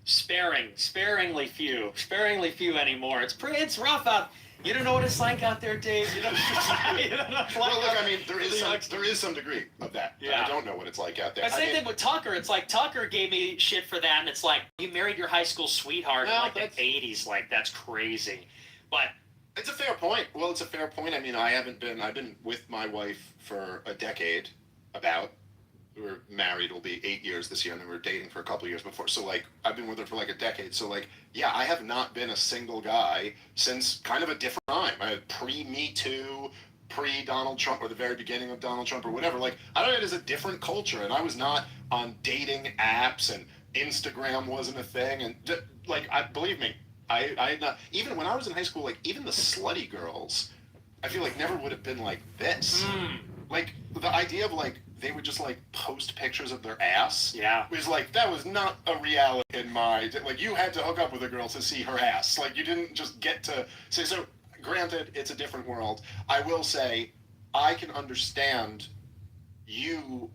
Sparingly few anymore. It's rough out. You don't know what it's like out there, Dave. You don't know what it's like. Well, look, I mean, there is some degree of that. Yeah. I don't know what it's like out there. The same thing with Tucker. It's like Tucker gave me shit for that, and it's like, you married your high school sweetheart in like the 80s. Like, that's crazy. But it's a fair point. Well, it's a fair point. I mean, I've been with my wife for a decade, about. We were married, will be 8 years this year, and then we were dating for a couple of years before. So, like, I've been with her for like a decade. So, like, yeah, I have not been a single guy since kind of a different time. I had pre-Me Too, pre-Donald Trump, or the very beginning of Donald Trump, or whatever. Like, I don't know, it is a different culture, and I was not on dating apps, and Instagram wasn't a thing, and, like, believe me, I had not, even when I was in high school, like, even the slutty girls, I feel like never would have been like this. Like, the idea of, like, they would just, like, post pictures of their ass. Yeah. Was, like, that was not a reality in my... Like, you had to hook up with a girl to see her ass. Like, you didn't just get to say... So, granted, it's a different world. I will say, I can understand you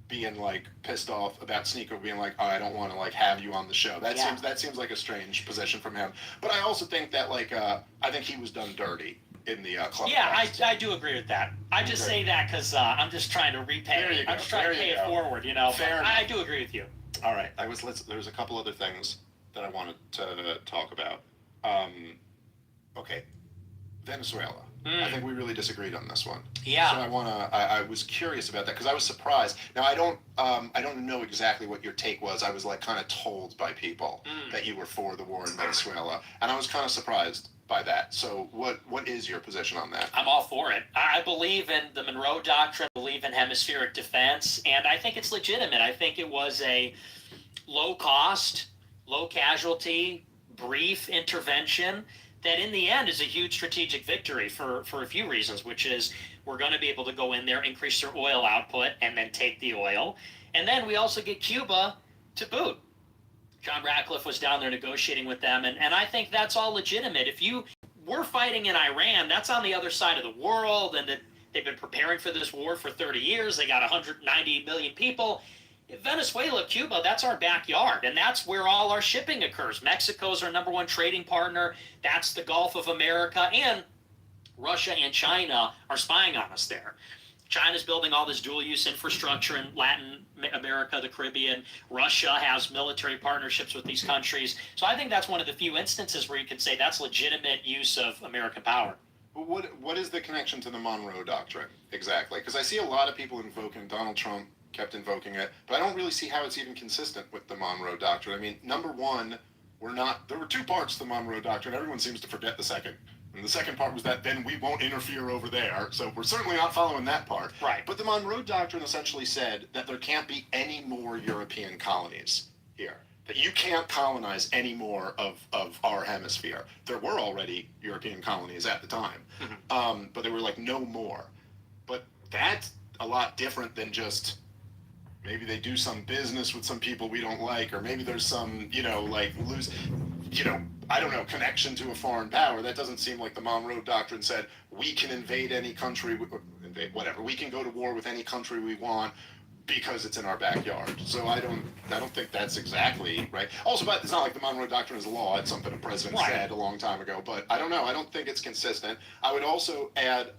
being, like, pissed off about Sneeko being like, oh, I don't want to, like, have you on the show. That seems like a strange position from him. But I also think that, like, I think he was done dirty in the club. Yeah, I do agree with that. I just say that because I'm just trying to repay. I'm just trying to pay it forward, you know. Fair enough. I do agree with you. All right. There's a couple other things that I wanted to talk about. Okay, Venezuela. I think we really disagreed on this one. Yeah. So I was curious about that because I was surprised. Now I don't know exactly what your take was. I was like kind of told by people that you were for the war in Venezuela, and I was kind of surprised by that. So what is your position on that? I'm all for it. I believe in the Monroe Doctrine, believe in hemispheric defense, and I think it's legitimate. I think it was a low cost, low casualty, brief intervention that in the end is a huge strategic victory for a few reasons, which is we're going to be able to go in there, increase their oil output, and then take the oil. And then we also get Cuba to boot. John Ratcliffe was down there negotiating with them, and I think that's all legitimate. If we're fighting in Iran, that's on the other side of the world, and they've been preparing for this war for 30 years. They got 190 million people. Venezuela, Cuba, that's our backyard, and that's where all our shipping occurs. Mexico's our number one trading partner. That's the Gulf of America, and Russia and China are spying on us there. China's building all this dual-use infrastructure in Latin America, the Caribbean. Russia has military partnerships with these countries. So I think that's one of the few instances where you could say that's legitimate use of American power. What is the connection to the Monroe Doctrine exactly? Because I see a lot of people invoking, Donald Trump kept invoking it, but I don't really see how it's even consistent with the Monroe Doctrine. I mean, number one, there were two parts to the Monroe Doctrine. Everyone seems to forget the second. And the second part was that then we won't interfere over there. So we're certainly not following that part. Right. But the Monroe Doctrine essentially said that there can't be any more European colonies here. That you can't colonize any more of our hemisphere. There were already European colonies at the time. But they were like, no more. But that's a lot different than just maybe they do some business with some people we don't like, or maybe there's some, I don't know, connection to a foreign power. That doesn't seem like the Monroe Doctrine said we can invade any country, whatever. We can go to war with any country we want because it's in our backyard. So I don't think that's exactly right. Also, but it's not like the Monroe Doctrine is a law. It's something a president said a long time ago. But I don't know. I don't think it's consistent. I would also add,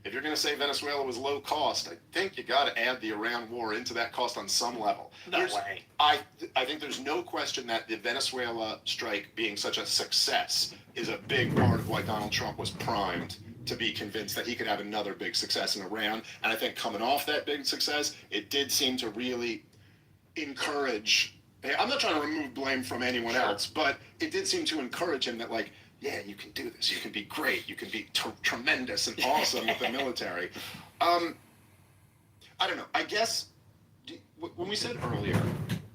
if you're going to say Venezuela was low cost, I think you got to add the Iran war into that cost on some level. No way. I think there's no question that the Venezuela strike being such a success is a big part of why Donald Trump was primed to be convinced that he could have another big success in Iran. And I think coming off that big success, it did seem to really encourage, I'm not trying to remove blame from anyone else, but it did seem to encourage him that, like, yeah, you can do this. You can be great. You can be tremendous and awesome with the military. I don't know. I guess when we said earlier,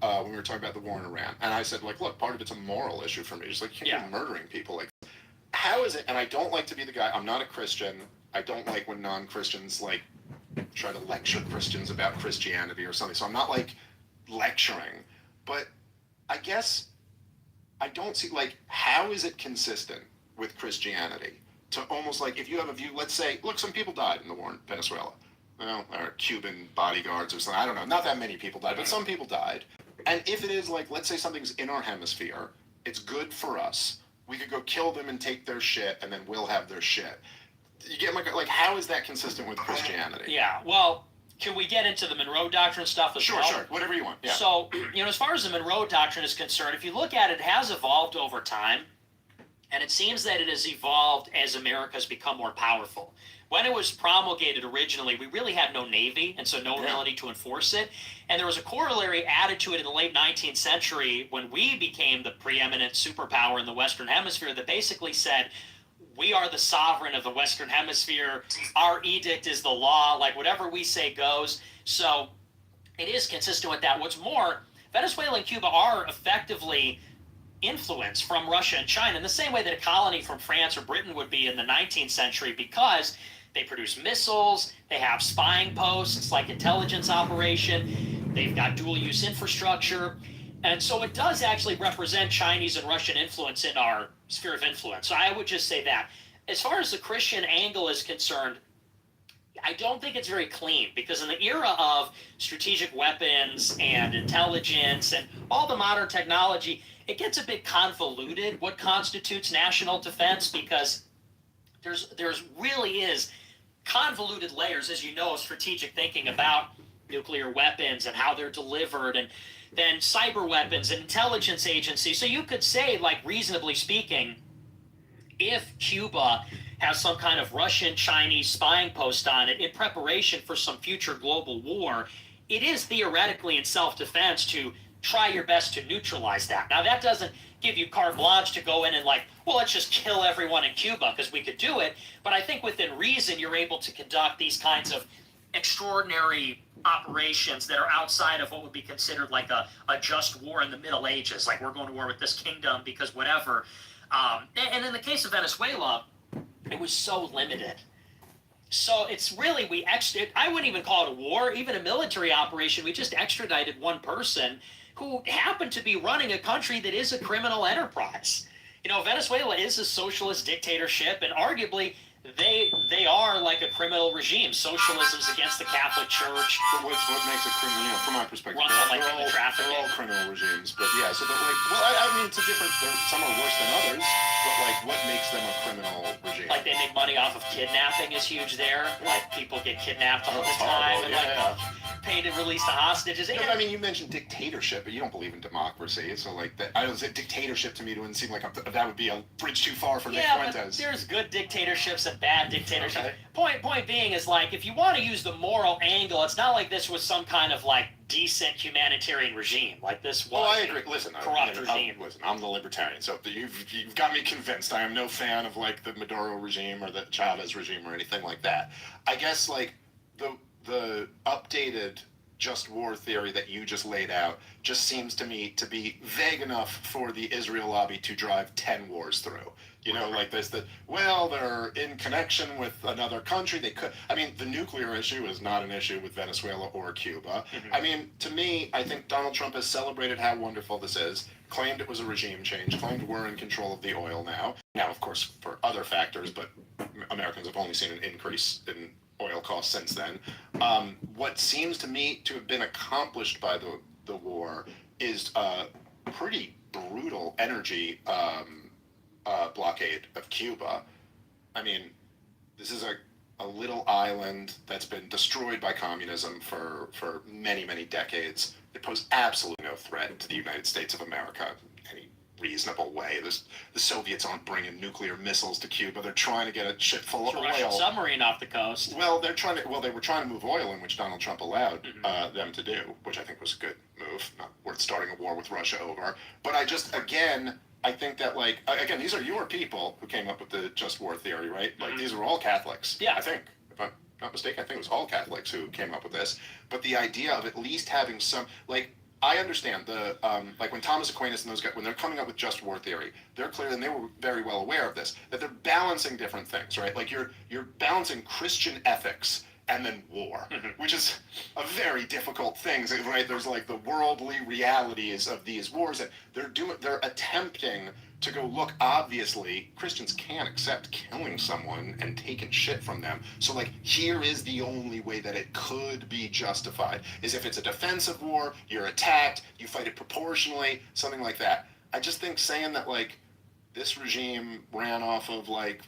when we were talking about the war in Iran, and I said, like, look, part of it's a moral issue for me. Just like, you can't be murdering people. Like, how is it? And I don't like to be the guy. I'm not a Christian. I don't like when non-Christians, like, try to lecture Christians about Christianity or something. So I'm not, like, lecturing. But I guess I don't see, like, how is it consistent with Christianity to almost, like, if you have a view, let's say, look, some people died in the war in Venezuela. Well, or Cuban bodyguards or something. I don't know. Not that many people died, but some people died. And if it is like, let's say something's in our hemisphere, it's good for us. We could go kill them and take their shit, and then we'll have their shit. You get like how is that consistent with Christianity? Yeah, well, can we get into the Monroe Doctrine stuff as well? Sure, whatever you want. Yeah. So, as far as the Monroe Doctrine is concerned, if you look at it, it has evolved over time, and it seems that it has evolved as America's become more powerful. When it was promulgated originally, we really had no navy, and so no ability to enforce it. And there was a corollary added to it in the late 19th century when we became the preeminent superpower in the Western Hemisphere that basically said, we are the sovereign of the Western Hemisphere. Our edict is the law. Like, whatever we say goes. So it is consistent with that. What's more, Venezuela and Cuba are effectively influenced from Russia and China in the same way that a colony from France or Britain would be in the 19th century, because they produce missiles, they have spying posts like intelligence operation, they've got dual-use infrastructure. And so it does actually represent Chinese and Russian influence in our sphere of influence. So I would just say that. As far as the Christian angle is concerned, I don't think it's very clean, because in the era of strategic weapons and intelligence and all the modern technology, it gets a bit convoluted what constitutes national defense, because there's really is convoluted layers, as you know, of strategic thinking about nuclear weapons and how they're delivered, and then cyber weapons and intelligence agencies. So you could say, like, reasonably speaking, if Cuba has some kind of Russian-Chinese spying post on it in preparation for some future global war, it is theoretically in self-defense to try your best to neutralize that. Now, that doesn't give you carte blanche to go in and like, well, let's just kill everyone in Cuba, because we could do it. But I think within reason, you're able to conduct these kinds of extraordinary operations that are outside of what would be considered like a just war in the Middle Ages. Like, we're going to war with this kingdom because whatever. And in the case of Venezuela, it was so limited. So it's really, I wouldn't even call it a war, even a military operation. We just extradited one person who happened to be running a country that is a criminal enterprise. Venezuela is a socialist dictatorship, and arguably they are like a criminal regime. Socialism's against the Catholic Church. But what makes a criminal? From my perspective, they're all criminal regimes. But yeah, so I mean, it's a different. Some are worse than others. But like, what makes them a criminal regime? Like, they make money off of kidnapping is huge there. Like, people get kidnapped all the time, and pay to release the hostages. No, I mean, you mentioned dictatorship, but you don't believe in democracy. So like, that, I don't say dictatorship to me wouldn't seem like that would be a bridge too far for Nick Fuentes. But there's good dictatorships and bad dictatorships. Okay. Point being is, like, if you want to use the moral angle, it's not like this was some kind of like decent humanitarian regime. Like, this was I agree. Listen, corrupt regime. I'm the libertarian, so you've got me convinced. I am no fan of like the Maduro regime or the Chavez regime or anything like that. I guess like the updated just war theory that you just laid out just seems to me to be vague enough for the Israel lobby to drive 10 wars through. Like there's they're in connection with another country. They could. I mean, the nuclear issue is not an issue with Venezuela or Cuba. Mm-hmm. I mean, to me, I think Donald Trump has celebrated how wonderful this is, claimed it was a regime change, claimed we're in control of the oil now. Now, of course, for other factors, but Americans have only seen an increase in oil costs since then. What seems to me to have been accomplished by the war is pretty brutal energy blockade of Cuba. I mean, this is a little island that's been destroyed by communism for many, many decades. It posed absolutely no threat to the United States of America in any reasonable way. The Soviets aren't bringing nuclear missiles to Cuba. They're trying to get a ship full of oil. Russian submarine off the coast. Well, they were trying to move oil in, which Donald Trump allowed them to do, which I think was a good move. Not worth starting a war with Russia over. But I think that, like, again, these are your people who came up with the just war theory, right? Like, these are all Catholics. Yeah. I think, if I'm not mistaken, I think it was all Catholics who came up with this. But the idea of at least having some, like, I understand like when Thomas Aquinas and those guys, when they're coming up with just war theory, they're clear, and they were very well aware of this, that they're balancing different things, right? Like, you're balancing Christian ethics and then war, Mhm. which is a very difficult thing, right? There's like the worldly realities of these wars, and they're attempting to go, look, obviously Christians can't accept killing someone and taking shit from them. So like, here is the only way that it could be justified, is if it's a defensive war, you're attacked, you fight it proportionally, something like that. I just think saying that like this regime ran off of like,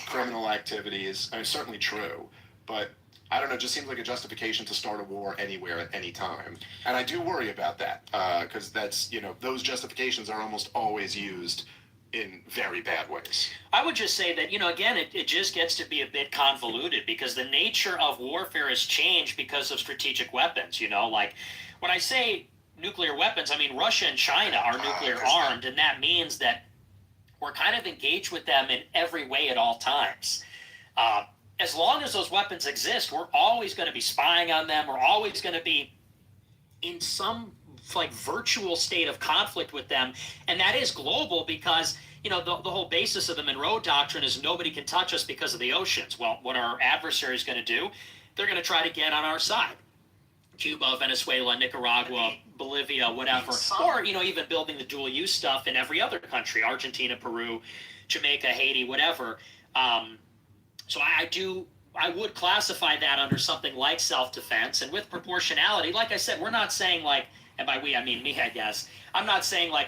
criminal activities, I mean, certainly true, but I don't know, it just seems like a justification to start a war anywhere at any time. And I do worry about that, because that's, those justifications are almost always used in very bad ways. I would just say that, again, it just gets to be a bit convoluted because the nature of warfare has changed because of strategic weapons. Like when I say nuclear weapons, I mean Russia and China are nuclear armed, and that means that we're kind of engaged with them in every way at all times. As long as those weapons exist, we're always going to be spying on them. We're always going to be in some like virtual state of conflict with them, and that is global because the whole basis of the Monroe Doctrine is nobody can touch us because of the oceans. Well, what our adversary is going to do, they're going to try to get on our side. Cuba, Venezuela, Nicaragua, Bolivia, whatever, or even building the dual use stuff in every other country, Argentina, Peru, Jamaica, Haiti, whatever. So I would classify that under something like self-defense, and with proportionality, like I said, we're not saying like, and by we I mean me, I guess. I'm not saying like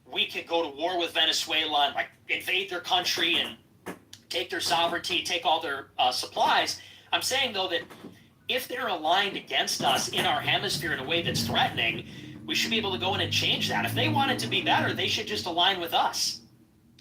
we could go to war with Venezuela and like invade their country and take their sovereignty, take all their supplies. I'm saying though that if they're aligned against us in our hemisphere in a way that's threatening, we should be able to go in and change that. If they want it to be better, they should just align with us.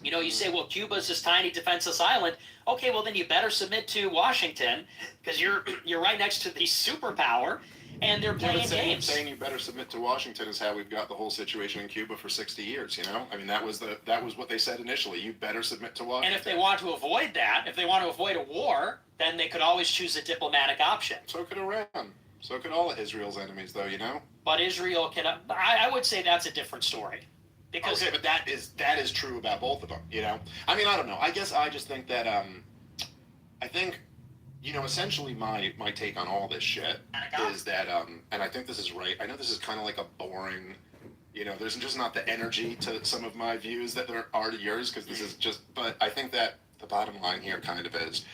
You say, well, Cuba's this tiny defenseless island. Okay, well then you better submit to Washington because you're right next to the superpower, and they're playing games. Saying you better submit to Washington is how we've got the whole situation in Cuba for 60 years. I mean, that was what they said initially. You better submit to Washington. And if they want to avoid that, if they want to avoid a war, then they could always choose a diplomatic option. So could Iran. So could all of Israel's enemies, though. But Israel can. I would say that's a different story. Because, okay, but that is true about both of them, I mean, I don't know. I guess I just think that, I think, essentially my take on all this shit is that, and I think this is right. I know this is kind of like a boring, there's just not the energy to some of my views that there are to yours, because this is just, but I think that the bottom line here kind of is,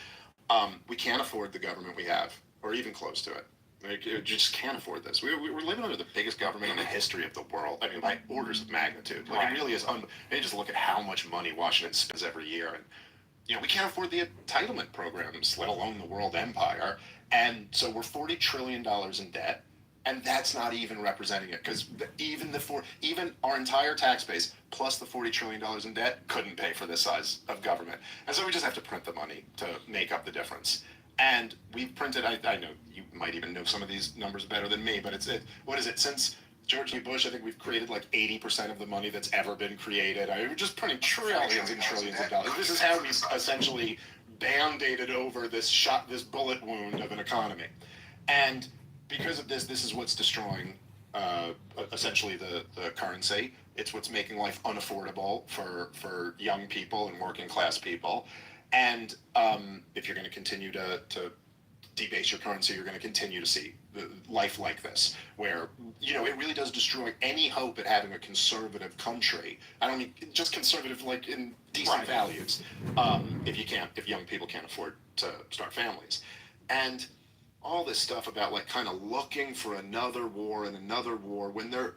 we can't afford the government we have, or even close to it. Like, you just can't afford this. We're living under the biggest government in the history of the world. I mean, by orders of magnitude. Like, right. It really is. They just look at how much money Washington spends every year, and we can't afford the entitlement programs, let alone the world empire. And so we're $40 trillion in debt, and that's not even representing it, because even our entire tax base plus the $40 trillion in debt couldn't pay for this size of government. And so we just have to print the money to make up the difference. And we've printed, I know you might even know some of these numbers better than me, but what is it, since George W. Bush, I think we've created like 80% of the money that's ever been created. We're just printing trillions and trillions of dollars. This is how we've essentially band-aided over this bullet wound of an economy. And because of this is what's destroying essentially the currency. It's what's making life unaffordable for young people and working class people. And if you're going to continue to debase your currency, you're going to continue to see life like this, where, it really does destroy any hope at having a conservative country. I don't mean just conservative like in decent values, if young people can't afford to start families. And all this stuff about like kind of looking for another war and another war when they're,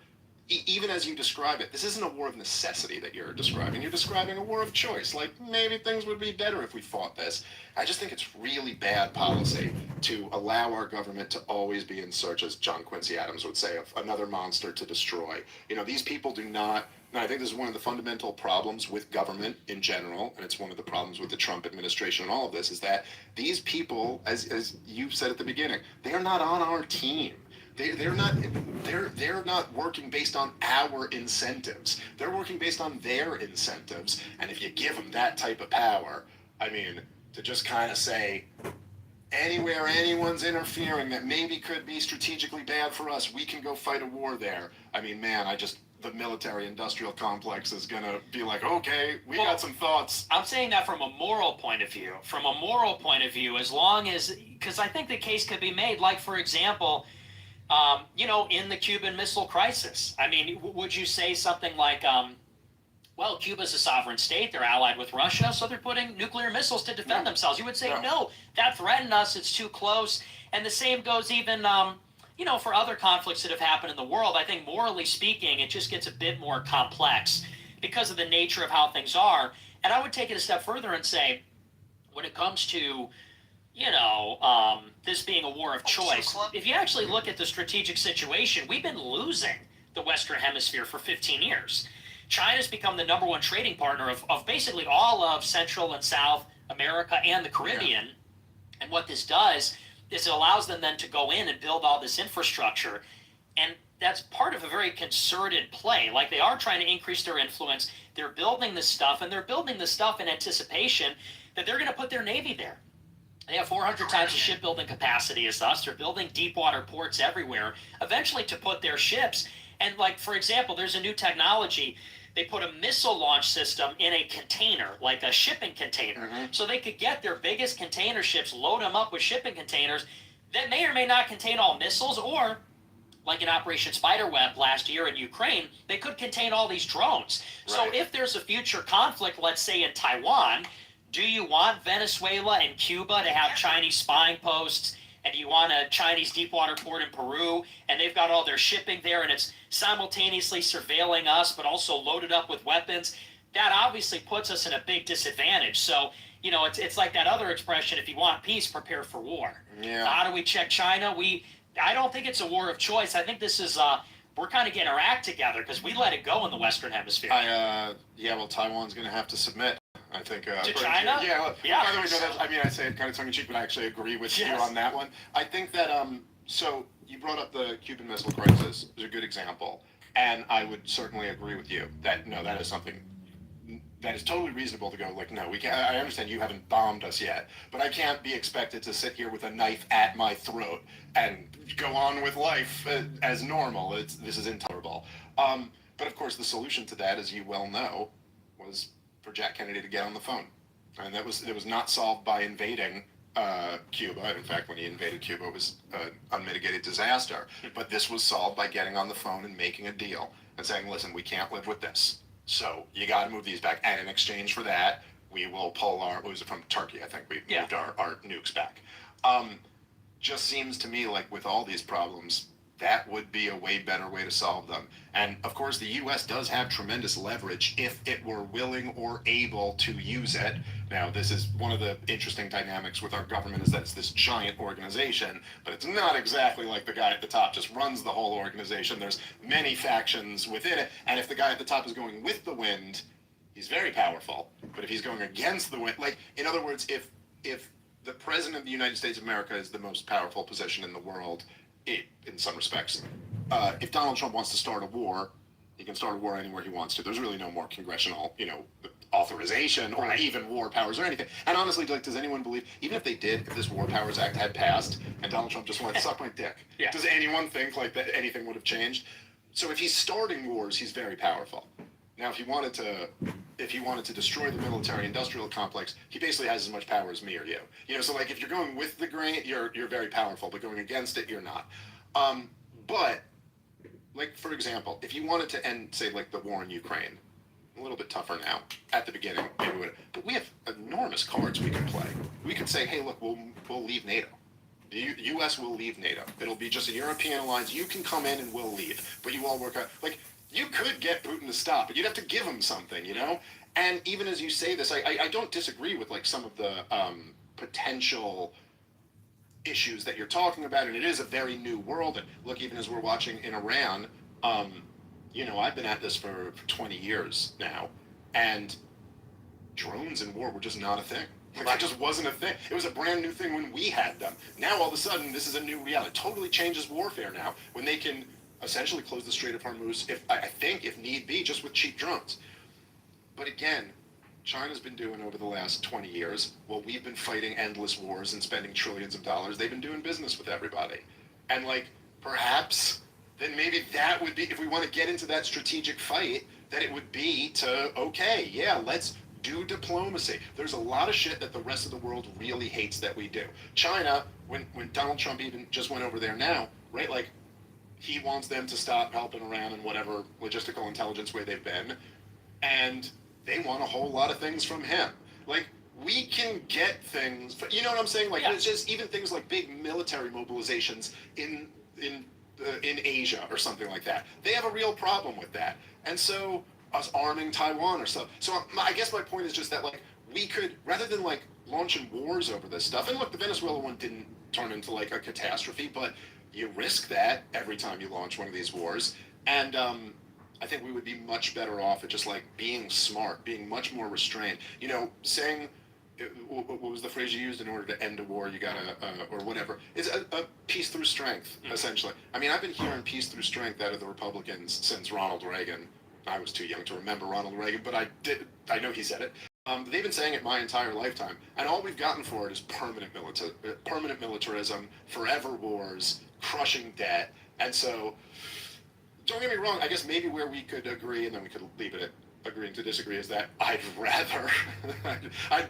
even as you describe it, this isn't a war of necessity that you're describing. You're describing a war of choice. Like, maybe things would be better if we fought this. I just think it's really bad policy to allow our government to always be in search, as John Quincy Adams would say, of another monster to destroy. These people do not, and I think this is one of the fundamental problems with government in general, and it's one of the problems with the Trump administration and all of this, is that these people, as you said at the beginning, they are not on our team. They're not working based on our incentives. They're working based on their incentives. And if you give them that type of power, I mean, to just kind of say, anywhere anyone's interfering that maybe could be strategically bad for us, we can go fight a war there. I mean, man, the military-industrial complex is going to be like, okay, we got some thoughts. I'm saying that from a moral point of view. From a moral point of view, as long as, because I think the case could be made, like, for example, in the Cuban Missile Crisis. I mean, would you say something like, well, Cuba's a sovereign state, they're allied with Russia, so they're putting nuclear missiles to defend themselves? You would say, no, that threatened us, it's too close. And the same goes even, for other conflicts that have happened in the world. I think morally speaking, it just gets a bit more complex because of the nature of how things are. And I would take it a step further and say, when it comes to, this being a war of choice, if you actually look at the strategic situation, we've been losing the Western Hemisphere for 15 years. China's become the number one trading partner of basically all of Central and South America and the Caribbean. Yeah. And what this does is it allows them then to go in and build all this infrastructure. And that's part of a very concerted play. Like, they are trying to increase their influence. They're building this stuff, and they're building this stuff in anticipation that they're going to put their Navy there. They have 400 times the shipbuilding capacity as us. They're building deep water ports everywhere, eventually to put their ships. And, like, for example, there's a new technology. They put a missile launch system in a container, like a shipping container. Mm-hmm. So they could get their biggest container ships, load them up with shipping containers that may or may not contain all missiles, or, like in Operation Spiderweb last year in Ukraine, they could contain all these drones. Right. So if there's a future conflict, let's say in Taiwan, do you want Venezuela and Cuba to have Chinese spying posts? And you want a Chinese deep water port in Peru, and they've got all their shipping there, and it's simultaneously surveilling us, but also loaded up with weapons? That obviously puts us in a big disadvantage. So, it's like that other expression: if you want peace, prepare for war. Yeah. How do we check China? I don't think it's a war of choice. I think this is we're kind of getting our act together because we let it go in the Western Hemisphere. Well, Taiwan's going to have to submit. I think to China? Yeah. By the way, I say it kind of tongue-in-cheek, but I actually agree with you on that one. I think that so you brought up the Cuban Missile Crisis as a good example, and I would certainly agree with you that that is something that is totally reasonable to go, like, no, we can't. I understand you haven't bombed us yet, but I can't be expected to sit here with a knife at my throat and go on with life as normal. This is intolerable. But of course, the solution to that, as you well know, was for Jack Kennedy to get on the phone, and it was not solved by invading Cuba. In fact, when he invaded Cuba, it was an unmitigated disaster. But this was solved by getting on the phone and making a deal and saying, listen, we can't live with this, so you got to move these back, and in exchange for that, we will pull it was from Turkey, I think, we moved our nukes back. Just seems to me like with all these problems, that would be a way better way to solve them. And of course, the U.S. does have tremendous leverage if it were willing or able to use it. Now, this is one of the interesting dynamics with our government, is that it's this giant organization, but it's not exactly like the guy at the top just runs the whole organization. There's many factions within it, and if the guy at the top is going with the wind, he's very powerful. But if he's going against the wind, like, in other words, if the President of the United States of America is the most powerful position in the world, in some respects, if Donald Trump wants to start a war, he can start a war anywhere he wants to. There's really no more congressional, authorization or even war powers or anything. And honestly, like, does anyone believe, even if they did, if this War Powers Act had passed and Donald Trump just went, suck my dick, does anyone think like that anything would have changed? So if he's starting wars, he's very powerful. Now, if he wanted to destroy the military-industrial complex, he basically has as much power as me or you. So like, if you're going with the grain, you're very powerful, but going against it, you're not. But like, for example, if you wanted to end, say, like the war in Ukraine, a little bit tougher now. At the beginning, maybe would, but we have enormous cards we can play. We could say, hey, look, we'll leave NATO. The U.S. will leave NATO. It'll be just a European alliance. You can come in and we'll leave, but you all work out. Like, you could get Putin to stop, but you'd have to give him something, And even as you say this, I don't disagree with like some of the potential issues that you're talking about, and it is a very new world. And look, even as we're watching in Iran, I've been at this for 20 years now, and drones in war were just not a thing. Like, that just wasn't a thing. It was a brand new thing when we had them. Now all of a sudden, this is a new reality. It totally changes warfare now, when they can essentially close the Strait of Hormuz, if need be, just with cheap drones. But again, China's been doing over the last 20 years, well, we've been fighting endless wars and spending trillions of dollars. They've been doing business with everybody. And like, perhaps, then maybe that would be, if we want to get into that strategic fight, that it would be to, okay, yeah, let's do diplomacy. There's a lot of shit that the rest of the world really hates that we do. China, when Donald Trump even just went over there now, right, like, he wants them to stop helping around in whatever logistical intelligence way they've been. And they want a whole lot of things from him. Like, we can get things, you know what I'm saying? Like, it's just even things like big military mobilizations in Asia or something like that. They have a real problem with that. And so, us arming Taiwan or stuff. So I guess my point is just that, like, we could, rather than, like, launching wars over this stuff, and look, the Venezuela one didn't turn into, like, a catastrophe, but you risk that every time you launch one of these wars. And, I think we would be much better off at just like being smart, being much more restrained. You know, saying, what was the phrase you used? In order to end a war, you gotta, or whatever. It's a peace through strength, essentially. I mean, I've been hearing peace through strength out of the Republicans since Ronald Reagan. I was too young to remember Ronald Reagan, but I know he said it. They've been saying it my entire lifetime, and all we've gotten for it is permanent militarism, forever wars, crushing debt, and so. Don't get me wrong, I guess maybe where we could agree, and then we could leave it at agreeing to disagree, is that I'd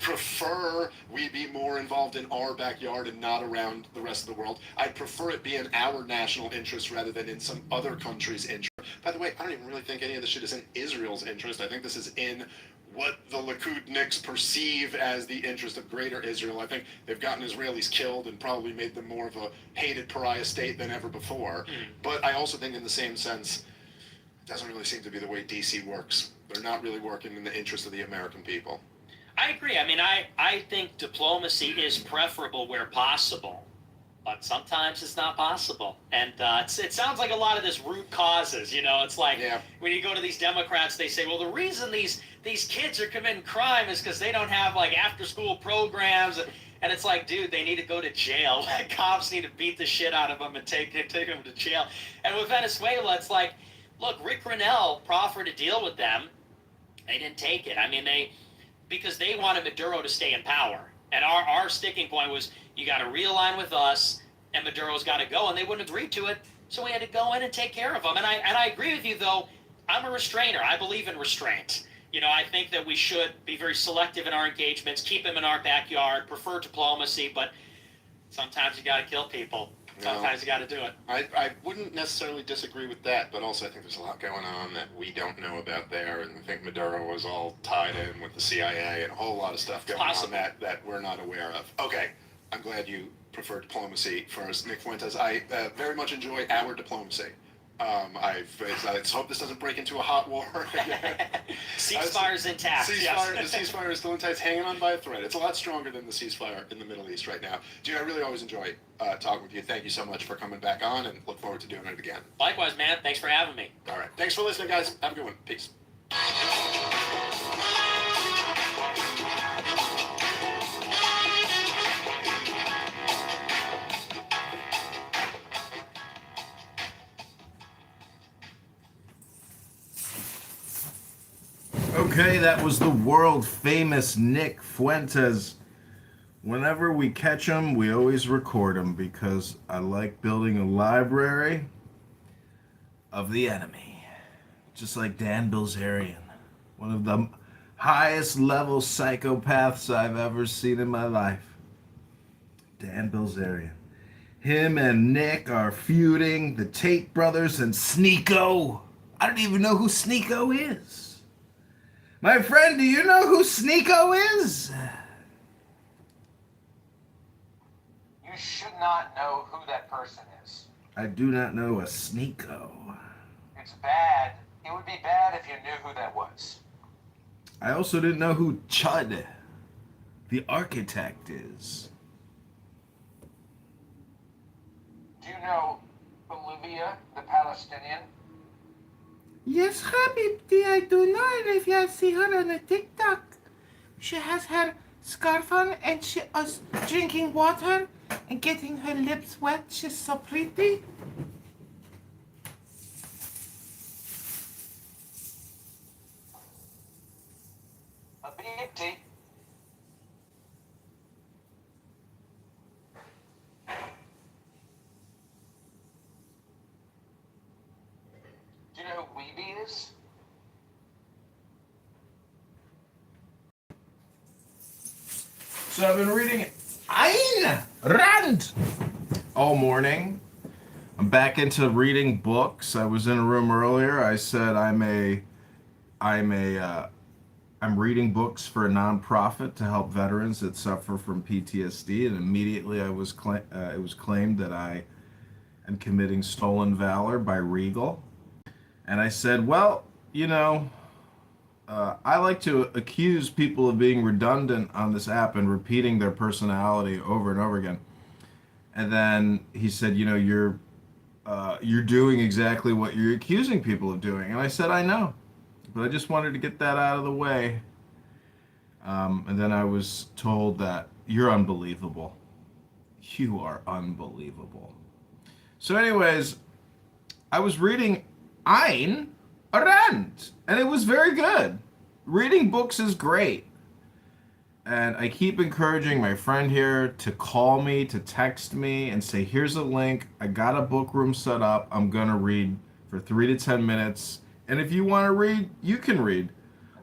prefer we be more involved in our backyard and not around the rest of the world. I'd prefer it be in our national interest rather than in some other country's interest. By the way, I don't even really think any of this shit is in Israel's interest. I think this is in what the Likudniks perceive as the interest of greater Israel. I think they've gotten Israelis killed and probably made them more of a hated pariah state than ever before. But I also think in the same sense, it doesn't really seem to be the way DC works. They're not really working in the interest of the American people. I agree. I mean, I think diplomacy is preferable where possible, but sometimes it's not possible. And it sounds like a lot of this root causes, you know, it's like when you go to these Democrats, they say, well, the reason these kids are committing crime is because they don't have like after school programs. And it's like, dude, they need to go to jail. Cops need to beat the shit out of them and take them to jail. And with Venezuela, it's like, look, Rick Grenell proffered a deal with them. They didn't take it. I mean, because they wanted Maduro to stay in power. And our sticking point was, you got to realign with us, and Maduro's got to go, and they wouldn't agree to it. So we had to go in and take care of them. And I agree with you, though. I'm a restrainer. I believe in restraint. You know, I think that we should be very selective in our engagements, keep them in our backyard, prefer diplomacy, but sometimes you got to kill people. Sometimes you got to do it. I wouldn't necessarily disagree with that, but also I think there's a lot going on that we don't know about there, and I think Maduro was all tied in with the CIA and a whole lot of stuff going on that we're not aware of. Okay, I'm glad you prefer diplomacy first, Nick Fuentes. I very much enjoy our diplomacy. Let's hope this doesn't break into a hot war. Ceasefire's intact. The ceasefire is still intact. It's hanging on by a thread. It's a lot stronger than the ceasefire in the Middle East right now. Dude, I really always enjoy talking with you. Thank you so much for coming back on, and look forward to doing it again. Likewise, man. Thanks for having me. All right. Thanks for listening, guys. Have a good one. Peace. Okay, that was the world famous Nick Fuentes. Whenever we catch him, we always record him because I like building a library of the enemy. Just like Dan Bilzerian, one of the highest level psychopaths I've ever seen in my life. Dan Bilzerian. Him and Nick are feuding, the Tate brothers and Sneeko. I don't even know who Sneeko is. My friend, do you know who Sneeko is? You should not know who that person is. I do not know a Sneeko. It's bad. It would be bad if you knew who that was. I also didn't know who Chud, the architect, is. Do you know Olivia, the Palestinian? Yes, Habibti, I do know her if you see her on a TikTok. She has her scarf on and she is drinking water and getting her lips wet. She's so pretty. A BT. Do you know who Weeby is? So I've been reading Ayn Rand all morning. I'm back into reading books. I was in a room earlier. I said I'm reading books for a nonprofit to help veterans that suffer from PTSD, and immediately it was claimed that I am committing stolen valor by Regal. And I said, well, I like to accuse people of being redundant on this app and repeating their personality over and over again. And then he said, you're doing exactly what you're accusing people of doing. And I said, I know, but I just wanted to get that out of the way. And then I was told that you're unbelievable. You are unbelievable. So anyways, I was reading Ayn Rand, and it was very good. Reading books is great. And I keep encouraging my friend here to call me, to text me, and say, here's a link. I got a book room set up. I'm going to read for 3 to 10 minutes. And if you want to read, you can read.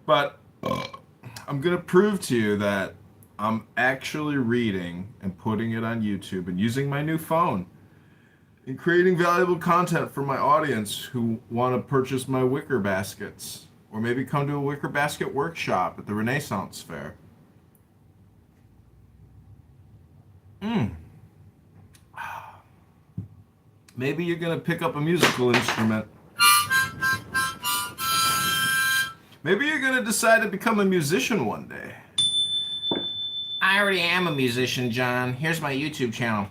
But I'm going to prove to you that I'm actually reading and putting it on YouTube and using my new phone and creating valuable content for my audience who want to purchase my wicker baskets or maybe come to a wicker basket workshop at the Renaissance Fair. Maybe you're going to pick up a musical instrument. Maybe you're going to decide to become a musician one day. I already am a musician, John. Here's my YouTube channel.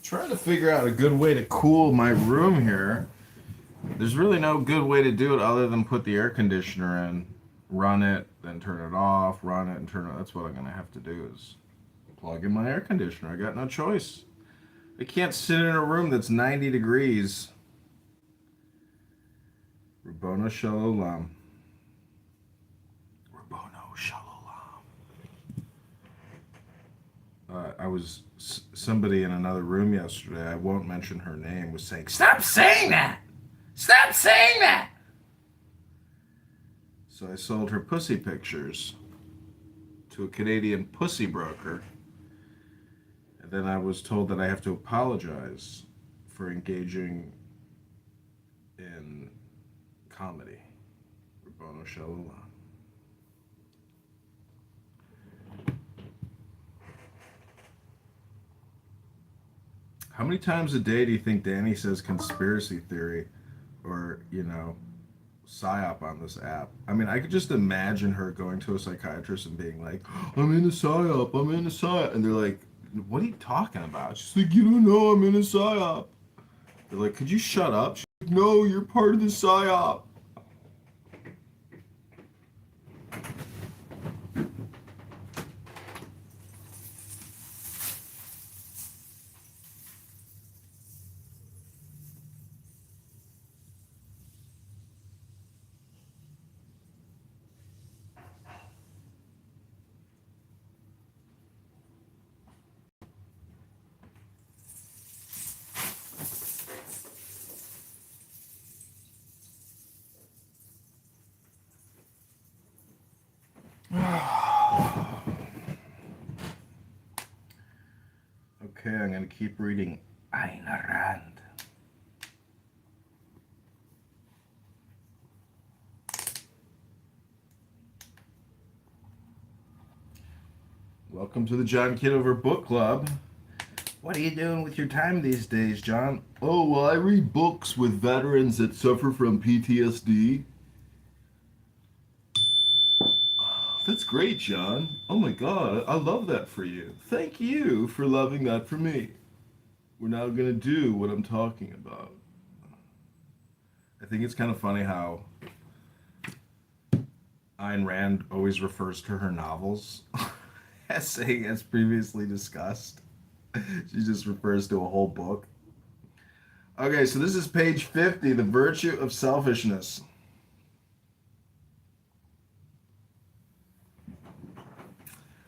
Trying to figure out a good way to cool my room here. There's really no good way to do it other than put the air conditioner in, run it, then turn it off, run it, and turn it. That's what I'm going to have to do is plug in my air conditioner. I got no choice. I can't sit in a room that's 90 degrees. Rabbona Shalom. Rabbona Shalom. Somebody in another room yesterday, I won't mention her name, was saying, "Stop saying that! Stop saying that!" So I sold her pussy pictures to a Canadian pussy broker. And then I was told that I have to apologize for engaging in comedy. Rabbona Shalom. How many times a day do you think Danny says conspiracy theory or, psyop on this app? I mean, I could just imagine her going to a psychiatrist and being like, I'm in a psyop, I'm in a psyop. And they're like, what are you talking about? She's like, you don't know I'm in a psyop. They're like, could you shut up? She's like, no, you're part of the psyop. Okay, I'm going to keep reading Ayn Rand. Welcome to the John Kitover Book Club. What are you doing with your time these days, John? Oh, well, I read books with veterans that suffer from PTSD. That's great, John. Oh my God, I love that for you. Thank you for loving that for me. We're now going to do what I'm talking about. I think it's kind of funny how Ayn Rand always refers to her novels as saying, as previously discussed. She just refers to a whole book. Okay, so this is page 50, The Virtue of Selfishness.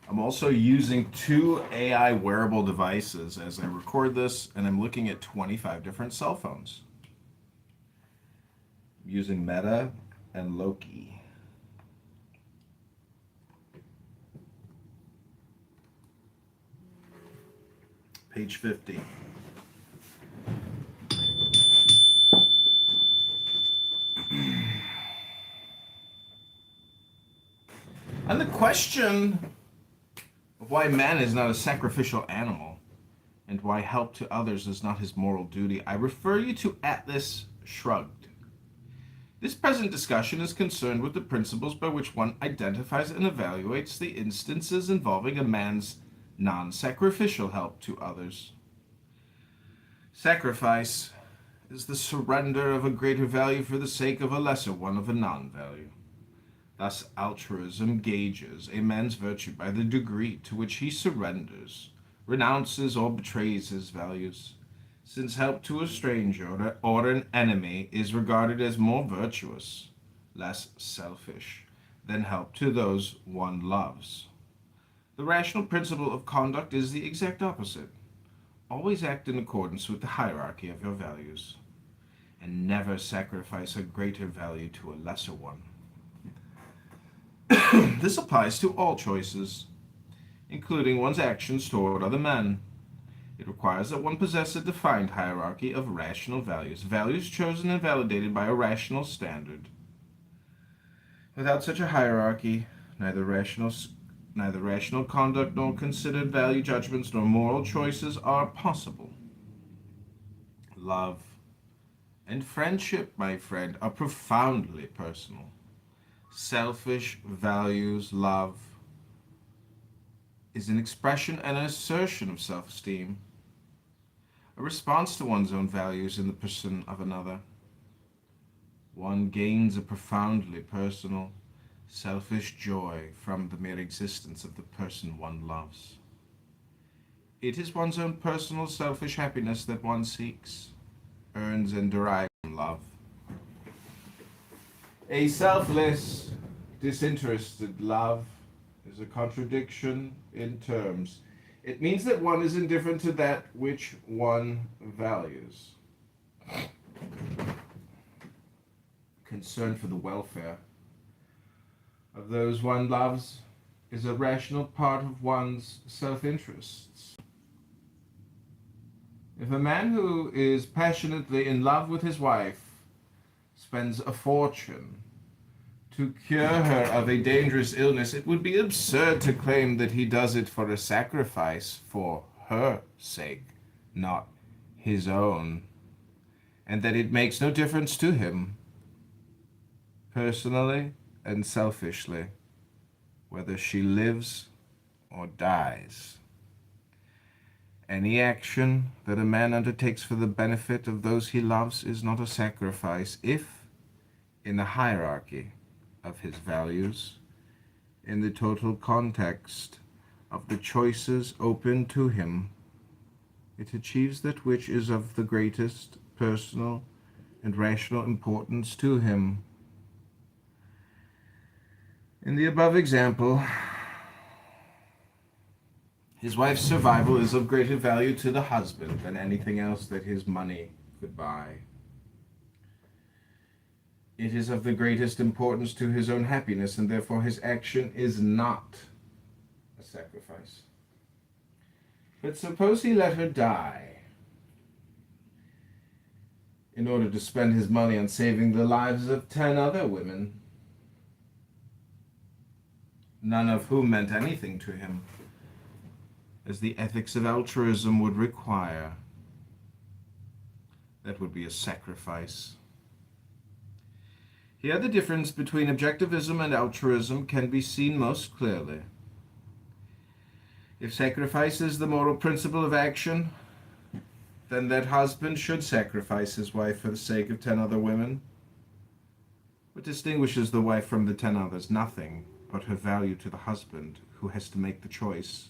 I'm also using 2 AI wearable devices as I record this, and I'm looking at 25 different cell phones. I'm using Meta and Loki. Page 50. On the question of why man is not a sacrificial animal and why help to others is not his moral duty, I refer you to Atlas Shrugged. This present discussion is concerned with the principles by which one identifies and evaluates the instances involving a man's non-sacrificial help to others. Sacrifice is the surrender of a greater value for the sake of a lesser one of a non-value. Thus, altruism gauges a man's virtue by the degree to which he surrenders, renounces, or betrays his values, since help to a stranger or an enemy is regarded as more virtuous, less selfish, than help to those one loves. The rational principle of conduct is the exact opposite. Always act in accordance with the hierarchy of your values, and never sacrifice a greater value to a lesser one. This applies to all choices, including one's actions toward other men. It requires that one possess a defined hierarchy of rational values, values chosen and validated by a rational standard. Without such a hierarchy, neither rational conduct nor considered value judgments nor moral choices are possible. Love and friendship, my friend, are profoundly personal. Selfish values, love, is an expression and an assertion of self-esteem, a response to one's own values in the person of another. One gains a profoundly personal, selfish joy from the mere existence of the person one loves. It is one's own personal selfish happiness that one seeks, earns, and derives from love. A selfless, disinterested love is a contradiction in terms. It means that one is indifferent to that which one values. Concern for the welfare of those one loves is a rational part of one's self-interests. If a man who is passionately in love with his wife spends a fortune to cure her of a dangerous illness, it would be absurd to claim that he does it for a sacrifice for her sake, not his own, and that it makes no difference to him, personally and selfishly, whether she lives or dies. Any action that a man undertakes for the benefit of those he loves is not a sacrifice if, in the hierarchy of his values, in the total context of the choices open to him, it achieves that which is of the greatest personal and rational importance to him. In the above example, his wife's survival is of greater value to the husband than anything else that his money could buy. It is of the greatest importance to his own happiness, and therefore his action is not a sacrifice. But suppose he let her die in order to spend his money on saving the lives of 10 other women, none of whom meant anything to him. as the ethics of altruism would require. That would be a sacrifice. Here the difference between objectivism and altruism can be seen most clearly. If sacrifice is the moral principle of action, then that husband should sacrifice his wife for the sake of 10 other women. What distinguishes the wife from the 10 others? Nothing but her value to the husband, who has to make the choice.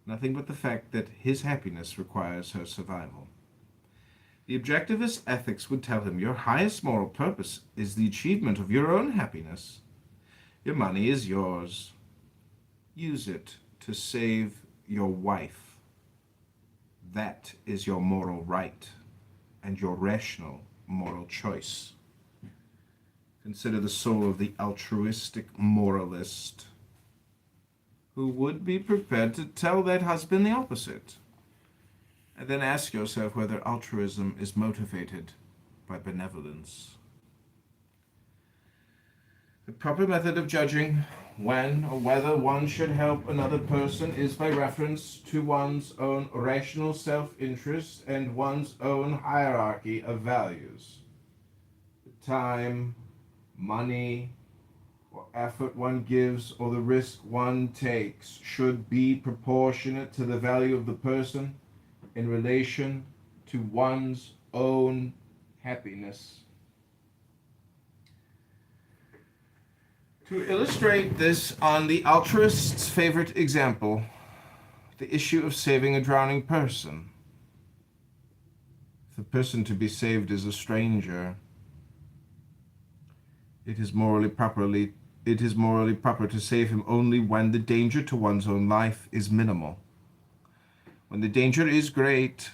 Nothing but the fact that his happiness requires her survival. The objectivist ethics would tell him your highest moral purpose is the achievement of your own happiness. Your money is yours. Use it to save your wife. That is your moral right and your rational moral choice. Consider the soul of the altruistic moralist, who would be prepared to tell that husband the opposite. And then ask yourself whether altruism is motivated by benevolence. The proper method of judging when or whether one should help another person is by reference to one's own rational self-interest and one's own hierarchy of values. The time, money, or effort one gives or the risk one takes should be proportionate to the value of the person in relation to one's own happiness. To illustrate this on the altruist's favorite example, the issue of saving a drowning person. If the person to be saved is a stranger, it is morally proper to save him only when the danger to one's own life is minimal. When the danger is great,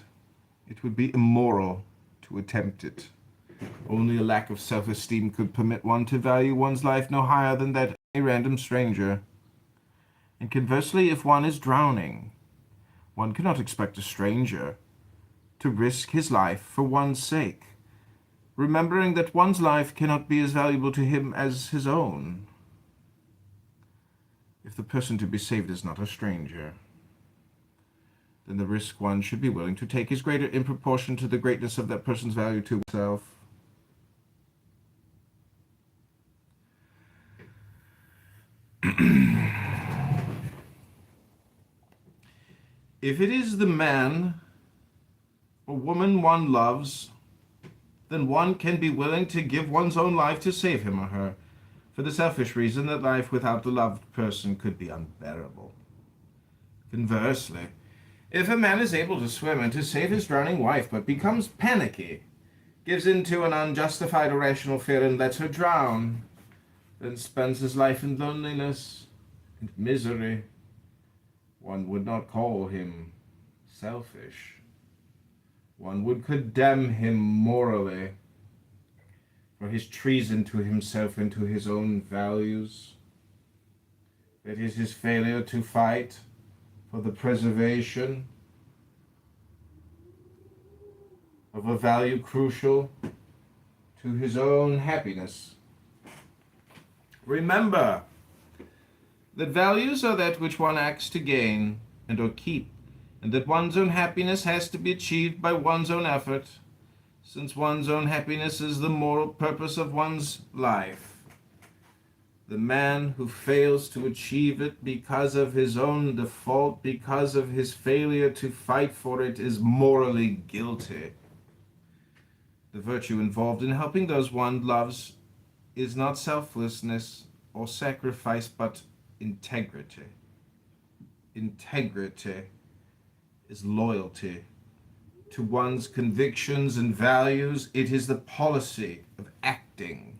it would be immoral to attempt it. Only a lack of self-esteem could permit one to value one's life no higher than that of a random stranger. And conversely, if one is drowning, one cannot expect a stranger to risk his life for one's sake, remembering that one's life cannot be as valuable to him as his own. If the person to be saved is not a stranger, then the risk one should be willing to take is greater in proportion to the greatness of that person's value to himself. If it is the man or woman one loves, then one can be willing to give one's own life to save him or her, for the selfish reason that life without the loved person could be unbearable. Conversely, if a man is able to swim and to save his drowning wife, but becomes panicky, gives in to an unjustified irrational fear and lets her drown, then spends his life in loneliness and misery, one would not call him selfish. One would condemn him morally for his treason to himself and to his own values. It is his failure to fight for the preservation of a value crucial to his own happiness. Remember that values are that which one acts to gain and or keep, and that one's own happiness has to be achieved by one's own effort, since one's own happiness is the moral purpose of one's life. The man who fails to achieve it because of his own default, because of his failure to fight for it, is morally guilty. The virtue involved in helping those one loves is not selflessness or sacrifice, but integrity. Integrity is loyalty to one's convictions and values. It is the policy of acting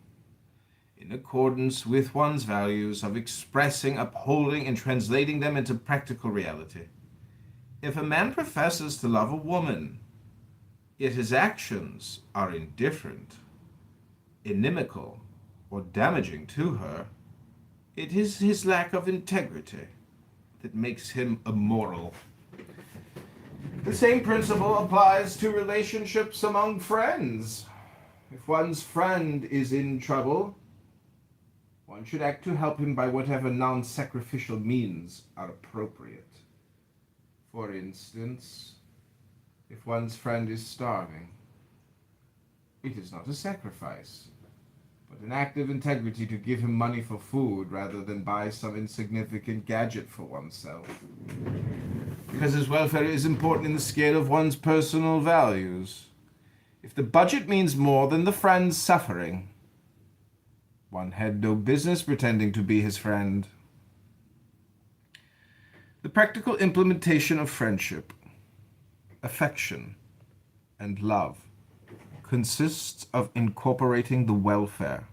in accordance with one's values, of expressing, upholding, and translating them into practical reality. If a man professes to love a woman, yet his actions are indifferent, inimical, or damaging to her, it is his lack of integrity that makes him immoral. The same principle applies to relationships among friends. If one's friend is in trouble, one should act to help him by whatever non-sacrificial means are appropriate. For instance, if one's friend is starving, it is not a sacrifice, but an act of integrity to give him money for food rather than buy some insignificant gadget for oneself. Because his welfare is important in the scale of one's personal values. If the budget means more than the friend's suffering, one had no business pretending to be his friend. The practical implementation of friendship, affection, and love consists of incorporating the welfare,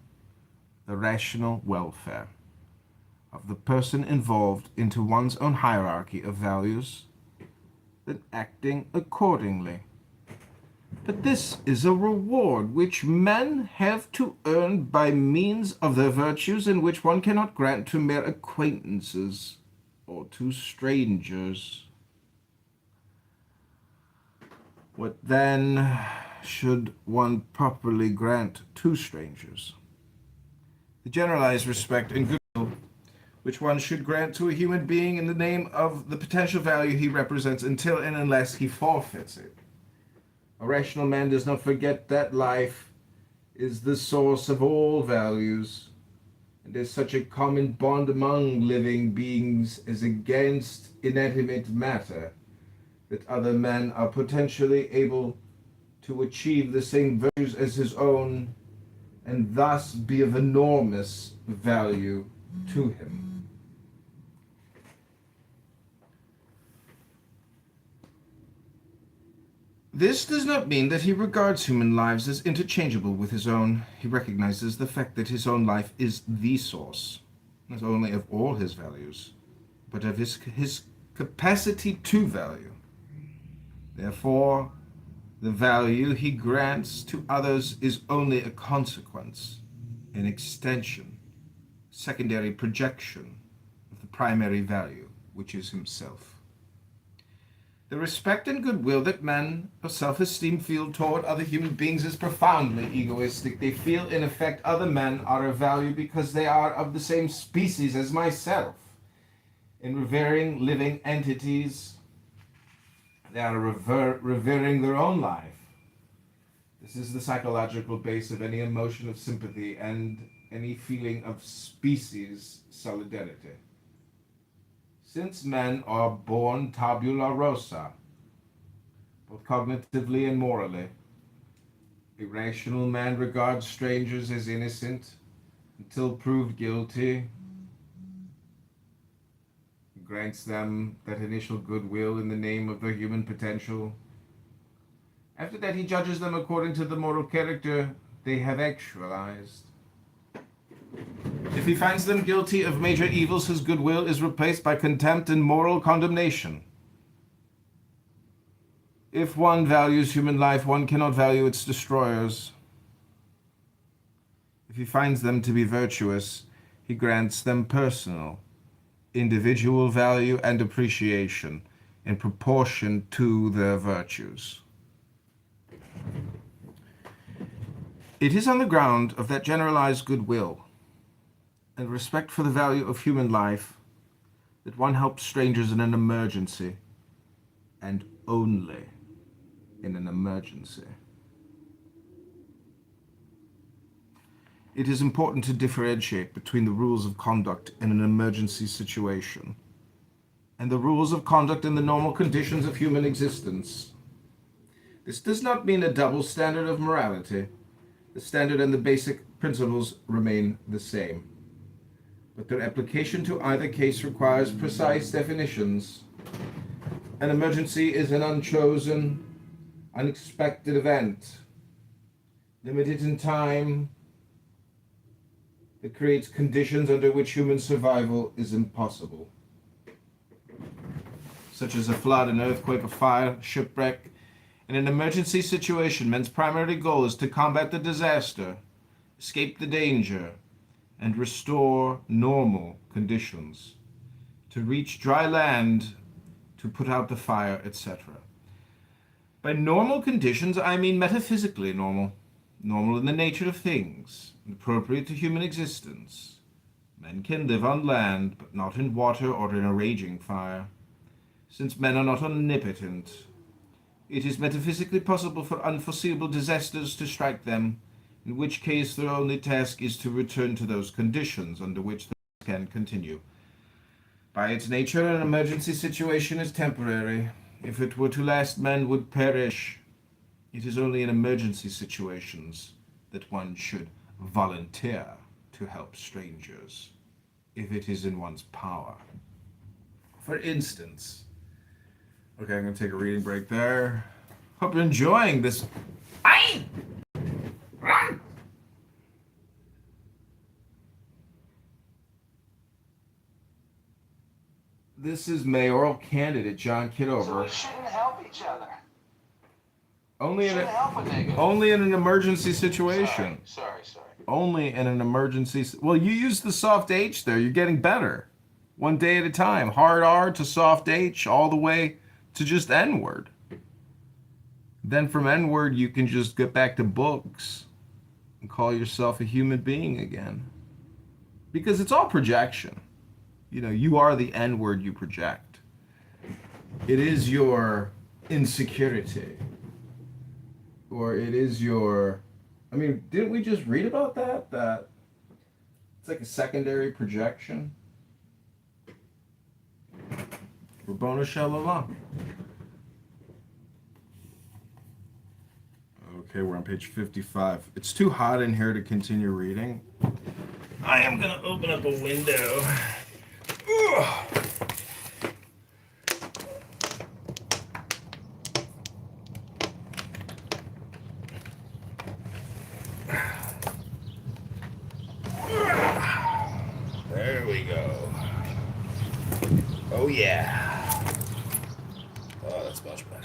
the rational welfare, of the person involved into one's own hierarchy of values, then acting accordingly. But this is a reward which men have to earn by means of their virtues, and which one cannot grant to mere acquaintances or to strangers. What then should one properly grant to strangers? The generalized respect and goodwill which one should grant to a human being in the name of the potential value he represents, until and unless he forfeits it. A rational man does not forget that life is the source of all values, and as such a common bond among living beings is against inanimate matter, that other men are potentially able to achieve the same virtues as his own, and thus be of enormous value to him. This does not mean that he regards human lives as interchangeable with his own. He recognizes the fact that his own life is the source, not only of all his values, but of his capacity to value. Therefore, the value he grants to others is only a consequence, an extension, secondary projection of the primary value, which is himself. The respect and goodwill that men of self-esteem feel toward other human beings is profoundly egoistic. They feel, in effect, other men are of value because they are of the same species as myself. In revering living entities, they are revering their own life. This is the psychological base of any emotion of sympathy and any feeling of species solidarity. Since men are born tabula rasa, both cognitively and morally, a rational man regards strangers as innocent until proved guilty. He grants them that initial goodwill in the name of their human potential. After that, he judges them according to the moral character they have actualized. If he finds them guilty of major evils, his goodwill is replaced by contempt and moral condemnation. If one values human life, one cannot value its destroyers. If he finds them to be virtuous, he grants them personal, individual value and appreciation in proportion to their virtues. It is on the ground of that generalized goodwill and respect for the value of human life that one helps strangers in an emergency, and only in an emergency. It is important to differentiate between the rules of conduct in an emergency situation and the rules of conduct in the normal conditions of human existence. This does not mean a double standard of morality. The standard and the basic principles remain the same, but their application to either case requires precise definitions. An emergency is an unchosen, unexpected event, limited in time, that creates conditions under which human survival is impossible, such as a flood, an earthquake, a fire, shipwreck. In an emergency situation, men's primary goal is to combat the disaster, escape the danger, and restore normal conditions, to reach dry land, to put out the fire, etc. By normal conditions, I mean metaphysically normal, normal in the nature of things, appropriate to human existence. Men can live on land, but not in water or in a raging fire. since men are not omnipotent. It is metaphysically possible for unforeseeable disasters to strike them, in which case their only task is to return to those conditions under which they can continue. By its nature, an emergency situation is temporary. If it were to last, men would perish. It is only in emergency situations that one should volunteer to help strangers, if it is in one's power. For instance, okay, I'm going to take a reading break there. Hope you're enjoying this. Aye! Run! This is mayoral candidate John So Kitover. we shouldn't help each other. Only in Shouldn't help a nigga. only in an emergency situation. Sorry. Only in an emergency. Well, you use the soft H there. You're getting better. One day at a time. Hard R to soft H all the way to just N-word. Then from N-word, you can just get back to books and call yourself a human being again. Because it's all projection. You know, you are the N-word you project. It is your insecurity. Or it is your... I mean, didn't we just read about that? That it's like a secondary projection? Rabboni Shalom. Okay, we're on page 55. It's too hot in here to continue reading. I am going to open up a window. Ugh. There we go. Oh yeah. Oh, that's much better.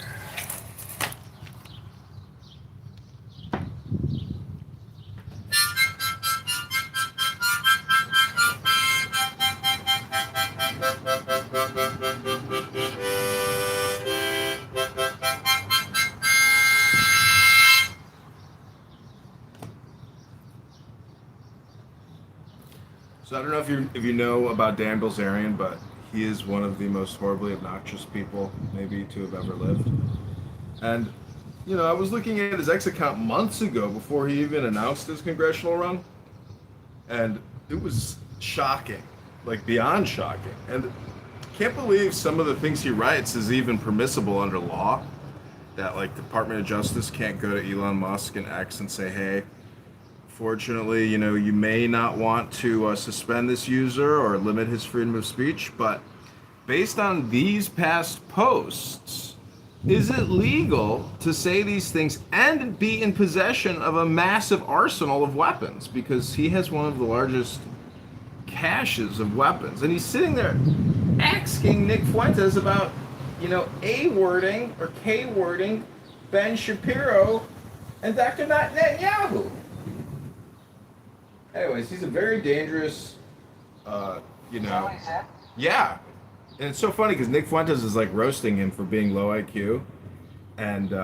So I don't know if you know about Dan Bilzerian, but he is one of the most horribly obnoxious people maybe to have ever lived. And, you know, I was looking at his X account months ago before he even announced his congressional run. And it was shocking, like beyond shocking. And I can't believe some of the things he writes is even permissible under law. That, like, Department of Justice can't go to Elon Musk and X and say, hey, fortunately, you know, you may not want to suspend this user or limit his freedom of speech, but based on these past posts, is it legal to say these things and be in possession of a massive arsenal of weapons? Because he has one of the largest caches of weapons. And he's sitting there asking Nick Fuentes about, you know, A-wording or K-wording Ben Shapiro and Dr. Netanyahu. Anyways, he's a very dangerous, you know. Yeah. And it's so funny because Nick Fuentes is like roasting him for being low IQ. And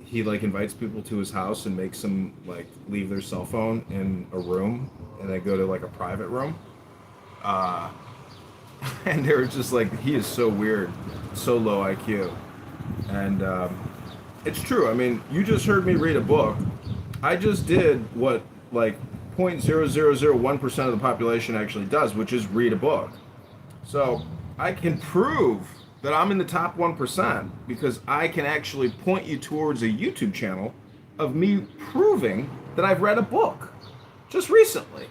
he like invites people to his house and makes them like leave their cell phone in a room and they go to like a private room. And they were just like, he is so weird, so low IQ. And it's true. I mean, you just heard me read a book. I just did what like 0.0001% of the population actually does, which is read a book. So I can prove that I'm in the top 1% because I can actually point you towards a YouTube channel of me proving that I've read a book just recently,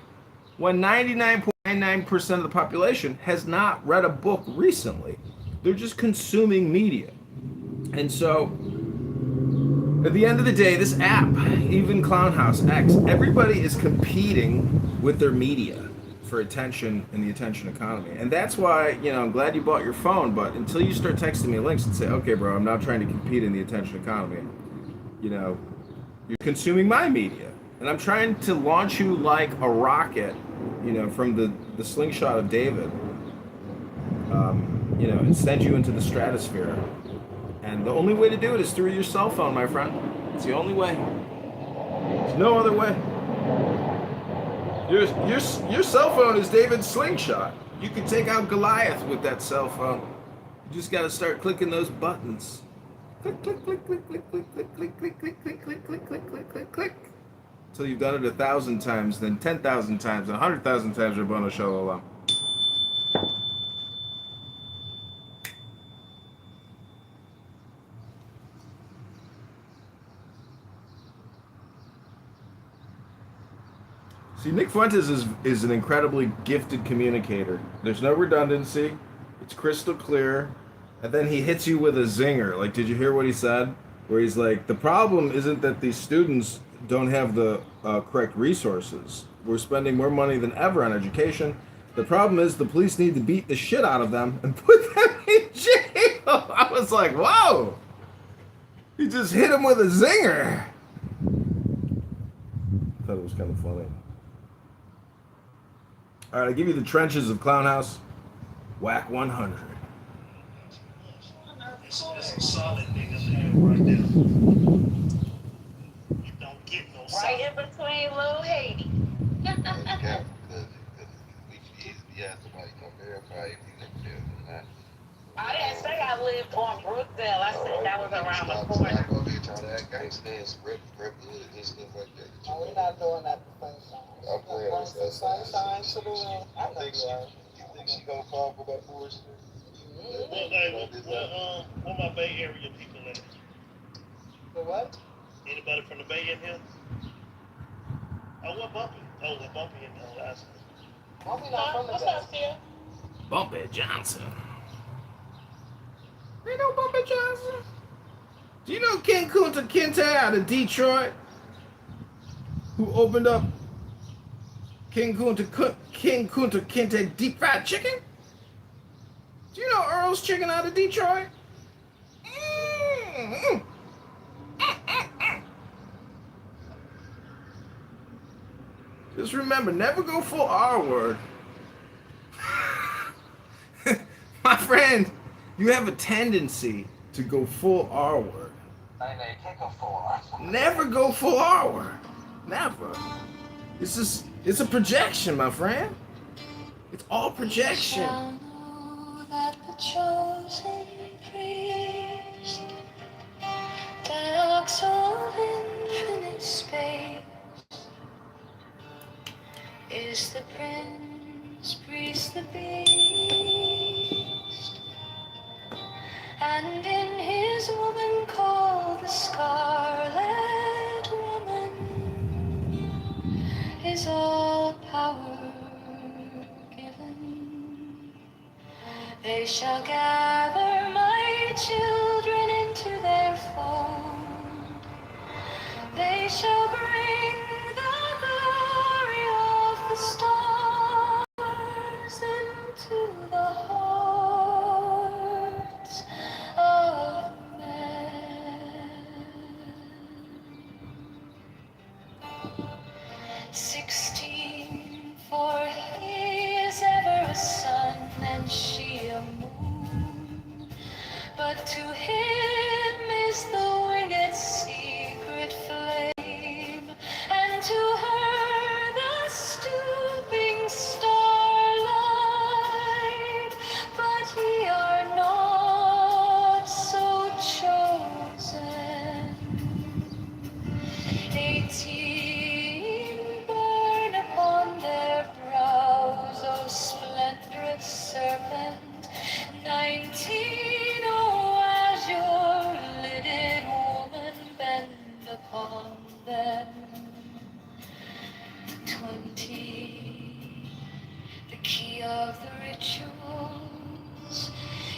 when 99.99% of the population has not read a book recently. They're just consuming media. And so at the end of the day, this app, even Clownhouse X, everybody is competing with their media for attention in the attention economy. And that's why, you know, I'm glad you bought your phone, but until you start texting me links and say, okay, bro, I'm not trying to compete in the attention economy, you know, you're consuming my media. And I'm trying to launch you like a rocket, you know, from the slingshot of David, you know, and send you into the stratosphere. And the only way to do it is through your cell phone, my friend. It's the only way. There's no other way. Your cell phone is David's slingshot. You can take out Goliath with that cell phone. You just gotta start clicking those buttons. Click, click, click, click, click, click, click, click, click, click, click, click, click, click, click, click, click. Until you've done it 1,000 times, then 10,000 times, 100,000 times, Rabbana Shalom. See, Nick Fuentes is an incredibly gifted communicator. There's no redundancy. It's crystal clear. And then he hits you with a zinger. Like, did you hear what he said? Where he's like, the problem isn't that these students don't have the correct resources. We're spending more money than ever on education. The problem is the police need to beat the shit out of them and put them in jail. I was like, whoa! He just hit him with a zinger. I thought it was kind of funny. All right, I give you the trenches of Clown House. Whack 100. This is a solid nigga right now. You don't get no solid. Right in between Lil Haiti. I didn't say I lived on Brookdale. I said that was around the corner. Oh, we're not doing that the same time. Bring some sunshine to the room. I know You think she gonna fall for that bullshit? Where my Bay Area people at? The what? Anybody from the Bay in here? Oh, what Bumpy? Oh, the Bumpy in the last one. Bumpy not from the Bay. Bumpy Johnson. Ain't no Bumpy Johnson. Do you know Ken Kunta Kinte out of Detroit? Who opened up King Kunta Kinte deep fried chicken? Do you know Earl's Chicken out of Detroit? Just remember, never go full R word. My friend, you have a tendency to go full R word. I can't go full on. Never go full R word. Never. It's a projection, my friend. It's all projection. That the chosen priest, the ox of infinite space, is the prince, priest, the beast, and in his woman called the Scarlet Woman is all power given. They shall gather my children into their fold. They shall bring the glory of the stars into the hearts of men. 16, for he is ever a sun and she a moon. But to him is the winged secret flame, and to her the stooping starlight. But ye are not so chosen. 18 burn upon their brows, O splendorous serpent. 19, O azure-lidded woman, bend upon them. 20, the key of the rituals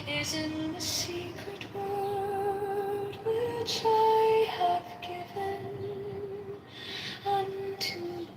is in the secret word which I have given unto him.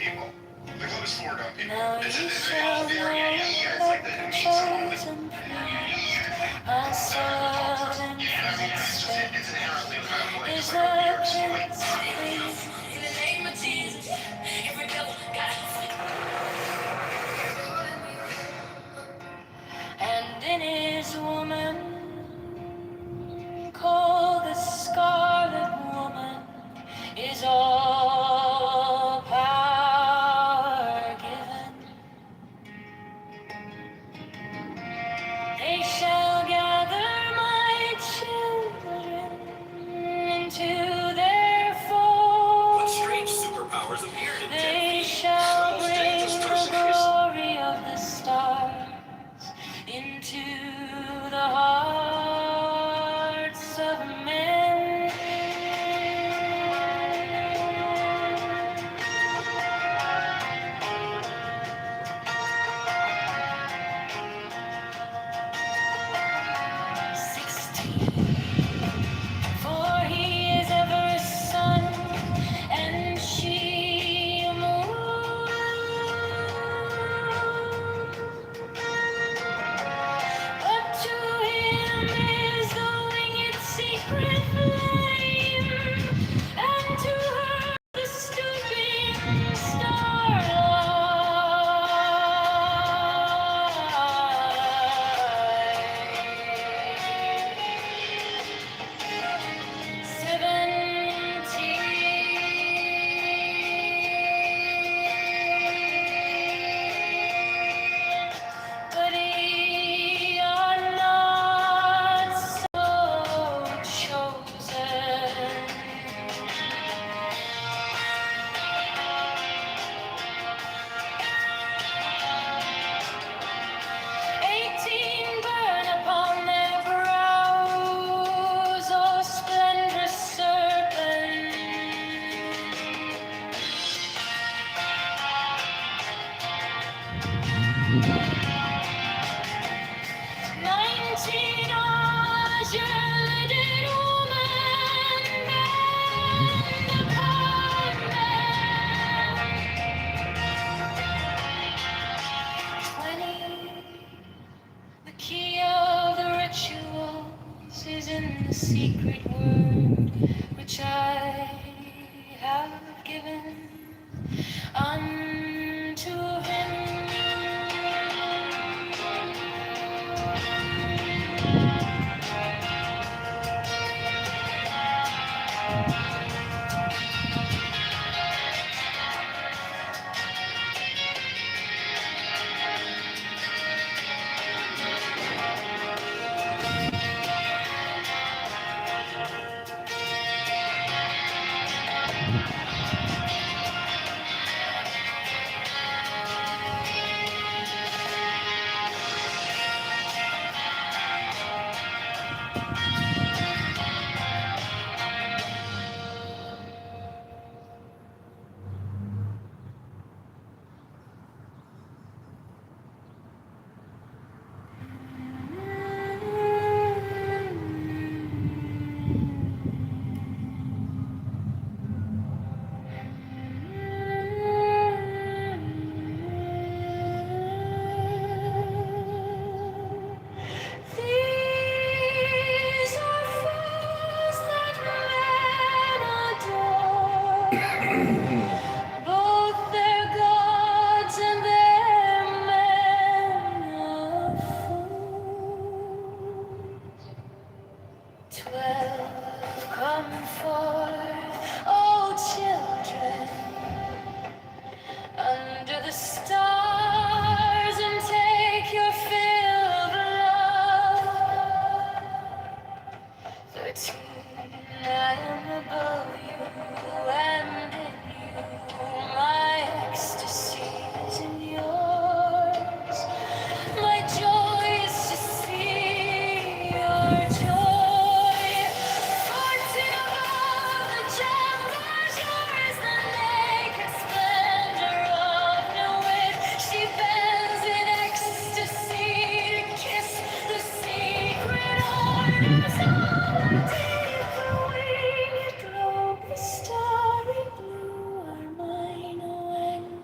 people. The club is for dumb people. Now It's you it's shall it's like the meet someone with. and I saw them It's inherently kind of like is just the like a New York City. Prince in the name of Jesus. Every devil got and in his woman called the Scarlet Woman is all power given. They shall gather my children into their fold. What strange superpowers appeared in They 10 feet? shall The most bring dangerous the person is glory of the stars into the hearts of men. 16. For he is ever a sun, and she a moon. But to him is the winged secret flame, and to her the stooping starlight. 17. But ye are not so chosen. 18 burn upon their brows, O splendrous serpent. 19 azure-lidded woman, bend upon them. 20, the key of the rituals is in the secret word which I have given unto him. These are fools that men adore, both their gods and their men of fools. 12 come forth, O children, under the stars, and take your fill of love. 13, I am above you and in you. My ecstasy is in yours. My joy is to see your joy. 14, above the gem azure is the naked splendor of new wit. She bends in ecstasy to kiss the secret orders of the deep. The winged globe, the starry blue are mine, oh, and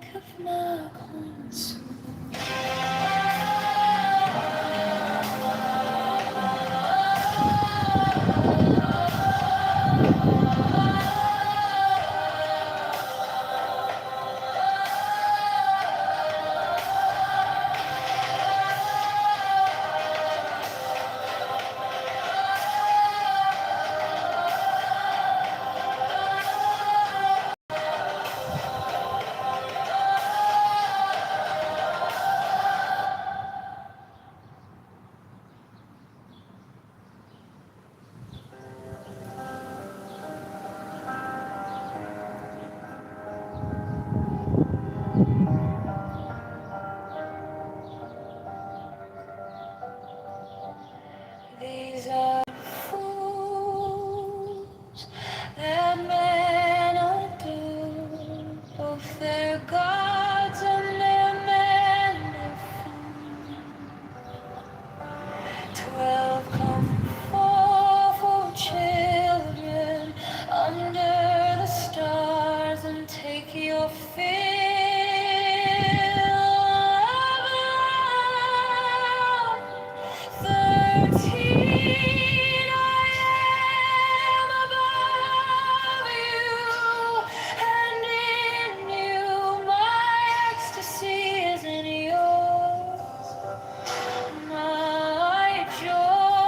These are fools that men adore, both their gods and their men, their fools. 12 come forth, oh children, under the stars, and take your fill of love. 13, I am above you, and in you my ecstasy is in yours. My joy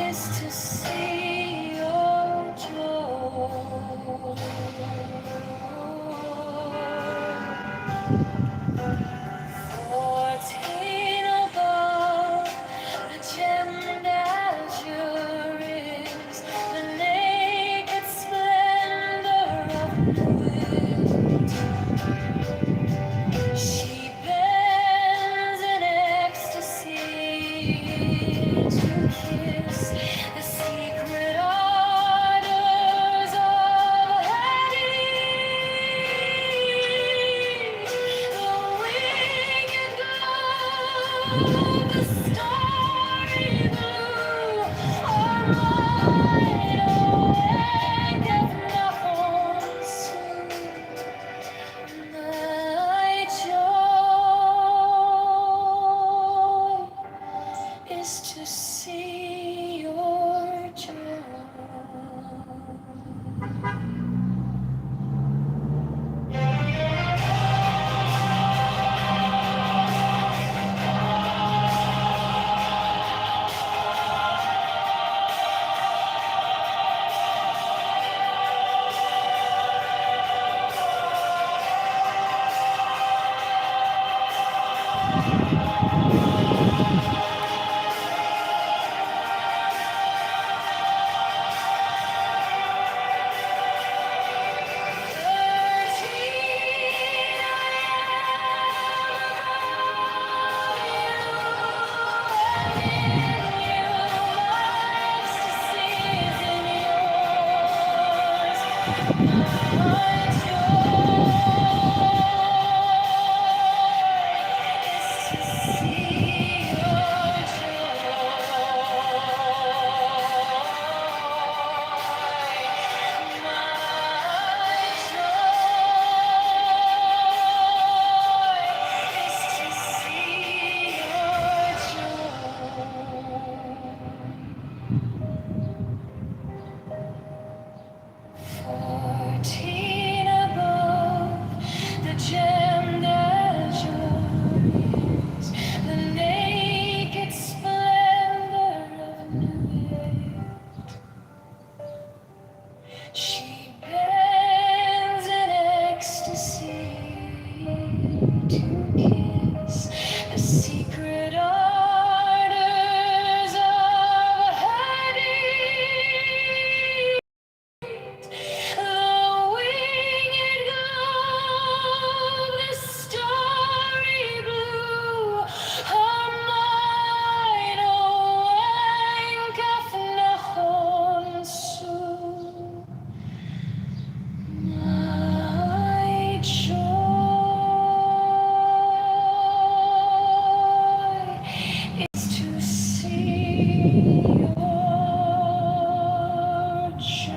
is to see your joy. 14 above, the gemmed azure is the naked splendor of wind. She bends in ecstasy to kiss the secret ardors of Hades. The winged glow, the starry blue, are mine, awaketh not soon. My joy is to see your joy.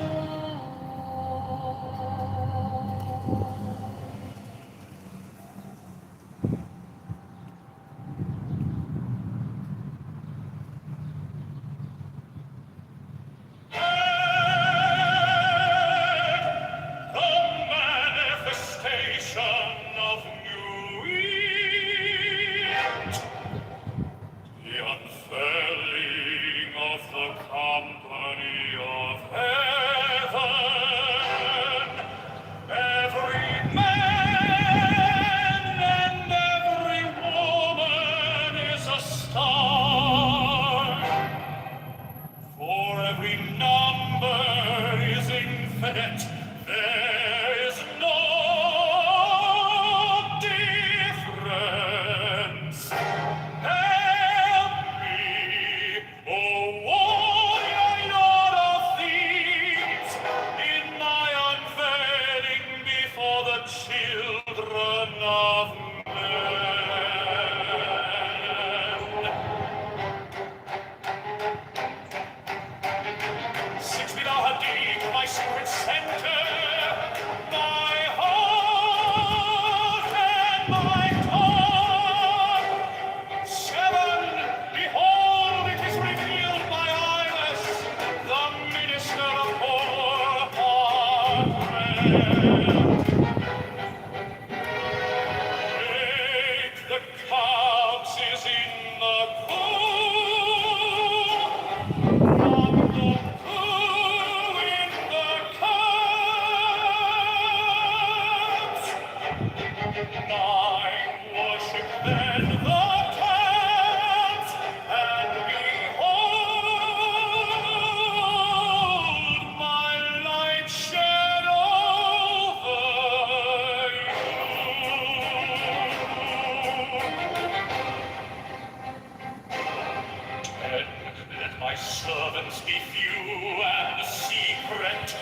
Let my servants be few and secret.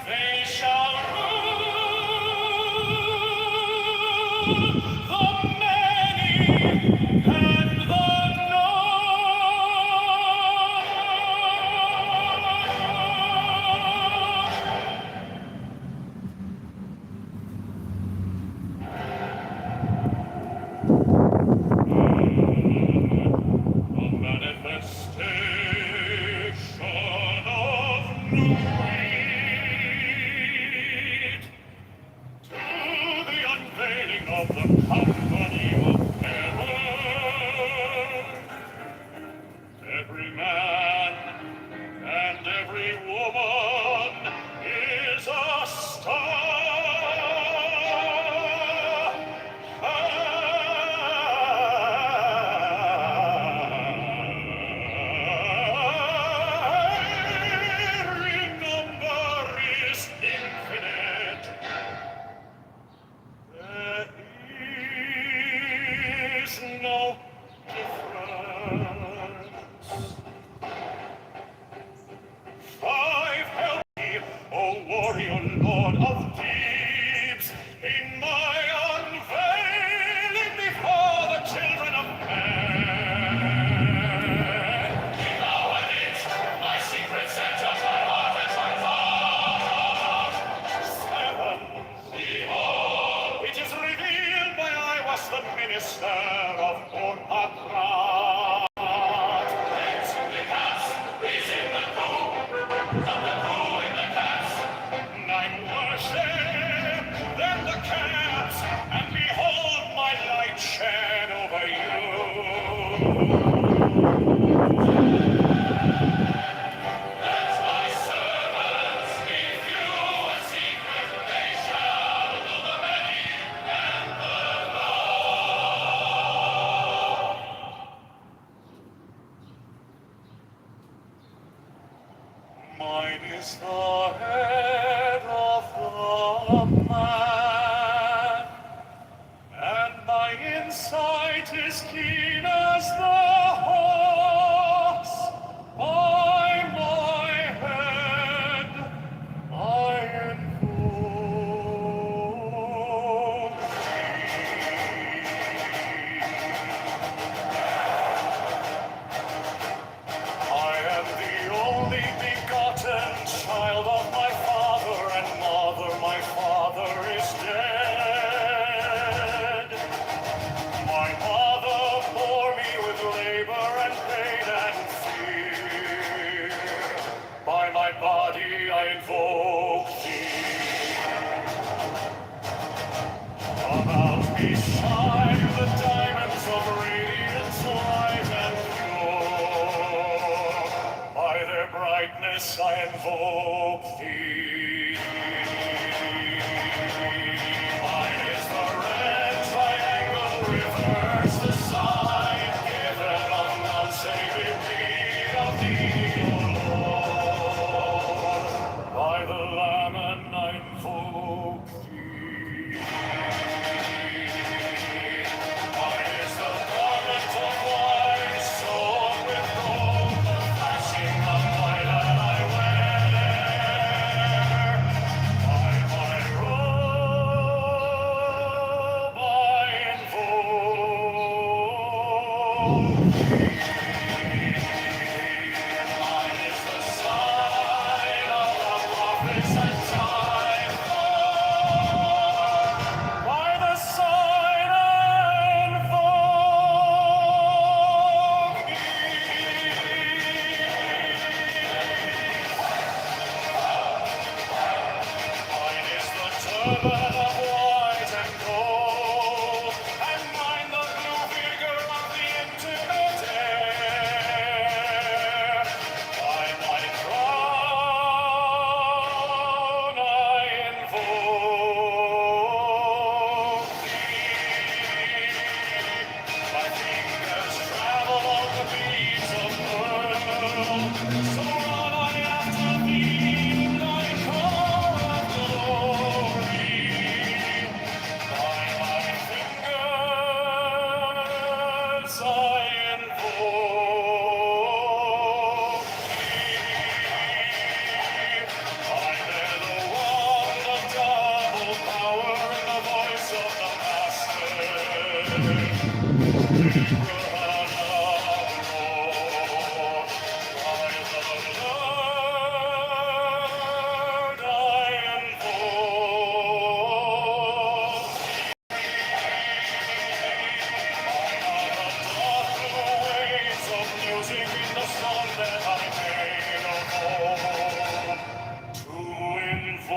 They shall rule the many and the known. A manifestation of new breed to the unveiling of the company of heaven. Every man and every woman is a star. Every number is infinite. There is no difference. Five help me, O warrior lord of deeds, in my unveiling before the children of men. Now and it, my secret centers, my heart and my thought. Seven, behold, it is revealed by I was the minister of Bonaparte. Nine worship, then the cats, and behold my light shed over you. Let my servants give you a secret, they shall rule the many and the low. Mine is the head of the man, and my insight is keen as the hawk's. By my head I invoke I am the only begotten child of my father and mother. My father is dead. My mother bore me with labor and pain and fear. By my body I invoke thee. About me shine the diamonds of radiance, light and pure. By their brightness I invoke thee. Mine is the red triangle, reverse the sign, given unknown saving need of thee, O Lord. By the Lamb and I invoke thee. Mine is the garment of white, sewn with gold, the flashing of light that I wear. By my robe I invoke thee. Mine is the sign of the prophets and time. By the sign I invoke Mine is the turban of white and gold, and mine the blue vigor of the intimate air. singing the song that I made of old to invoke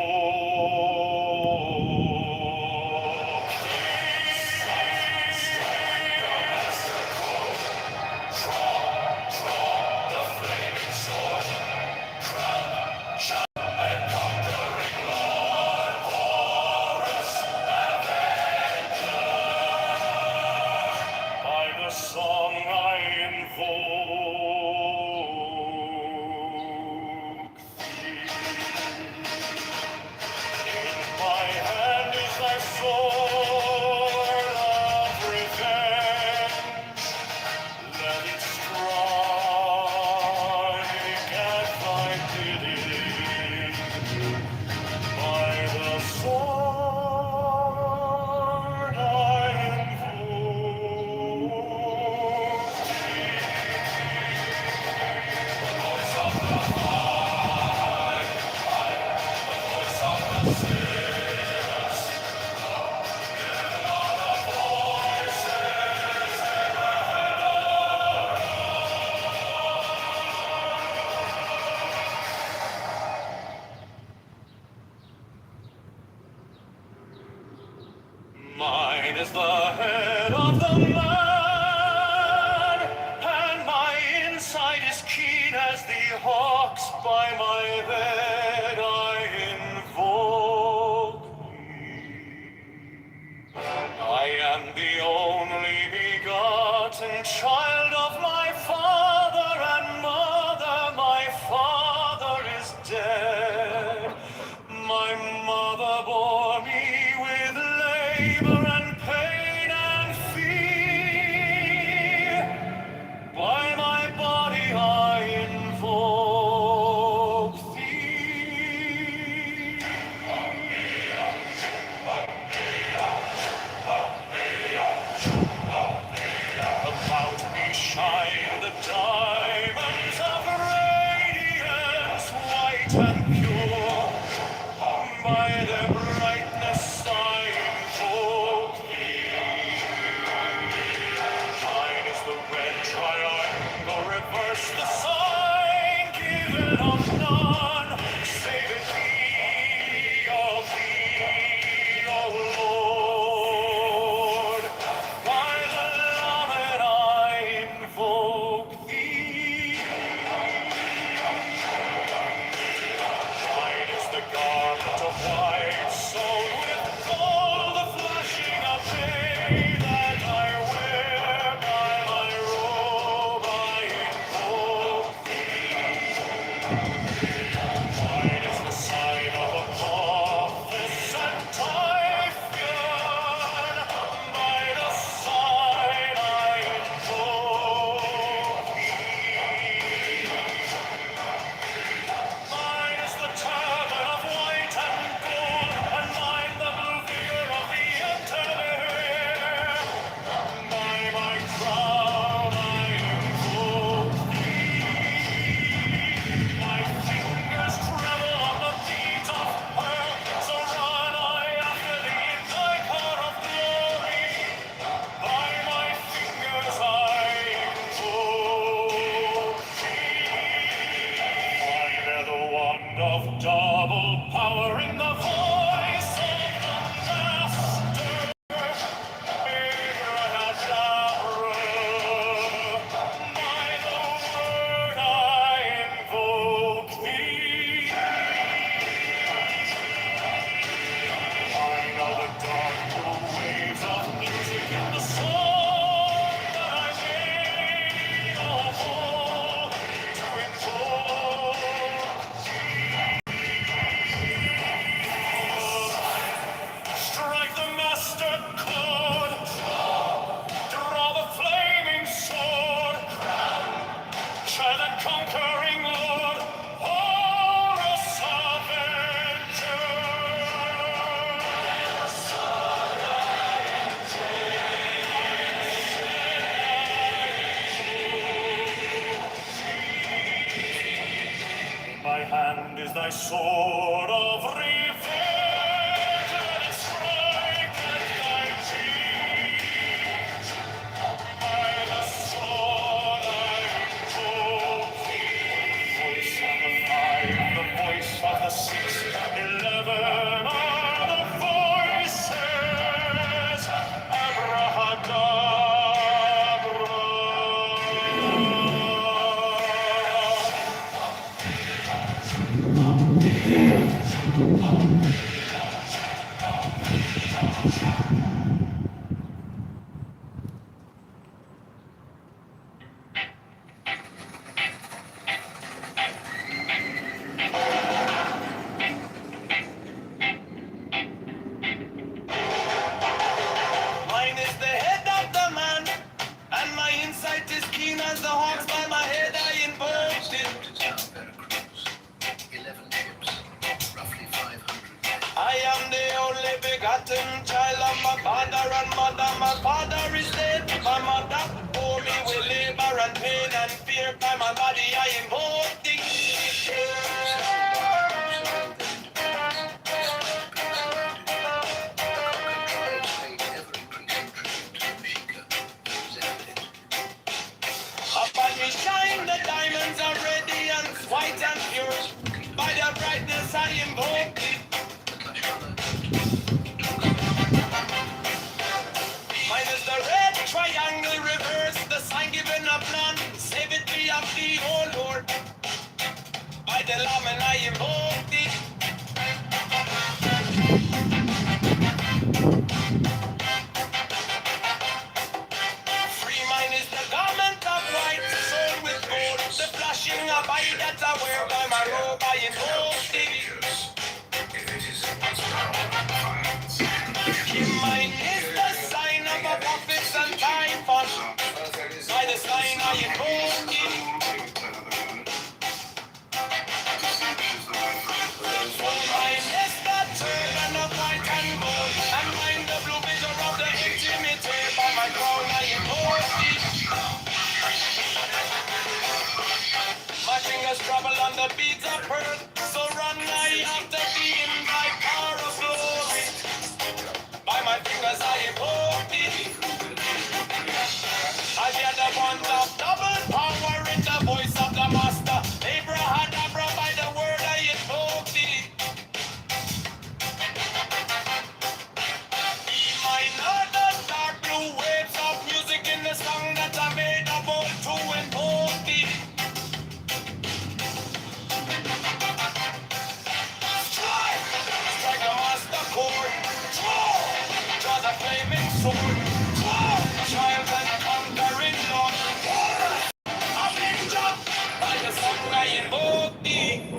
by the song I invoke thee. In my hand is thy sword of revenge. Let it strike at thy bidding. By the sword I invoke thee. Mine is the head of the man, and my inside is keen as the hawk's. By my head I invoke thee. I am the only begotten child of my father and mother. My father is dead. My mother bore me with labor and pain and fear. By my body I invoke thee. About me shine the diamonds of radiance, white and pure. By their brightness I invoke thee. Mine is the red triangle, reverse the sign, given of none, save it thee, O Lord. By the Lamed I invoke thee. Mine is the garment of white, sewn with gold, the flashing of day that I wear. By my robe I invoke thee. Mine is the sign of Apophis and Typhon. By the sign I invoke thee. Mine is the turban of white and gold, and mine the blue vigor of the entire. By my crown I invoke thee. My fingers tremble on the beat of pearl, so run I after thee in thy car of glory. By my fingers I invoke thee. I bear the wand of double power in the voice of the Master. Abracadabra. By the word I invoke thee. I know the dark blue waves of music in the song that I made of old to invoke strike the master chord, draw the flaming sword, shine the conquering Lord, Horus Avenger. In my hand is thy sword of revenge, let it strike at thy feet. By the sword I invoke Mine is the head of the man, and my insight is keen as the hawks. By my head I invoked it. I am the only begotten child of my father and mother. My father is dead. My mother bore me with labor and pain and fear. By my body I invoked it. Upon me shine the diamonds are radiant, white and pure. By the brightness I invoke it. Mine is the red triangle reverse, the sign given a plan. Save it me of thee, oh Lord. By the Lamb and I invoke it. Free mine is the garment of white, sewn with gold. The flashing of eye that I wear by my robe, I invoke it. Mine is the sign of a prophets and time fun. By the sign I invoke it. Mine is the turban of white and gold, and mine the blue vision of the intimate. By my crown I invoke it. My fingers travel on the beads of pearl, so run I after thee in thy power of glory. By my fingers I invoke thee. I hear the want of double power in the voice of the master. Abrahadabra, by the word I invoke thee. Be mine are the dark blue waves of music in the song that I made of old to invoke thee. Strike a master chord. Draw the flaming sword. Triumph and conquering Lord. Avenger, by the song I invoke thee.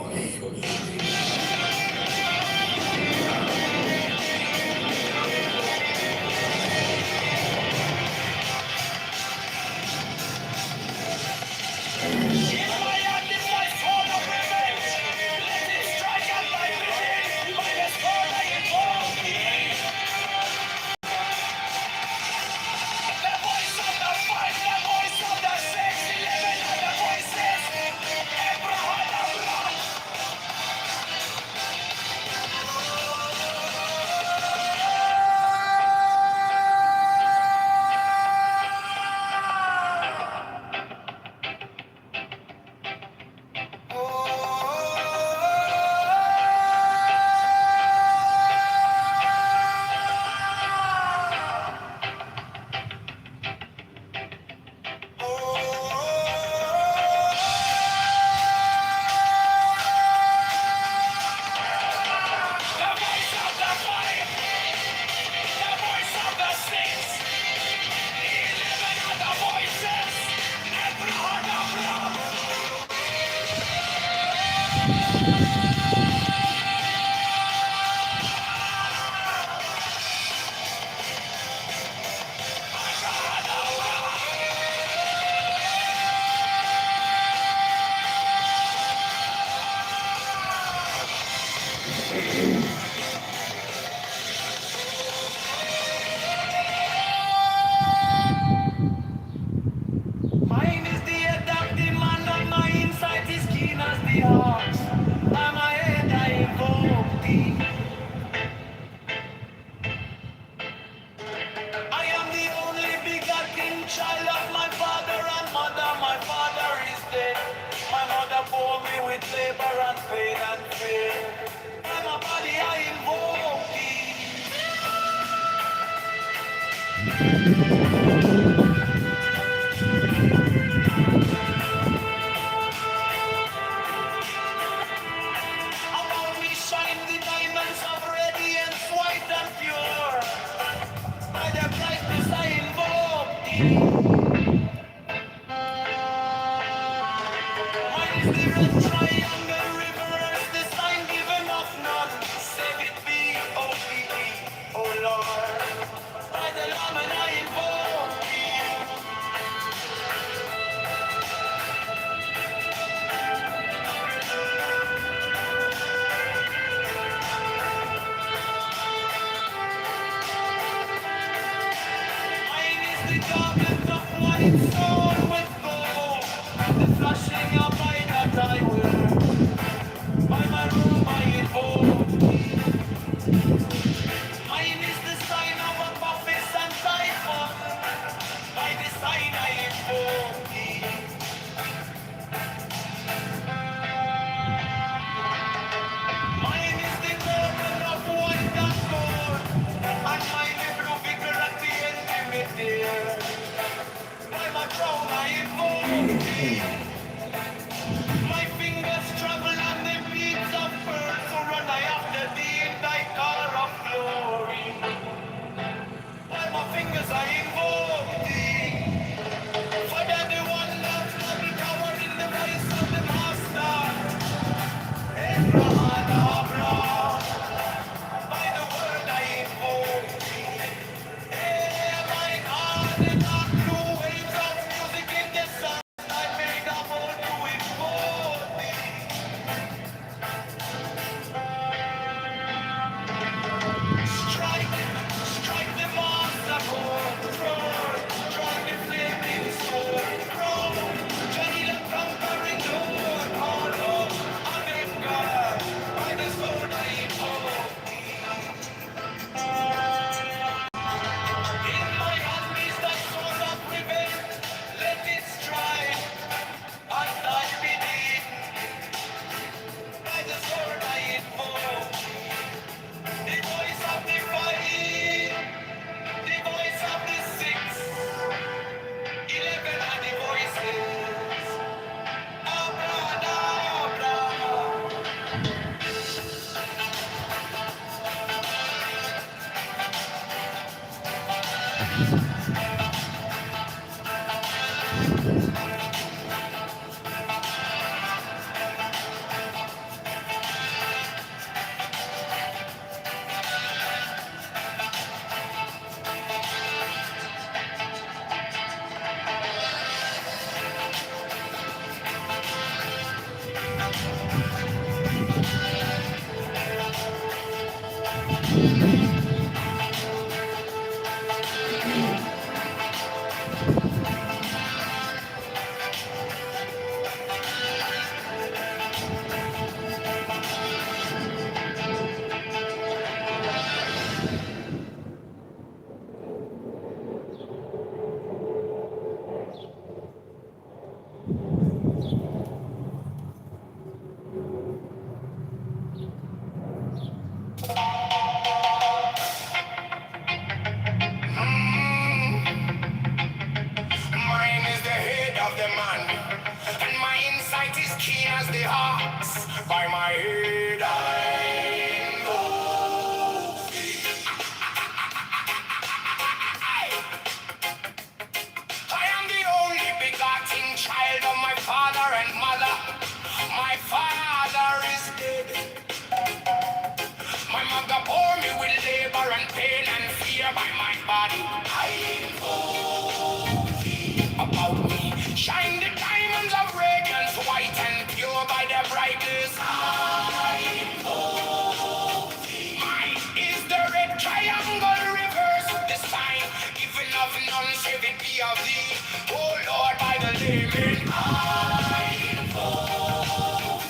In my hand is my sword of revenge. Let it strike at my vision. By the sword I invoke thee. The voice of the fight, the voice of the 611 and the voices. Abraham. Mine is the adaptive man and my insight is keen as the hawks. By my head I invoke thee. I am the only begotten child of my father and mother. My father is dead. My mother bore me with labor and pain and fear. By my body I invoke thee. About me shine the Mine is the head of the man, and my insight is keen as the ox. By my head I know. I am the only begotten child of my father and mother. My father is dead. My mother bore me with labor and pain and fear by my body. I know about me. Shine the diamonds of radiance, white and pure by their brightness. I know mine is the red triangle reverse, the sign given of none save it be of thee. Oh Lord, by the layman. I know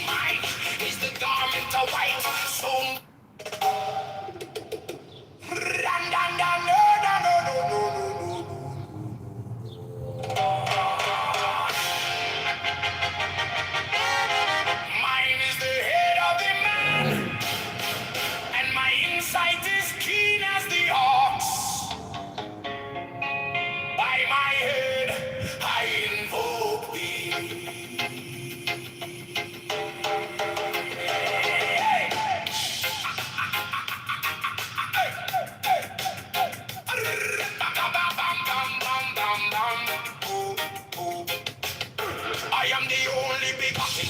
mine is the garment of white, so mine is the head of the man, and my insight is keen as the ox. By my head I invoke thee.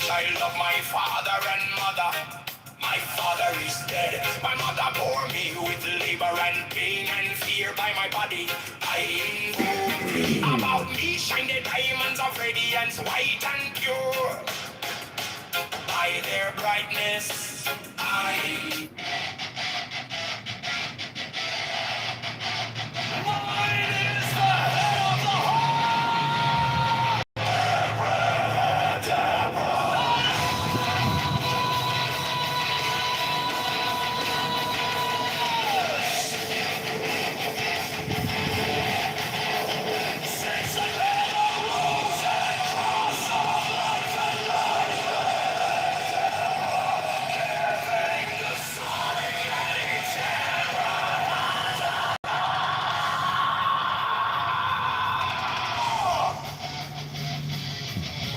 I love my father and mother. My father is dead. My mother bore me with labor and pain and fear by my body. I about me shine the diamonds of radiance, white and pure. By their brightness, I. Mine is the head of the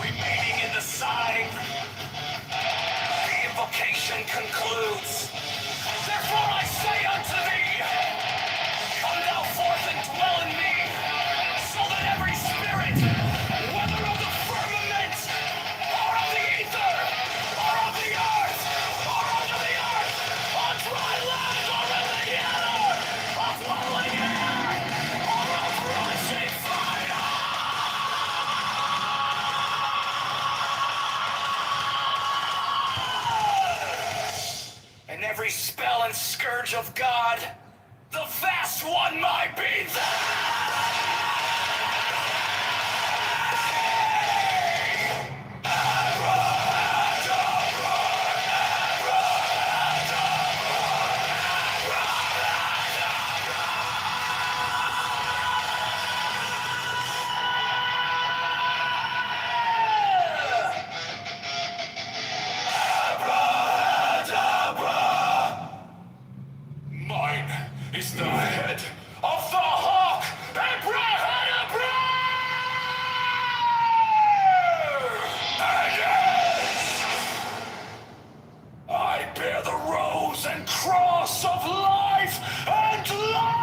remaining in the sign. The invocation concludes. Therefore I say unto thee, come thou forth and dwell in me, so that every spirit, whether of the firmament, or of the ether, or of the earth, or under the earth, on dry land, or in the ether, of dwelling air, or of rushing fire. And every spell and scourge of God, the vast one might be there. Mine is the head of the hawk, Abraham. And yes, I bear the rose and cross of life and life.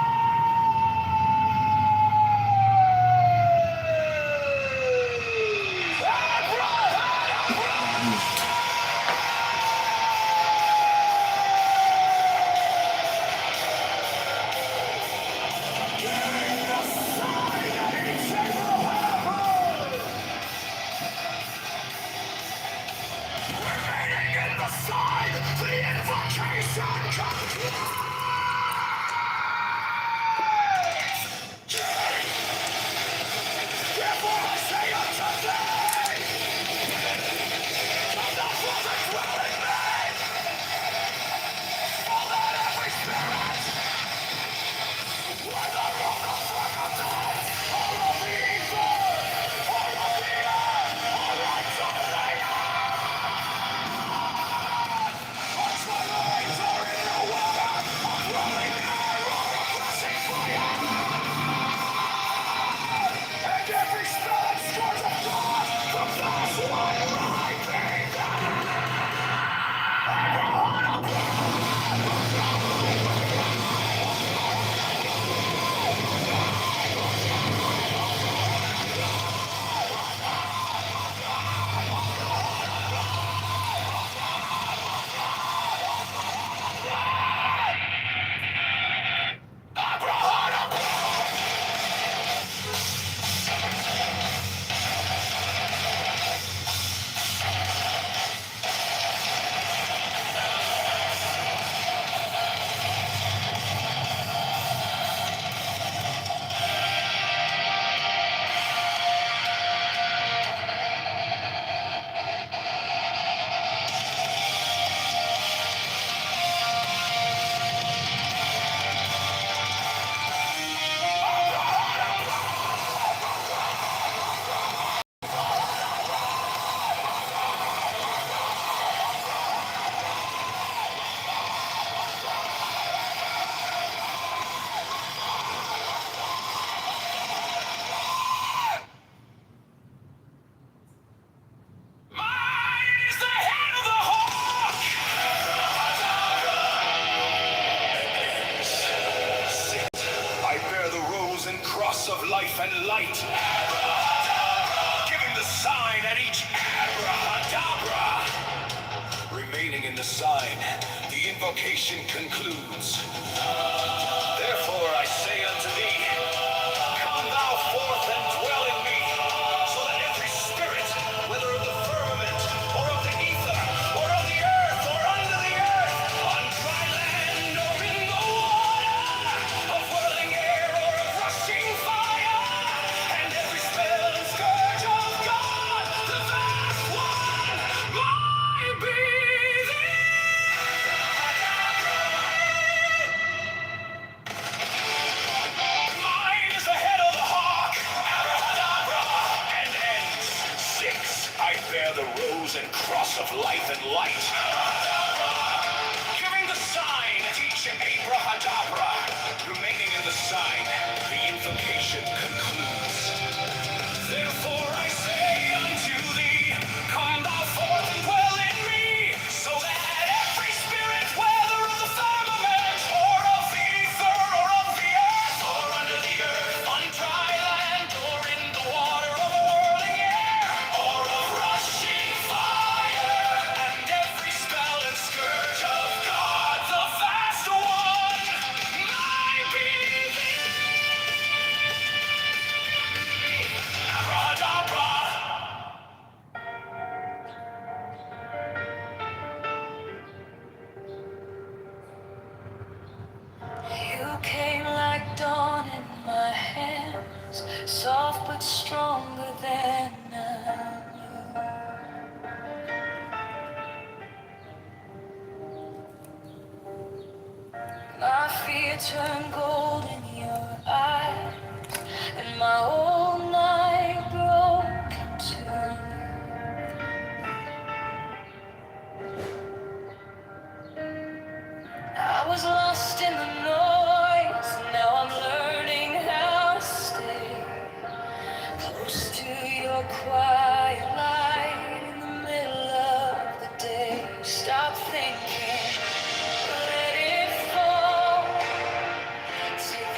Remaining in the sign, the invocation concludes. Therefore I say unto thee, come thou forth and dwell in me, so that every spirit, whether of the firmament, or of the ether, or of the earth, or of the air, or dwellings, or in the water, sign, the invocation concludes. Therefore I say unto thee, come thou forth and dwell in me, so that every spirit, whether of the firmament, or of the ether, or of the earth, or under the earth, on dry land, or in the water, of whirling air, or of rushing fire, and every spell and scourge of God, the vast one, might be thee. Mine is the head of the hawk, and ends. 6, I bear the rose and cross of life and light, giving the sign at each abrahadabra. Remaining in the sign, the invocation concludes. Therefore I say unto thee, come thou forth and dwell in me, so that every spirit, whether of the firmament, or of the ether, or of the earth, or under the earth, on dry land, or in the water, of whirling air, or of rushing fire, and every spell and scourge of God, the vast one, might be thee. Abrahadabra. You came like dawn in my hands, soft but stronger than I knew. My fear turned gold in your eyes, and my whole night broke in two. I was lost in the noise, now I'm learning how to stay close to your quiet light in the middle of the day. Stop thinking, let it fall. Take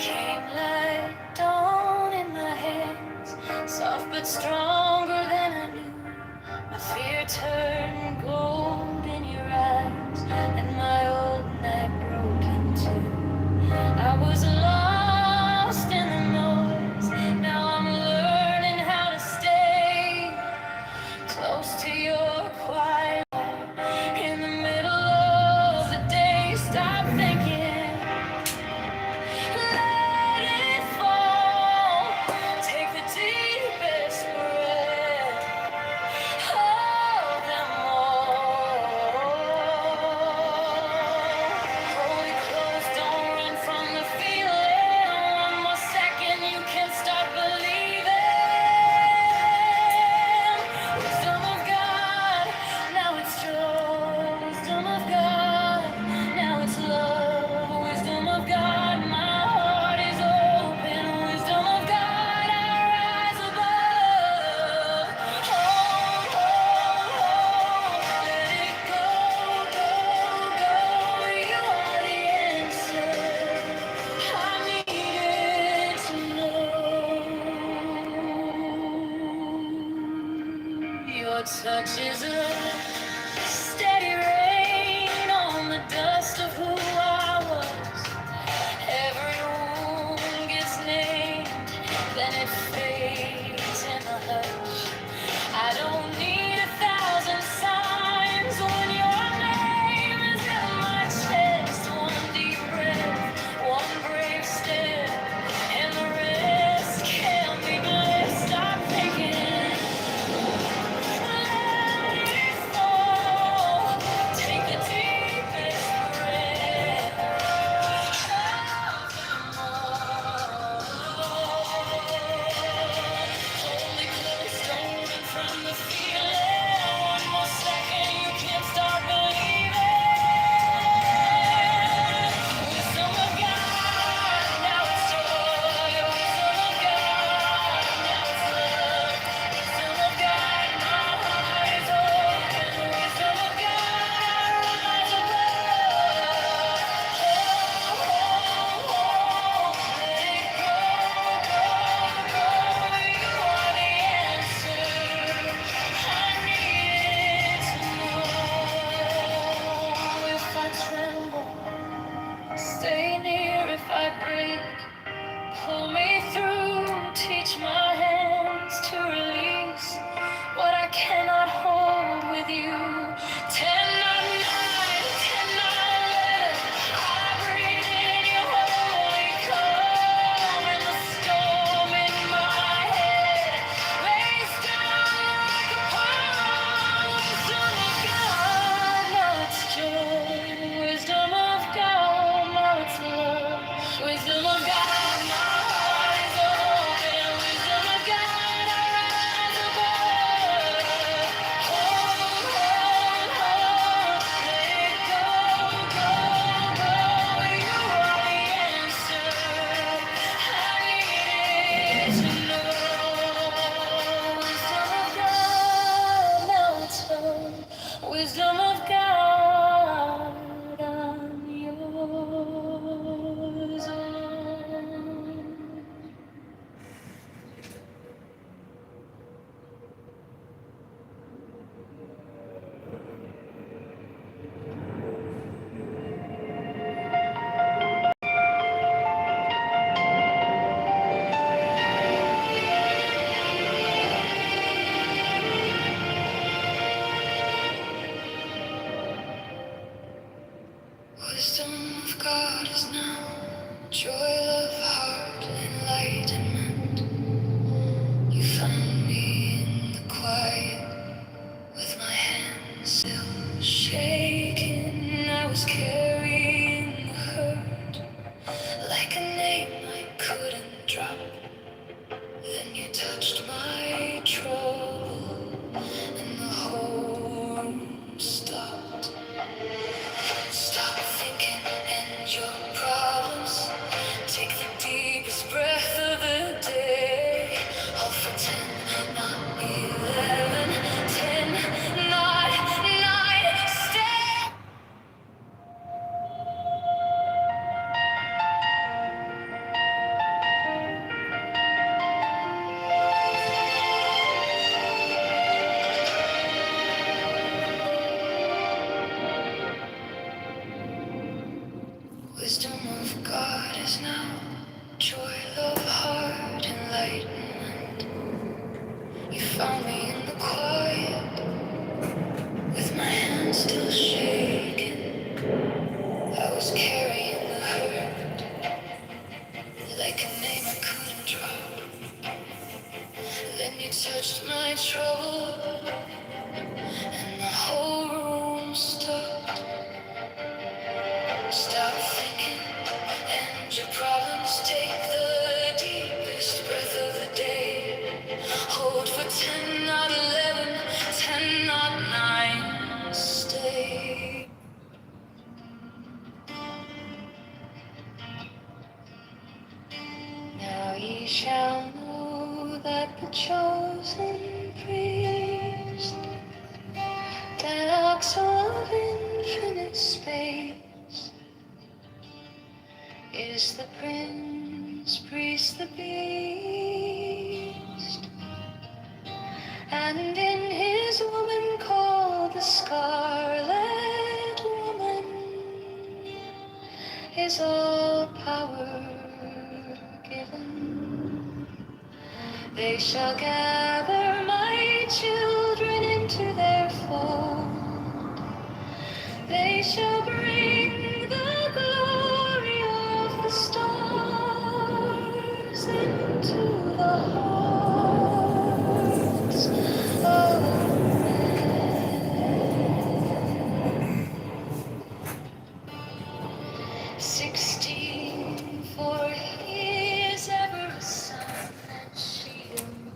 came like dawn in my hands, soft but stronger than I knew. My fear turned gold in your eyes, and my old night broke in two. I was lost in the noise, now I'm learning how to stay close to your quiet light. In the middle of the day, stop thinking, let it fall. Take the deepest breath of them all. Hold it close, don't run from the feeling. One more second, you can start believing. Wisdom of God, now it's joy. Wisdom of God, now it's love. Wisdom of God, my heart is open. Wisdom of God, I rise above. Hold, hold, hold. Let it go, go, go. You are the answer I needed to know. Your touch is a steady rain on the dust of who I was. Every wound gets named, then it fades in the hush. I don't need 1,000 signs when your name is in my chest. One deep breath, one brave step, and the rest can be blessed. Stop thinking, let it fall. oil of heart enlightenment. You found me in the quiet, with my hands still shaking. I was carrying the hurt, like a name I couldn't drop. Then you touched my trouble, and the whole room stopped. Stop thinking, and your problems take the deepest breath of the day. Hold for 10, not 11, 10, not 9, stay. Now ye shall know that the chosen priest, that ox of infinite space, is the prince, priest, the beast, and in his woman called the Scarlet Woman is all power given. They shall gather my children into their fold. They shall bring the glory of the stars into the hearts of men. 16, for he is ever a sun and she a moon.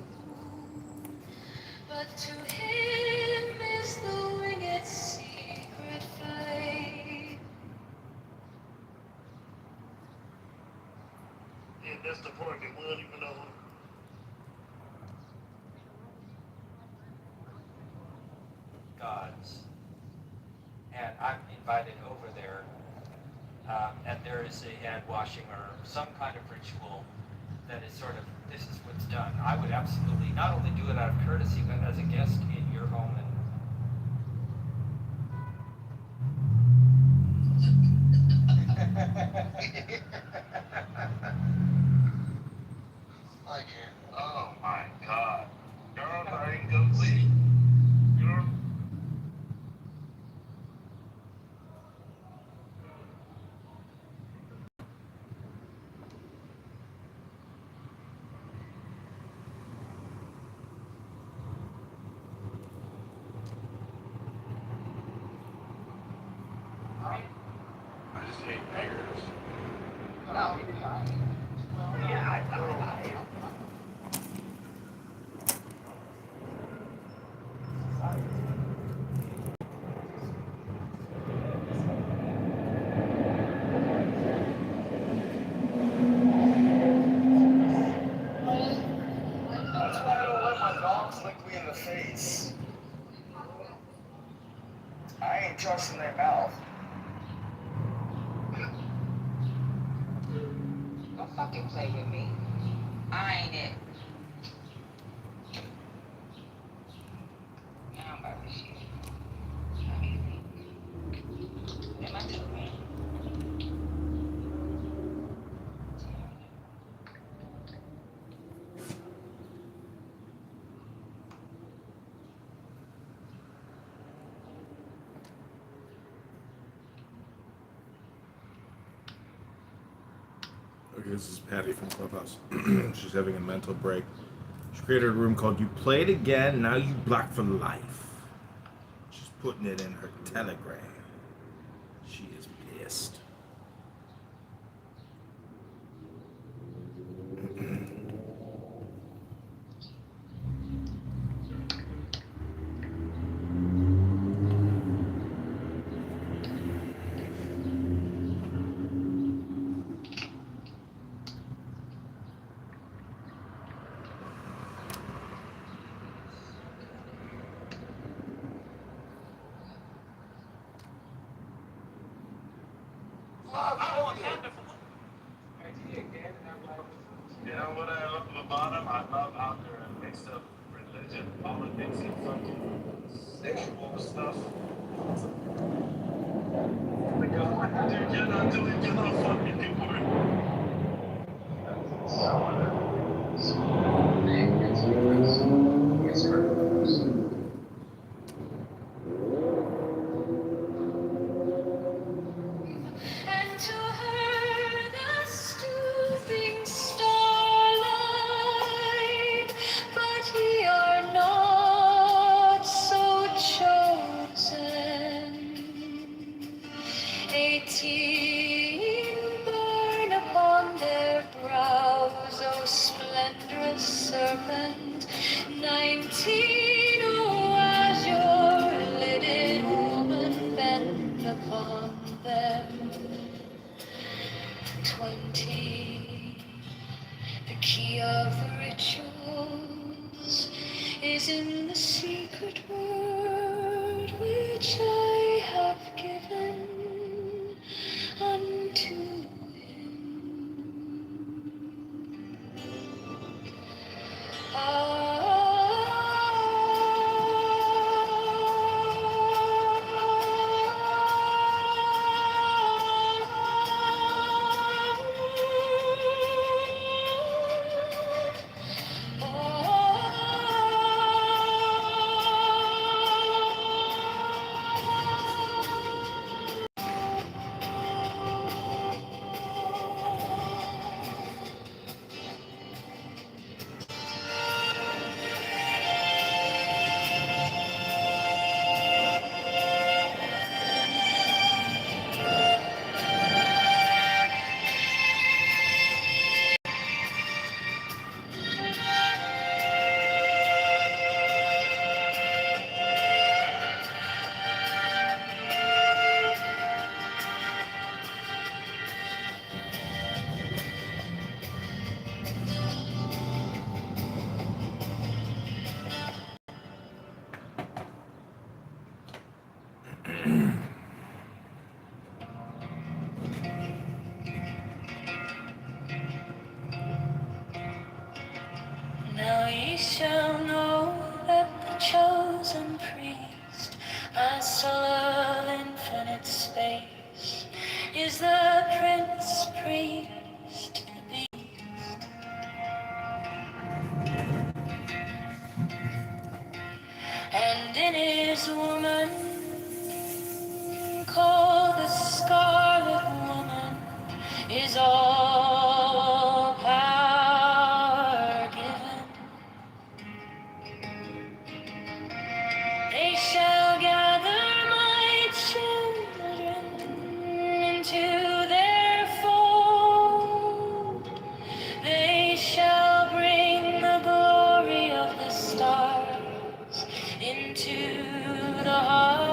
But to him is the winged secret flame. Yeah, that's the part that we don't even know. Gods. And I'm invited over there, and there is a hand washing or some kind of ritual that is sort of, this is what's done. I would absolutely not only do it out of courtesy, but as a guest in your home. And I can't. Oh my God. Girl, I ain't gonna leave. Girl. I just hate beggars. No, you're fine. Yeah, I know. That's why I don't let my dogs lick me in the face. I ain't trusting their mouth. Don't fucking play with me. I ain't it. Now I'm about to shit. Am I too mean? Okay, this is Patty from Clubhouse. She's having a mental break. She created a room called You Played Again, Now You Blocked for Life. She's putting it in her Telegram. She is pissed. You know what I love about them? I love how they're a mix of religion, politics, and fucking sexual stuff. Because, dude, you're not fucking doing it. And to her the stooping starlight, but ye are not so chosen. 18 burn upon their brows, O splendorous serpent. 19, O azure-lidded woman, bend upon them. 20, the key of rituals is in the secret word which I have given unto him. Now ye shall know that the chosen priest, my soul of infinite space, is the prince priest, the beast. And in his woman, called the Scarlet Woman, is all power given. They shall gather my children into their fold. They shall bring the glory of the stars into the heart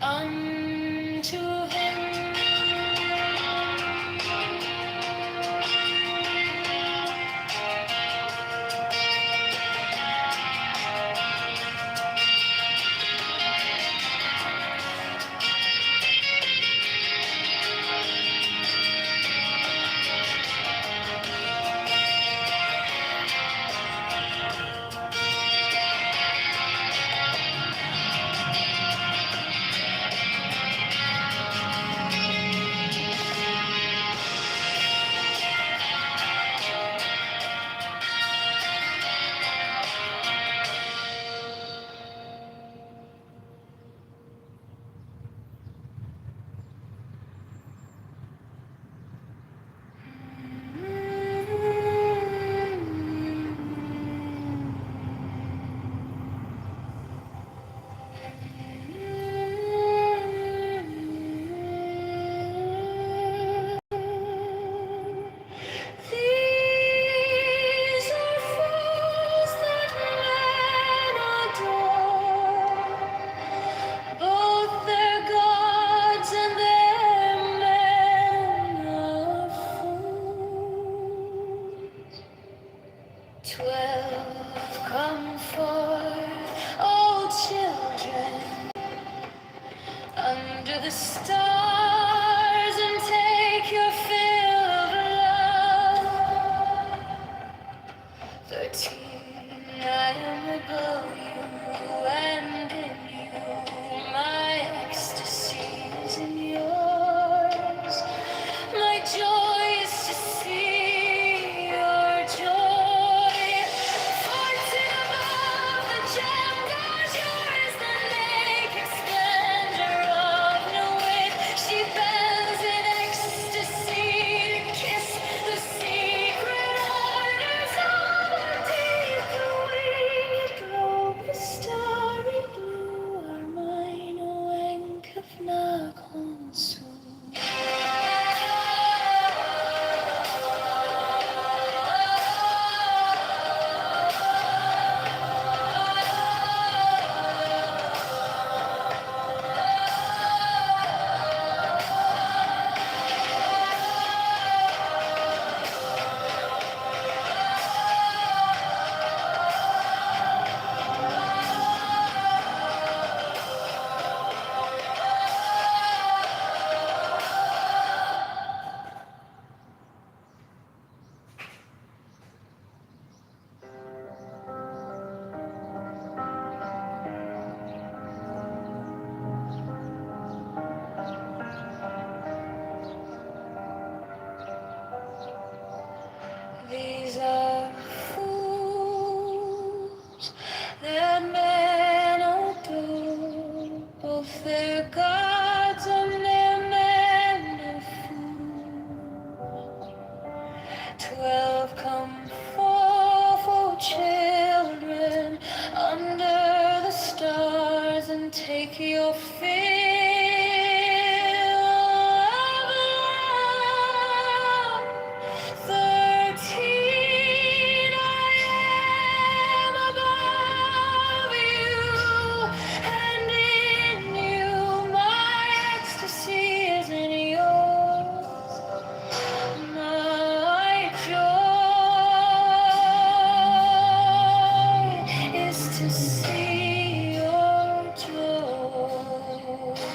unto him. These are fools that men adore, both their gods and their men are fools. 12 come forth, O children, under the stars and take your fill of love. 13, I am above you and in you, my ecstasy is in yours. My joy is to see your joy. 14 above the gem goes yours, the naked splendor of no wit. She bends in ecstasy to kiss the secret orders of her deep. The winged globe, the starry blue are mine, O Enkefna Konsu. These are fools that men adore, both their gods and their men are fools. 12 come forth, O children, under the stars and take your fill of love. 13, I am above you, and in you my ecstasy is in yours. My joy is to see your joy.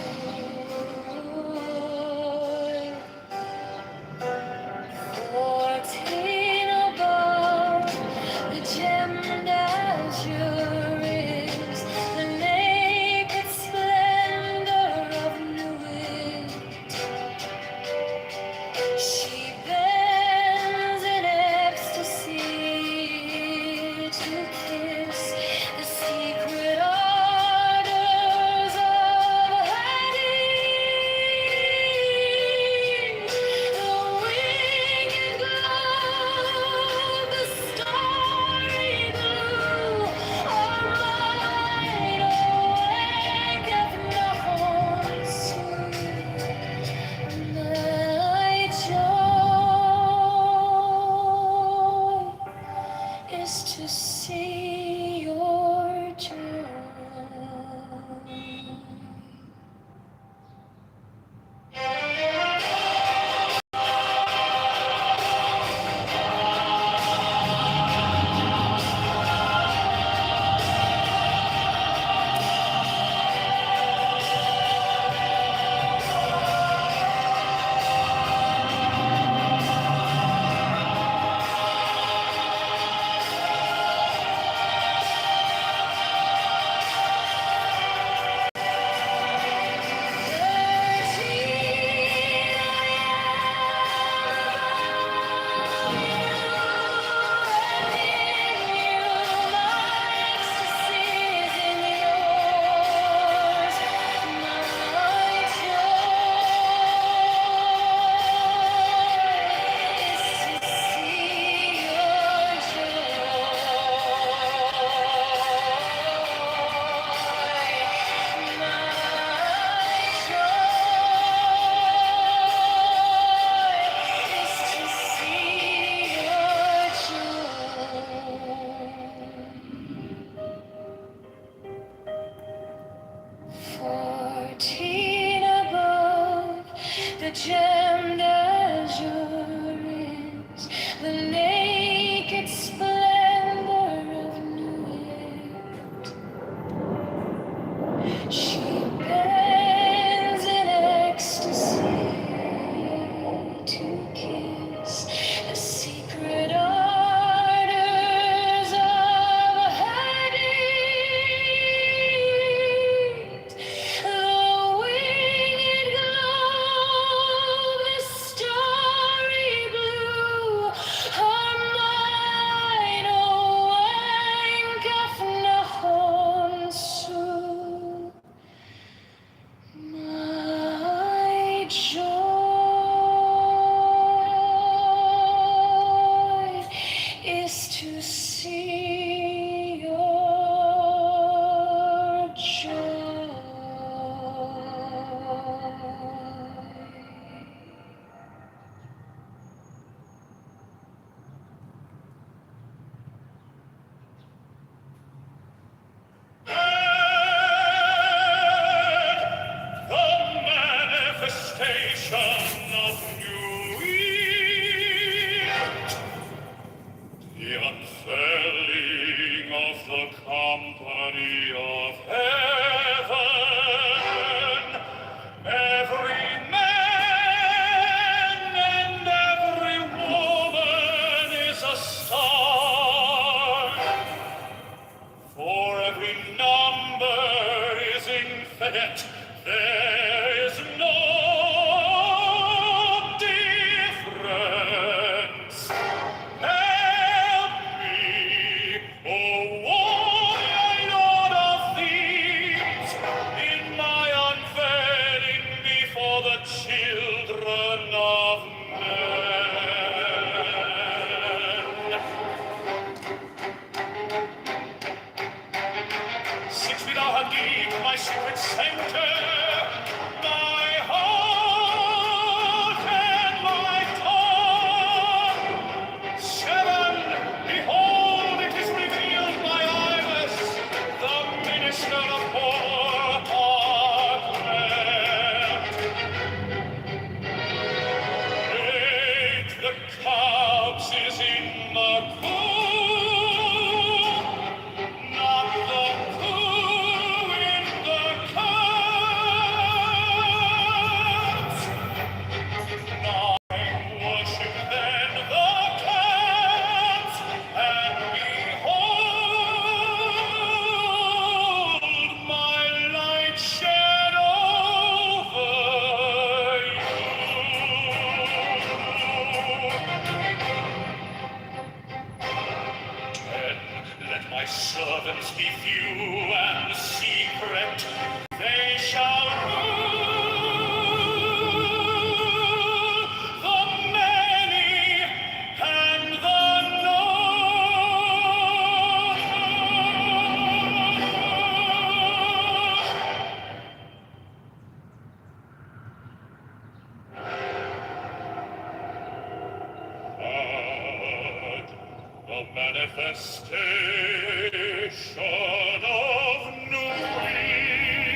the manifestation of new breed,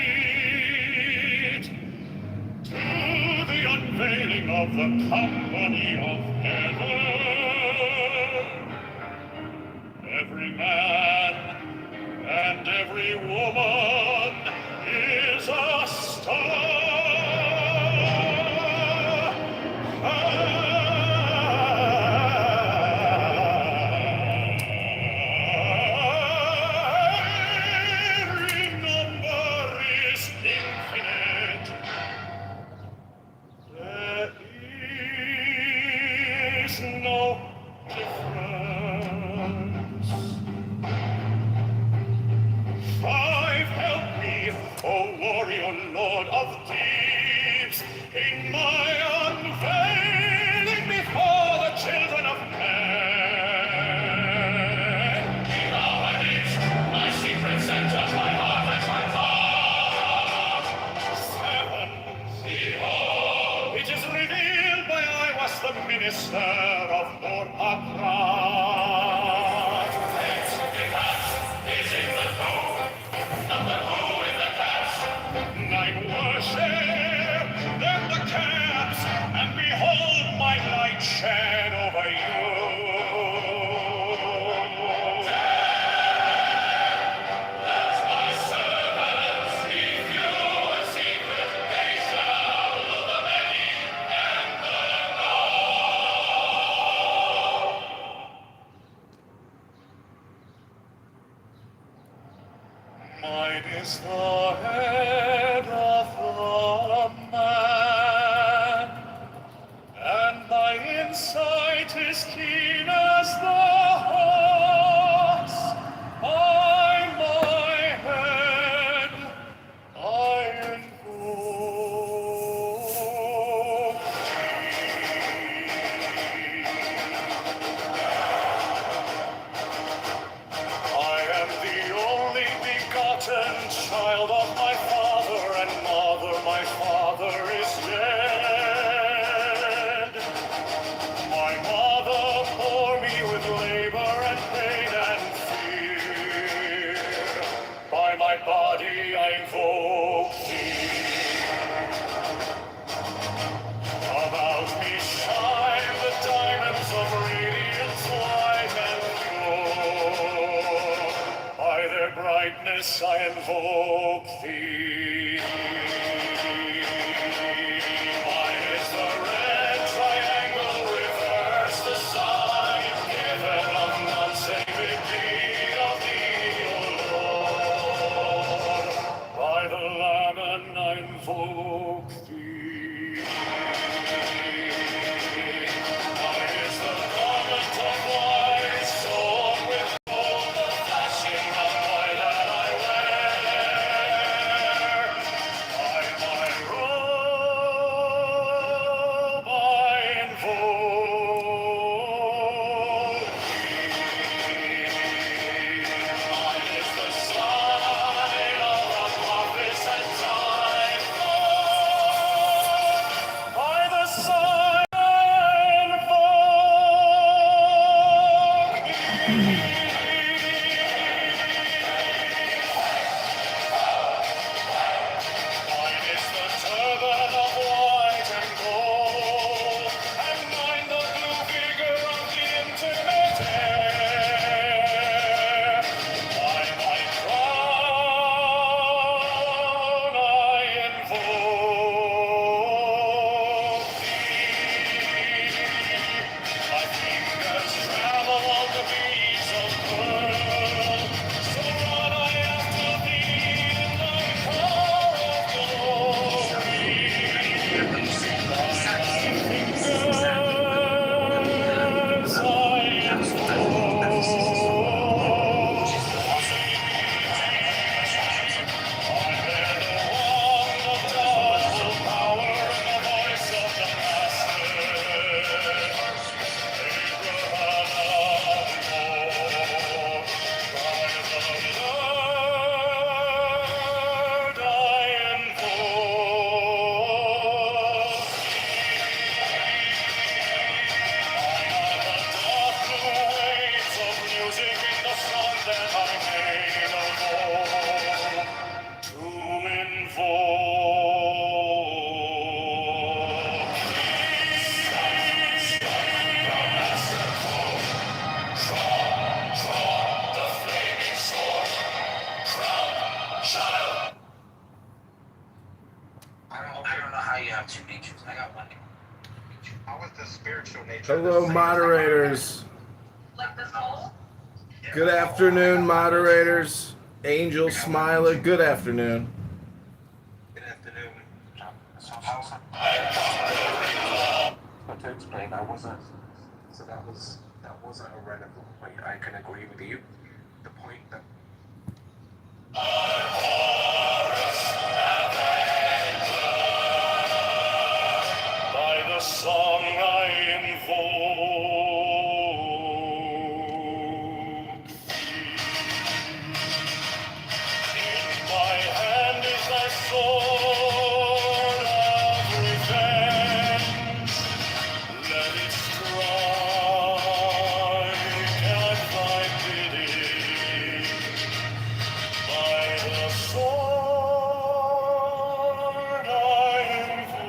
to the unveiling of the company of heaven. Every man and every woman is a star. Every number is infinite. There is no difference. Five, help me, O warrior lord of deeps, in my unveiling before the children of men. Behold it, my secret centers, my heart and my thought. Seven, behold, it is revealed by I was the minister of Morpakrat. Is in the foe, number who in the cast. Nine worship, then the caps, and behold my light shed over you. Let my servants leave you a secret, they shall know the many and the mine is the head of the man, and my insight is keen as the hawk's. By my head I invoke I am the only begotten child of my father and mother. My father is dead. My mother bore me with labor and pain and fear. By my body I invoke thee. About me shine the diamonds of radiant light and pure. By their brightness I invoke thee. Mine is the red triangle, reverse the sign given of none save indeed of thee, O Lord. By the Lamb I invoke thee. Mine is the garment of white, sewn with gold, the flashing of white that I wear. By my robe I invoke thee. Mine is the sign of the prophets and time. I I don't know how you have two natures. I got one. How is the spiritual nature? Hello, moderators. Like the soul? Good afternoon, moderators. Angel Smiler, good afternoon. Good afternoon. But to explain, that wasn't a relevant point. I can agree with you. The point that by the song I invoke thee. In my hand is thy sword of revenge. Let it strike at thy bidding. By the sword I invoke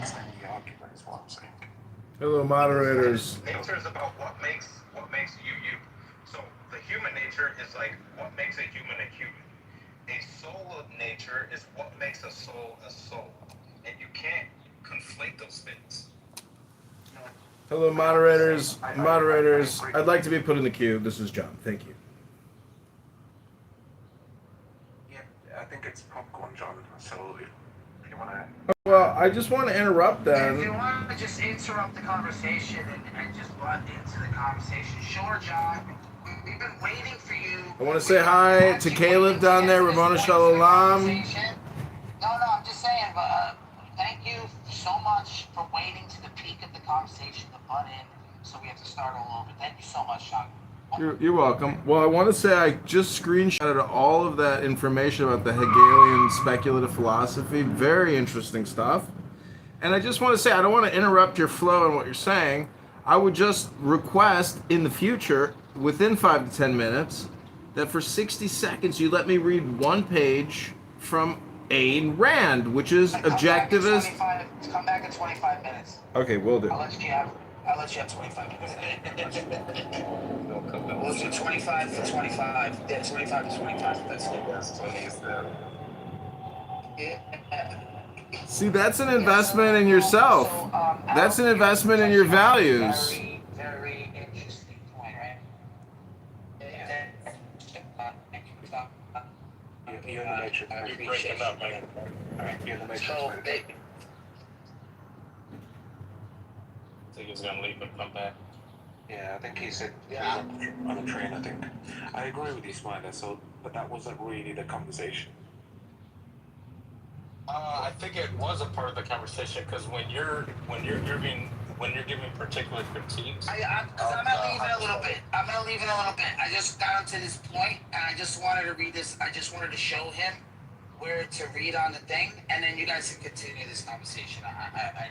extend the argument is what I'm saying. Hello, moderators. Nature is about what makes you you. So the human nature is like what makes a human a human. A soul of nature is what makes a soul, and you can't conflate those things. Hello, moderators. Moderators, I'd like to be put in the queue. This is John. Thank you. Yeah, I think it's popcorn, John. So if you want to. Well, I just want to interrupt If you then. want to just interrupt the conversation and just butt into the conversation, sure, John. We've been waiting for you. I want to say hi to Caleb down there, Ramona Shalom. No, I'm just saying, but thank you so much for waiting to the peak of the conversation to butt in, so we have to start all over. Thank you so much, John. You're welcome. Well, I want to say I just screenshotted all of that information about the Hegelian speculative philosophy. Very interesting stuff. And I just want to say, I don't want to interrupt your flow and what you're saying. I would just request in the future, within 5 to 10 minutes, that for 60 seconds you let me read one page from Ayn Rand, which is objectivist. Come back in 25 minutes. Okay, will do. I'll let you have 25 minutes. We'll do 25 for 25. Yeah, 25 to 25. That's it. See, that's an investment in yourself. That's an investment in your values. Very, very interesting point, right? You're in the matrix. I appreciate it. All right. You're in the matrix. So, man. I think he's gonna leave and come back. Yeah, I think he said Yeah. on a train, I think. I agree with you, Smiler, but that wasn't really the conversation. I think it was a part of the conversation because when you're giving particular critiques. I'm gonna leave it a little bit. I just got to this point, and I just wanted to read this. I just wanted to show him where to read on the thing, and then you guys can continue this conversation. I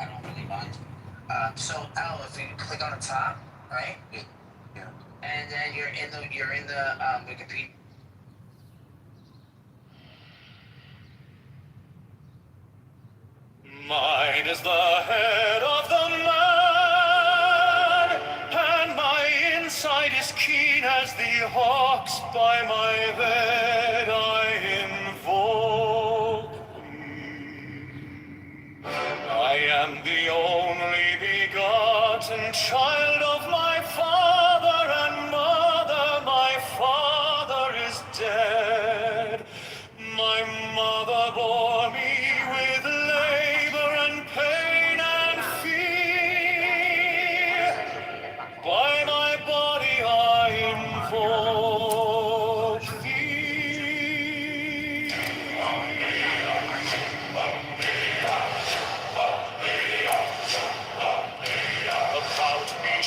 don't really mind. So Al, if you click on the top, right? Yeah. And then you're in the Wikipedia. Mine is the head of the man, and my inside is keen as the hawks by my bed I invoke thee. I am the only begotten child of my father and mother. My father is dead. My mother bore me with labor and pain and fear. By my body I invoke thee. About me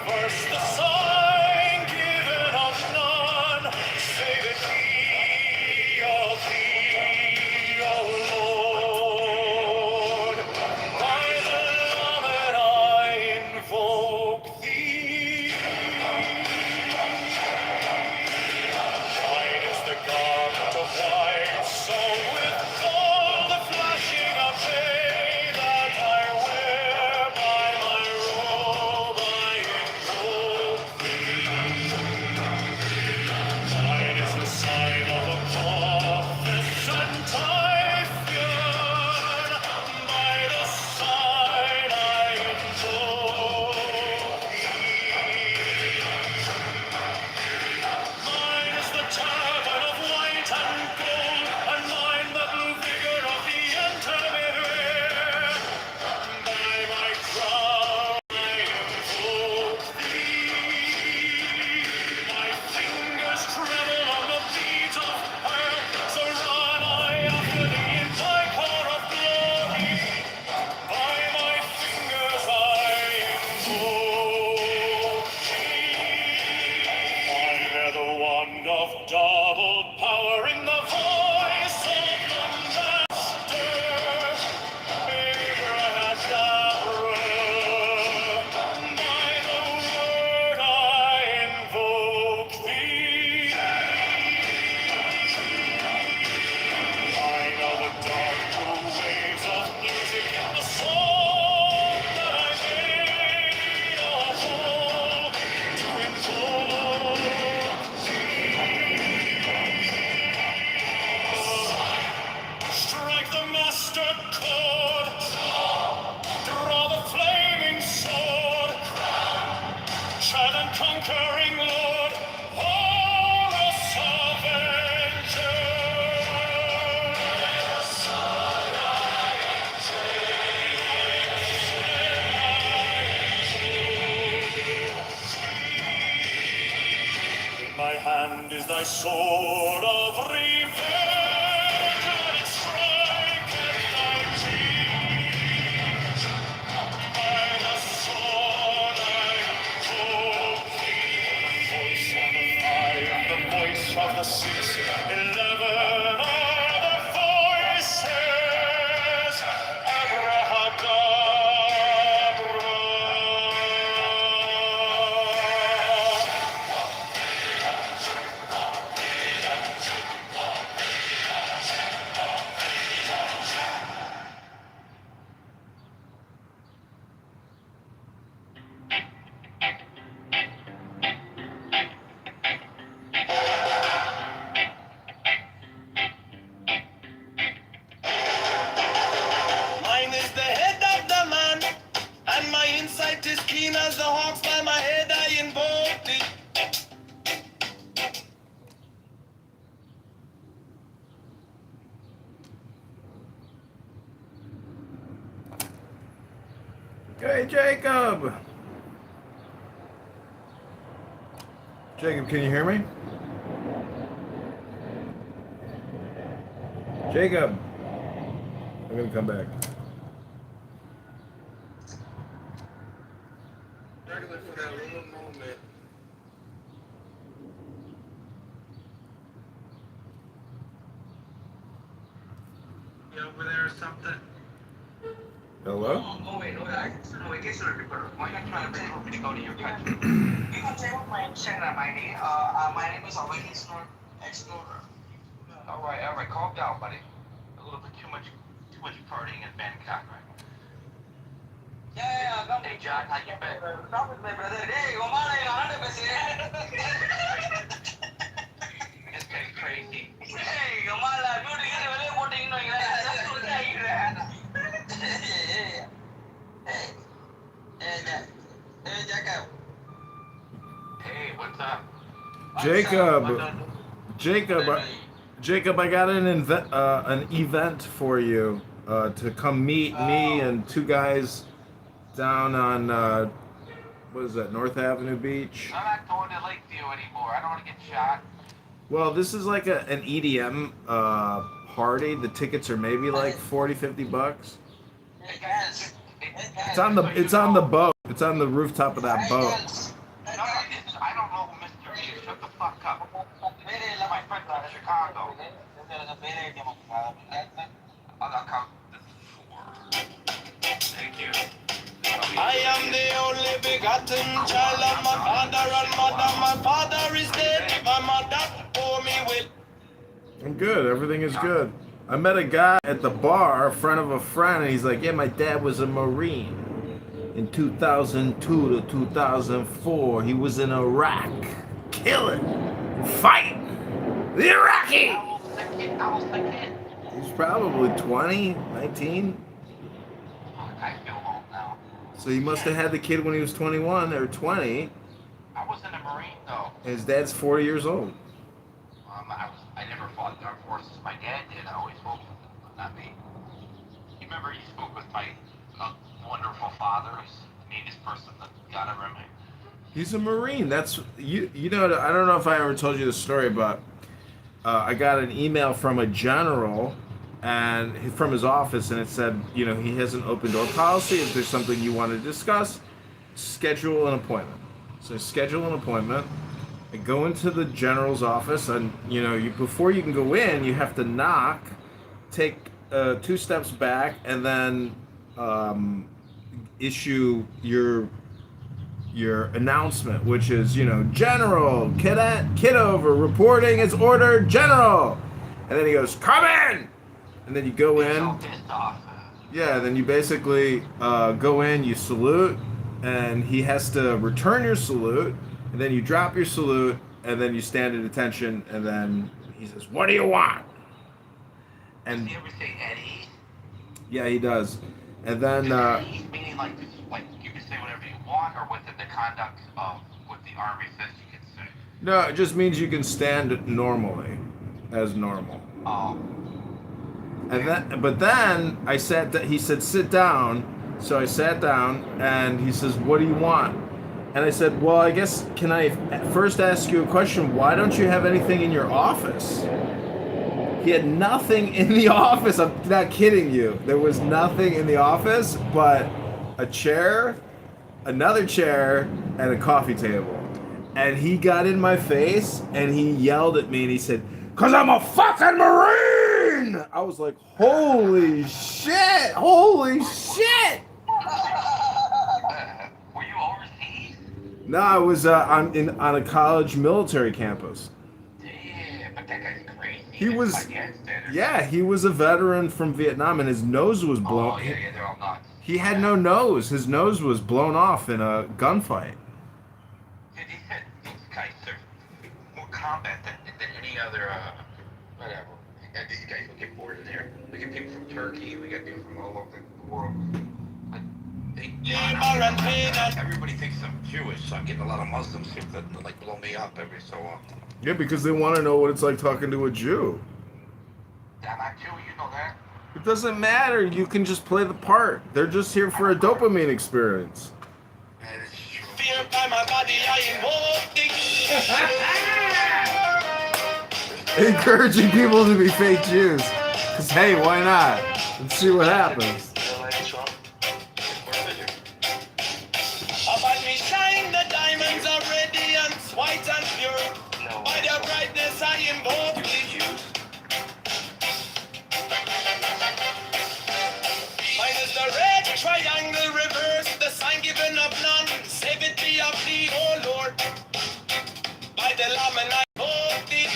First the sign given of none, say that thee, O Lord. By the Lord I invoke thee. Thine is the garment of white, so with all the flashing of day that I wear by my robe I invoke thee. Thine is the sign of the prophets and Typhoon, by the sign I invoke thee. Mine is the turban of white and gold, and mine the blue vigor of the intermediate. By my crown I invoke thee. My fingers tremble on the beat of earth, so run I after thee in thy car of glory. By my fingers I invoke thee. I bear the wand of double power in the voice of the Master. Abracadabra. By the word I invoke thee. I know the dark blue waves of music in the soul that I made a hole to invoke thee. Strike the master chord, draw the flaming sword, child and conquering Lord, Horus Avenger. In my hand is thy sword of revenge, let it strike at thy cheek. By the sword I invoke thee. Voice of the five, the voice of the 611 are the voices. Mine is the head of the man, and my insight is keen as the hawks. By my head I invoke thee. Hey, Jacob! Jacob, can you hear me? Jacob! I'm gonna come back. Regular for that little moment. You over there or something? Hello? Oh wait, no, guess you're reporter. Why not try to go to your country? You can say what my Instagram ID. My name is Alvin Explorer. Alright, calm down, buddy. A little bit too much partying in Bangkok, right? Yeah, come. Hey, Jack, how you been? Stop with my brother. Hey, it's getting crazy. Hey, Hey, what's up? Jacob, I got an event for you to come meet me and two guys down on what is that, North Avenue Beach? I'm not going to Lakeview anymore. I don't want to get shot. Well, this is like an EDM party. The tickets are maybe like $40-50. It's on the boat. It's on the rooftop of that boat. shut the fuck up. My friends out of Chicago. I'll count this 4. Thank you. I am the only begotten child of my father and mother. My father is dead. My mother bore me with. I'm good. Everything is good. I met a guy at the bar, a friend of a friend, and he's like, yeah, my dad was a Marine. In 2002 to 2004, he was in Iraq, killing, fighting the Iraqi. I was the kid. He's probably 20, 19. I feel old now. So he must have had the kid when he was 21 or 20. I was in the Marine though. And his dad's 40 years old. I never fought in the armed forces. My dad did. I always spoke with him, but not me. You remember you spoke with my wonderful father, who's the neatest person that God ever made. He's a Marine. That's you. You know, I don't know if I ever told you this story, but I got an email from a general, and from his office, and it said, you know, he has an open door policy. If there's something you want to discuss, schedule an appointment. So schedule an appointment. I go into the general's office, and you know, before you can go in, you have to knock, take 2 steps back, and then issue your announcement, which is, you know, General Cadet Kitover reporting as ordered, General. And then he goes, come in. And then you go in. Yeah, then you basically go in, you salute, and he has to return your salute. And then you drop your salute, and then you stand at attention, and then he says, what do you want? And does he ever say Eddie? Yeah, he does. And then Eddie meaning like you can say whatever you want, or within the conduct of what the Army says you can say? no, it just means you can stand normally, as normal. Oh. But then I sat. He said, sit down. So I sat down, and he says, what do you want? And I said, well, I guess, can I first ask you a question? Why don't you have anything in your office? He had nothing in the office. I'm not kidding you. There was nothing in the office but a chair, another chair, and a coffee table. And he got in my face, and he yelled at me, and he said, "'Cause I'm a fucking Marine!" I was like, holy shit! Holy shit! Were you overseas? No, I was on a college military campus. Yeah, but that guy's crazy. He was, yeah, he was a veteran from Vietnam, and his nose was blown. Oh, yeah, they're all nuts. He had no nose. His nose was blown off in a gunfight. Dude, these guys are more combat than any other, whatever. And these guys will get bored in here. We get people from Turkey, we get people from all over the world. Everybody thinks I'm Jewish, so I'm getting a lot of Muslims here that like blow me up every so often. Yeah, because they want to know what it's like talking to a Jew. I'm not Jew, you know that? It doesn't matter. You can just play the part. They're just here for a dopamine experience. Fear by my body, I invoke Encouraging people to be fake Jews. Because, hey, why not? Let's see what happens. Upon me shine the diamonds are radiant, white and pure. By their brightness I invoke thee. Mine is the red triangle reverse, the sign given of none. Save it be of thee, O Lord. By the Lamb and I invoke thee.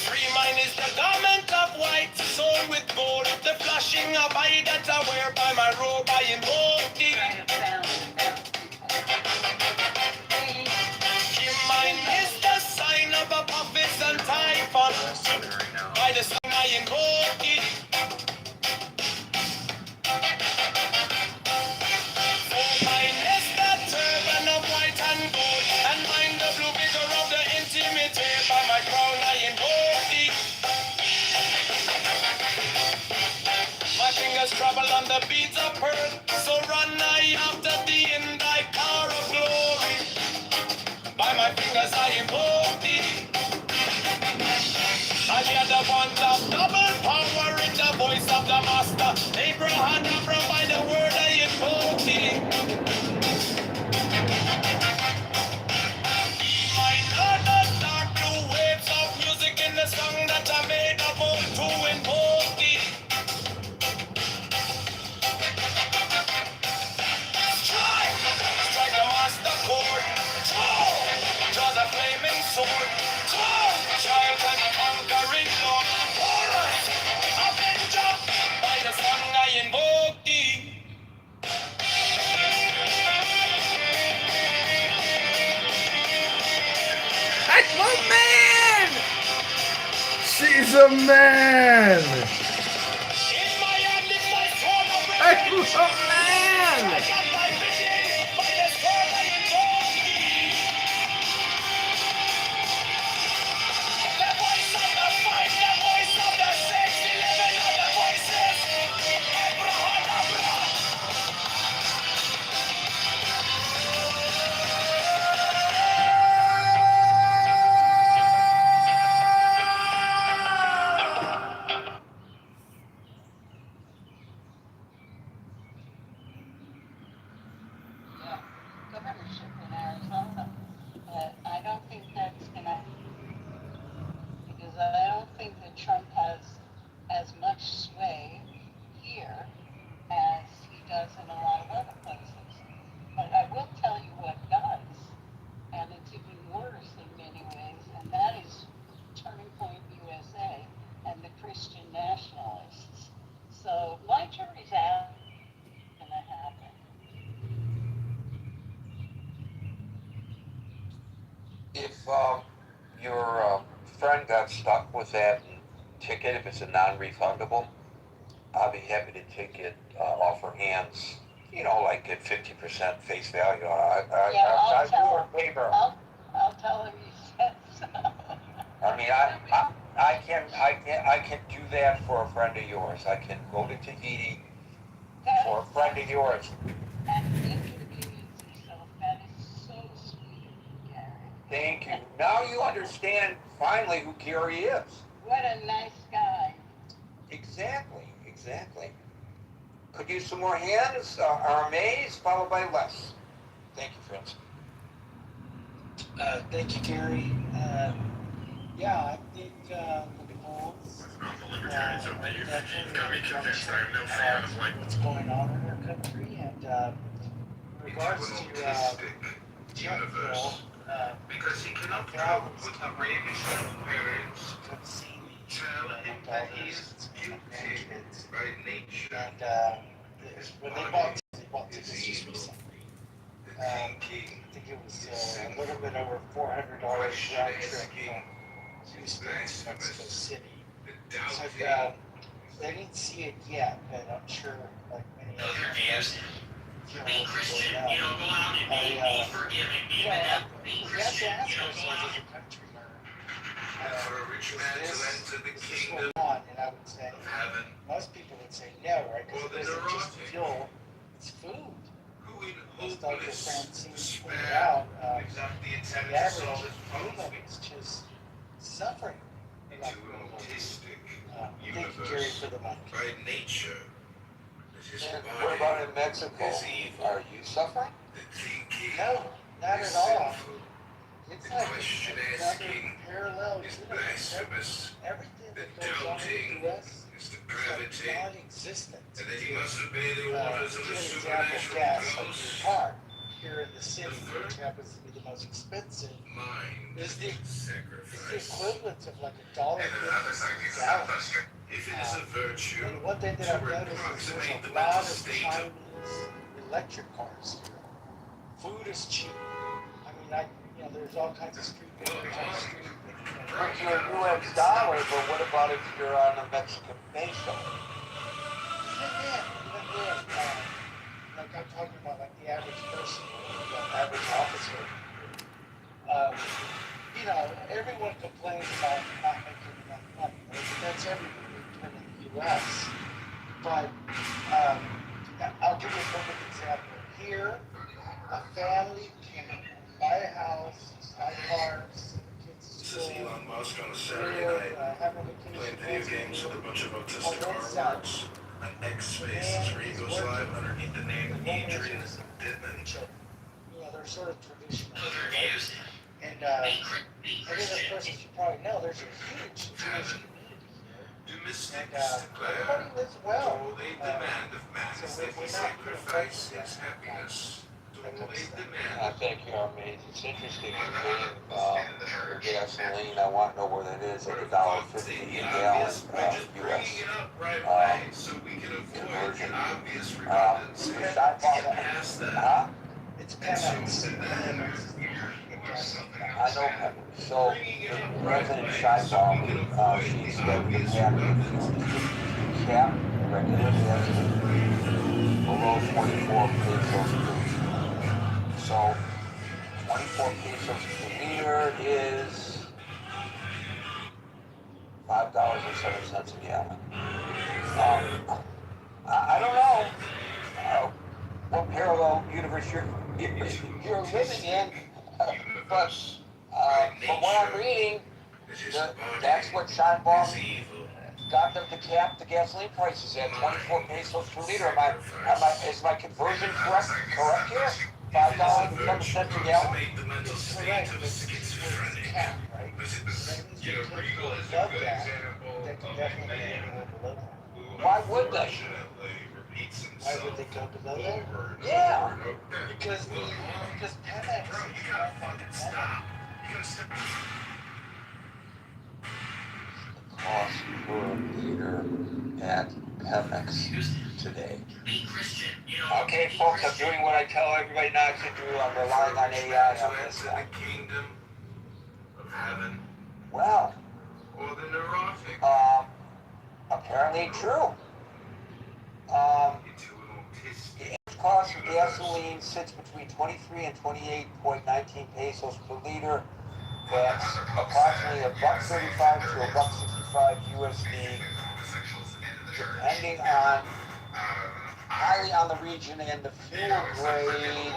Free mine is the garment of white, sewn with gold. The flashing of eye that I wear by my robe, I invoke thee. Mine is the sign of Apophis and Typhon. By the sign I invoke it. For mine is the turban of white and gold, and mine the blue vigor of the intimate. By my crown I invoke it. My fingers travel on the beads of pearl, so run I after thee in thy car of glory. By my fingers I invoke thee. I hear the want of double power in the voice of the master. Abraham by the word He's a man! I'm a man! Governorship in Arizona. But I don't think that's gonna, because I don't think that Trump has as much sway here as he does in a lot of other places. But I will tell you what does, and it's even worse in many ways, and that is Turning Point USA and the Christian nationalists. So my jury's out. Gonna happen. If your friend got stuck with that ticket, if it's a non-refundable, I'll be happy to take it off her hands. You know, like at 50% face value. I do her a favor. I'll tell him you said so. I mean, I can do that for a friend of yours. I can go to Tahiti for a friend of yours. And inconvenience yourself. That is so sweet of you, Gary. Thank you. Now you understand finally who Gary is. What a nice guy. Exactly. Could use some more hands. Armaze followed by Les. Thank you, friends. Thank you, Gary. Yeah, I think the polls definitely what's going on in our country. And in regards to Jeffville, because he cannot I cope with the ravish parents. come see me. Tell him that he is guilty by nature. And when they bought tickets just recently, I think it was a little bit over $400 round trip from Houston to Mexico City. So they didn't see it yet, but I'm sure, like many others, Be Christian, go out and be forgiving, be we have to ask Go ourselves out. as a country, For a rich man to enter the is this kingdom going on? And I would say, of heaven, most people would say no, right? Well, Because the it isn't just neurotic. fuel, it's food. who in As Dr. hopeless Francine pointed despair out, exactly the attempt to average solve his human problem is just suffering. into an autistic Thank you, Gary, universe. for the mic. By nature, it is And body what about in Mexico? is evil. Are you suffering? The thinking No, not is at all. sinful. It's The like question another asking parallel is universe. blasphemous. Everything The that goes on in doubting the U.S. is is like depravity. non-existent. And that he must obey the orders of Give the an example, supernatural gas, like your ghost. car. Here in the city, which happens to be the most expensive, Mind is the sacrifice. equivalent of like $1.50 And another thing a is gallon. if it is a virtue And one thing that to I've noticed is approximate there's the a lot mental of state of Chinese electric cars here. Food is cheap. I mean, there's all kinds of street vendors on the street. But you're a U.S. dollar, but what about if you're on a Mexican peso? Even then, like I'm talking about, like the average person, the average officer. Everyone complains about not making enough money. That's everywhere, even in the U.S. But I'll give you a perfect example. Here, a family can buy a house, buy cars, kids to This is school, Elon Musk on a Saturday night, have a playing vacation. video games with a bunch of On autistic one side, artworks. An X space is where he goes live underneath the name Adrian Dittman. they're sort of traditional. Other views. And Be I think as Christian. person you probably know, there's a huge Jewish community here. Do mystics And declare, everybody lives well. though they demand of man so that he we're not sacrifice gonna his happiness, though that they comes demand Thank you, Armaze. It's interesting. You're paying for gasoline. I want to know where that is. Like $1.50 a gallon, obvious by just bringing U.S. it up right away so we can avoid conversion. the obvious redundancy. Should I Get past that. It's And so penance. then I know. So the President Scheinbaum, she's got the patent to cap regular gasoline below 24 pesos per liter. So 24 pesos per liter is $5.07 a gallon. I don't know what parallel universe you're living in, but from what I'm reading, that's what Scheinbaum got them to cap the gasoline prices at 24 pesos per liter. Is my conversion correct here? $5.07 a gallon? It's correct, but it's cap, right? That means they could go above that, that can definitely go below that. Why would they? Why would they go below that? Yeah. Because Pemex is not fucking stop. Cost per liter at Pemex today. Okay, folks, I'm doing what I tell everybody not to do. I'm relying on AI on this one. Well, apparently true. The average cost of gasoline sits between 23 and 28.19 pesos per liter. That's approximately $1.35 to $1.65 USD, depending on highly on the region and the fuel grade.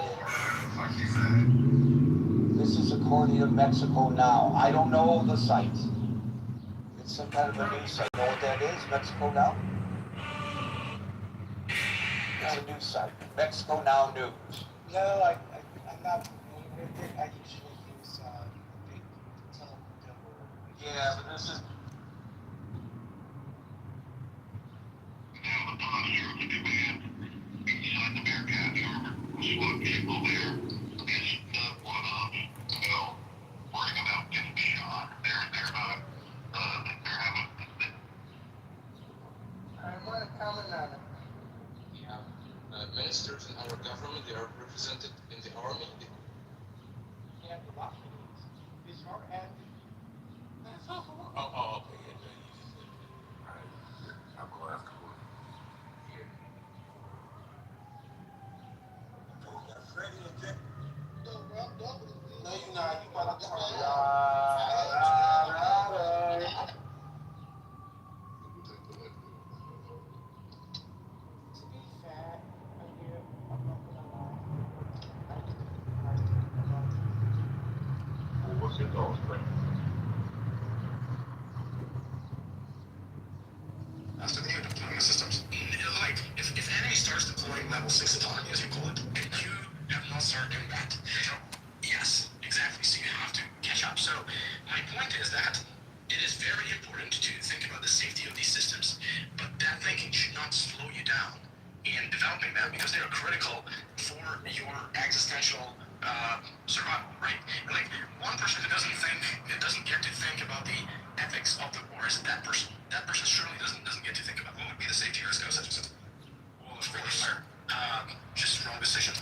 This is according to Mexico Now. I don't know the site. It's some kind of a news site. Know what that is? Mexico Now? It's a news site. Mexico Now News. No, I'm not familiar with it. I usually use big telephone. Yeah, but this is. I want to comment on it. Ministers in our government, they are represented in the army. Yeah, the lot is your end. Oh, okay. No, you're not. You better turn it To be fair, I'm not gonna lie. I think What's your thoughts, Frank? After the deployment systems. Like, if enemy starts deploying level 6 autonomy, as you call it, and you have not started doing that, yes, exactly. So you have to catch up. So my point is that it is very important to think about the safety of these systems, but that thinking should not slow you down in developing them because they are critical for your existential survival, right? Like, one person who doesn't get to think about the ethics of the war is that person. That person surely doesn't get to think about what would be the safety risk of such and such. Well, of course, just wrong decision.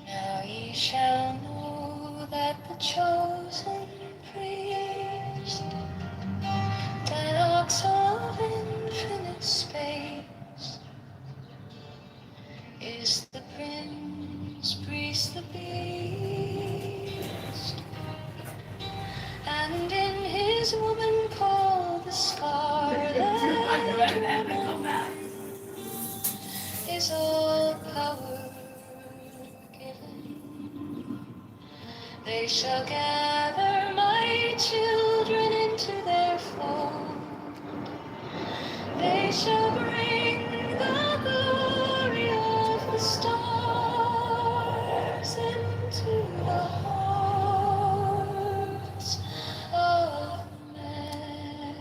Now ye shall know that the chosen priest, that ox of infinite space, is the prince, priest, the beast, and in his woman called the scarlet woman is all power given. They shall gather my children into their fold. They shall bring the glory of the stars into the hearts of men.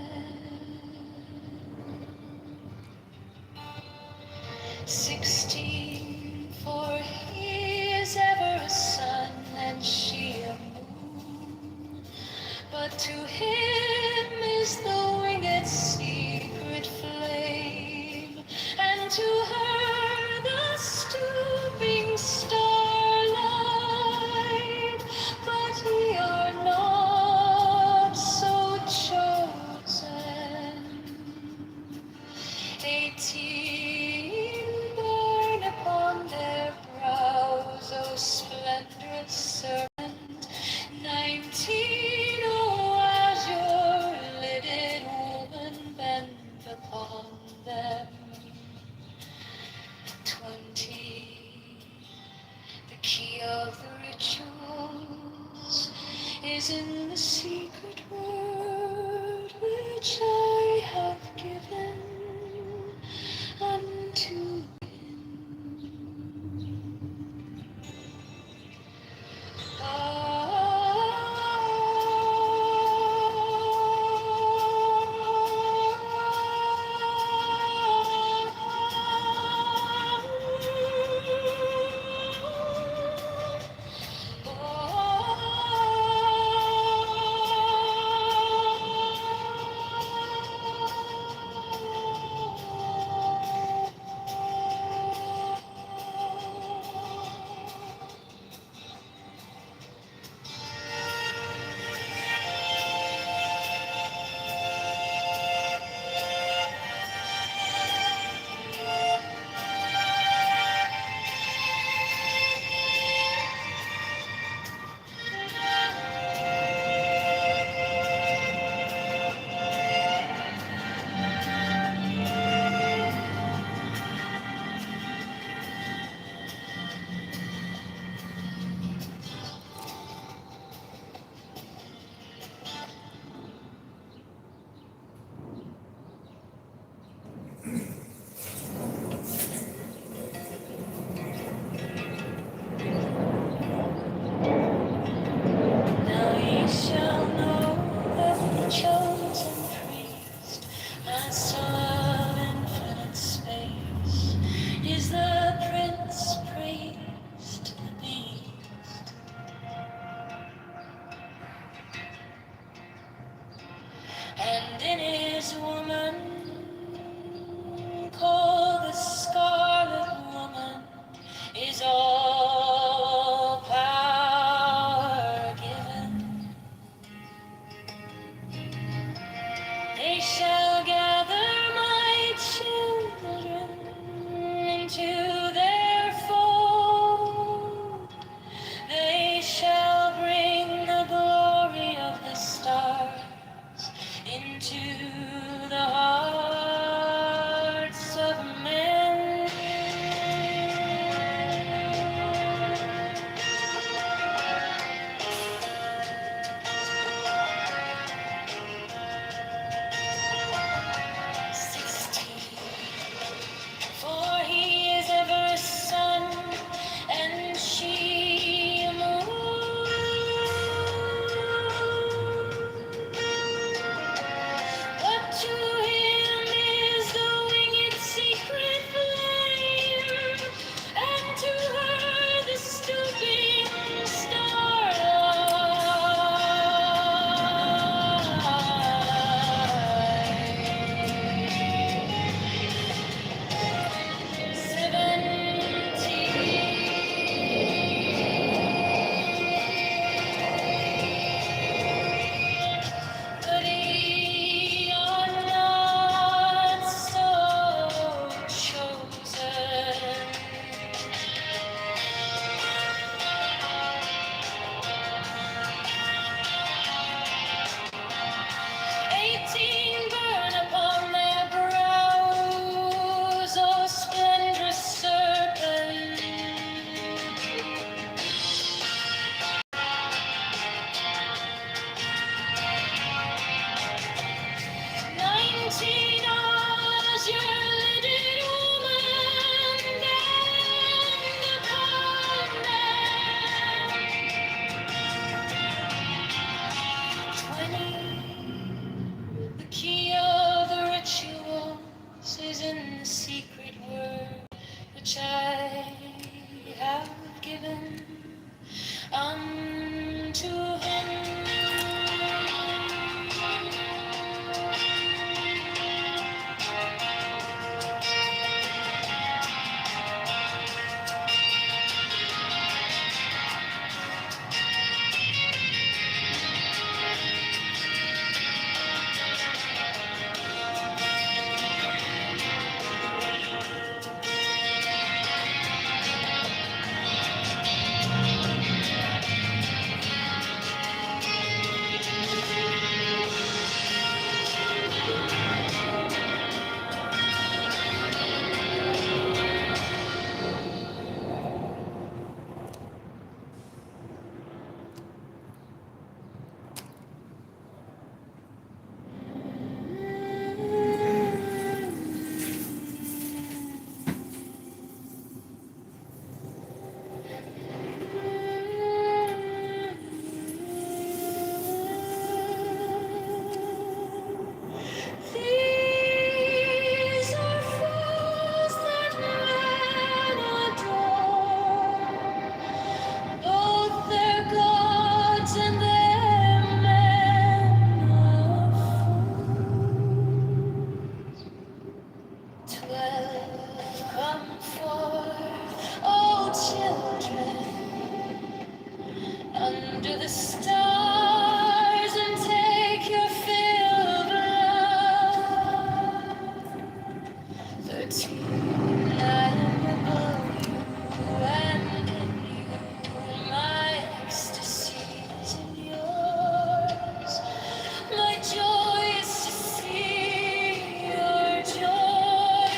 16, for he is ever a sun and she a moon, but to him is key of the rituals is in the secret word which I have given unto Now ye shall know that the chosen priest, my son of infinite space, is the prince priest, the beast. And in his woman, called the Scarlet Woman, is all power given. They shall gather my children into their fold. They shall bring the glory of the stars into the heart under the stars and take your fill of love. 13, I am above you and in you. My ecstasy is in yours. My joy is to see your joy.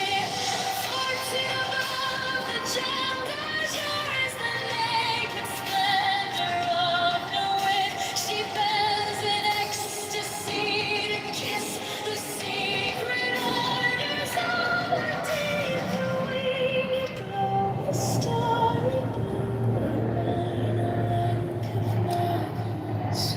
14 above the genders, yours the naked splendor of the wind. She bends in ecstasy to kiss the secret orders of the deep. The winged glow, the starry blue, remain a link of maggots.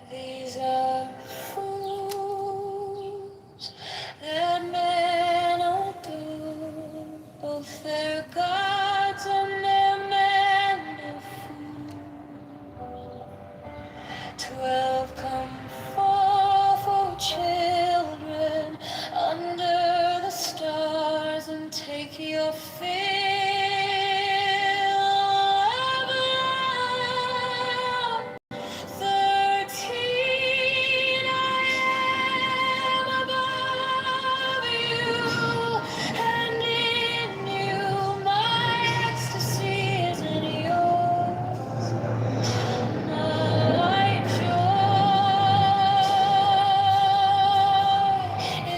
These are fools that men adore, both their gods and their men of fools. 12 come forth, O children, under the stars and take your fill of love. 13, I am above you, and in you my ecstasy is in yours. My joy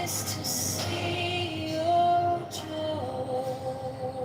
is to see your joy.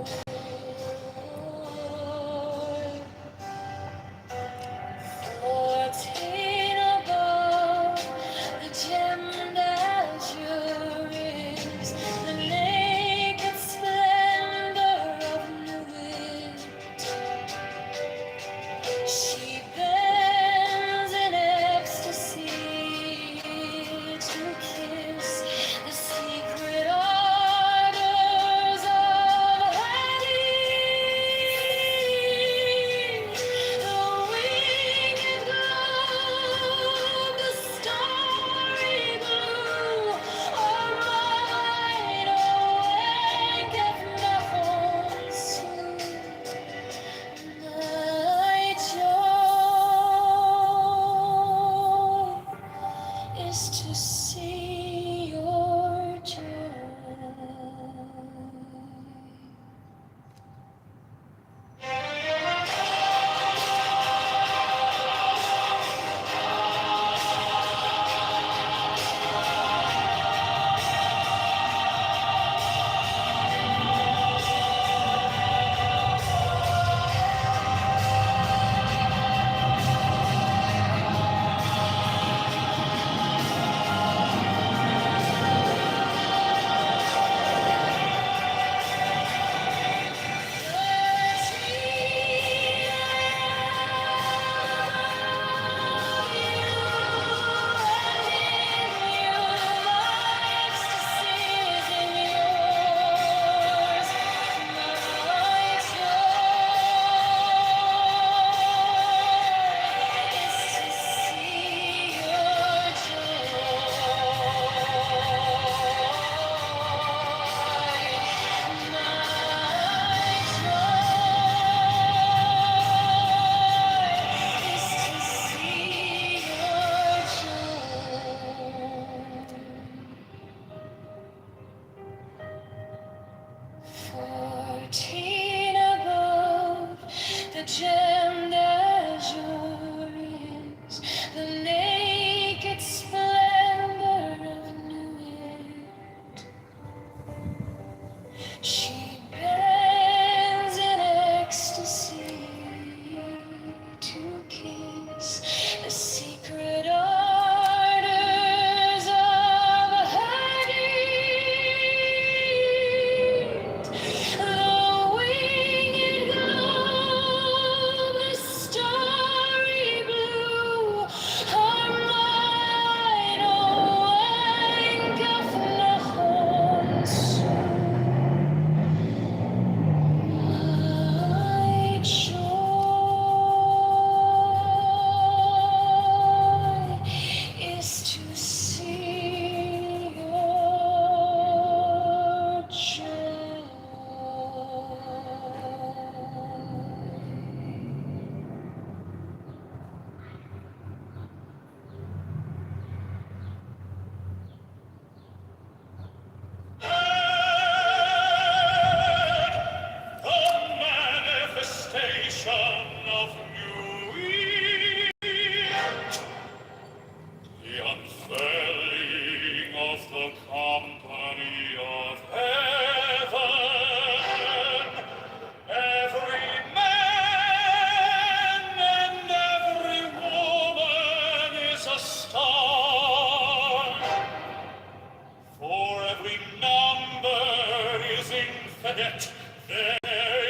There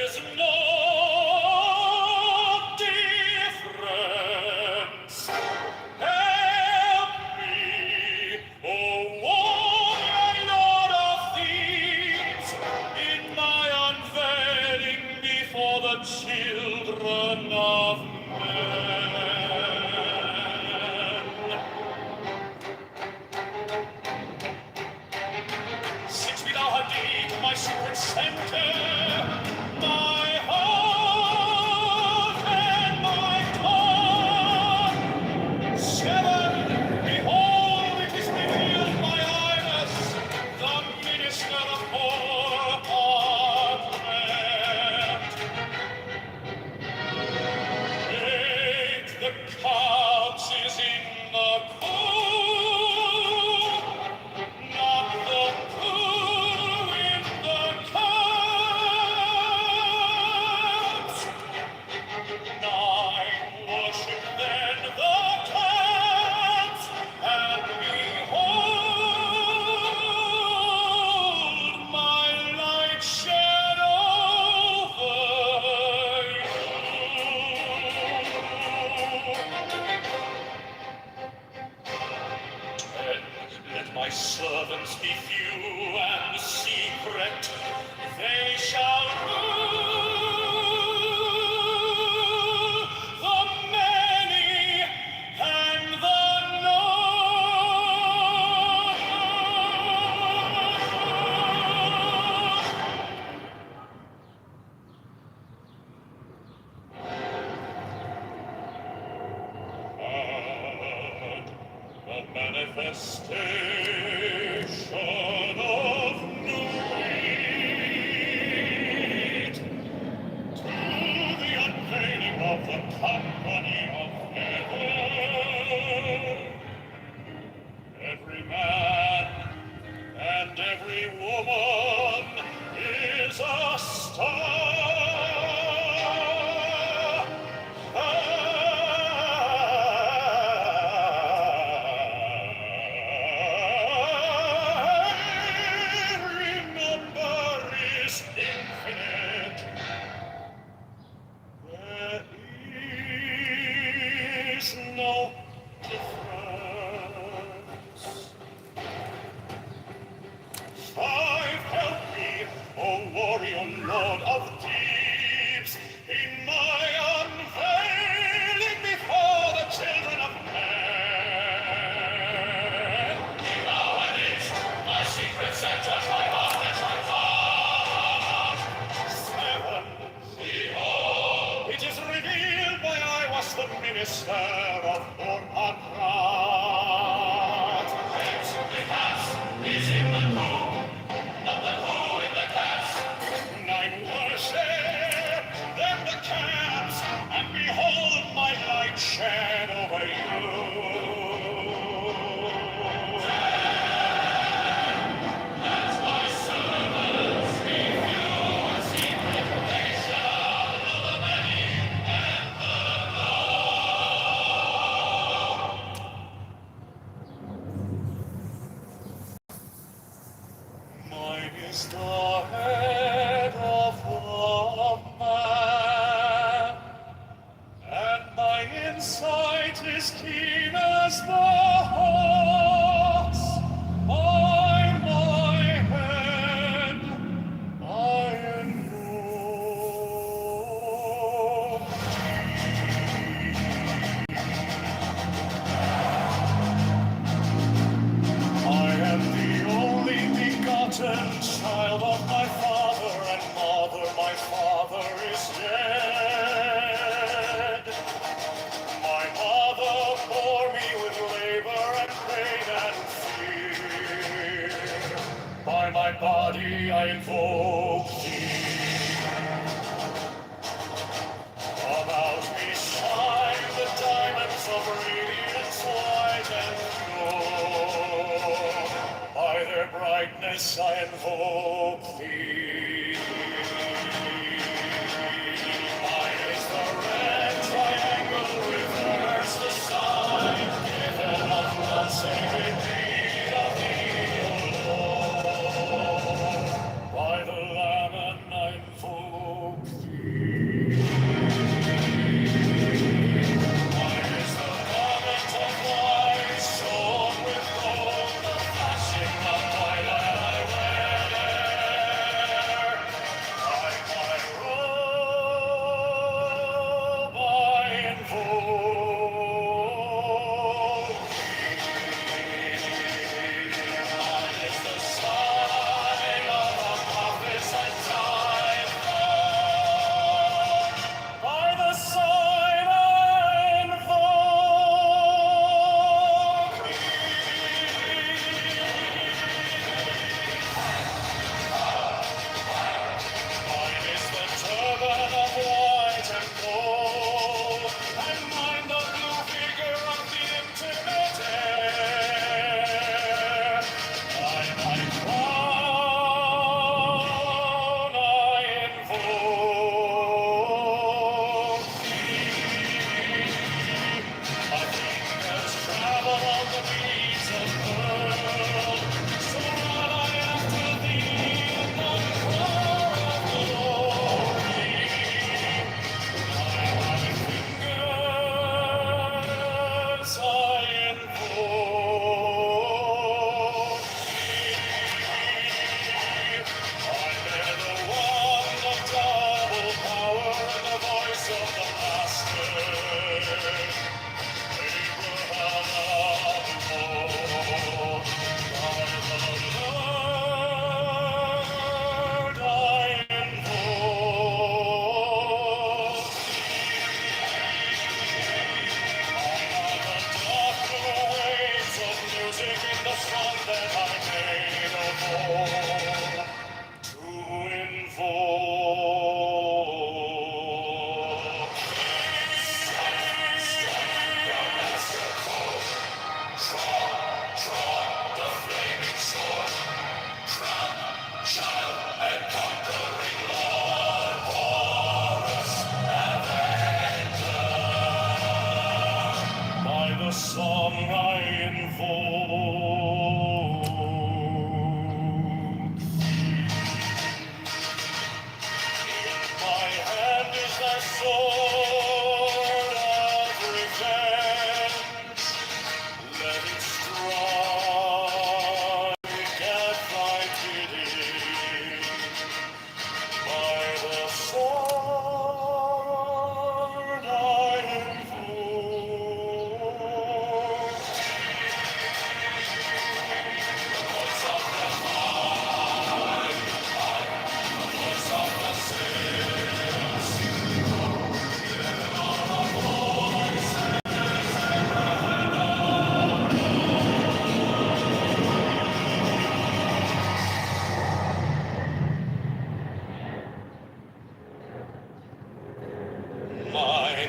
is no difference. Help me, O warrior Lord of Thebes, in my unveiling before the children of men. 6 feet out deep, my secret center, my heart and my core. 7, behold, it is revealed by Iris, the minister of poor heart. 8, the couch is in the cool, not the cool in the cups. 9, worship then the cats, and behold, my light shed over you. 10, let my servants be few and secret, they shall rule the many and the known. The manifestation of new wheat to the unveiling of the company of heaven. Every man and every woman is a star. Every number is infinite. There is no difference. 5, help me, O warrior Lord of Thebes, in my unveiling before the children of men. Now and each, my secret centers, my heart and my thought. 7, behold, it is revealed by I was the minister of Orpahrat. 8, the cast is in the pool, not the pool in the cast. 9, worship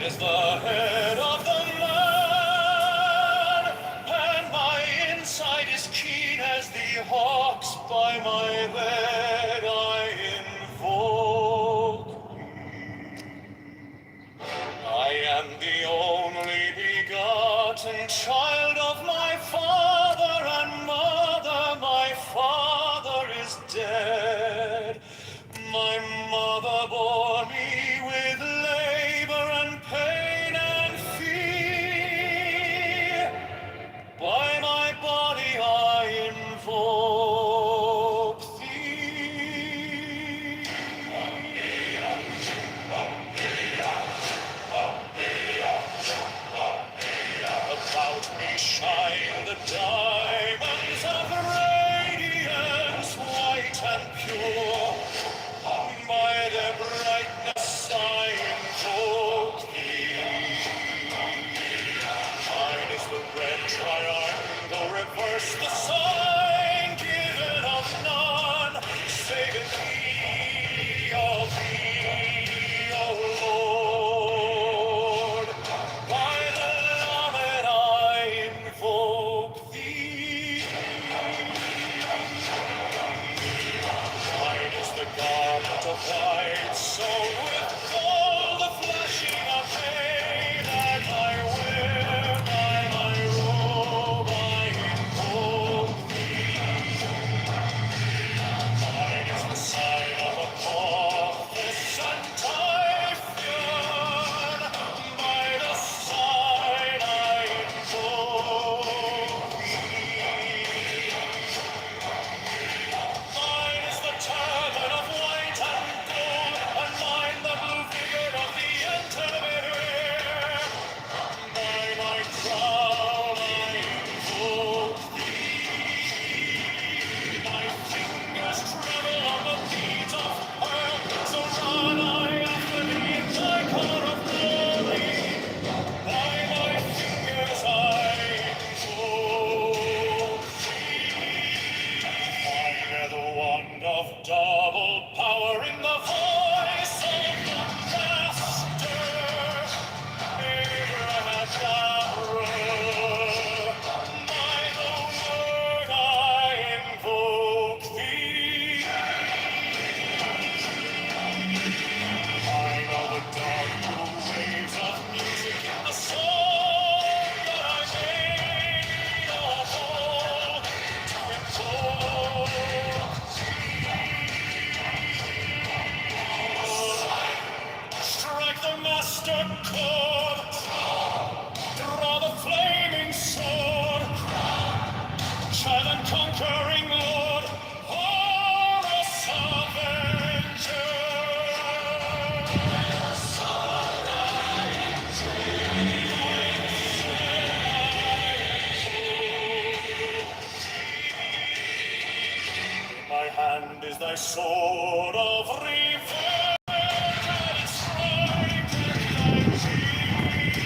is the head of the man, and my inside is keen as the hawks by my bed I invoke thee. I am the only begotten child of my father and mother. My father is dead. My mother bore me with labor and pain and fear. By my body I invoke thee. About me shine the diamonds of radiance, white and pure. By their brightness I invoke thee. Mine is the red triangle, reverse the sign, given of none, save in thee, O Lord. By the Lamed I invoke thee. Mine is the garment of white, sown with gold, the flashing of day that I wear. By my robe I invoke thee. Mine is the sign of Apophis and Typhoon. By the sign I invoke thee. Mine is the turban of white and gold, and mine the blue figure of the intermediate. By my crown I invoke thee. My fingers tremble on the beat of earth, so run I after thee in thy car of glory. By my fingers I invoke thee. I bear the wand of double power in the voice of the Master. Abracadabra. By the word I invoke thee. I know the dark blue waves of music in the song that I made of old to invoke thee. Strike the master chord, draw the flaming sword, child and conquering Lord, Horus Avenger. In my hand is thy sword of revenge, and strike at thy cheek.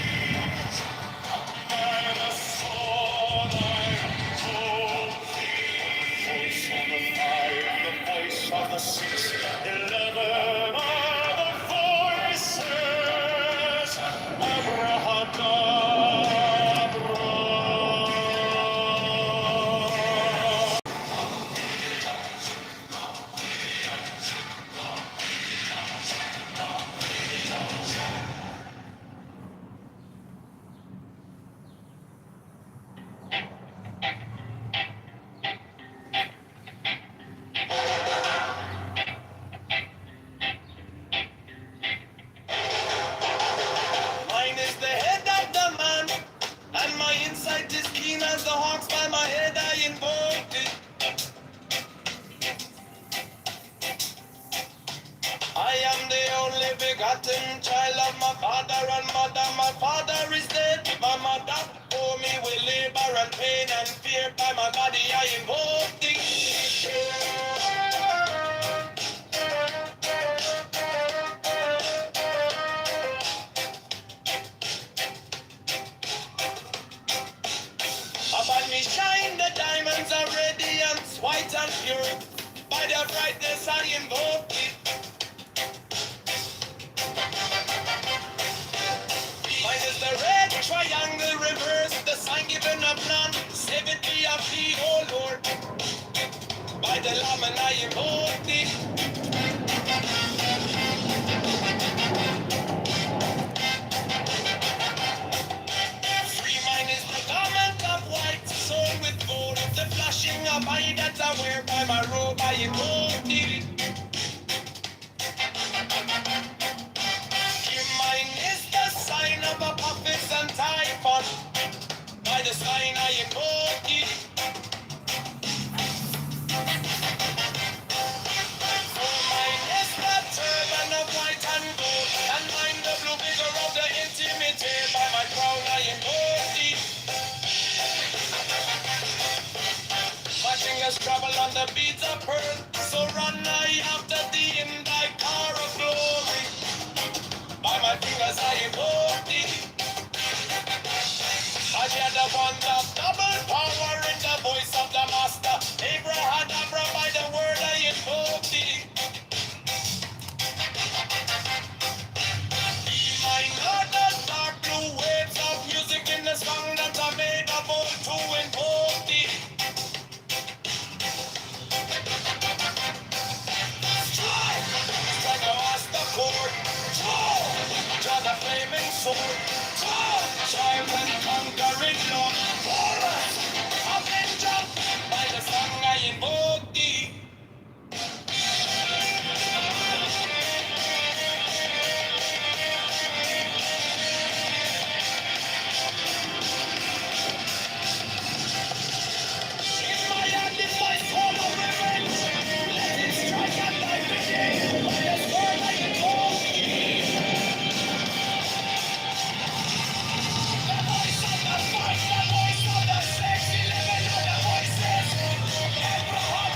By the sword I invoke thee. Voice of the five, the voice of the six, 11 are the voices. Abracadabra. Mine is the head of the man, and my insight is keen as the hawks. By my head I invoke it. I am the only begotten child of my father and mother. My father is dead. My mother bore me with labor and pain and fear. By my body I invoke thee. Upon me shine the diamonds of radiance, white and pure. By their brightness I invoke thee. triangle reverse, the sign given of none. Save it be of thee, O Lord. By the Lamb and I invoke thee. Free mine is the garment of white, sown with gold. The flashing of eye that I wear by my robe, I invoke thee. Mine is the sign of Apophis and Typhon. By the sign I invoke thee. For mine is the turban of white and gold, and mine the blue vigor of the intimate. By my crown I invoke thee. My fingers travel on the beads of pearl, so run I after thee in thy car of glory. By my fingers I invoke thee. I hear the ones of double power in the voice of the master. Abrahadabra, by the word I invoke thee. Mine are the dark blue waves of music in the song that I made of old to invoke thee. Strike a master chord. Draw the flaming sword. Child and conquering Lord. Chorus, avenger, by the song I invoke thee. In my hand is my sword of revenge. Let it strike at thy bidding. By the sword I invoke thee. The voice of the fight, the voice of the 611 other voices. Abraham,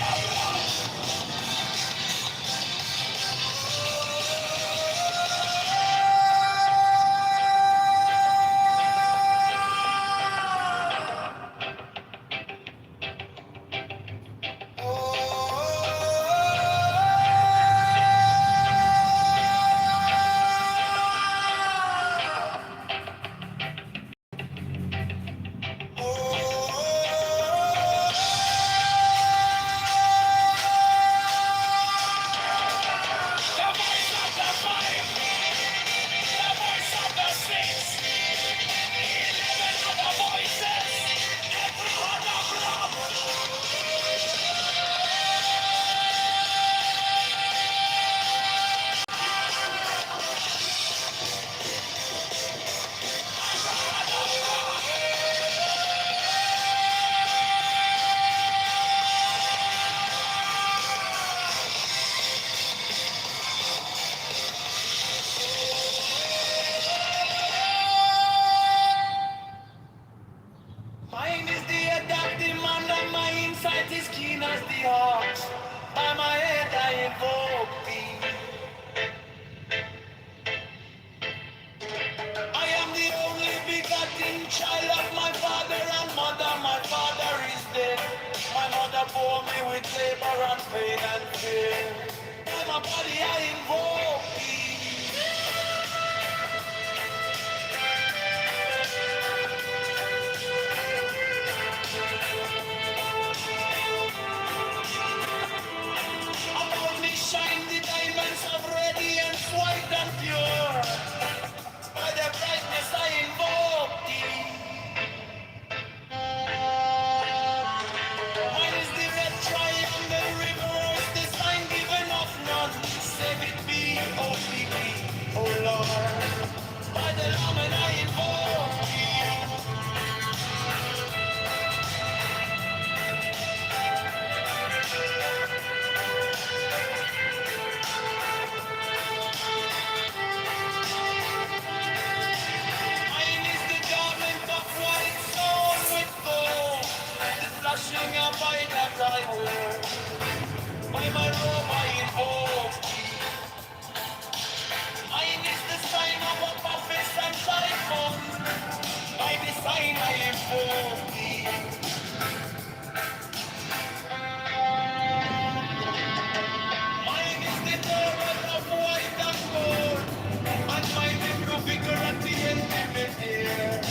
mine is the adaptive man and my insight is keen as the ox. By my head I invoke thee. I am the only begotten child of my father and mother. My father is dead. My mother bore me with labor and pain and fear. By my body I invoke thee. Upon me shine the diamonds of radiance white and pure. By the brightness I invoke thee. Mine is the red triangle reverse, the sign given of none. Save it be, O Lord. By the Lamb and I invoke thee. Mine is the garment of white sown with gold, the flashing of eye that I wear. By my robe I invoke thee. Mine is the sign of Apophis and Typhon. By the sign I invoke thee. Mine is the turban of white and gold, and mine the blue figure at the end of the year.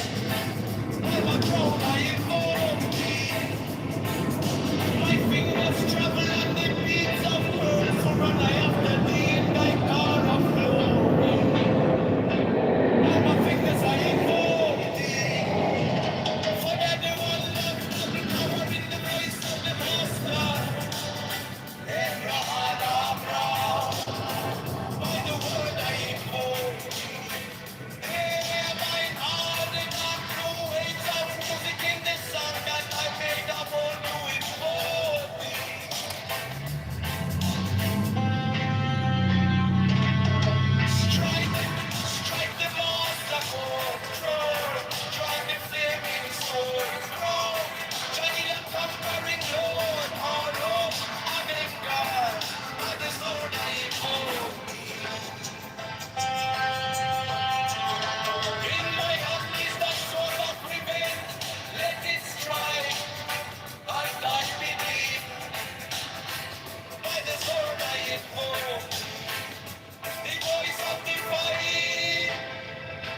Spotify,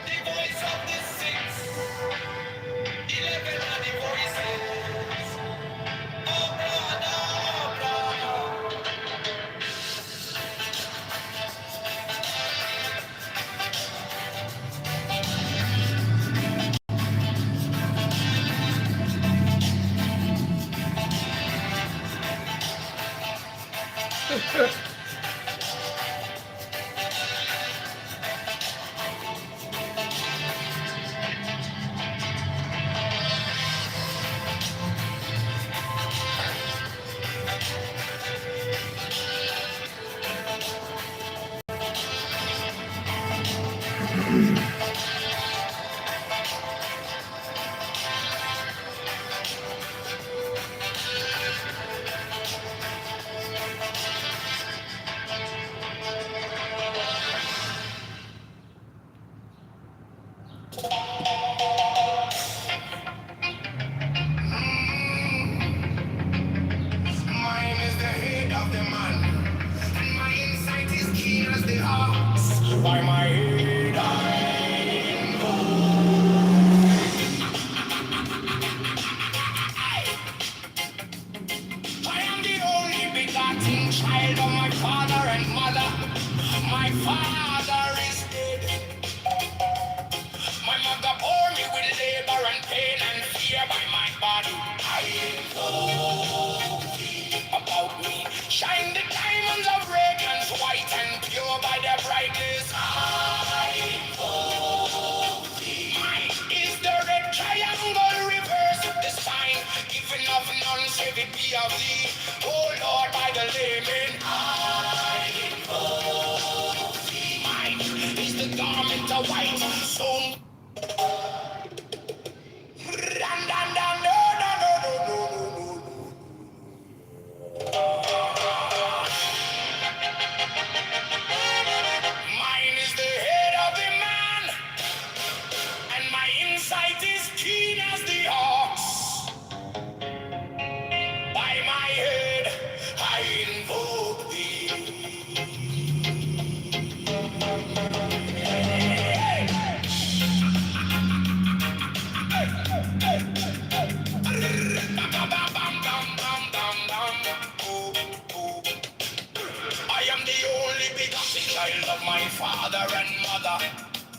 the voice of the six, 11 are the voices. Oh, brother, oh, brother. Mine is the head of the man, and my insight is keen as the ox. By my head I am the only begotten child of my father and mother. My father is dead. My mother bore me with labor and pain and fear by my body. I invoke thee about me. Shine the diamonds of radiance, white and pure by their brightness. I invoke thee. Mine is the red triangle reverse of the sign. Even of none save it be of thee. Oh Lord, by the layman. I invoke thee. Mine is the garment of white, so mine is the head of the man, and my insight is keen as the ox. By my head I invoke thee. I am the only begotten child of my father and mother.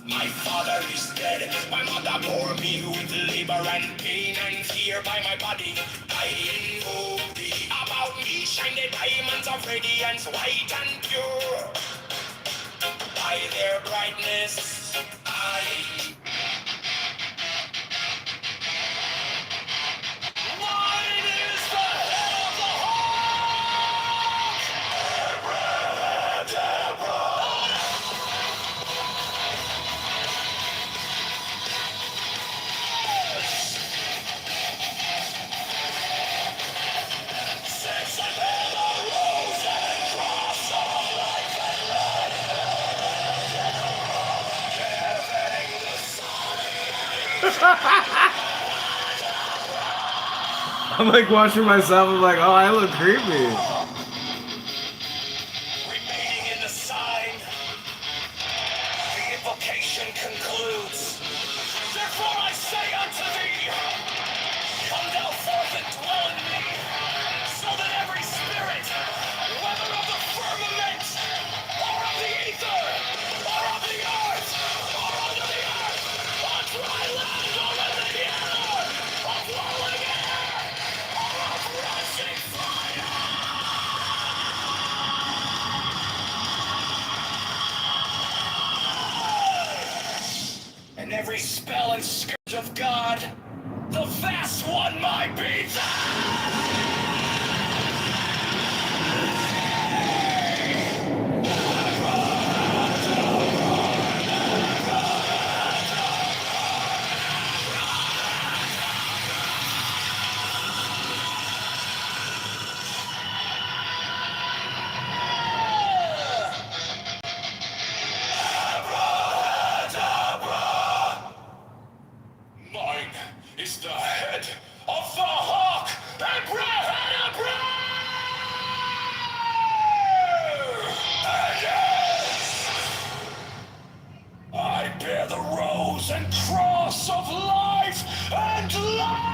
My father is dead. My mother bore me with labor and pain and fear by my body. I invoke thee. About me shine the diamonds of radiance, white and pure. By their brightness, I. Mine is the head of the I'm like watching myself. I'm like, oh, I look creepy. remaining in the sign. The invocation concludes. Therefore I say unto thee, come thou forth and dwell in me, so that every spirit, whether of the firmament, or of the ether, or of the earth, or under the earth, on dry land, or in the air, of whirling air, or of rushing fire, and every spell and scourge of God, the vast one might be mine is the head of the hawk, Abraham! rose and cross of life and light.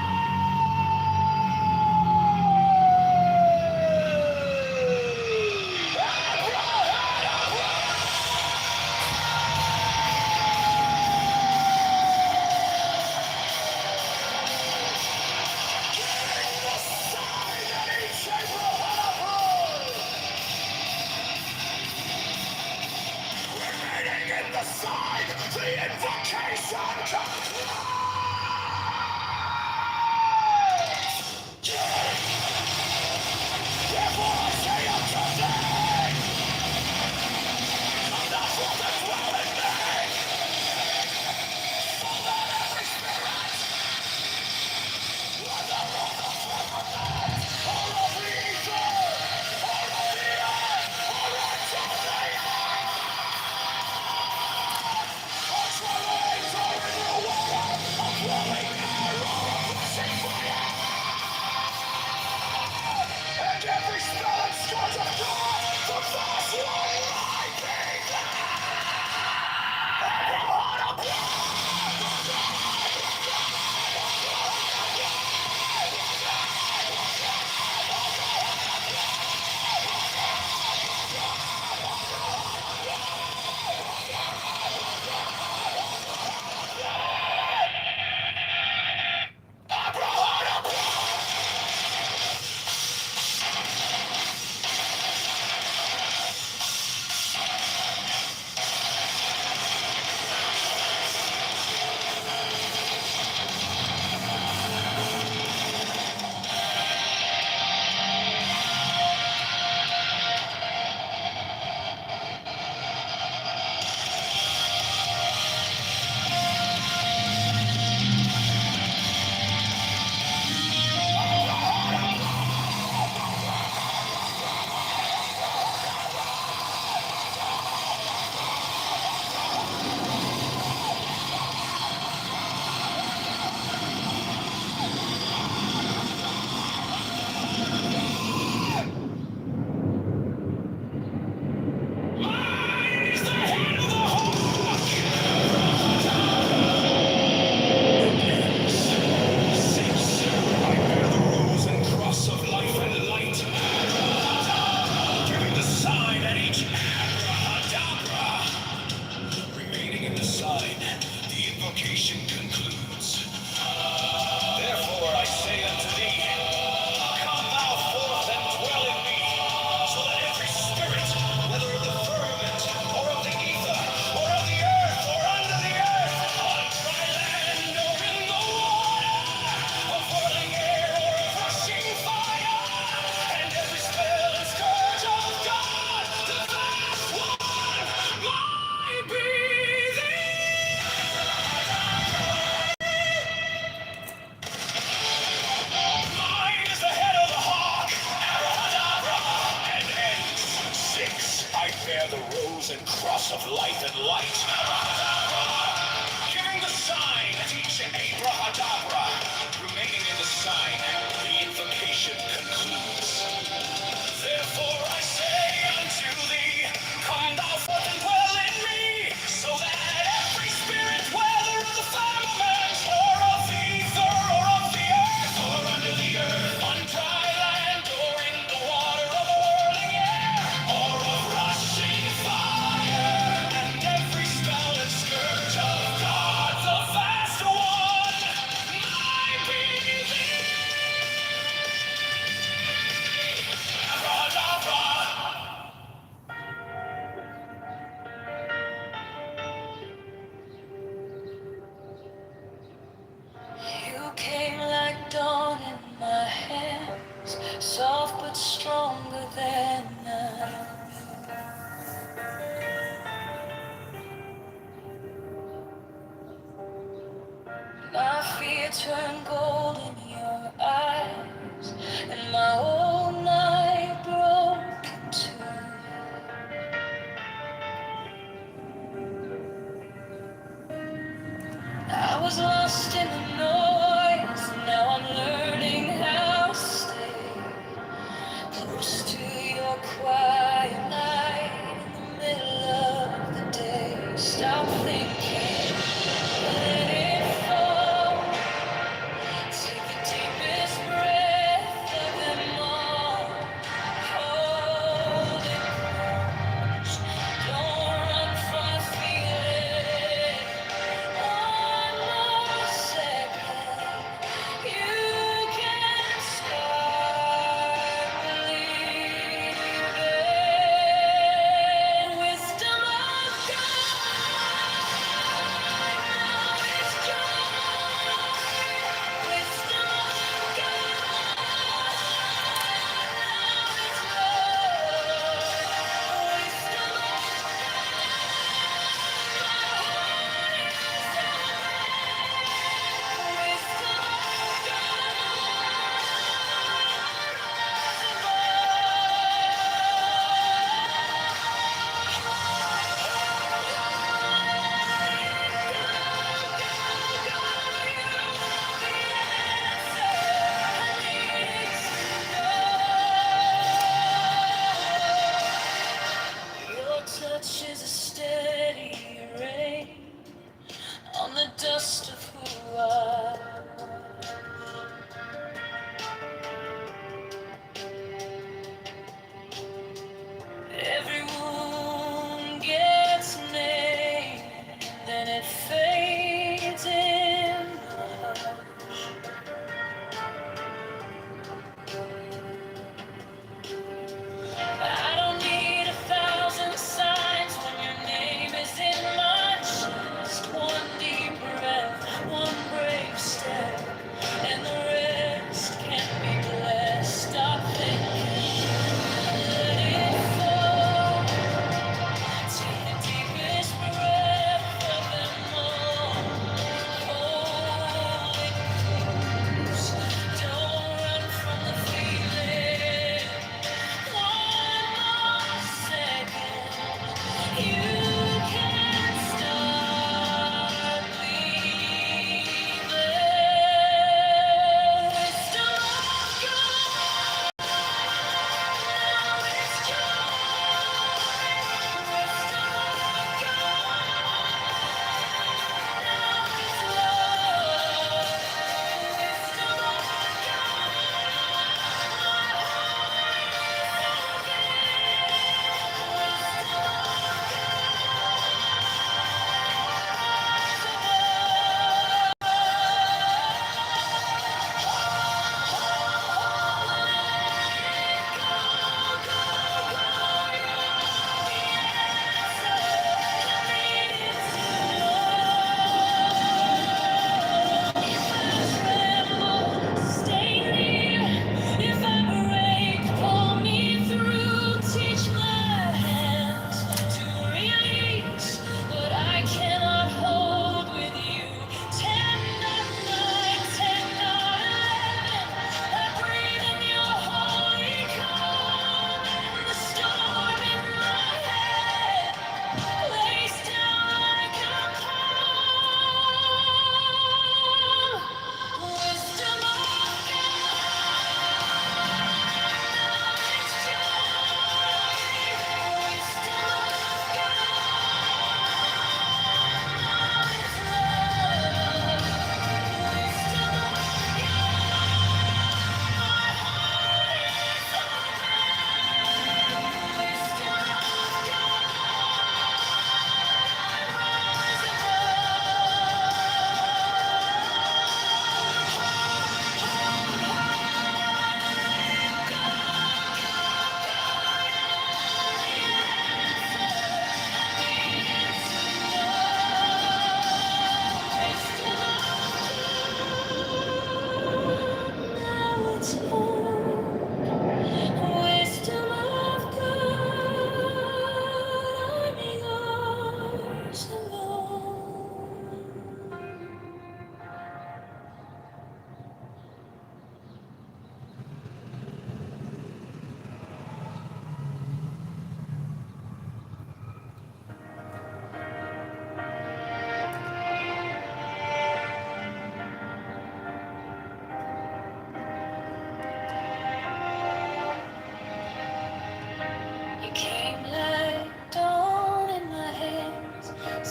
Remaining in the side, the invocation concludes. Therefore I say unto thee, come thou forth and dwell in me, so that every spirit, whether of the firmament, or of the ether, or of the earth, or unto the earth, or dwellings, or in the water, or dwelling air, or a rushing fire, and every spell and scourge of God, the vast one might be and cross of life and light. Giving the sign, teach Abrahadabra. Remaining in the sign, the invocation concludes. Therefore I say unto thee, come thou forth and dwell in me, so that every spirit, whether of the firmament, or of the ether, or of the earth, or under the earth, on dry land, or in the water of a whirling air, or of rushing fire, and every spell and scourge of God, the vast one, might be thee. You came like dawn in my hands, soft but stronger than night. My fear turned gold in your eyes, and my whole night broke in two. I was lost in the noise, now I'm learning how to stay close to your quiet night in the middle of the day. Stop thinking.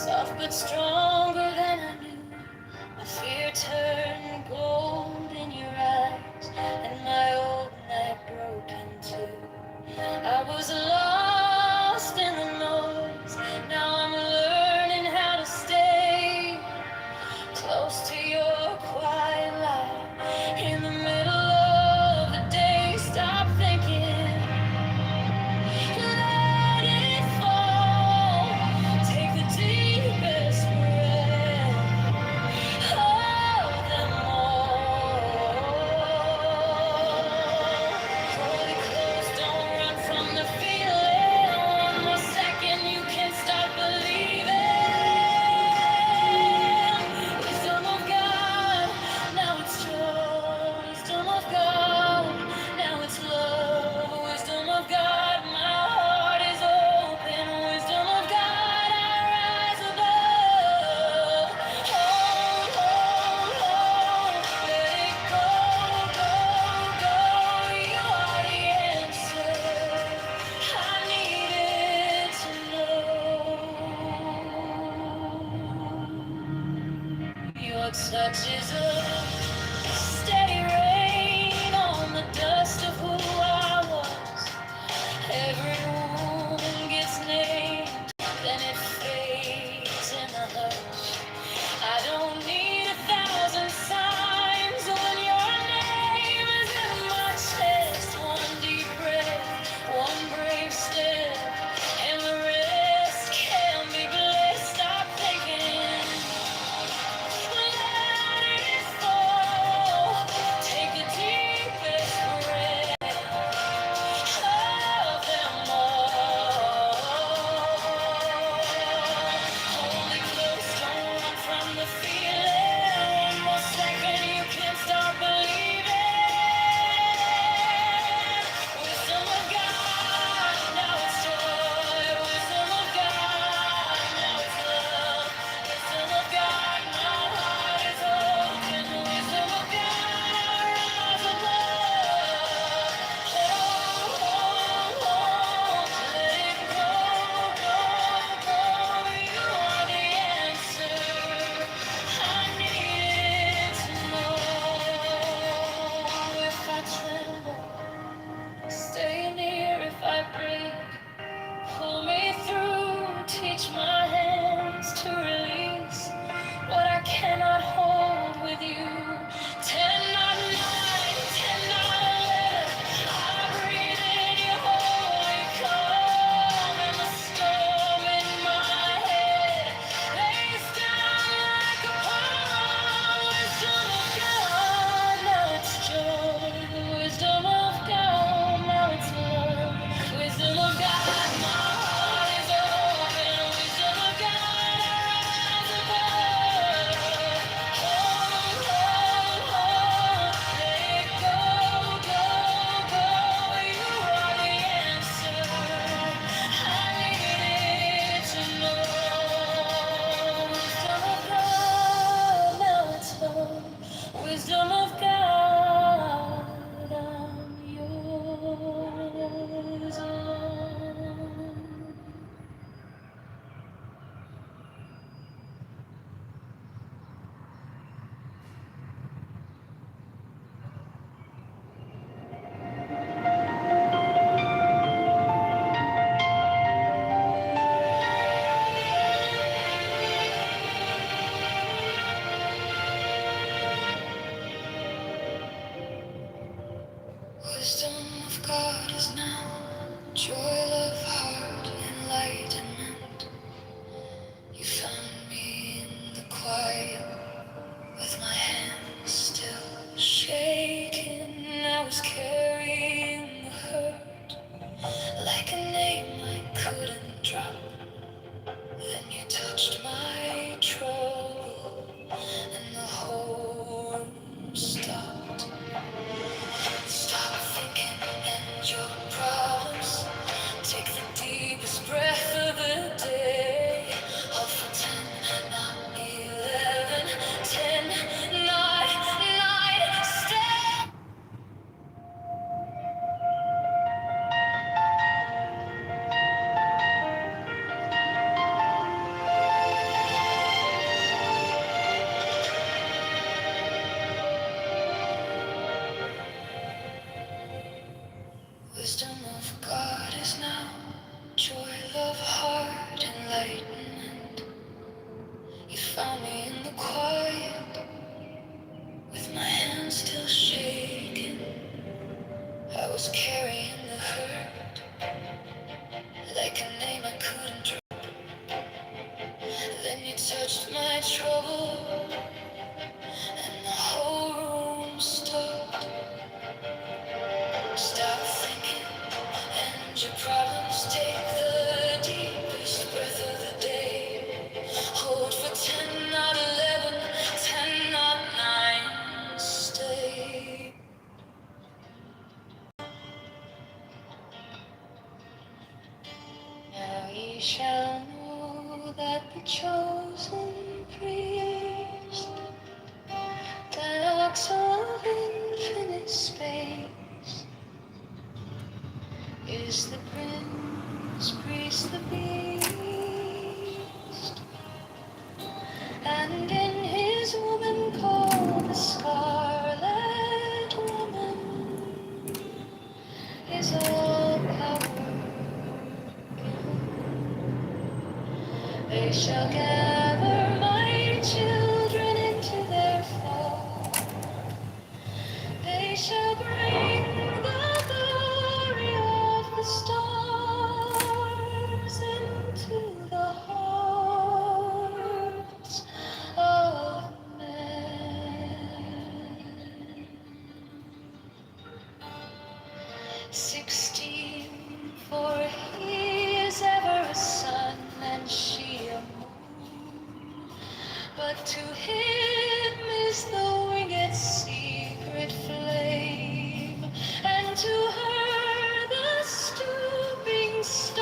soft but stronger than I knew. My fear turned gold in your eyes, and my old night broke in two. I was lost in the noise, now I'm learning how to stay close to your quiet light in the middle of the day. Stop thinking, let it fall. Take the deepest breath of them all. Hold it close, don't run from the feeling. One more second, you can start believing. Wisdom of God, now it's joy. Wisdom of God, now it's love. Wisdom of God, my heart is open. Wisdom of God, I rise above. Hold, hold, hold, let it go, go, go. You are the answer I needed to know. Your touch is a steady rain on the dust of who I was. Every wound gets named, then it fades in the hush. I don't need 1,000 signs when your name is in my chest. One deep breath, one brave step, and the rest can be blessed. Stop thinking, let it fall. Take the deepest breath of them all. Hold it close, don't run from the feeling. One more second, you can start believing. Wisdom of God, now it's joy. Wisdom of God, now it's love. Wisdom of God, my heart is open. Wisdom of God, I rise above. Hold, hold, hold, let it go, go, go. You are the answer I needed to know. If I tremble, stay near. If I break, pull me through. Teach my hands to release what I cannot hold with you. 10 not 9, 10 not 11. I breathe in your holy calm, and the storm in my head lays down like a palm. Wisdom of God, now it's joy. Wisdom of God, now it's love. Wisdom of God, my heart is open. Wisdom of God, I rise above. Hold, hold, hold, let it go, go, go. You are the answer I needed to know. Wisdom of God, now it's love. Wisdom of God, I'm yours alone. Wisdom of God is now joy of heart, enlightenment. You found me in the quiet with my hands still shaking. I was carrying the hurt like a name I couldn't drop. Then you touched my trouble, and the whole room stopped. Stop thinking and your problems. Take the deepest breath of the day. Hold for 10, not 11. 10, not 9. Stay. found me in the quiet, with my hands still shaking. I was carrying the hurt, like a name I couldn't drop. Then you touched my trouble, and the whole room stopped. Stop thinking, and your problems take the deepest breath of the day. Hold for 10, not 11, 10, not 9, stay. Now ye shall know that the chosen priest, the ox of infinite space, is the prince, priest, the beast, and in his woman called the Scarlet Woman is all power. They shall gather my children into their fold. They shall bring the glory of the stars into the hearts of men. 16, for he is ever a sun and she a moon. But to him is the winged secret flame, and to her the stooping starlight.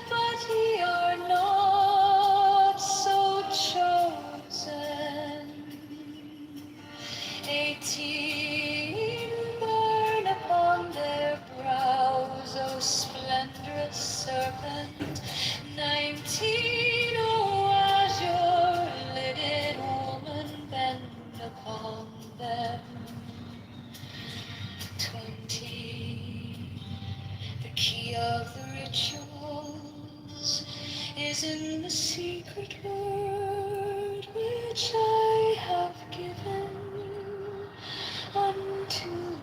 But ye are not so chosen. 18 burn upon their brows, O splendorous serpent. 19, O azure-lidded woman, bend upon them. 20, the key of the rituals is in the secret word which I have given unto him.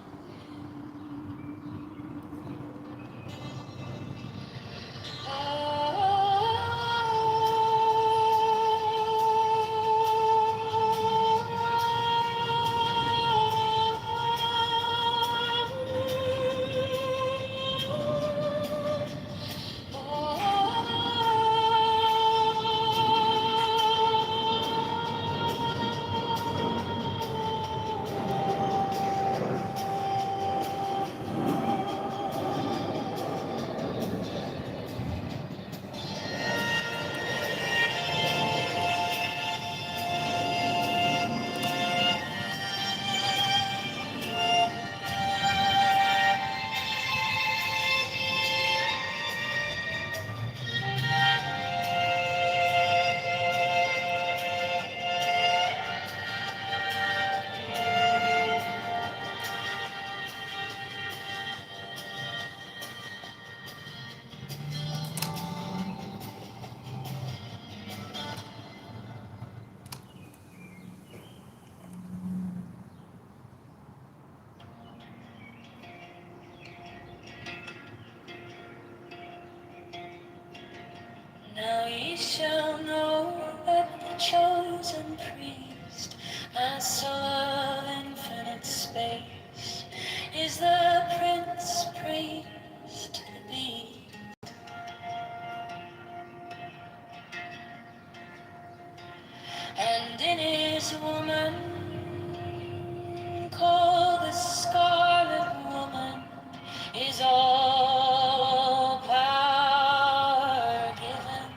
Now ye shall know that the chosen priest, master of infinite space, is the prince, priest, the beast. And in his woman, called the Scarlet Woman, is all power given.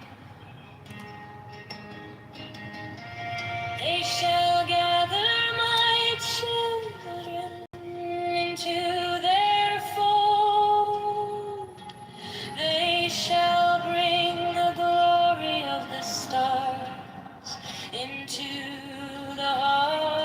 They shall gather my children into their fold. They shall bring the glory of the stars into the heart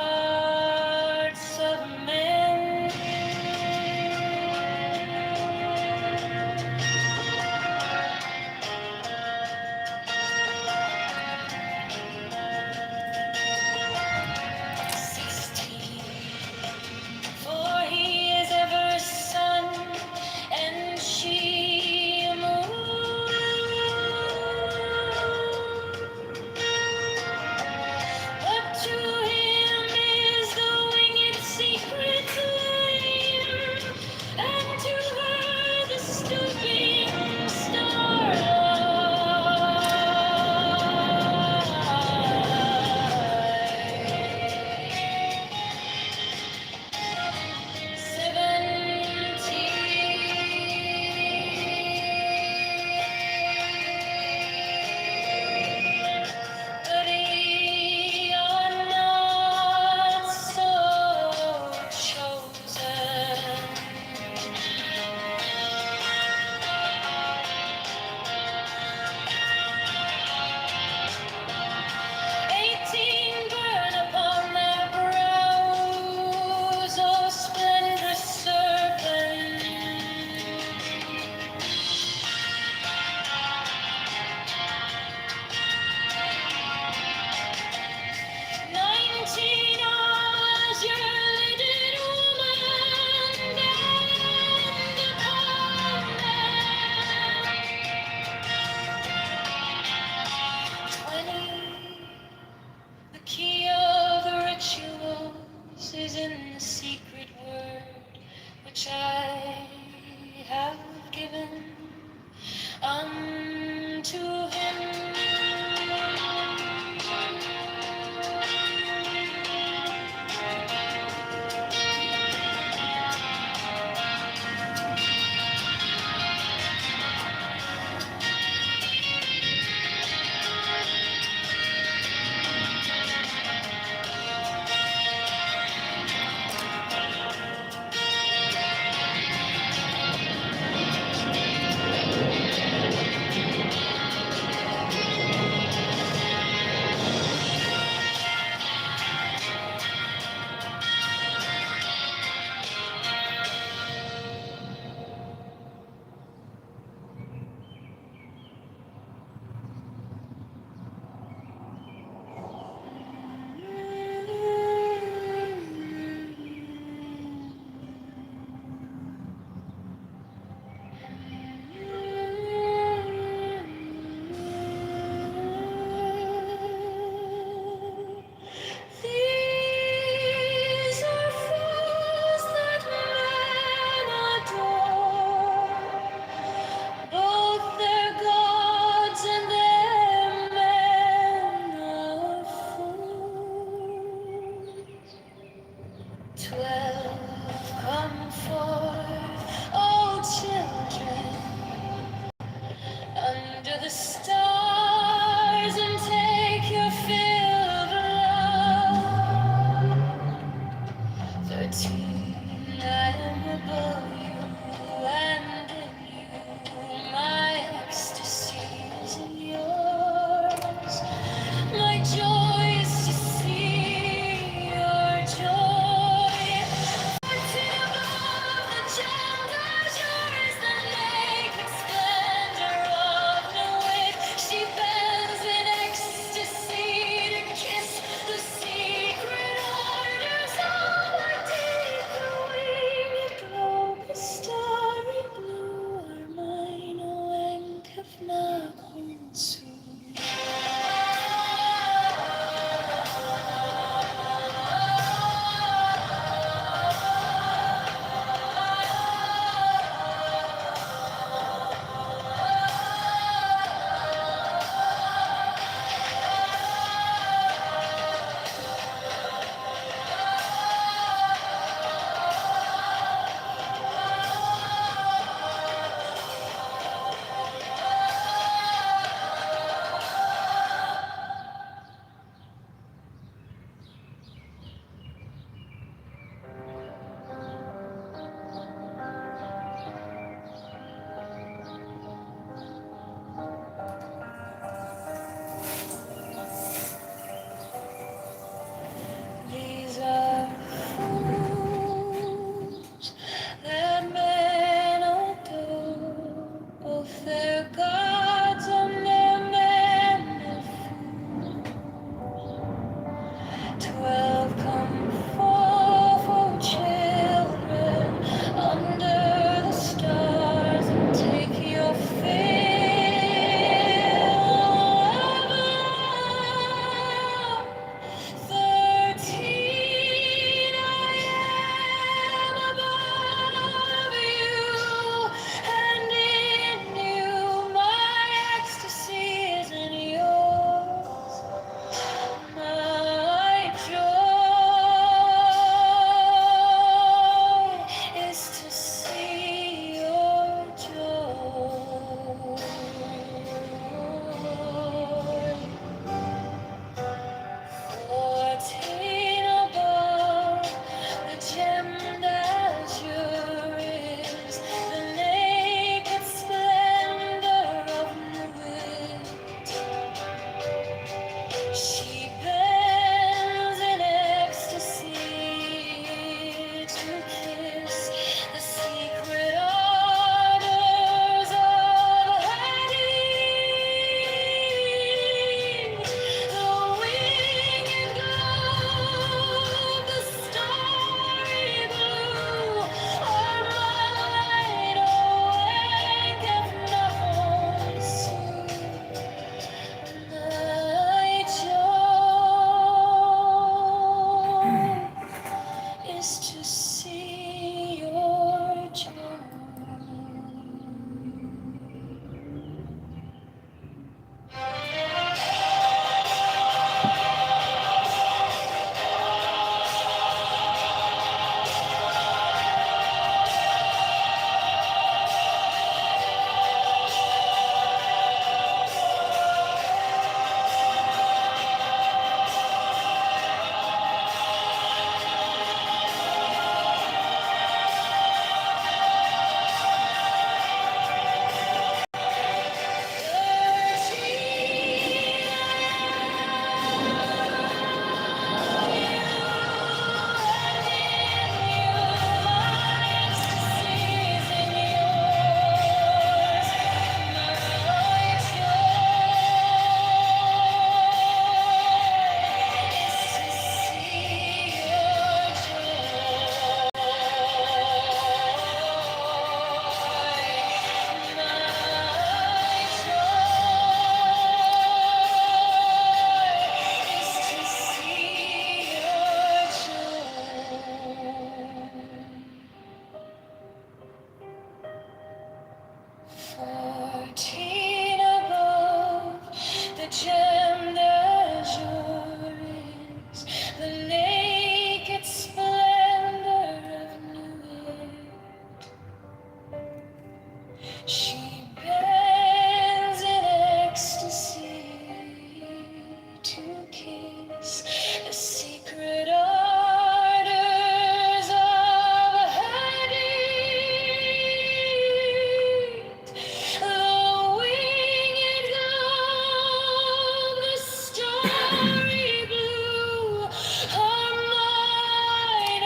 starry blue. Her mind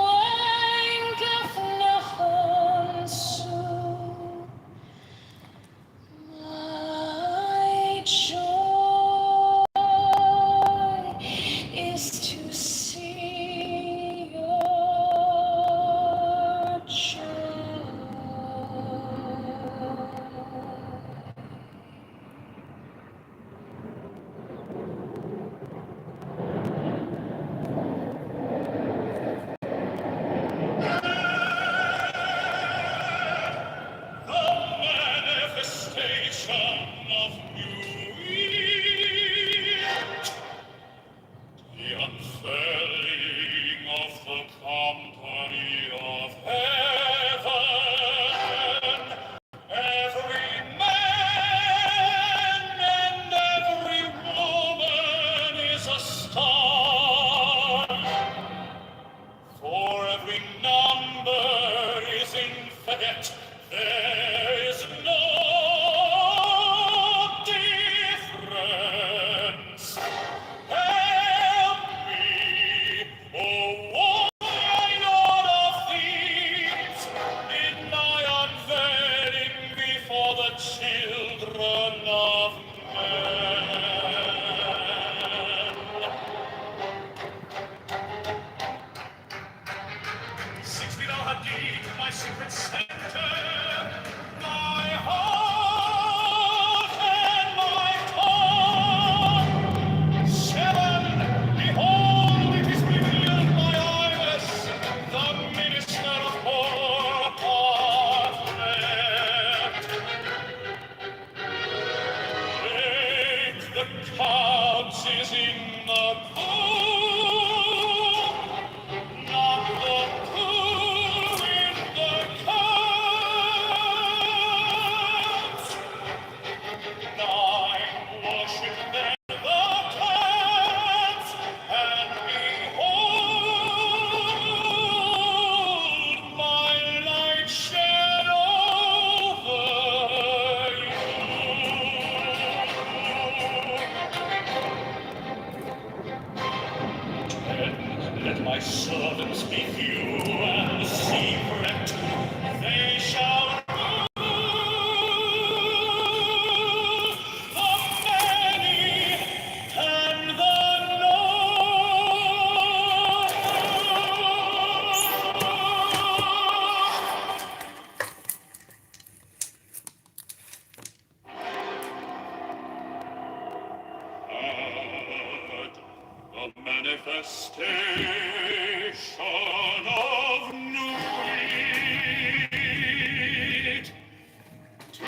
wanketh nachon soon. My joy is to see your manifestation of beauty, the unfurling of the company of heaven. Every man and every woman is a star, for every number is infinite. There is no difference. Help me, O Lord of thieves, in my unveiling before the children of men. 6 feet all deep, my secret center, my heart and my tongue. 7, behold, it is revealed my eyes, the minister of poor apartment. 8, the couch is in the pool, not the pool in the couch. 9, worship there the cats, and behold, my light shed over you. 10, let my servants be few and secret. They shall rule the many and the the manifestation of new wheat, to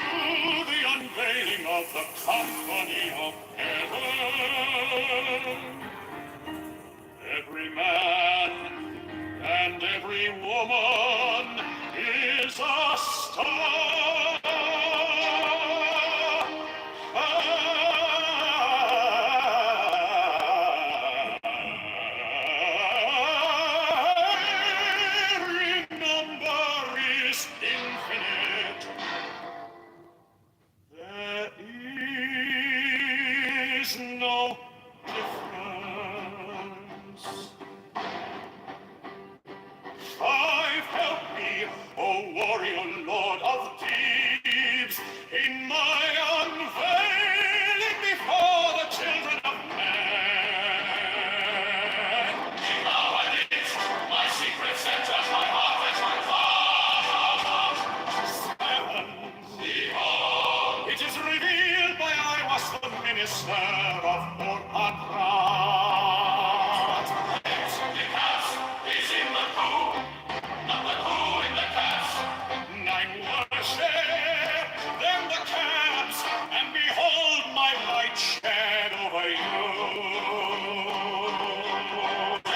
the unveiling of the company of heaven. Every man and every woman is a star. Every number is infinite. There is no difference. 5, help me, O warrior lord of deeds, in my unveiling before the children of men. Now I live, my secret centers, my heart and my thought. 7, behold, it is revealed by I was the minister of Orpatrat. 8, the cat is in the pool, not the pool in the cat. 9, worship them the cats, and behold my light shed over you. 10,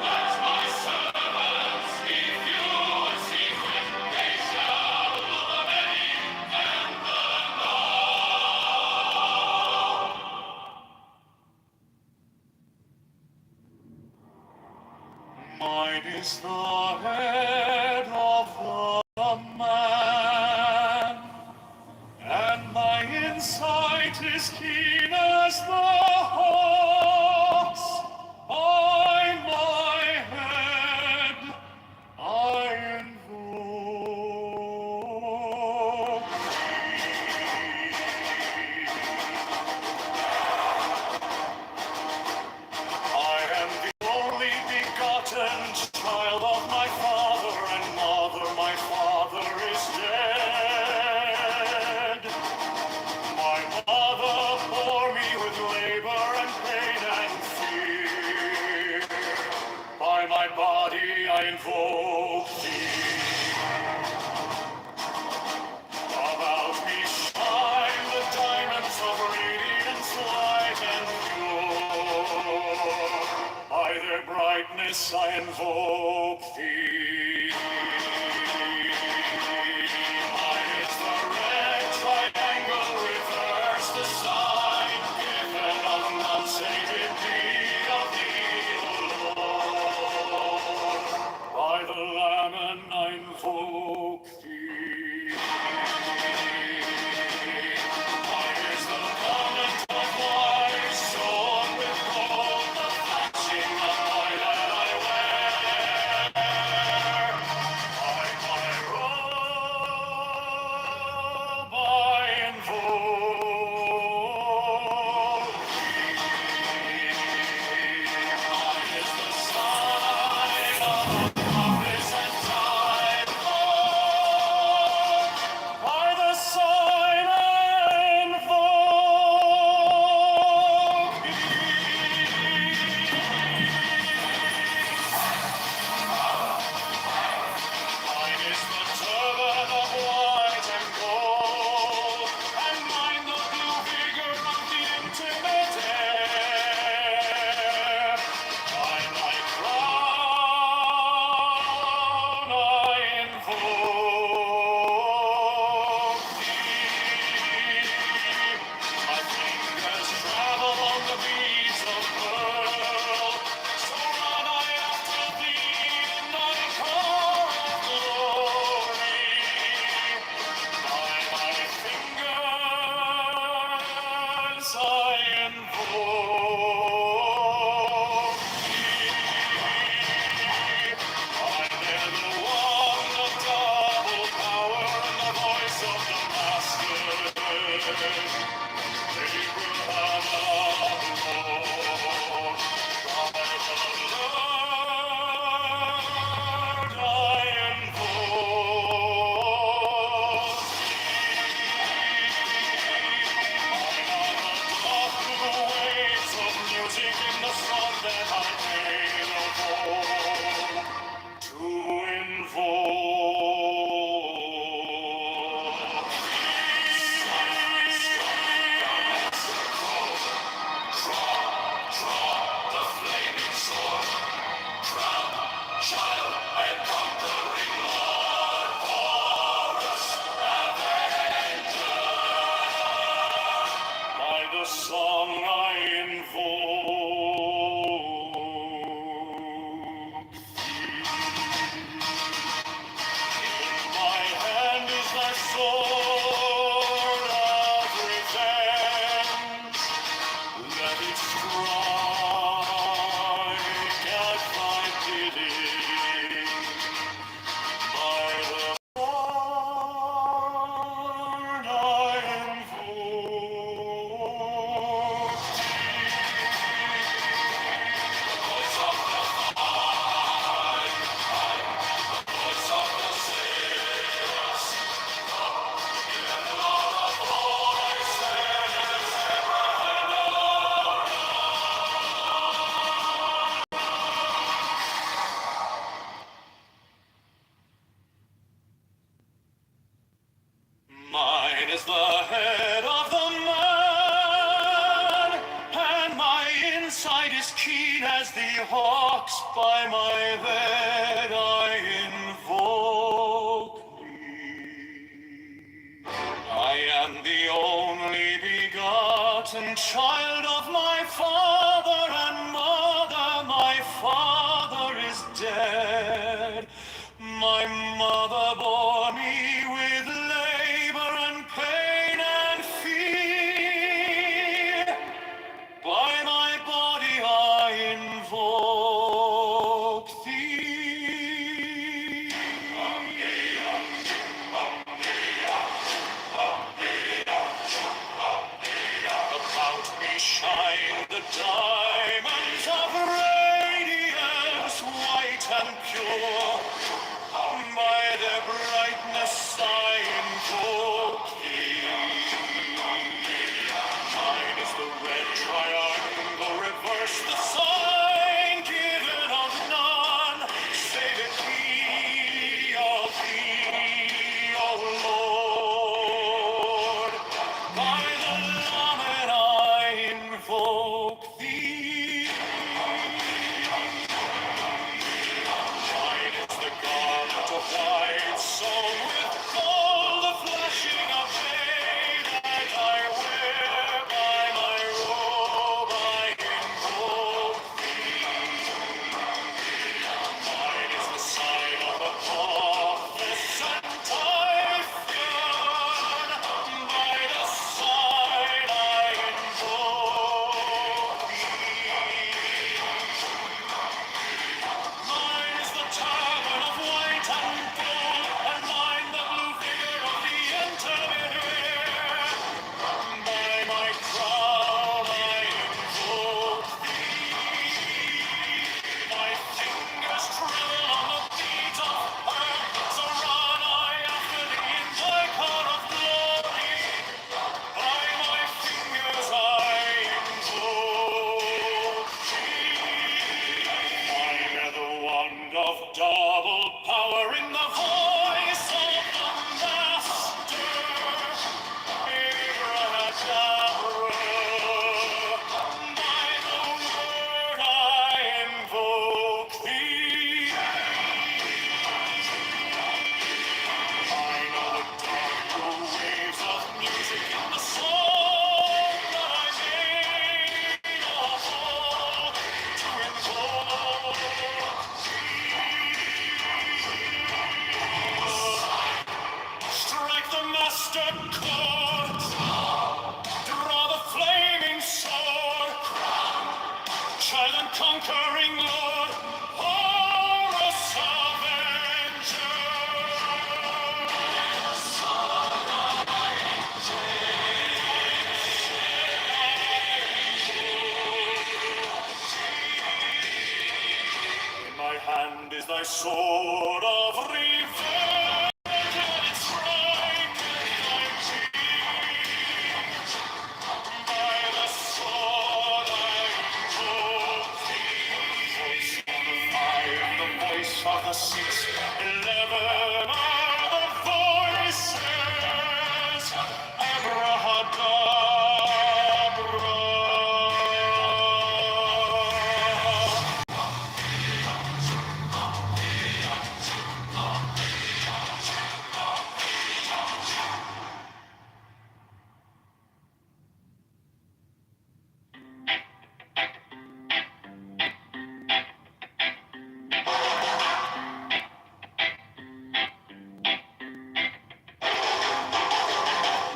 let my servants be few and secret. They shall rule the many and the mine is the head of the man, and my inside sight is keen as the hawk's. By my head I invoke I am the only begotten child of my father and mother. My father is dead. My mother bore me with labor and pain and fear. By my body I invoke thee. About me shine the diamonds of radiance, light and pure. By their brightness I invoke thee. Mine is the red triangle, reverse the sign, given of unsated deed of thee, O Lord. By the Lamb I invoke thee. Mine is the garment of white, sewn with gold, the flashing of light that I wear. By my robe I invoke thee. Mine is the sign of promise and time, Lord. By the sign I invoke Mine is the turban of white and gold, and mine the blue vigor of the intimate air. By my crown I invoke thee. My fingers travel on the beads of pearl, so run I after thee in thy car of glory. By my fingers I invoke thee. I bear the wand of double power and the voice of the Master. By the song I invoke in my hand is thy sword of revenge. Let it strike at thy bidding. By the sword I invoke the voice of the voice of the saints, and all the voices ever and Mine is the head of the man, and my insight is keen as the hawk's. By my head I invoke thee. I am the only begotten child of my father and mother. My father is dead. My mother bore me with labor and pain and fear. sword of revenge and its strike and teeth. By the sword I invoke thee. The voice of the 611 are the voices. Abrahadabra.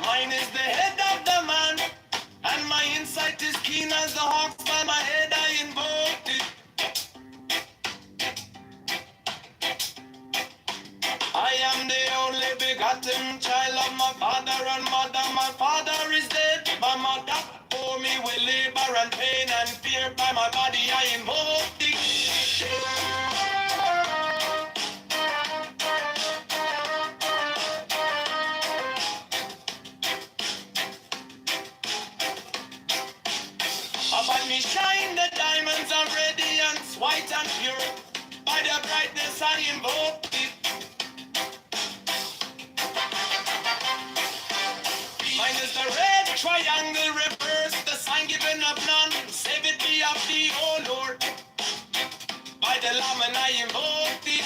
Mine is the head of the man, and my insight is keen as the hawk's by my head I invoked it. I am the only begotten child of my father and mother. My father is dead, my mother bore me with labor and pain and fear. By my body I invoked it. Upon me shine the diamonds of radiance, white and pure. By the brightness I invoke it. Mine is the red triangle reverse, the sign given of none. Save it be of thee, O Lord. By the Lamb and I invoke thee.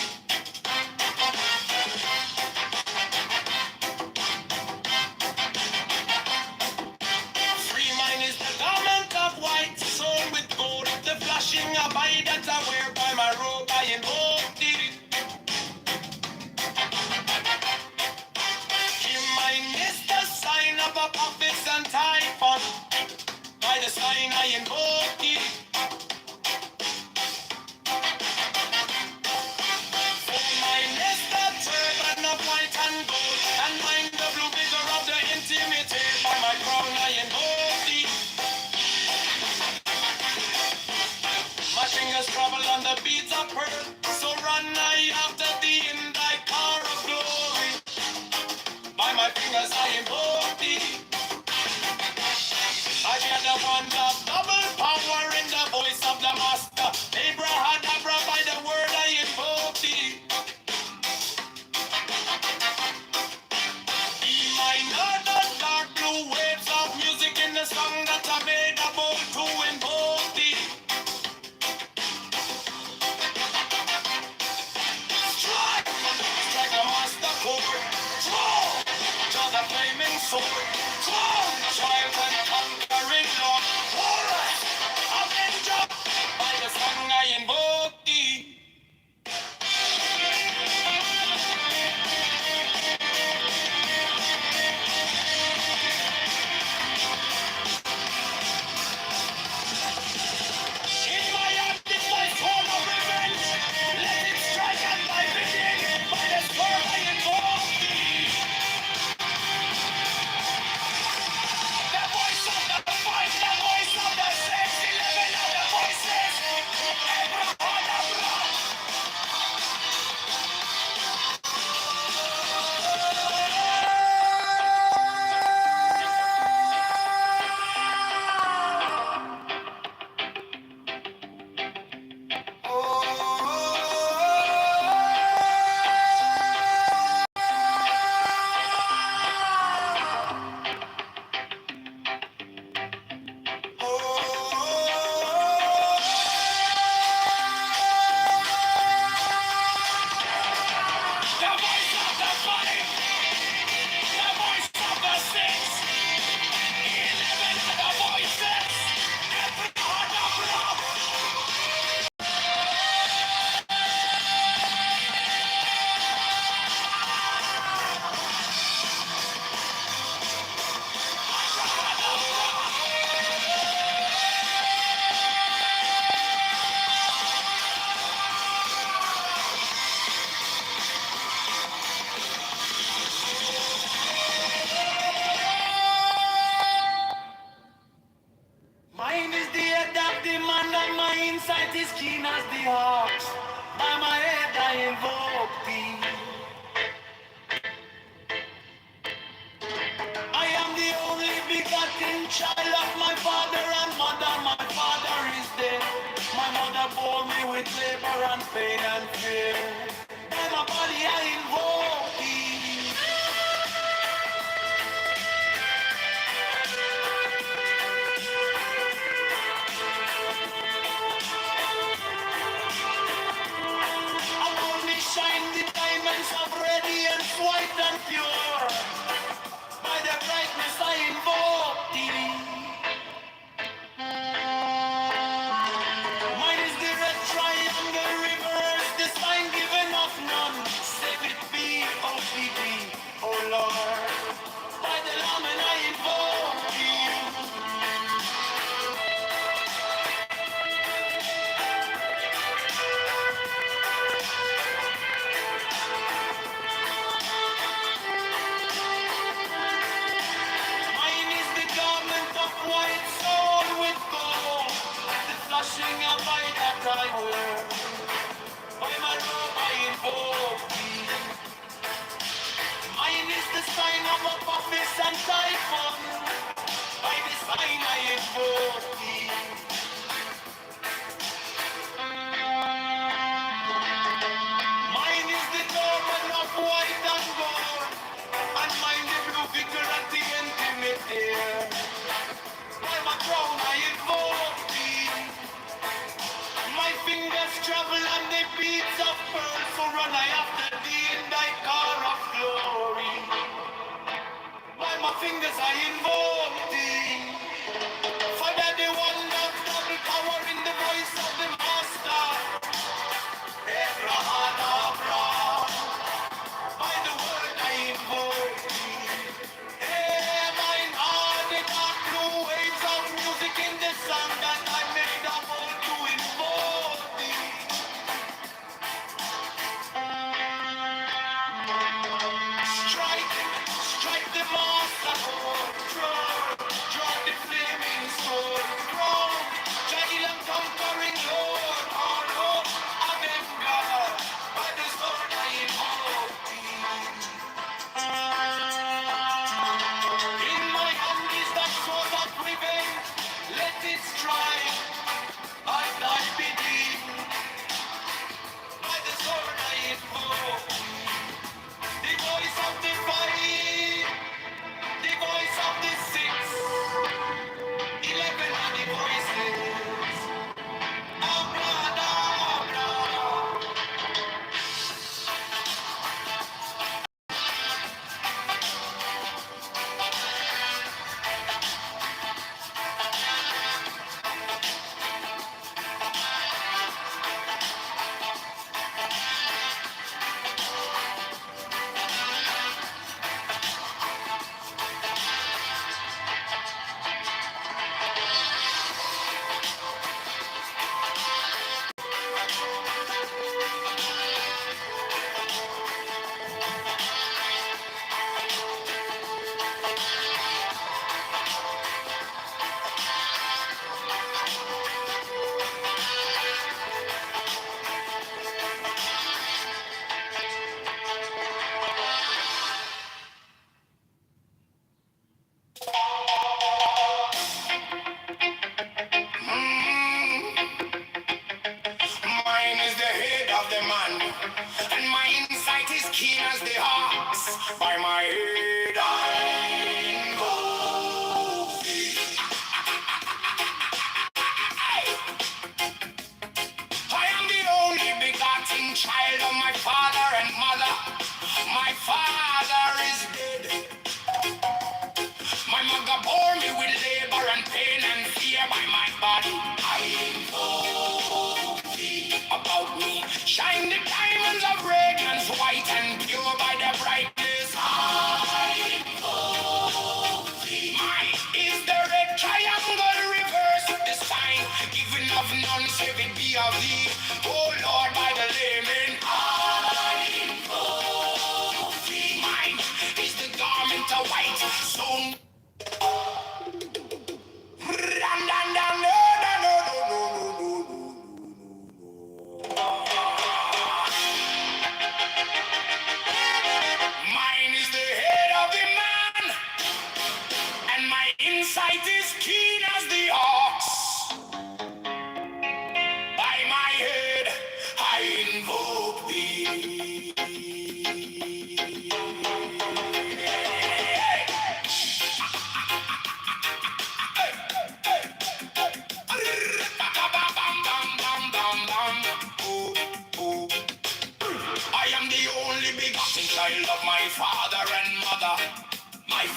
Free mine is the garment of white, sewn with gold. The flashing of eye that I wear by my robe I invoke thee. Mine is the sign of a prophets and typhon. By the sign I invoke thee. For mine is the turban of white and gold, and mine the blue vigor of the intimate. By my crown I invoke thee. My fingers travel on the beads of pearl, so run I after thee in thy car of glory. By my fingers I invoke thee. I hear the wand of double power in the voice of the master. Abrahadabra, by the word I invoke thee. Be mine are the dark blue waves of music in the song that I made about to invoke thee. Strike! Strike the master chord. Draw! Draw the flaming sword. Draw! Triumph and conquering Lord. Horus! Avenger! By the song I invoke thee. In my hand is my sword of revenge. Let it strike at my bidding. By the sword I invoke thee. The voice of the fight, the voice of the 611 of the voices. Abrahadabra. The voice of the fight, the voice of the 611 of the voices. Abrahadabra. Mine is the adaptive man, and my insight is keen as the hawks. By my head I invoke thee. I am the only begotten child of my father and mother. My father is dead. My mother bore me with labor and pain and fear. By my body I invoke thee. Upon me shine the diamonds of radiance, white and pure. By the brightness I invoke thee. Mine is the red triangle reverse, the sign given of none. Save it be, O.P.D., O Lord. By the Lamb and I invoke thee. Mine is the garment of white soul with gold, the flashing of light that I wear. By my robe I invoke thee. Mine is the sign of Apophis and Typhon. By the sign I invoke thee. Mine is the garment of white and gold, and mine the blue vicar at the intimate ear. By my crown I invoke thee. My fingers travel on the beats of pearl, so run I after thee in thy car of glory. By my fingers I invoke thee. Father, the one of double power in the voice of the master. Abraham, by the word I invoke thee. Hey, mine are the dark blue waves of music in the sun that I made a vow to invoke thee. Strike the master chord, draw the flaming sword, crown, giant and conquering Lord, our Lord, Avenger, by the sword I invoke thee. In my hand is that sword of revenge, let it strike, I die beneath, by the sword I invoke the voice of the fight, the voice of the six, 11 are the voices. Abra-dabra. Mine is the head of the man, and my insight is keen as the ox. By my head I invoke thee. I am the only begotten child of my father and mother. My father is dead. My mother bore me with labor and pain and fear. By my body I invoke thee. About me shine the diamonds of radiance, white and pure. By the brightness I invoke thee. Mine is the red triangle reverse, the sign given of none, save it be of thee. Oh Lord, by the layman I invoke thee. Mine is the garment of white, so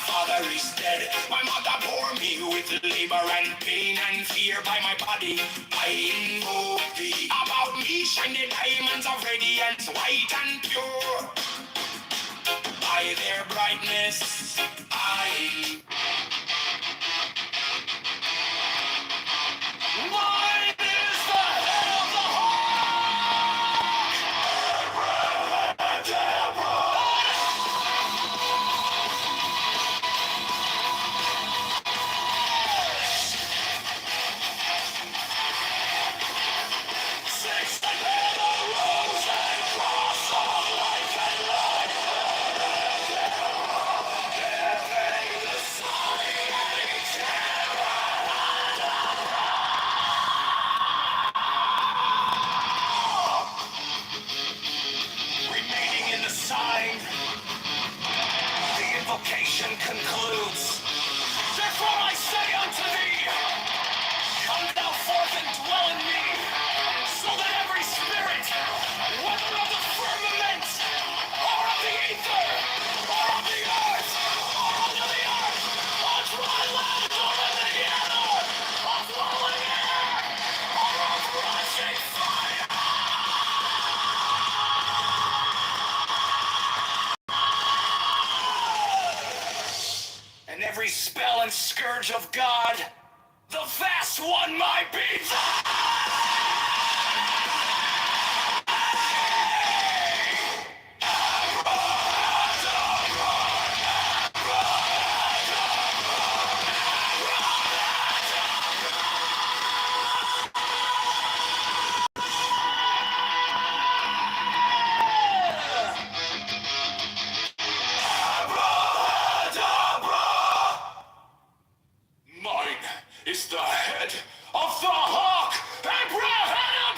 father is dead. My mother bore me with labor and pain and fear. By my body I invoke thee. About me shine the diamonds of radiance, white and pure. By their brightness I... Mine is the head of the remaining in the sign. The invocation concludes. Therefore I say unto thee, come thou forth and dwell in me, so that every spirit, whether of the firmament, or of the ether, or of the earth, or under the earth, on dry land, or in the ether, of flowing air, or of rushing fire, and every spell and scourge of God, the vast one might be mine is the head of the hawk, Abraham.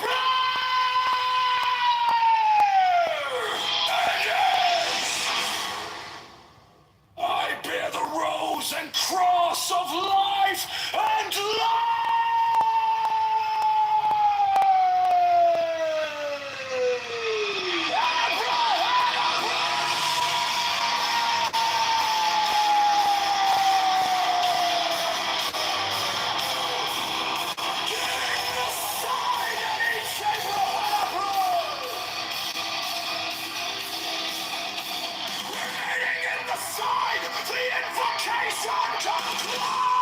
I bear the rose and cross of life and life. Remaining in the sign, the invocation concludes.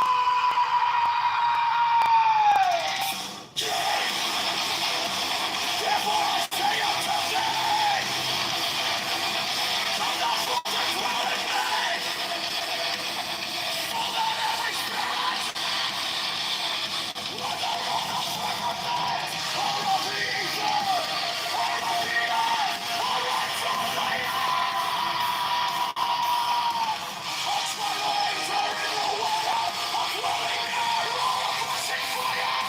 Therefore I say unto thee, come thou forth and dwell in me, so that every spirit, whether of the firmament, or of the ether, or of the earth, or of the air, of swallowings or in the water, of flowing air, or of rushing fire,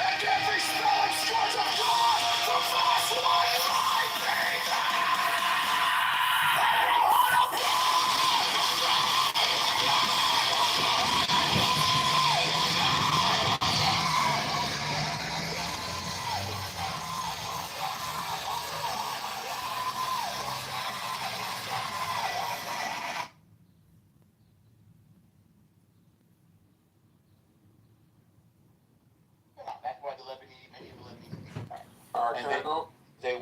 and every spell and scourge of God, the vast one might be That's why the Lebanese, many of the Lebanese people are. And they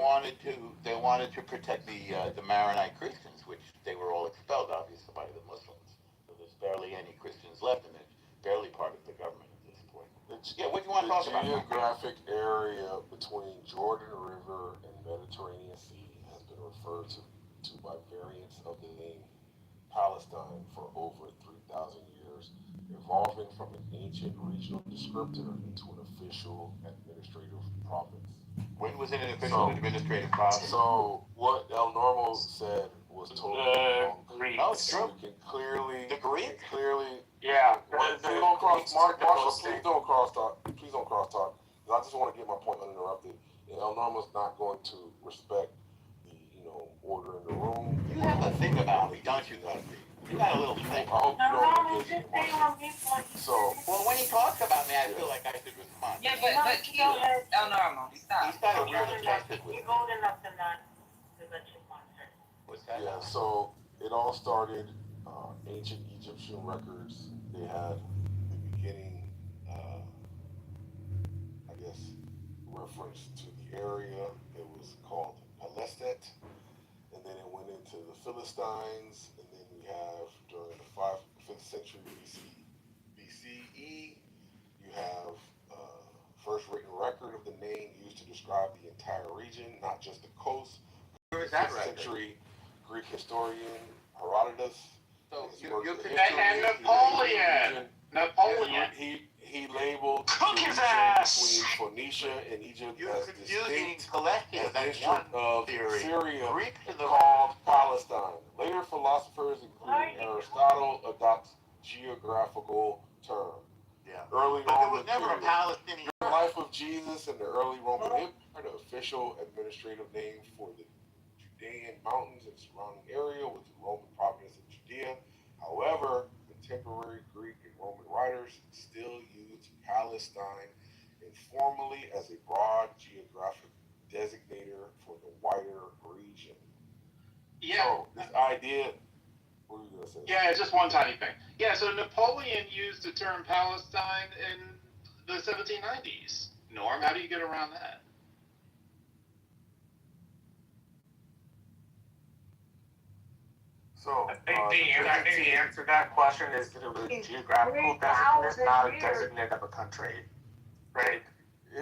wanted to protect the Maronite Christians, which they were all expelled, obviously, by the Muslims. So there's barely any Christians left, and they're barely part of the government at this point. Yeah, what do you want to talk about? The geographic area between Jordan River and Mediterranean Sea has been referred to by variants of the name Palestine for over 3,000 years, evolving from an ancient regional descriptor to an official administrative province. When was it an official administrative province? So what El Normo said was totally wrong. Greeks. No, it's true. We can clearly, The Greek? Yeah. Please don't cross talk. Please don't cross talk. I just want to get my point uninterrupted. El Normo's not going to respect the order in the room. You have a thing about me, don't you, Godfrey? You got a little thing. I hope you don't get So well, when he talks about me, I feel like I should respond. Yeah, but El Normo, stop. He's got a weird obsession with You're old enough to not to let you sponsor. What's that? yeah, so it all started, ancient Egyptian records. They had the beginning, I guess, reference to the area. It was called Palestet, and then it went into the Philistines, and then we have during the 5th century BCE, you have first written record of the name used to describe the entire region, not just the coast. Where is that 5th record? century Greek historian Herodotus. So his you work, you The could History and of the Napoleon. region. Napoleon. He labeled Cook the his region ass. between Phoenicia and Egypt You're as confusing distinct Gillespie as that's district one of theory. Syria Greek is the called Palestine. Later philosophers, including Aristotle, adopt geographical term. Yeah. Early But there Roman was never a period. Palestinian. The life of Jesus and the early Roman Empire, the official administrative name for the Judean mountains and surrounding area was the Roman province of Judea. However, contemporary Greek and Roman writers still used Palestine informally as a broad geographic designator for the wider region. Yeah. So this idea, what were you gonna say? Yeah, it's just one tiny thing. Yeah, so Napoleon used the term Palestine in the 1790s. Norm, how do you get around that? So I think the answer to that question is that it was a geographical designate, not a designate of a country, right?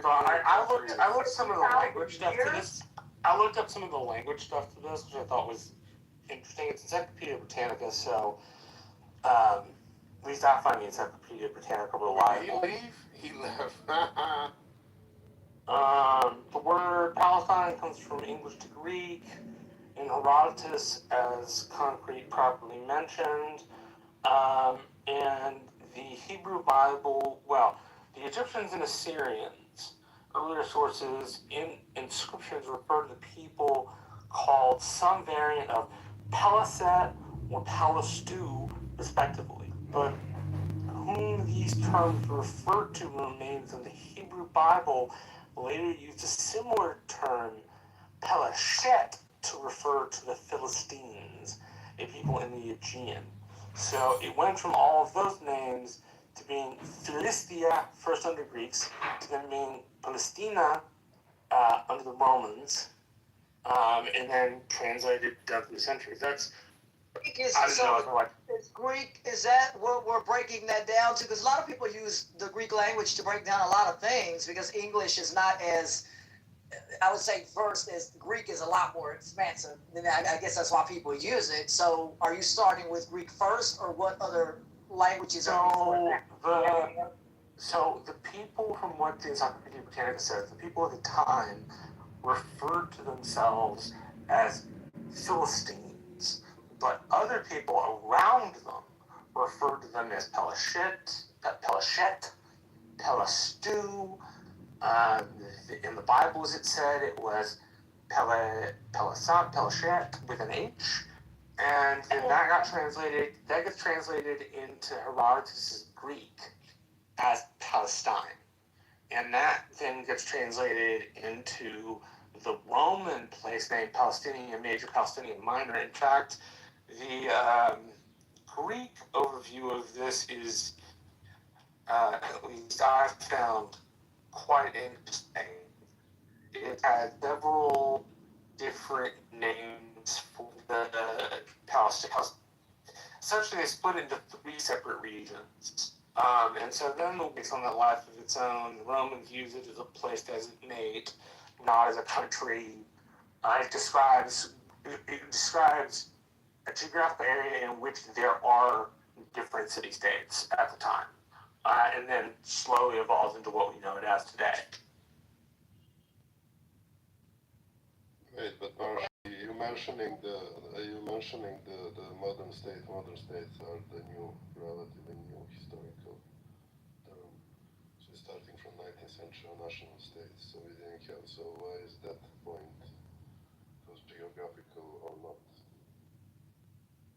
So I looked some of the language stuff to this. I looked up some of the language stuff to this, which I thought was interesting. It's Encyclopedia Britannica, so at least I find the Encyclopedia Britannica reliable. He left. The word Palestine comes from English to Greek. In Herodotus, as concrete properly mentioned, and the Hebrew Bible, well, the Egyptians and Assyrians, earlier sources in inscriptions refer to the people called some variant of Palaset or Palastu, respectively. But whom these terms refer to remains in the Hebrew Bible later used a similar term, Pelashet, to refer to the Philistines, a people in the Aegean. So it went from all of those names to being Philistia, first under Greeks, to then being Palestina under the Romans, and then translated down through the centuries. That's Greek is, I don't know, so like, is Greek, is that what we're breaking that down to? Because a lot of people use the Greek language to break down a lot of things because English is not as, I would say, versed as Greek is a lot more expansive. And I guess that's why people use it. So are you starting with Greek first, or what other languages are before that? So the people, from what the Encyclopedia Britannica says, the people of the time referred to themselves as Philistines, but other people around them referred to them as Pelashet, Pelastu. In the Bible, as it said, it was Pelashet with an H, and then that gets translated into Herodotus' Greek as Palestine. And that then gets translated into the Roman place name Palestinian Major, Palestinian Minor. In fact, the Greek overview of this is, at least I found, quite interesting. It had several different names for the Palestine. Essentially, they split into 3 separate regions. And so then it takes on that life of its own. The Romans use it as a place designate, not as a country. It describes a geographical area in which there are different city-states at the time, and then slowly evolves into what we know it as today. Wait, but are you mentioning the modern states? Modern states are the new, relatively new historical term. So starting from 19th century national states. So we didn't have. So why is that point? Because geographical or not?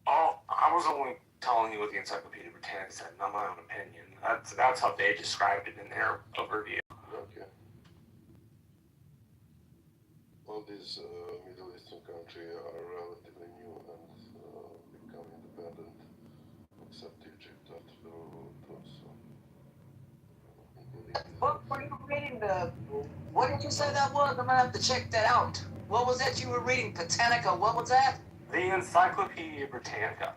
Oh, I was only telling you what the Encyclopedia Britannica said, not my own opinion. That's how they described it in their overview. Okay. All these Middle Eastern countries are relatively new, and what did you say that was? I'm gonna have to check that out. What was that you were reading? Botanica, what was that? The Encyclopedia Britannica.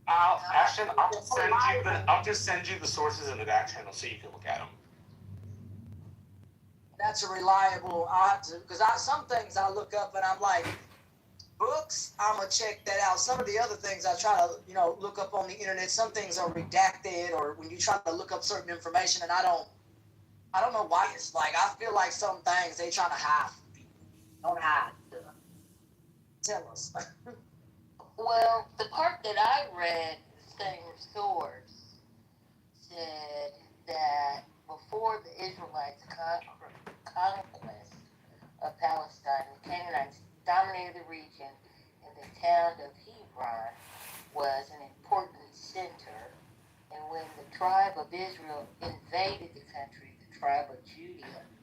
I'll just send you the sources in the back channel so you can look at them. That's a reliable, because some things I look up and I'm like, books, I'm gonna check that out. Some of the other things I try to, look up on the internet, some things are redacted, or when you try to look up certain information and I don't know why. It's like, I feel like some things they trying to hide. Don't hide. Tell us. Well, the part that I read, the same source, said that before the Israelites' conquest of Palestine, the Canaanites dominated the region, and the town of Hebron was an important center. And when the tribe of Israel invaded the country, the tribe of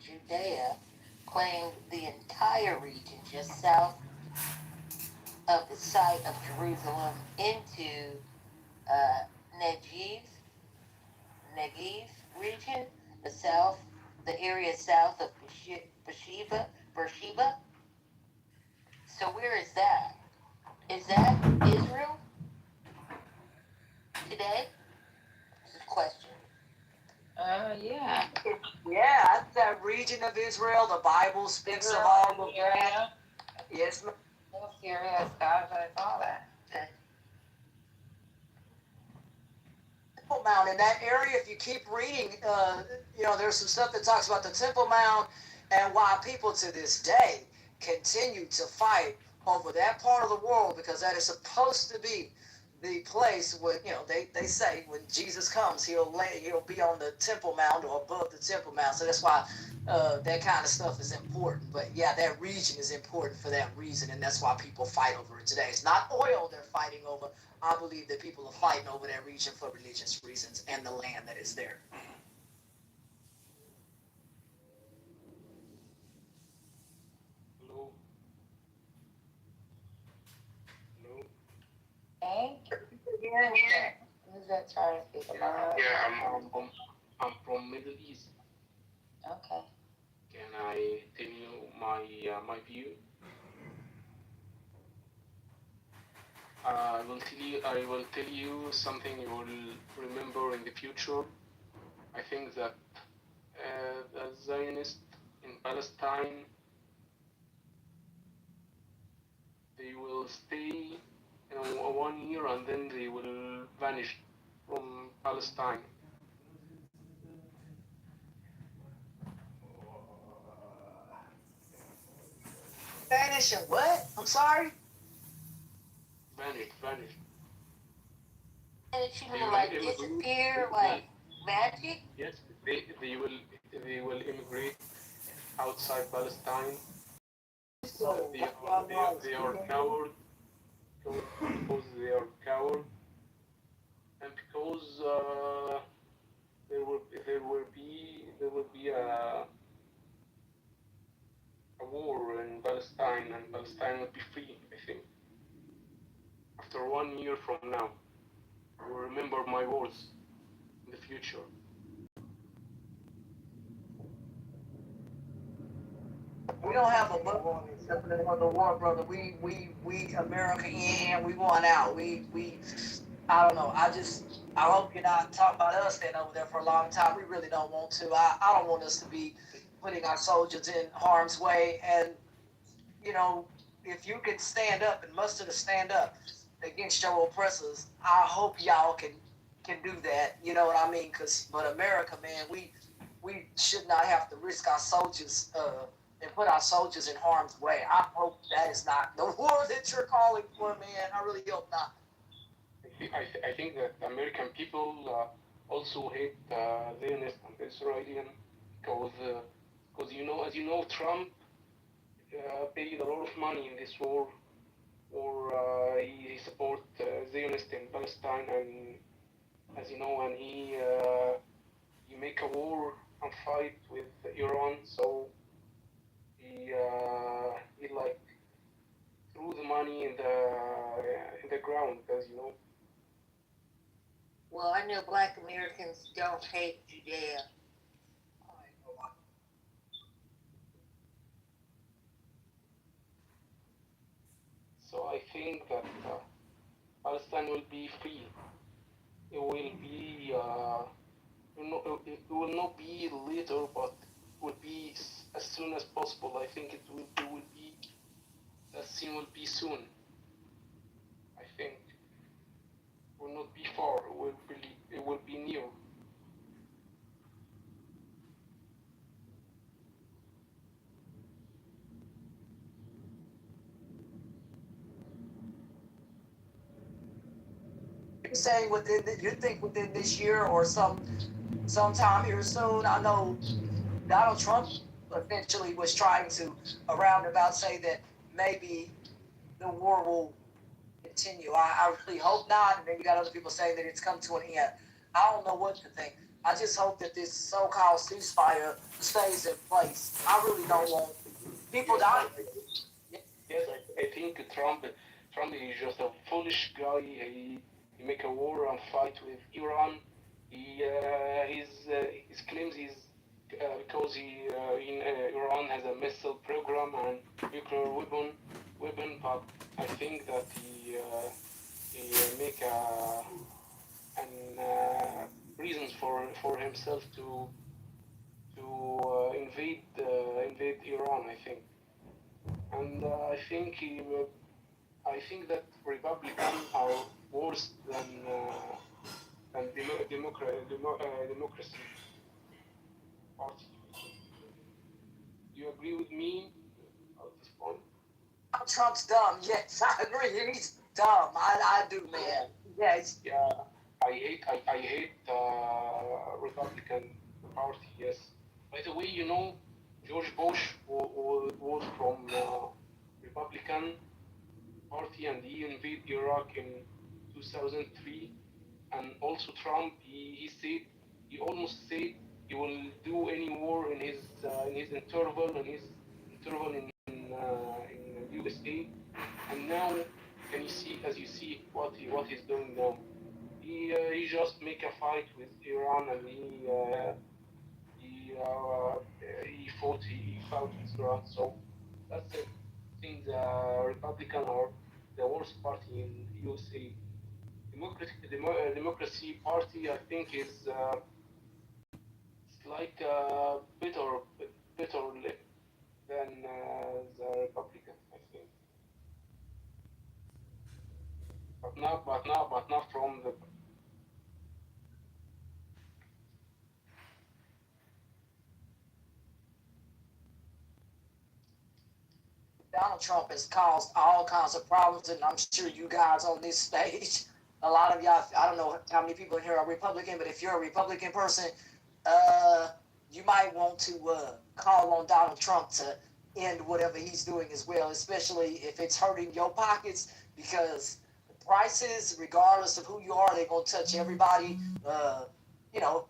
Judea claimed the entire region just south of the site of Jerusalem into Negev region, the area south of Beersheba. So where is that? Is that Israel today? This is a question. Yeah. Yeah, that's that region of Israel. The Bible speaks of all of that. Yes, ma'am. Syria, Gaza, all that. Temple Mount in that area, if you keep reading, there's some stuff that talks about the Temple Mount and why people to this day continue to fight over that part of the world, because that is supposed to be the place where, they say when Jesus comes, he'll be on the Temple Mount or above the Temple Mount. So that's why that kind of stuff is important. But yeah, that region is important for that reason, and that's why people fight over it today. It's not oil they're fighting over. I believe that people are fighting over that region for religious reasons and the land that is there. Hello. Hello. Thank you. Who's that trying to speak about? Yeah, I'm from Middle East. Okay. Can I tell you my view? I will tell you something you will remember in the future. I think that the Zionists in Palestine, they will stay 1 year and then they will vanish from Palestine. Vanish and what? I'm sorry? Vanish. And it should like disappear like magic? Yes, they will immigrate outside Palestine. They are coward because they are coward, and because there will be a war in Palestine, and Palestine will be free. I think after 1 year from now, you will remember my words in the future. We don't have a book for the war, brother. We America in, we going out. I don't know. I hope you're not talking about us staying over there for a long time. We really don't want to. I don't want us to be putting our soldiers in harm's way. And, if you can stand up and muster to stand up against your oppressors, I hope y'all can do that. You know what I mean? But America, man, we should not have to risk our soldiers and put our soldiers in harm's way. I hope that is not the war that you're calling for, man. I really hope not. I think that American people also hate Zionist and Israeli because as you know, Trump paid a lot of money in this war, or he support Zionists in Palestine, and as you know, and he make a war and fight with Iran, so he like threw the money in the ground, as you know. Well, I know Black Americans don't hate Judea. I think that Palestine will be free. It will be, it will not be later, but will be as soon as possible. I think it will be, that scene will be soon. I think it will not be far. It will be near. You saying you think within this year or sometime here soon? I know Donald Trump eventually was trying to, around about, say that maybe the war will continue. I really hope not. And then you got other people saying that it's come to an end. I don't know what to think. I just hope that this so-called ceasefire stays in place. I really don't want people dying. Yes, I think Trump is just a foolish guy. He make a war and fight with Iran. His claims is because Iran has a missile program and nuclear weapon, but I think that he make reasons for himself to invade Iran. I think, and I think that Republicans are worse than democracy party. Do you agree with me at this point? Trump's dumb. Yes, I agree. He's dumb. I do, man. Yes. Yeah, I hate Republican party. Yes. By the way, George Bush was from Republican party, and he invaded Iraq in 2003. And also Trump, he almost said he will do any war in his interval in USA. And now, as you see what he's doing now. He just make a fight with Iran, and he fought with Iran. So that's it. I think the Republican are the worst party in USA. Democracy Party, I think, is it's like better than the Republican, I think. But not from the. Donald Trump has caused all kinds of problems, and I'm sure you guys on this stage, a lot of y'all, I don't know how many people in here are Republican, but if you're a Republican person, you might want to call on Donald Trump to end whatever he's doing as well, especially if it's hurting your pockets, because the prices, regardless of who you are, they're going to touch everybody.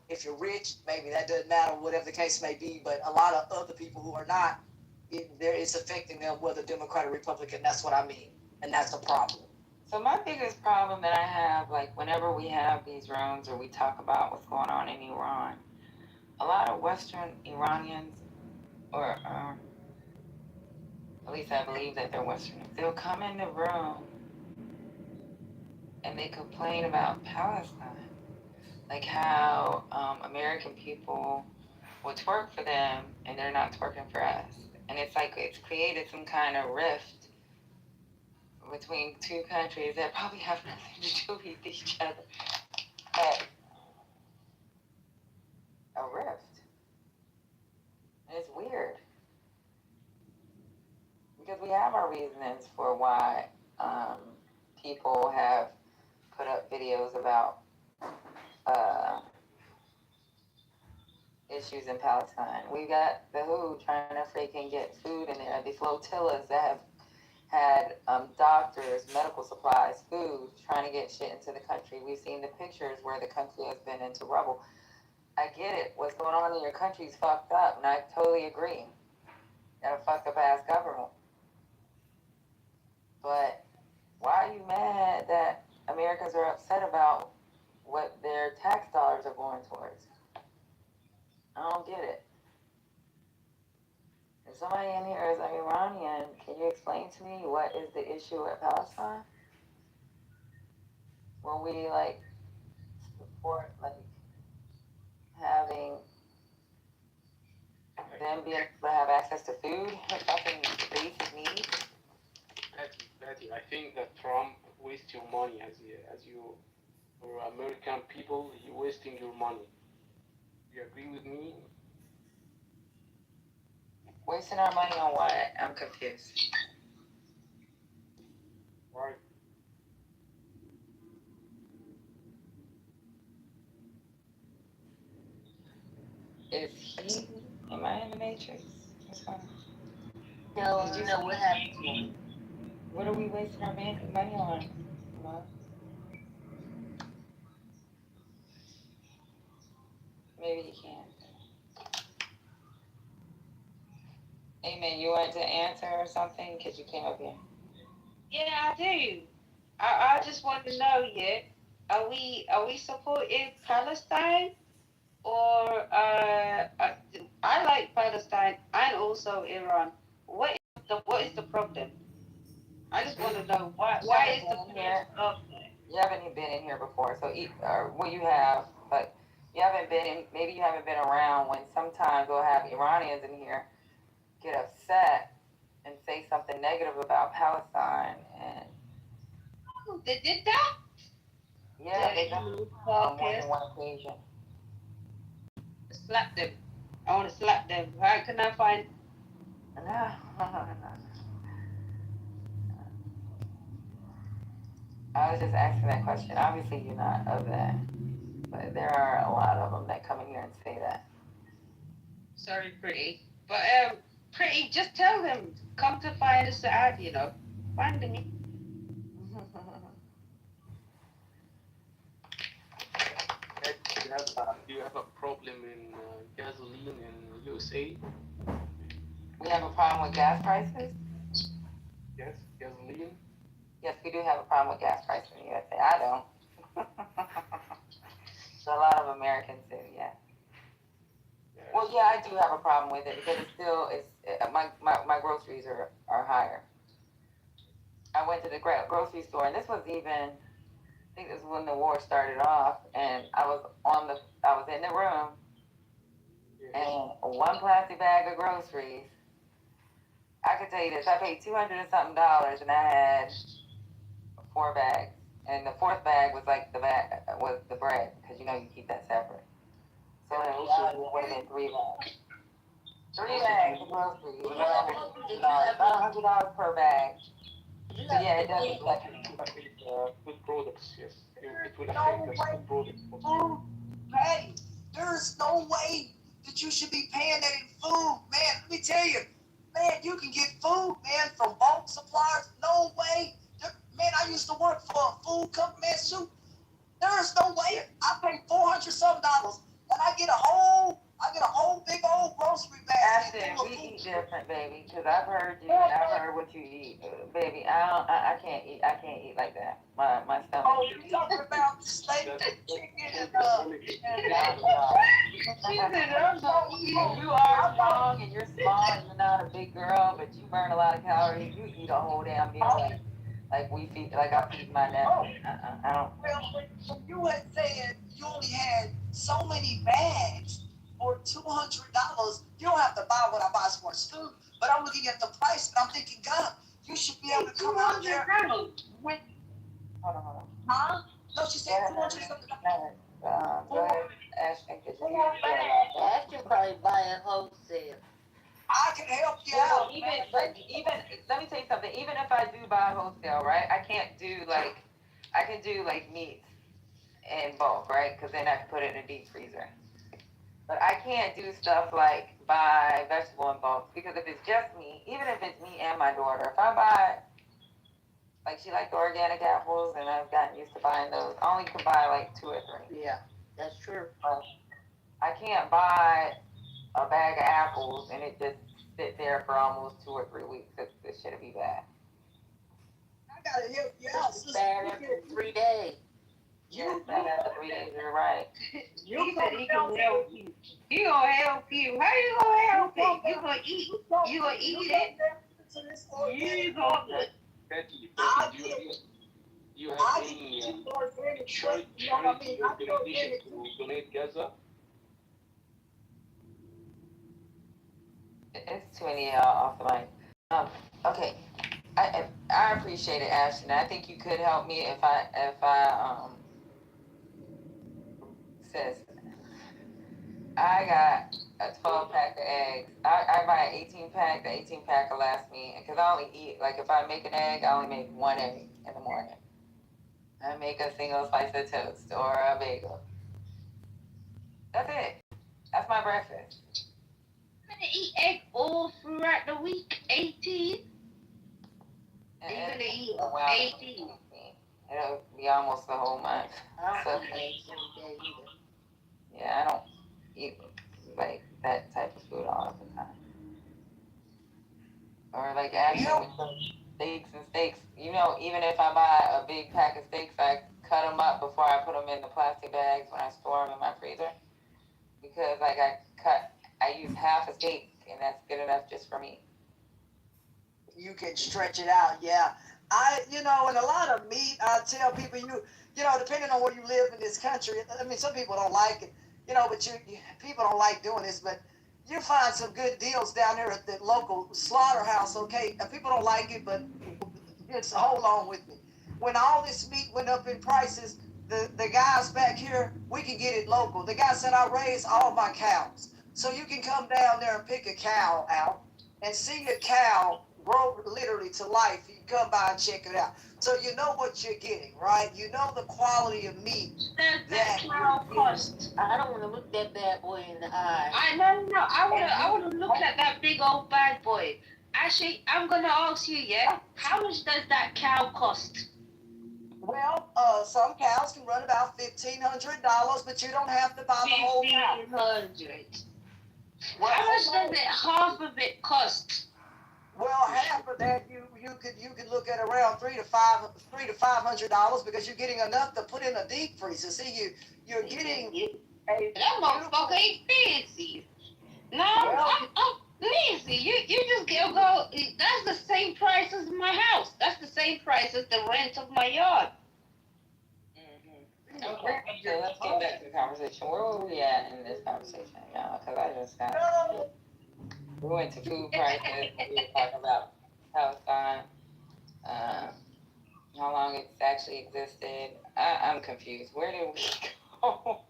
If you're rich, maybe that doesn't matter, whatever the case may be, but a lot of other people who are not, it's affecting them, whether Democrat or Republican. That's what I mean, and that's the problem. So my biggest problem that I have, like whenever we have these rooms or we talk about what's going on in Iran, a lot of Western Iranians, or at least I believe that they're Western, they'll come in the room and they complain about Palestine, like how American people will twerk for them and they're not twerking for us. And it's like it's created some kind of rift between two countries that probably have nothing to do with each other. But a rift. And it's weird. Because we have our reasons for why people have put up videos about issues in Palestine. We got the WHO trying to freaking get food in there. These flotillas that have had doctors, medical supplies, food, trying to get shit into the country. We've seen the pictures where the country has been into rubble. I get it. What's going on in your country is fucked up, and I totally agree. Got a fucked up ass government. But why are you mad that Americans are upset about what their tax dollars are going towards? I don't get it. If somebody in here is an Iranian, can you explain to me what is the issue with Palestine? When we like support like having them being able to have access to food, something basic needs. Betty, I think that Trump wastes your money as you or American people, you wasting your money. You agree with me? Wasting our money on what? I'm confused. Right. Is he? Am I in the matrix? What's going on? No, what happened to him? What are we wasting our money on? Huh? Maybe he can't. Amen. You wanted to answer or something because you came up here. Yeah, I do. I just want to know, are we supporting Palestine or I like Palestine and also Iran. What is the problem? I just want to know why is the here? up? You haven't even been in here before, so well, you have, but you haven't been in. Maybe you haven't been around when sometimes we'll have Iranians in here get upset and say something negative about Palestine, and They did that? yeah, they done on more than one occasion. Slap them. I want to slap them. How can I find? No. I was just asking that question. Obviously, you're not of that, but there are a lot of them that come in here and say that. Sorry, Pretty. But Pretty, just tell them come to find us out. Find me. Do you have a problem in gasoline in USA? We have a problem with gas prices? Yes, gasoline. Yes, we do have a problem with gas prices in the USA. I don't. So a lot of Americans do, yeah. Well, yeah, I do have a problem with it because my groceries are higher. I went to the grocery store, and this was even, I think this was when the war started off, and I was in the room, and one plastic bag of groceries, I could tell you this, I paid $200 and something, and I had 4 bags, and the 4th bag was like was the bread, because you keep that separate. So in reality, it would have been 3 bags. 3 bags of groceries, about $100 per bag. So yeah, it does affect Good products, yes. It will affect us good products. Patty, there's no way that you should be paying that in food, man. Let me tell you, man, you can get food, man, from bulk suppliers. No way. Man, I used to work for a food company, man. Shoot, there is no way. I pay $400-something, and I get a whole big old grocery bag. Ashton, we eat different, baby, because I've heard what you eat, baby. I can't eat like that. My stomach. Oh, you talking about steak, chicken, and You are strong and you're small and you're not a big girl, but you burn a lot of calories. You eat a whole damn meal like we feed, like I feed my nephew. I don't. Well, when you had said you only had so many bags for $200, you don't have to buy what I buy as far as food. But I'm looking at the price and I'm thinking, God, you should be able to come out there with. Hold on. Huh? No, she said 200 something. Go ahead, Ashton. Ashton probably buying wholesale. I can help you Well, out. even let me tell you something. Even if I do buy wholesale, right? I can do like meats in bulk, right? Because then I can put it in a deep freezer. But I can't do stuff like buy vegetable in bulk because if it's just me, even if it's me and my daughter, if I buy, like she likes the organic apples and I've gotten used to buying those, I only can buy like 2 or 3. Yeah, that's true. I can't buy a bag of apples and it just sit there for almost 2 or 3 weeks. It shouldn't be bad. I gotta help you out, sister. Bad after 3 days. Yes, I got the 3 days, you're right. He said he can help you. He gonna help you. How you gonna help it? You gonna eat? You gonna eat it? You gonna? Betty, do you have any charity organization to donate Gaza? It's too many off the mic. Okay, I appreciate it, Ashton. I think you could help me if I sis. I got a 12-pack of eggs. I buy an 18-pack. The 18-pack will last me because I only eat, like, if I make an egg, I only make 1 egg in the morning. I make a single slice of toast or a bagel. That's it. That's my breakfast. I'm gonna eat egg all throughout the week. 18. And You're gonna eat a while 18. It'll be almost the whole month. I So, don't eat eggs every day either. yeah, I don't eat like that type of food all the time. Or like actually steaks and steaks. You know, even if I buy a big pack of steaks, I cut them up before I put them in the plastic bags when I store them in my freezer. Because like I use half a steak and that's good enough just for me. You can stretch it out, yeah. And a lot of meat, I tell people, depending on where you live in this country, I mean, some people don't like it, but people don't like doing this, but you find some good deals down there at the local slaughterhouse, okay? People don't like it, but just hold on with me. When all this meat went up in prices, the guys back here, we can get it local. The guy said, I raise all my cows. So you can come down there and pick a cow out and see a cow grow literally to life. You can come by and check it out. So you know what you're getting, right? You know the quality of meat. That cow cost. I don't want to look that bad boy in the eye. No. I wanna look at that big old bad boy. Actually, I'm gonna ask you, yeah? How much does that cow cost? Well, some cows can run about $1,500, but you don't have to buy the whole cow. $1,500. How much does half of it cost? Well, half of that you could look at around $300 to $500 because you're getting enough to put in a deep freezer. See, you're getting that motherfucker ain't fancy. No, I'm Nancy, you just go. That's the same price as my house. That's the same price as the rent of my yard. Okay, so let's get back to the conversation. Where were we at in this conversation, y'all? Because I just got. We went to food prices. We were talking about Palestine, how long it's actually existed. I'm confused. Where did we go?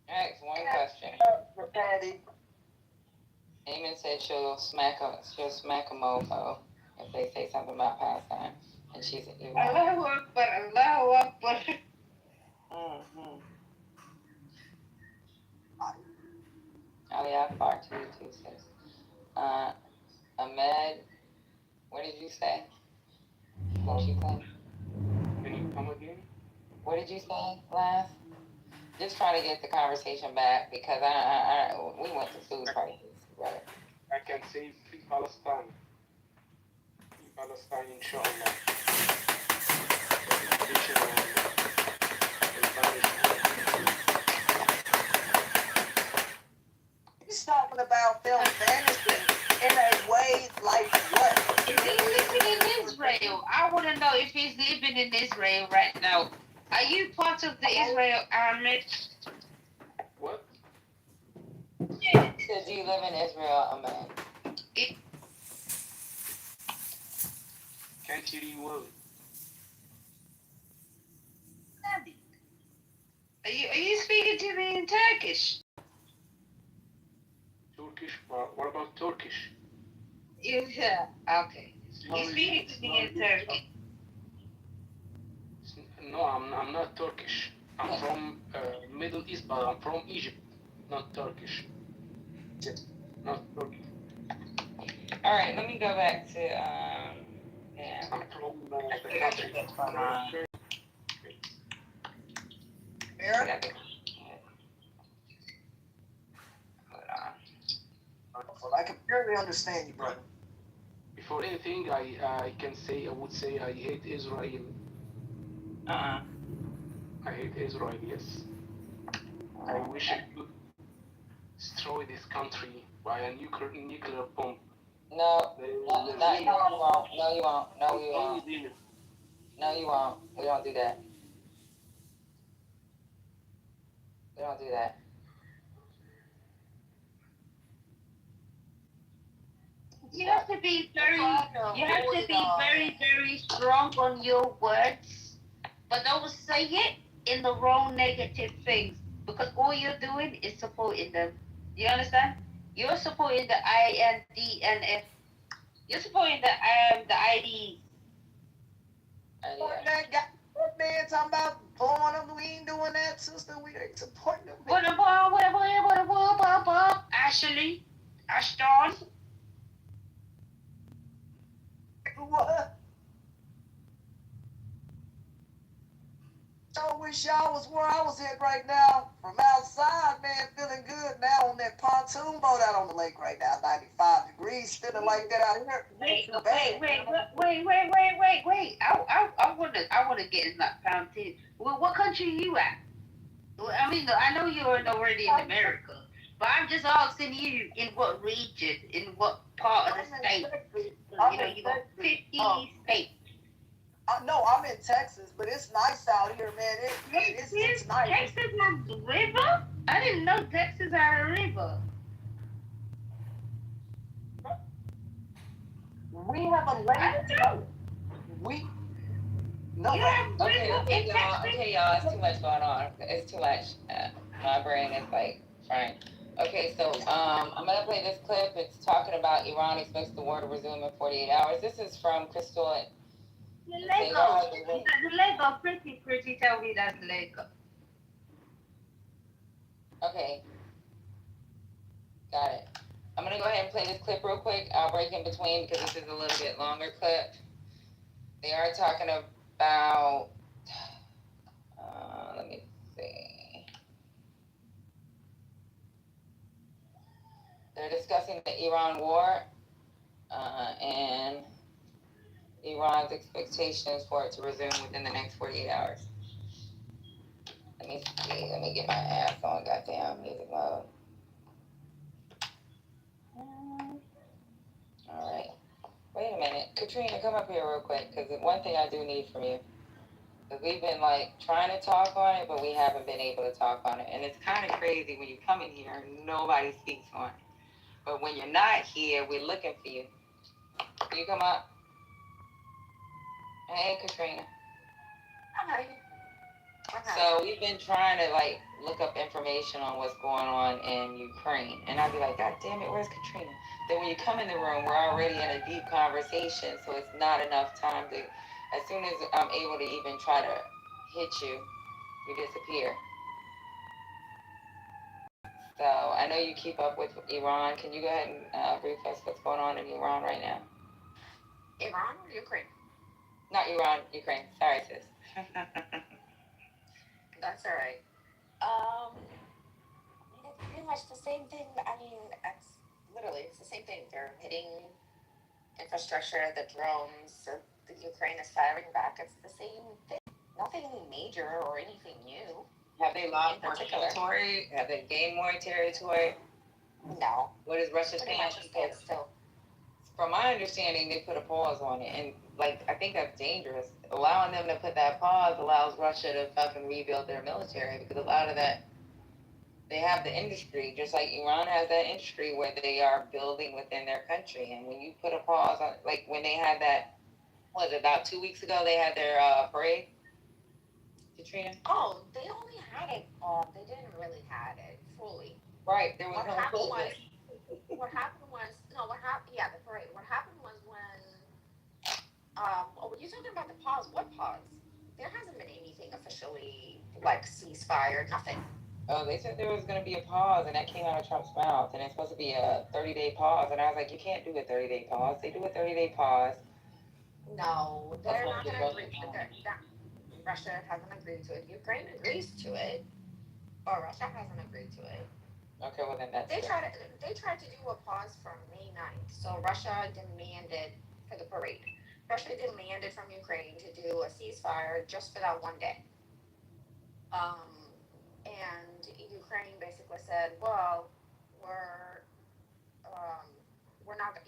Next, one question. Patty. Eamon said she'll smack a mofo if they say something about Palestine, and she's an evil. Allahu Akbar. Ali Akbar too, sis. Ahmed, what did you say? What did you say? Can you come again? What did you say last? Just trying to get the conversation back because we went to food prices, right? I can say free Palestine. Free Palestine, inshallah. He's talking about Phil Fantasy in a way like what? Is he living in Israel? I want to know if he's living in Israel right now. Are you part of the Israel army? What? Yeah. Do you live in Israel, Ahmed? Can't hear you well. Are you speaking to me in Turkish? Turkish? What about Turkish? Yeah. Okay. You speaking to me in Turkish? No, I'm not Turkish. I'm from Middle East, but I'm from Egypt, not Turkish. Not Turkish. All right, let me go back to yeah. I'm from the country. Eric? Hold on. Well, I can barely understand you, brother. before anything, I would say I hate Israel. I hate Israel, yes. I wish I could destroy this country by a nuclear bomb. No, not you won't. No, you won't. No, we won't. No, you won't. We don't do that. We don't do that. You have to be very strong on your words, but don't say it in the wrong negative things because all you're doing is supporting them. You understand? You're supporting the INDNF. You're supporting the IDs. Support that guy. That man talking about blowing them. We ain't doing that, sister. We ain't supporting them. Ashley, Ashton. What? I wish y'all was where I was at right now. From outside, man, feeling good now on that pontoon boat out on the lake right now. 95 degrees, feeling like that out here. Wait. I wanna get in that fountain. Well, what country are you at? Well, I mean, I know you're already in America, but I'm just asking you in what region, in what part of the state. You know, you got 50 states. No, I'm in Texas, but it's nice out here, man. It's nice. Texas has a river? I didn't know Texas had a river. We have a lake. I don't know. Okay, y'all. It's too much going on. It's too much. My brain is like frying. Okay, so I'm gonna play this clip. It's talking about Iran expects the war to resume in 48 hours. This is from Crystal. The Lego. Pretty. Tell me that's Lego. Okay. Got it. I'm gonna go ahead and play this clip real quick. I'll break in between because this is a little bit longer clip. They are talking about. Let me see. They're discussing the Iran war and Iran's expectations for it to resume within the next 48 hours. Let me see. Let me get my ass on goddamn music mode. All right. Wait a minute. Katrina, come up here real quick, because one thing I do need from you. Because we've been, trying to talk on it, but we haven't been able to talk on it. And it's kind of crazy when you come in here and nobody speaks on it. But when you're not here, we're looking for you. Can you come up? Hey, Katrina. Hi. So we've been trying to look up information on what's going on in Ukraine, and I'd be like, God damn it, where's Katrina? Then when you come in the room, we're already in a deep conversation, so it's not enough time to. As soon as I'm able to even try to hit you, you disappear. So I know you keep up with Iran. Can you go ahead and brief us what's going on in Iran right now? Iran or Ukraine? Not Iran, Ukraine. Sorry, sis. That's all right. It's pretty much the same thing. I mean, it's the same thing. They're hitting infrastructure, the drones, the Ukraine is firing back. It's the same thing. Nothing major or anything new. Have they lost more territory? Have they gained more territory? No. What is Russia pretty saying? much a standstill. From my understanding, they put a pause on it, and I think that's dangerous. Allowing them to put that pause allows Russia to fucking rebuild their military, because a lot of that, they have the industry, just like Iran has that industry where they are building within their country. And when you put a pause on, when they had that, was it about 2 weeks ago, they had their parade, Katrina? Oh, they only had it. They didn't really have it fully. Right, there was What no happened closure. What happened? Yeah, the parade. What happened was when. You're talking about the pause. What pause? There hasn't been anything officially ceasefire. Nothing. Oh, they said there was going to be a pause, and that came out of Trump's mouth, and it's supposed to be a 30-day pause. And I was like, you can't do a 30-day pause. They do a 30-day pause. No, they're not going to agree to that. Russia hasn't agreed to it. Ukraine agrees to it, but Russia hasn't agreed to it. Okay, well then that's. They tried to do a pause from May 9th. So Russia demanded for the parade. Russia demanded from Ukraine to do a ceasefire just for that one day. And Ukraine basically said, well, we're not,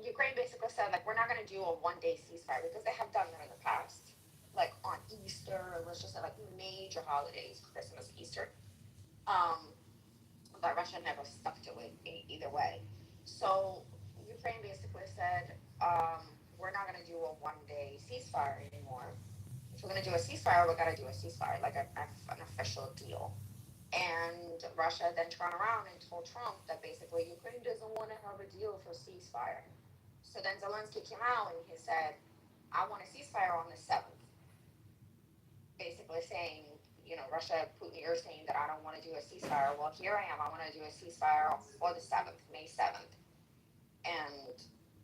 Ukraine basically said, like, we're not going to do a one-day ceasefire because they have done that in the past, like on Easter, let's just say like major holidays, Christmas, Easter. But Russia never stuck to it either way. So Ukraine basically said, we're not going to do a one-day ceasefire anymore. If we're going to do a ceasefire, we got to do a ceasefire, like an official deal. And Russia then turned around and told Trump that basically Ukraine doesn't want to have a deal for ceasefire. So then Zelensky came out and he said, I want a ceasefire on the 7th. Basically saying, Russia, Putin, you're saying that I don't want to do a ceasefire. Well, here I am. I want to do a ceasefire for the 7th, May 7th. And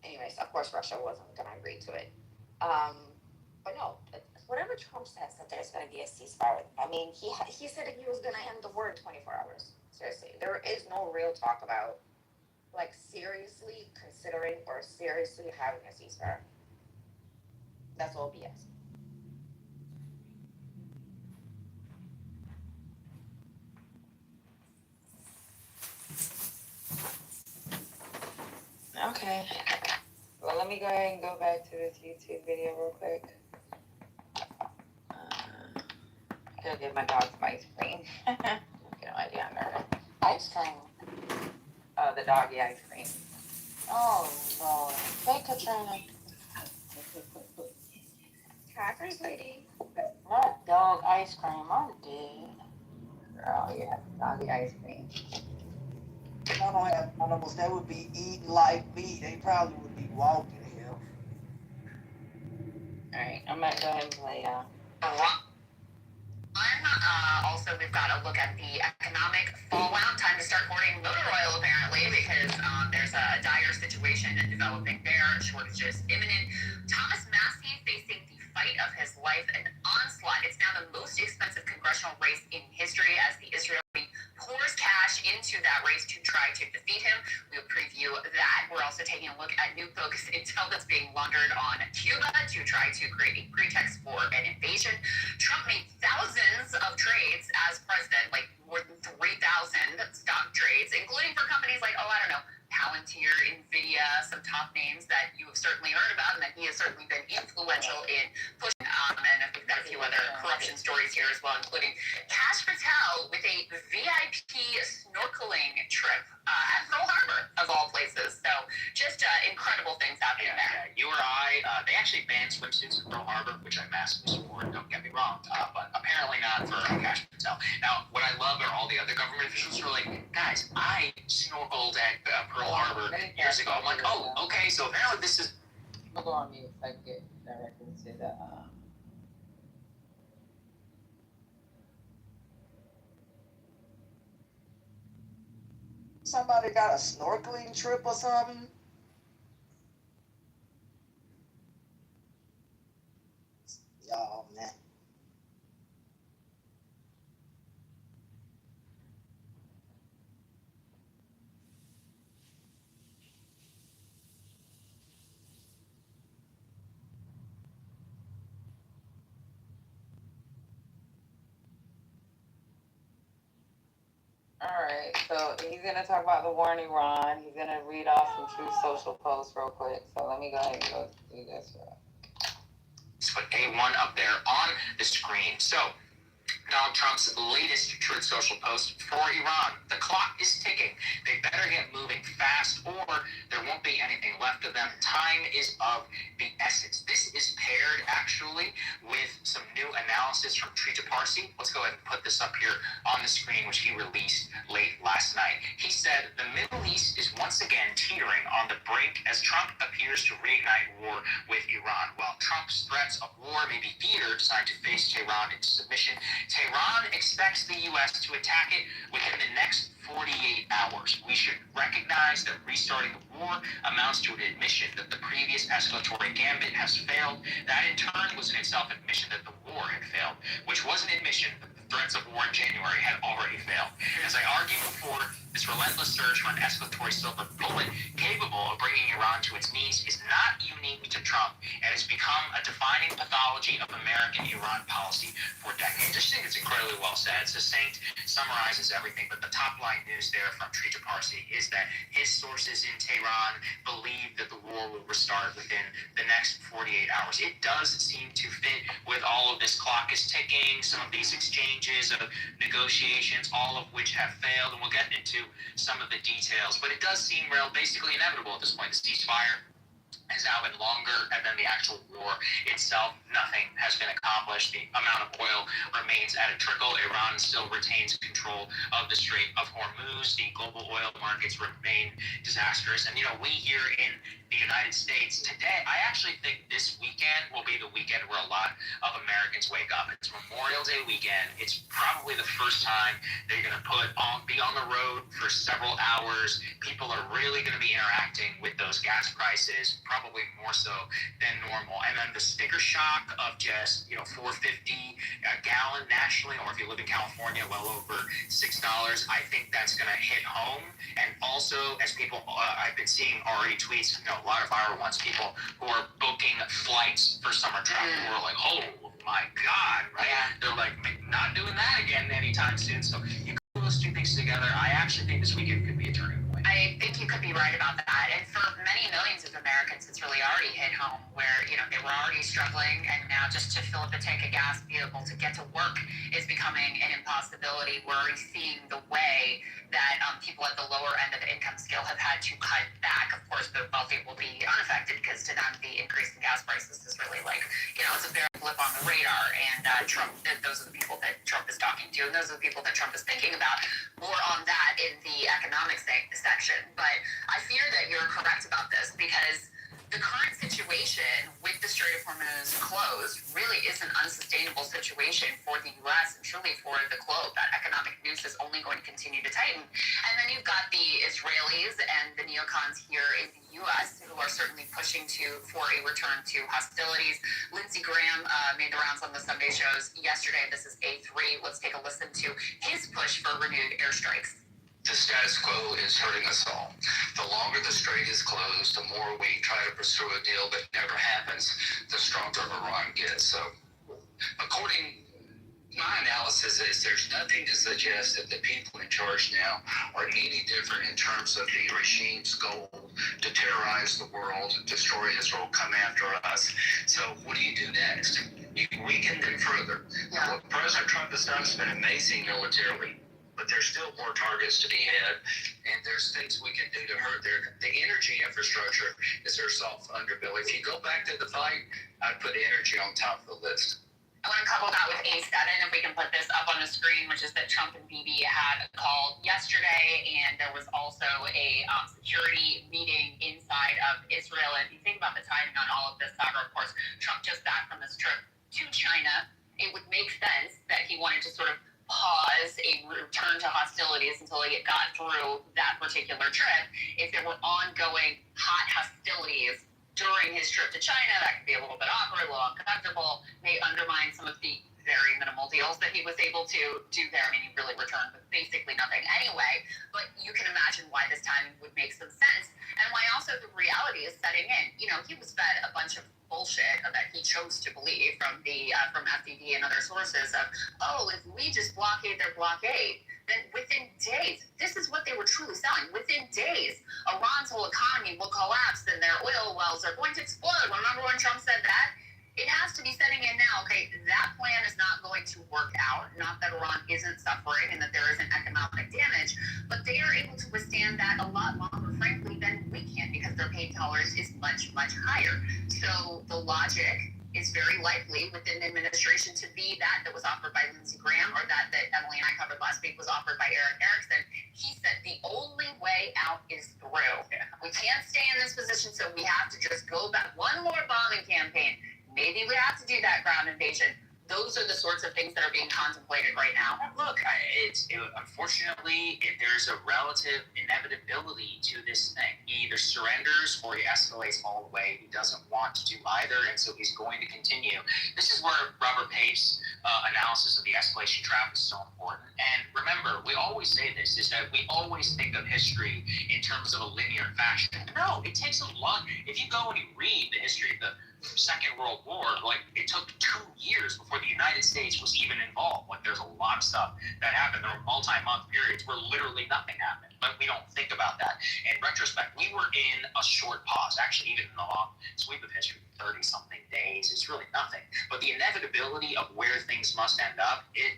anyways, of course, Russia wasn't going to agree to it. But no, whatever Trump says that there's going to be a ceasefire. I mean, he said that he was going to end the war in 24 hours. Seriously, there is no real talk about like seriously considering or seriously having a ceasefire. That's all BS. Okay. Well, let me go ahead and go back to this YouTube video real quick. I gotta give my dog some ice cream. Get no idea on there. Ice cream. The doggy ice cream. Oh Lord. Hey, Katrina. Hi, first lady. Not dog ice cream. I'm dead. Girl, yeah, doggy ice cream. If I don't have animals that would be eating like me, they probably would be walking here. Alright, I'm gonna go ahead and play Also, we've got a look at the economic fallout. Time to start hoarding motor oil, apparently, because there's a dire situation developing there. Shortages imminent. Thomas Massey facing the fight of his life, an onslaught. It's now the most expensive congressional race in history as the Israeli pours cash into that race to try to defeat him. We'll preview that. We're also taking a look at new bogus intel that's being laundered on Cuba to try to create a pretext for an invasion. Trump made thousands of trades as president, like more than 3,000 stock trades, including for companies like, Palantir, Nvidia, some top names that you have certainly heard about and that he has certainly been influential in pushing. And I think that a few other corruption stories here as well, including Kash Patel with a VIP snorkeling trip at Pearl Harbor, of all places. So just incredible things happening there. You or I, they actually banned swimsuits in Pearl Harbor, which I massively support, don't get me wrong, but apparently not for Kash Patel. Now, what I love are all the other government officials who are like, guys, I snorkeled at Pearl Harbor years ago. I'm like, oh, okay, so apparently this is... I'll go on mute so I can get directly to the... Somebody got a snorkeling trip or something? Y'all, man. Alright, so he's going to talk about the war in Iran. He's going to read off some Truth Social posts real quick. So let me go ahead and go do this. Put A1 up there on the screen. So, Donald Trump's latest Truth Social post for Iran. The clock is ticking. They better get moving fast or there won't be anything left of them. Time is of the essence. This is paired actually with some new analysis from Trita Parsi. Let's go ahead and put this up here on the screen, which he released late last night. He said the Middle East is once again teetering on the brink as Trump appears to reignite war with Iran. While Trump's threats of war may be theater designed to face Tehran into submission, Tehran expects the U.S. to attack it within the next 48 hours. We should recognize that restarting the war amounts to an admission that the previous escalatory gambit has failed. That in turn was in itself an admission that the war had failed, which was an admission that the threats of war in January had already failed. As I argued before, this relentless search for an escalatory silver bullet capable of bringing Iran to its knees is not unique to Trump and has become a defining pathology of American Iran policy for decades. I just think it's incredibly well said. Succinct, summarizes everything, but the top line news there from Trija Parsi is that his sources in Tehran believe that the war will restart within the next 48 hours. It does seem to fit with all of this clock is ticking, some of these exchanges of negotiations, all of which have failed, and we'll get into some of the details, but it does seem basically inevitable at this point. The ceasefire has now been longer than the actual war itself. Nothing has been accomplished. The amount of oil remains at a trickle. Iran still retains control of the Strait of Hormuz. The global oil markets remain disastrous. And, we here in the United States today, I actually think this weekend will be the weekend where a lot of Americans wake up. It's Memorial Day weekend. It's probably the first time they're going to be on the road for several hours. People are really going to be interacting with those gas prices, probably more so than normal. And then the sticker shock of just, $4.50 a gallon nationally, or if you live in California, well over $6. I think that's going to hit home. And also, as people, I've been seeing already tweets, a lot of viral ones, people who are booking flights for summer travel who are like, oh my God, right? Yeah. They're like, not doing that again anytime soon. So you put those two things together. I actually think this weekend could be a turning point. I think you could be right about that. And for many millions of Americans, it's really already hit home where, they were already struggling, and now just to fill up a tank of gas, be able to get to work is becoming an impossibility. We're already seeing the way that people at the lower end of the income scale have had to cut back. Of course, the wealthy will be unaffected because to them, the increase in gas prices is really it's a bare blip on the radar. And those are the people that Trump is talking to, and those are the people that Trump is thinking about. More on that in the economic section. But I fear that you're correct about this, because the current situation with the Strait of Hormuz closed really is an unsustainable situation for the U.S. and truly for the globe. That economic noose is only going to continue to tighten. And then you've got the Israelis and the neocons here in the U.S. who are certainly pushing for a return to hostilities. Lindsey Graham made the rounds on the Sunday shows yesterday. This is A3. Let's take a listen to his push for renewed airstrikes. The status quo is hurting us all. The longer the strait is closed, the more we try to pursue a deal that never happens, the stronger Iran gets. So, my analysis is there's nothing to suggest that the people in charge now are any different in terms of the regime's goal to terrorize the world, destroy Israel, come after us. So what do you do next? You weaken them further. Yeah. What President Trump has done has been amazing militarily, but there's still more targets to be had, and there's things we can do to hurt the energy infrastructure is their soft underbelly. If you go back to the fight, I'd put energy on top of the list. I want to couple that with A7, if we can put this up on the screen, which is that Trump and Bibi had called yesterday, and there was also a security meeting inside of Israel. And if you think about the timing on all of this, Sagar, of course, Trump just back from this trip to China, it would make sense that he wanted to sort of pause a return to hostilities until he got through that particular trip. If there were ongoing hot hostilities during his trip to China, that could be a little bit awkward, a little uncomfortable, may undermine some of the very minimal deals that he was able to do there. I mean, he really returned with basically nothing anyway, but you can imagine why this timing would make some sense, and why also the reality is setting in. He was fed a bunch of bullshit that he chose to believe from FDD and other sources of, if we just blockade their blockade, then within days, this is what they were truly selling. Within days, Iran's whole economy will collapse and their oil wells are going to explode. Remember when Trump said that? It has to be setting in now. Okay, that plan is not going to work out. Not that Iran isn't suffering and that there isn't economic damage, but they are able to withstand that a lot longer, frankly, than we can, because their pain tolerance is much, much higher. So the logic is very likely within the administration to be that was offered by Lindsey Graham, or that Emily and I covered last week was offered by Eric Erickson. He said the only way out is through. We can't stay in this position, so we have to just go back. One more bombing campaign. Maybe we have to do that ground invasion. those are the sorts of things that are being contemplated right now. Look, unfortunately, there's a relative inevitability to this thing. He either surrenders or he escalates all the way. He doesn't want to do either, and so he's going to continue. This is where Robert Pape's analysis of the escalation trap is so important. And remember, we always say this, is that we always think of history in terms of a linear fashion. No, it takes a lot. If you go and you read the history of the Second World War, like, it took 2 years before the United States was even involved. Like, there's a lot of stuff that happened. There were multi-month periods where literally nothing happened, but we don't think about that. In retrospect, we were in a short pause. Actually, even in the long sweep of history, 30-something days, it's really nothing. But the inevitability of where things must end up, it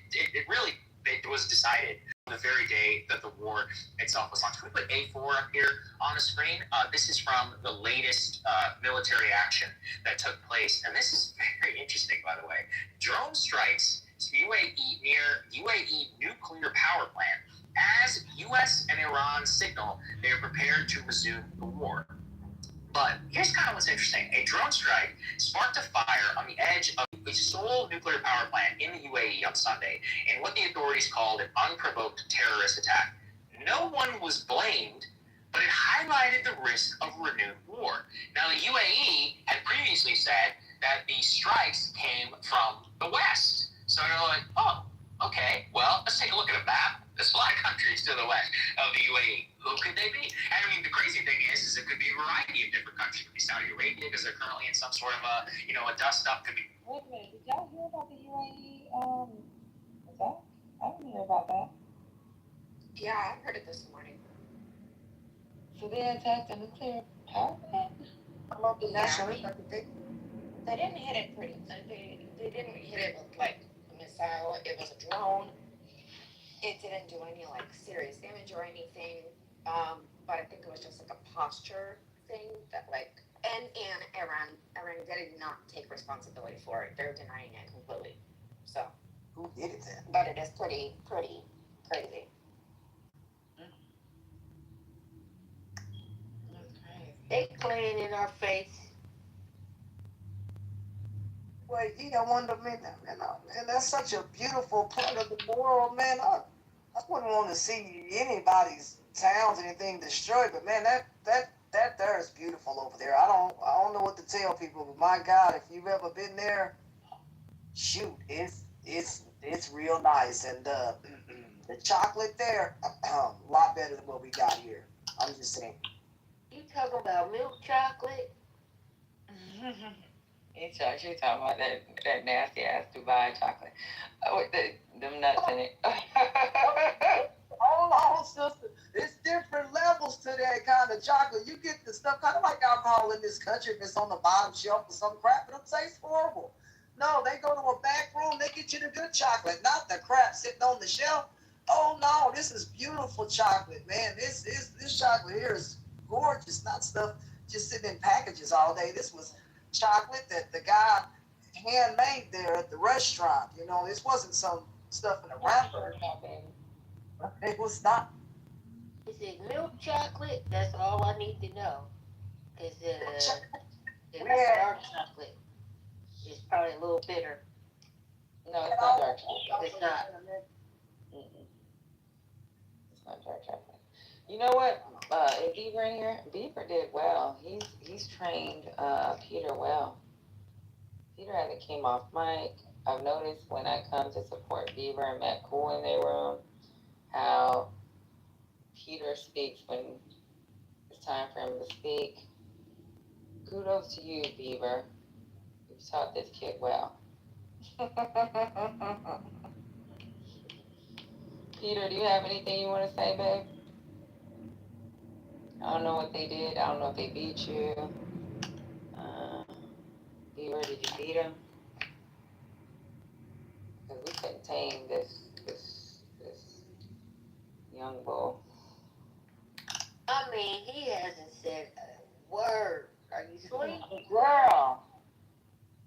was decided the very day that the war itself was launched. Can we put A4 up here on the screen? This is from the latest military action that took place. And this is very interesting, by the way. Drone strikes UAE near UAE nuclear power plant as U.S. and Iran signal they are prepared to resume the war. But here's kind of what's interesting. A drone strike sparked a fire on the edge of a sole nuclear power plant in the UAE on Sunday in what the authorities called an unprovoked terrorist attack. No one was blamed, but it highlighted the risk of renewed war. Now, the UAE had previously said that the strikes came from the West. So they're like, oh, okay, well, let's take a look at a map. There's a lot of countries to the west of the UAE. Who could they be? And I mean, the crazy thing is it could be a variety of different countries. It could be Saudi Arabia because they're currently in some sort of a dust-up. Could be. Wait a minute, did y'all hear about the UAE attack? I didn't hear about that. Yeah, I heard it this morning. So they attacked a nuclear power plant? They didn't hit it pretty. They didn't hit it with like a missile. It was a drone. It didn't do any like serious damage or anything. But I think it was just like a posture thing that like and Iran did not take responsibility for it. They're denying it completely. So Who did it then? but it is pretty crazy. They playing in our face. Well, one of them, and that's such a beautiful part of the world, man. I wouldn't want to see anybody's towns, anything destroyed, but man, that there is beautiful over there. I don't know what to tell people, but my God, if you've ever been there, shoot, it's real nice, and the chocolate there, a lot better than what we got here. I'm just saying. You talking about milk chocolate? She talking about that nasty ass Dubai chocolate with them nuts in it. Hold on, sister. It's different levels to that kind of chocolate. You get the stuff kind of like alcohol in this country if it's on the bottom shelf or some crap, it'll taste horrible. No, they go to a back room, they get you the good chocolate, not the crap sitting on the shelf. Oh no, this is beautiful chocolate, man. This chocolate here is gorgeous, not stuff just sitting in packages all day. This was chocolate that the guy handmade there at the restaurant. This wasn't some stuff in a wrapper. It was not. Is it milk chocolate? That's all I need to know. Is it dark chocolate? It's probably a little bitter. No, it's not dark chocolate. It's not. It's not dark chocolate. You know what? Is Beaver in here? Beaver did well. He's trained Peter well. Peter hasn't came off mic. I've noticed when I come to support Beaver and Matt Cool in their room, how Peter speaks when it's time for him to speak. Kudos to you, Beaver. You've taught this kid well. Peter, do you have anything you want to say, babe? I don't know what they did. I don't know if they beat you. Beaver, did you beat him? Because we couldn't tame this young bull. I mean, he hasn't said a word. Are you sweet? Girl,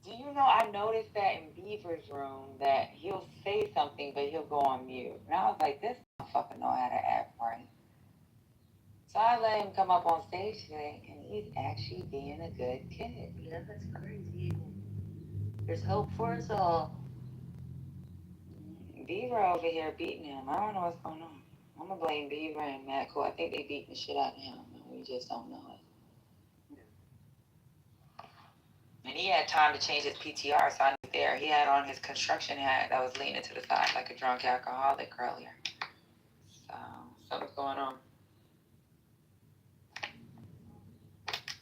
do you know I noticed that in Beaver's room that he'll say something but he'll go on mute. And I was like, this motherfucker know how to act right. So I let him come up on stage today, and he's actually being a good kid. Yeah, that's crazy. There's hope for us all. Beaver over here beating him. I don't know what's going on. I'm gonna blame Beaver and Matt Cole. I think they beating the shit out of him, and we just don't know it. And he had time to change his PTR, so I knew there. He had on his construction hat that was leaning to the side like a drunk alcoholic earlier. So something's going on.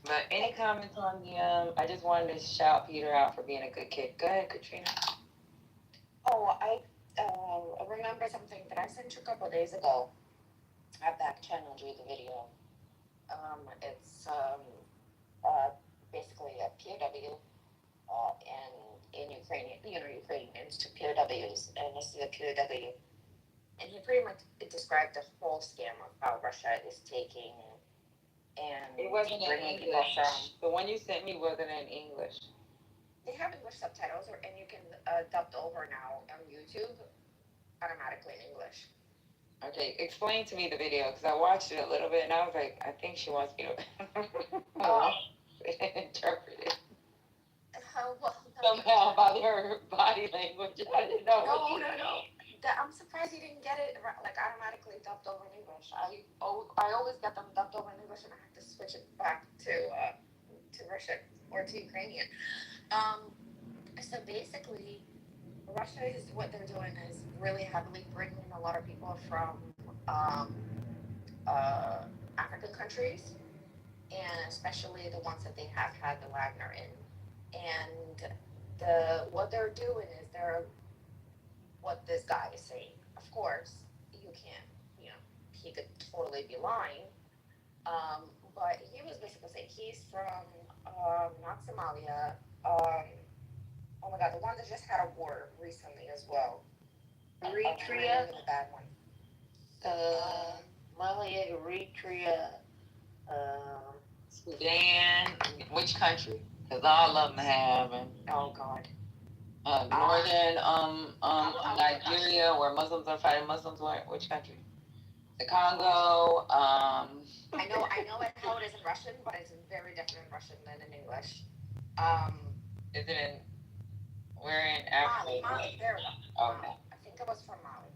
But any comments on the? I just wanted to shout Peter out for being a good kid. Go ahead, Katrina. Oh, I remember something that I sent you a couple days ago. I back channeled you the video. It's basically a POW in Ukrainian, Ukrainians to POWs, and this is a POW. And he pretty much described the whole scam of how Russia is taking and It wasn't in bringing people English. from. The one you sent me wasn't in English. They have English subtitles, and you can dub over now on YouTube automatically in English. Okay, explain to me the video, because I watched it a little bit, and I was like, I think she wants me to interpret it. Somehow by her body language, I didn't know. No. I'm surprised you didn't get it like automatically dubbed over in English. I always get them dubbed over in English, and I have to switch it back to Russian or to Ukrainian. So basically, Russia is what they're doing is really heavily bringing a lot of people from African countries, and especially the ones that they have had the Wagner in. And what they're doing is what this guy is saying. Of course, you can't, he could totally be lying. But he was basically saying he's from not Somalia. Oh my God, the one that just had a war recently as well. Eritrea. The bad one. Somalia, Eritrea, Sudan. Which country? Because all of them have. Oh God. Northern Nigeria, where Muslims are fighting Muslims. Which country? The Congo. I know it how it is in Russian, but it's very different in Russian than in English. Is it in? We're in Africa. Mali, there we go. Okay. I think it was from Mali.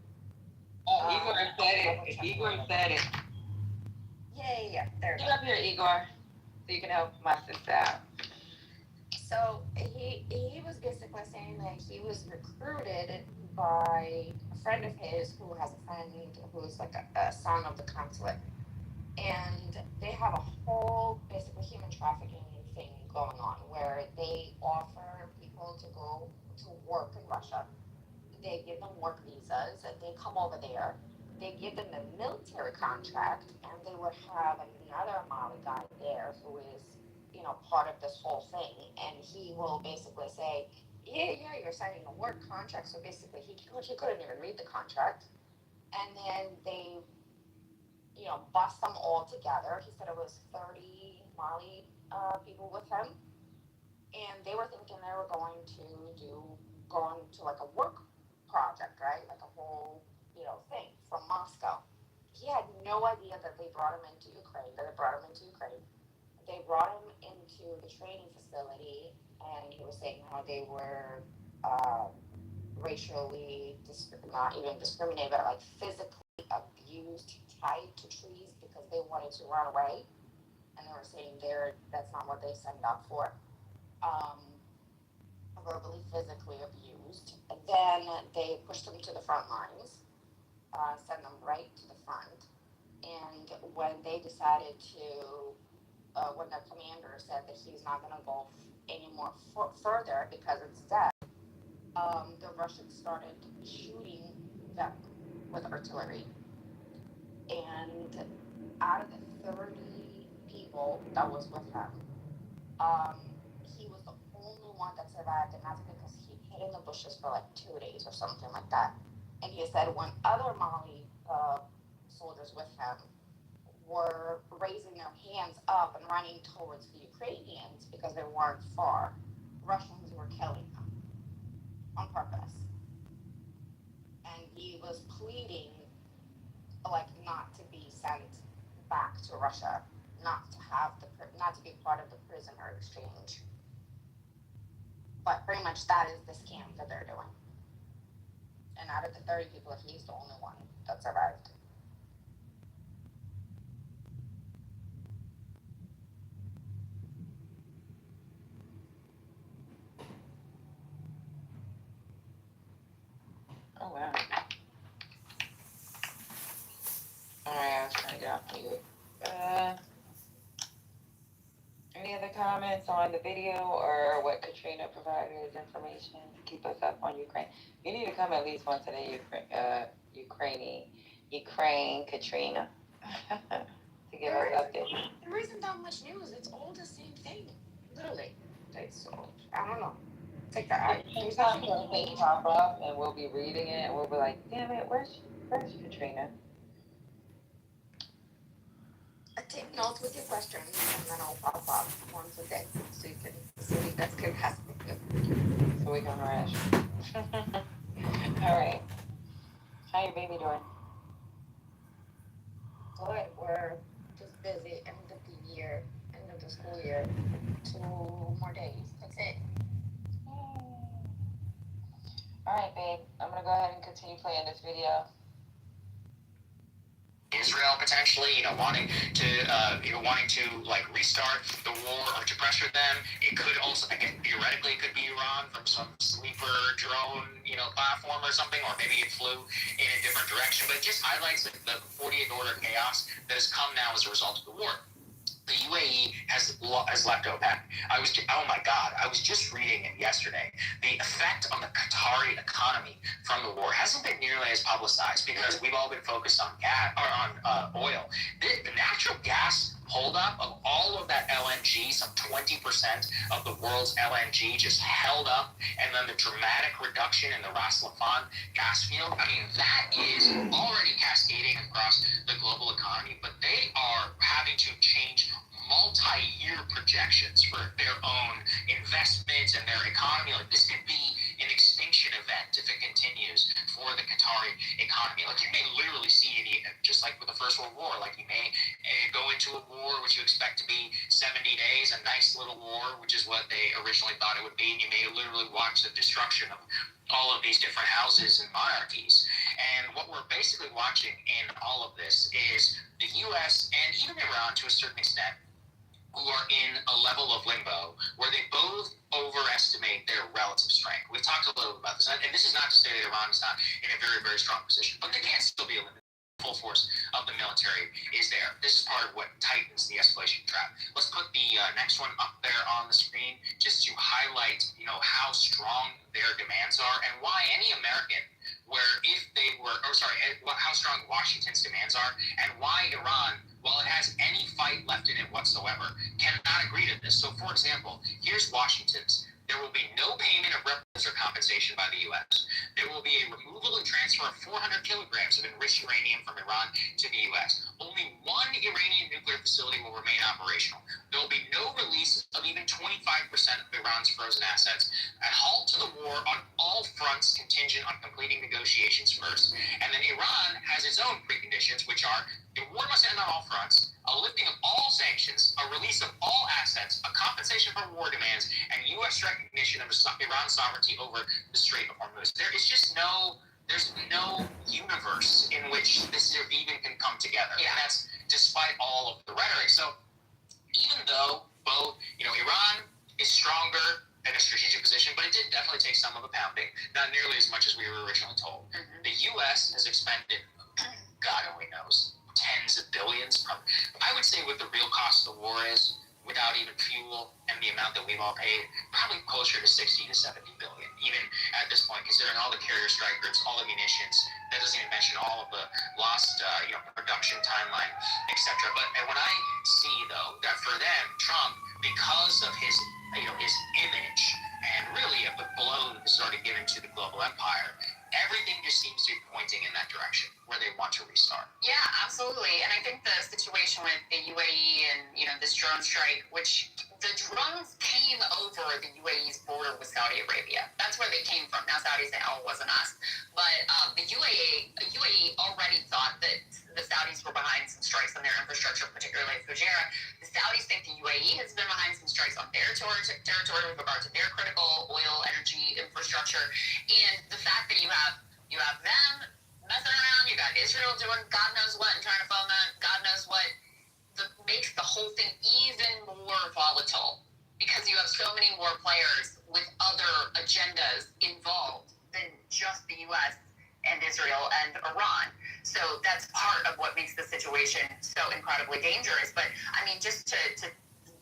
Igor said it. Igor said it. Yeah. There we go. Get up here, Igor, so you can help my sister out. So he was basically saying that he was recruited by a friend of his who has a friend who's like a son of the consulate. And they have a whole basically human trafficking thing going on where they offer people to go to work in Russia. They give them work visas and they come over there. They give them a military contract, and they would have another Mali guy there who is, part of this whole thing. And he will basically say, yeah, you're signing a work contract. So basically he couldn't even read the contract. And then they bust them all together. He said it was 30 Mali people with him. And they were thinking they were going to like a work project, right? Like a whole, thing from Moscow. He had no idea that they brought him into Ukraine, They brought him into the training facility, and he was saying how they were racially, not even discriminated, but like physically abused, tied to trees because they wanted to run away. And they were saying that's not what they signed up for. Verbally, physically abused. And then they pushed them to the front lines, sent them right to the front. And when they decided to, when their commander said that he's not going to go any more further because it's dead, the Russians started shooting them with artillery. And out of the 30 people that was with him, he was the only one that survived, and that's because he hid in the bushes for like 2 days or something like that. And he said when other Mali soldiers with him were raising their hands up and running towards the Ukrainians because they weren't far, Russians were killing them on purpose. And he was pleading like not to be sent back to Russia, not to be part of the prisoner exchange. But pretty much that is the scam that they're doing. And out of the 30 people, he's the only one that survived. Oh wow. Alright, I was trying to get off mute. Any other comments on the video or what Katrina provided as information to keep us up on Ukraine? You need to come at least once a day, Ukraine, Katrina, to give us updates. There isn't that much news. It's all the same thing. Literally. It's all, I don't know. It's like that. Sometimes things pop up and we'll be reading it and we'll be like, damn it, where's Katrina? Take notes with your questions and then I'll pop up once a day so you guys can ask me. So we can rush. All right. How your baby doing? Good. We're just busy. End of the year, end of the school year. 2 more days. That's it. All right, babe. I'm gonna go ahead and continue playing this video. Israel potentially, wanting to like restart the war or to pressure them. It could also, again, theoretically, it could be Iran from some sleeper drone, platform or something, or maybe it flew in a different direction. But it just highlights the 48th order chaos that has come now as a result of the war. The UAE has left OPEC. Oh my God, I was just reading it yesterday. The effect on the Qatari economy from the war hasn't been nearly as publicized because we've all been focused on gas or on oil. The natural gas holdup of all of that LNG, some 20% of the world's LNG just held up, and then the dramatic reduction in the Ras Laffan gas field. I mean, that is already cascading across the global economy, but they are having to change multi-year projections for their own investments and their economy. Like, this could be an extinction event if it continues for the Qatari economy. Like, you may literally see it, just like with the First World War. Like, you may go into a war which you expect to be 70 days, a nice little war, which is what they originally thought it would be, and you may literally watch the destruction of all of these different houses and monarchies. And what we're basically watching in all of this is the U.S. and even Iran, to a certain extent, who are in a level of limbo where they both overestimate their relative strength. We've talked a little bit about this, and this is not to say that Iran is not in a very, very strong position, but they can still be eliminated. Full force of the military is there. This is part of what tightens the escalation trap. Let's put the next one up there on the screen just to highlight, how strong their demands are and why any American, how strong Washington's demands are, and why Iran, while it has any fight left in it whatsoever, cannot agree to this. So, for example, here's Washington's. There will be no payment of reparations or compensation by the U.S. There will be a removal and transfer of 400 kilograms of enriched uranium from Iran to the U.S. Only one Iranian nuclear facility will remain operational. There will be no release of even 25% of Iran's frozen assets. A halt to the war on all fronts contingent on completing negotiations first. And then Iran has its own preconditions, which are the war must end on all fronts, a lifting of all sanctions, a release of all assets, a compensation for war demands, and U.S. recognition of Iran's sovereignty over the Strait of Hormuz. There's no universe in which this even can come together. Yeah. And that's despite all of the rhetoric. So even though both, Iran is stronger in a strategic position, but it did definitely take some of the pounding, not nearly as much as we were originally told. Mm-hmm. The U.S. has expended, God only knows, tens of billions. I would say what the real cost of the war is, without even fuel and the amount that we've all paid, probably closer to 60 to 70 billion, even at this point, considering all the carrier strike groups, all the munitions. That doesn't even mention all of the lost, production timeline, etc. But when I see, though, that for them, Trump, because of his image and really the blow that is already given to the global empire, everything just seems to be pointing in that direction where they want to restart. Yeah, absolutely. And I think the situation with the UAE and, this drone strike, which the drones came over the UAE's border with Saudi Arabia. That's where they came from. Now Saudis say, oh, it wasn't us. But the UAE already thought that the Saudis were behind some strikes on their infrastructure, particularly Fujairah. The Saudis think the UAE has been behind some strikes on their territory with regard to their critical oil energy infrastructure. And the fact that you have have them messing around. You got Israel doing God knows what and trying to foment God knows what. Makes the whole thing even more volatile because you have so many more players with other agendas involved than just the U.S. and Israel and Iran. So that's part of what makes the situation so incredibly dangerous. But I mean, just to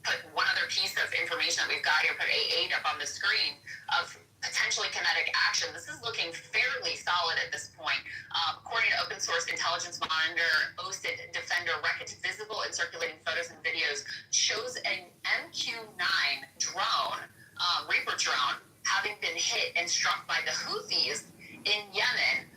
put one other piece of information that we've got here, put A8 up on the screen of potentially kinetic action. This is looking fairly solid at this point. According to open source intelligence monitor, OSID Defender wreckage visible in circulating photos and videos shows an MQ-9 drone, Reaper drone, having been hit and struck by the Houthis in Yemen.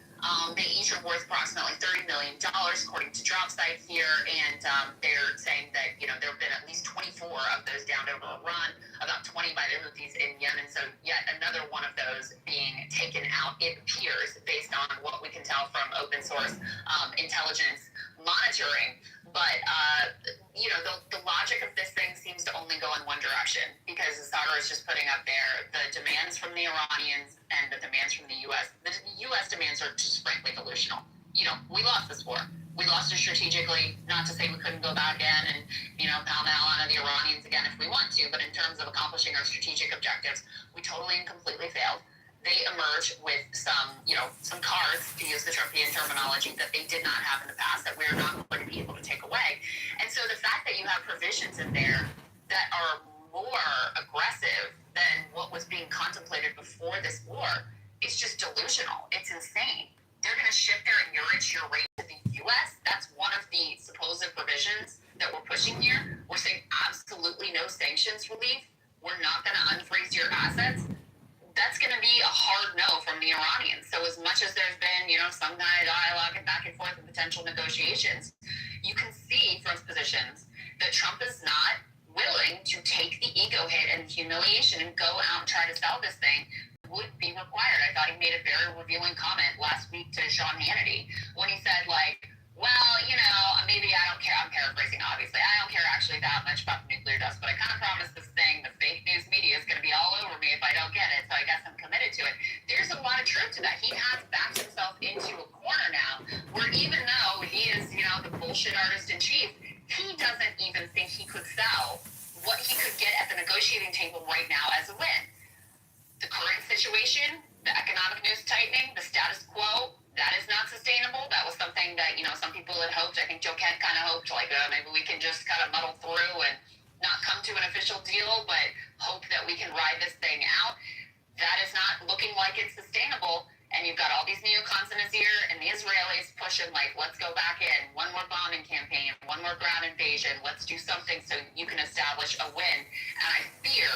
They each are worth approximately $30 million, according to DropSite here, and they're saying that, you know, there have been at least 24 of those downed over Iran, about 20 by the Houthis in Yemen, so yet another one of those being taken out, it appears, based on what we can tell from open source intelligence monitoring. But, you know, the logic of this thing seems to only go in one direction, because Sagar is just putting up there the demands from the Iranians and the demands from the U.S. The U.S. demands are just frankly delusional. You know, we lost this war. We lost it strategically, not to say we couldn't go back in and, you know, pound the hell out of the Iranians again if we want to, but in terms of accomplishing our strategic objectives, we totally and completely failed. They emerge with some, you know, some cards, to use the Trumpian terminology, that they did not have in the past, that we're not going to be able to take away. And so the fact that you have provisions in there that are more aggressive than what was being contemplated before this war, it's just delusional. It's insane. They're going to ship their enriched uranium to the U.S. That's one of the supposed provisions that we're pushing here. We're saying absolutely no sanctions relief. We're not going to unfreeze your assets. That's going to be a hard no from the Iranians. So as much as there's been, you know, some kind of dialogue and back and forth and potential negotiations, you can see from his positions that Trump is not willing to take the ego hit and humiliation and go out and try to sell this thing would be required. I thought he made a very revealing comment last week to Sean Hannity when he said, like, well, you know, maybe I don't care. I'm paraphrasing, obviously. I don't care actually that much about the nuclear dust, but I kind of promised this thing, the fake news media is going to be all over me if I don't get it, so I guess I'm committed to it. There's a lot of truth to that. He has backed himself into a corner now where even though he is, you know, the bullshit artist in chief, he doesn't even think he could sell what he could get at the negotiating table right now as a win. The current situation, the economic news tightening, the status quo, that is not sustainable. That was something that, you know, some people had hoped. I think Joe Kent kind of hoped, like, maybe we can just kind of muddle through and not come to an official deal, but hope that we can ride this thing out. That is not looking like it's sustainable. And you've got all these neocons in his ear, and the Israelis pushing, like, let's go back in. One more bombing campaign, one more ground invasion. Let's do something so you can establish a win. And I fear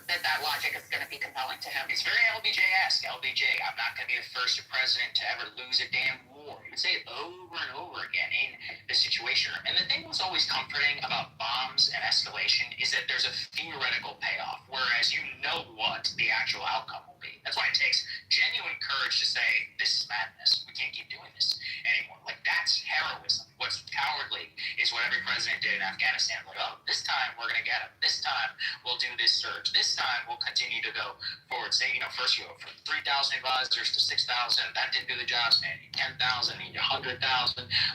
that logic is going to be compelling to him. It's very LBJ-esque. LBJ, I'm not going to be the first president to ever lose a damn war. He would say it over and over again in the situation. And the thing that's always comforting about bombs and escalation is that there's a theoretical payoff, whereas you know what the actual outcome will be. That's why it takes genuine courage to say, this is madness. We can't keep doing this anymore. Like, that's heroism. What's cowardly is what every president did in Afghanistan. Like, oh, this time we're going to get him. This time we'll do this surge. This time we'll continue to go forward. Say, you know, first you go from 3,000 advisors to 6,000. That didn't do the job. So, man, you need 10,000, you need 100,000.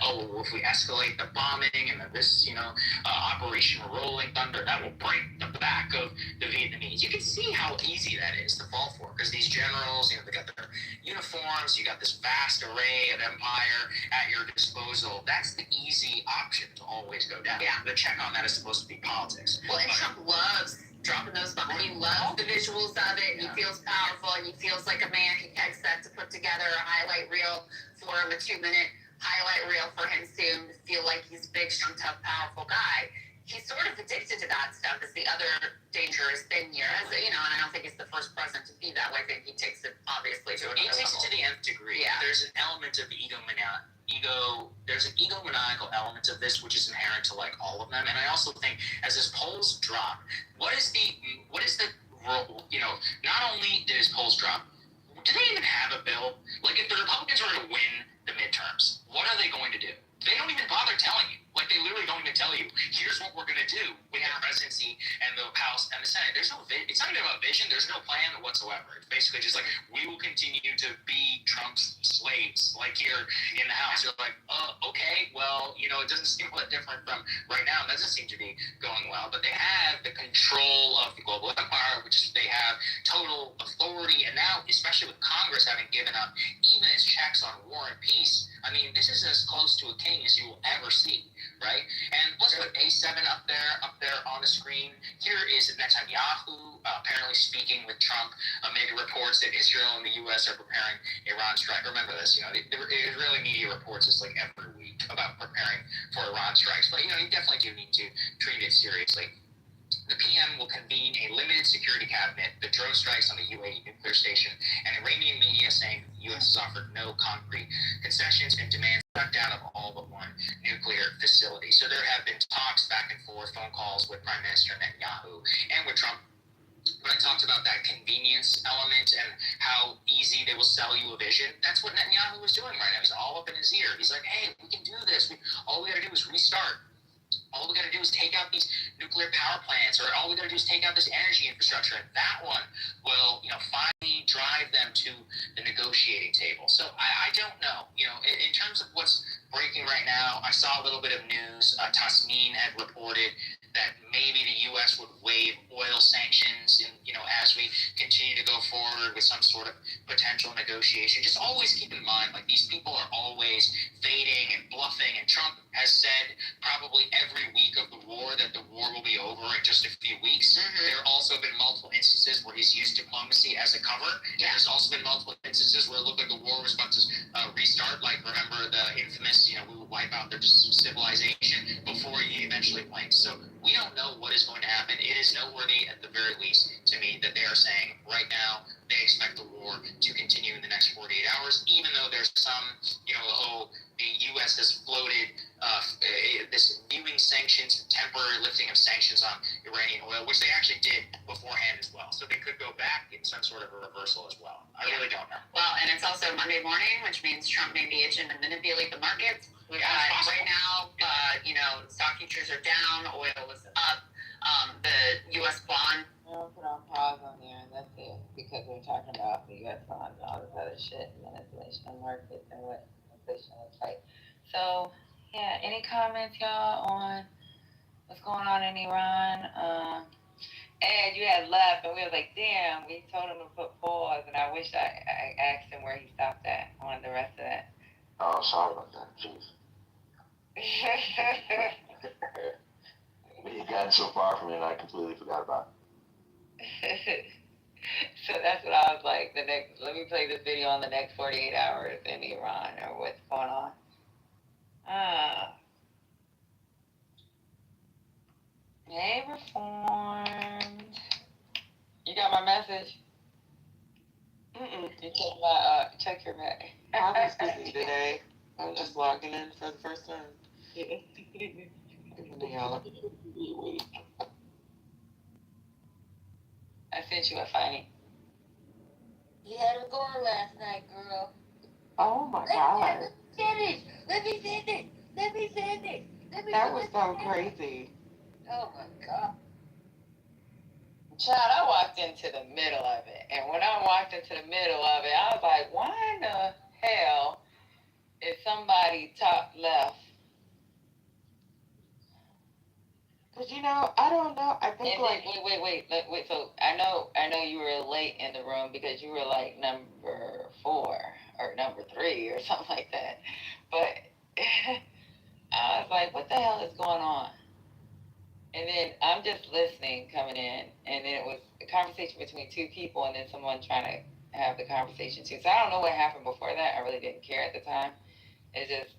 Oh, well, if we escalate the bombing and this, you know, Operation Rolling Thunder, that will break the back of the Vietnamese. You can see how easy that is to fall for, because these generals, you know, they got their uniforms, you got this vast array of empire at your disposal. That's the easy option to always go down. Yeah. The check on that is supposed to be politics. Well, and Trump loves dropping those bombs. He loves the visuals of it. Yeah. He feels powerful, and he feels like a man. He gets that to put together a highlight reel for him, a 2-minute highlight reel for him soon to feel like he's a big, strong, tough, powerful guy. He's sort of addicted to that stuff. Is the other dangerous thing here. As you know, and I don't think he's the first president to be that way. I think he takes it obviously to another He takes level. it to the nth degree. Yeah. There's an element of there's an egomaniacal element of this, which is inherent to like all of them. And I also think as his polls drop, what is the role? You know, not only did his polls drop, do they even have a bill? Like, if the Republicans were to win the midterms, what are they going to do? They don't even bother telling you. Like, they literally don't even tell you, here's what we're going to do with the presidency and the House and the Senate. There's no it's not even about vision. There's no plan whatsoever. It's basically just like, we will continue to be Trump's slaves, like here in the House. You're like, okay, well, you know, it doesn't seem all that different from right now. It doesn't seem to be going well. But they have the control of the global empire, which is they have total authority. And now, especially with Congress having given up even its checks on war and peace, I mean, this is as close to a king as you will ever see, right? And let's put A7 up there on the screen. Here is Netanyahu apparently speaking with Trump amid reports that Israel and the U.S. are preparing Iran strike. Remember this, you know, the Israeli media reports this like every week about preparing for Iran strikes. But, you know, you definitely do need to treat it seriously. The PM will convene a limited security cabinet. The drone strikes on the UAE nuclear station, and Iranian media saying the U.S. has offered no concrete concessions and demands shutdown of all but one nuclear facility. So there have been talks back and forth, phone calls with Prime Minister Netanyahu and with Trump. When I talked about that convenience element and how easy they will sell you a vision, that's what Netanyahu was doing right now. He's all up in his ear. He's like, hey, we can do this. All we got to do is restart. All we got to do is take out these nuclear power plants, or all we got to do is take out this energy infrastructure, and that one will, you know, finally drive them to the negotiating table. So I don't know. You know, in terms of what's breaking right now, I saw a little bit of news. Tasneem had reported that maybe the U.S. would waive oil sanctions, and, you know, as we continue to go forward with some sort of potential negotiation. Just always keep in mind, like, these people are always fading and bluffing, and Trump has said probably every week of the war that the war will be over in just a few weeks. There have also been multiple instances where he's used diplomacy as a cover. And there's also been multiple instances where it looked like the war was about to restart. Like, remember the infamous, you know, we would wipe out their civilization before he eventually blinks. So we don't know what is going to happen. It is noteworthy, at the very least, to me, that they are saying right now they expect the war to continue in the next 48 hours, even though there's some, you know, the U.S. has floated this viewing sanctions, temporary lifting of sanctions on Iranian oil, which they actually did beforehand as well. So they could go back in some sort of a reversal as well. I really don't know. Well, and it's also Monday morning, which means Trump may be itching to manipulate the markets. Right now, you know, stock futures are down, oil is up. The U.S. bond. I'll put on pause on there, and that's it, because we're talking about the U.S. bonds and all this other shit, manipulation of markets, and what inflation looks like. So, yeah, any comments, y'all, on what's going on in Iran? Ed, you had left, and we were like, damn, we told him to put pause, and I wish I asked him where he stopped at on the rest of that. Oh, sorry about that. Jeez. You got so far from me, and I completely forgot about it. So that's what I was like, let me play this video on the next 48 hours in Iran, or what's going on. Hey, Reformed. You got my message? Mm-mm. You check your mail. I was busy today. I'm just logging in for the first time. I sent you a funny. You had him going last night, girl. Oh my God. Let me finish. That was so crazy. Oh my God. Child, I walked into the middle of it. And when I walked into the middle of it, I was like, why in the hell is somebody top left? Because, you know, I don't know. I think and like... Wait. So I know you were late in the room because you were like number 4 or number 3 or something like that. But I was like, what the hell is going on? And then I'm just listening, coming in, and then it was a conversation between 2 people, and then someone trying to have the conversation too. So I don't know what happened before that. I really didn't care at the time. It's just,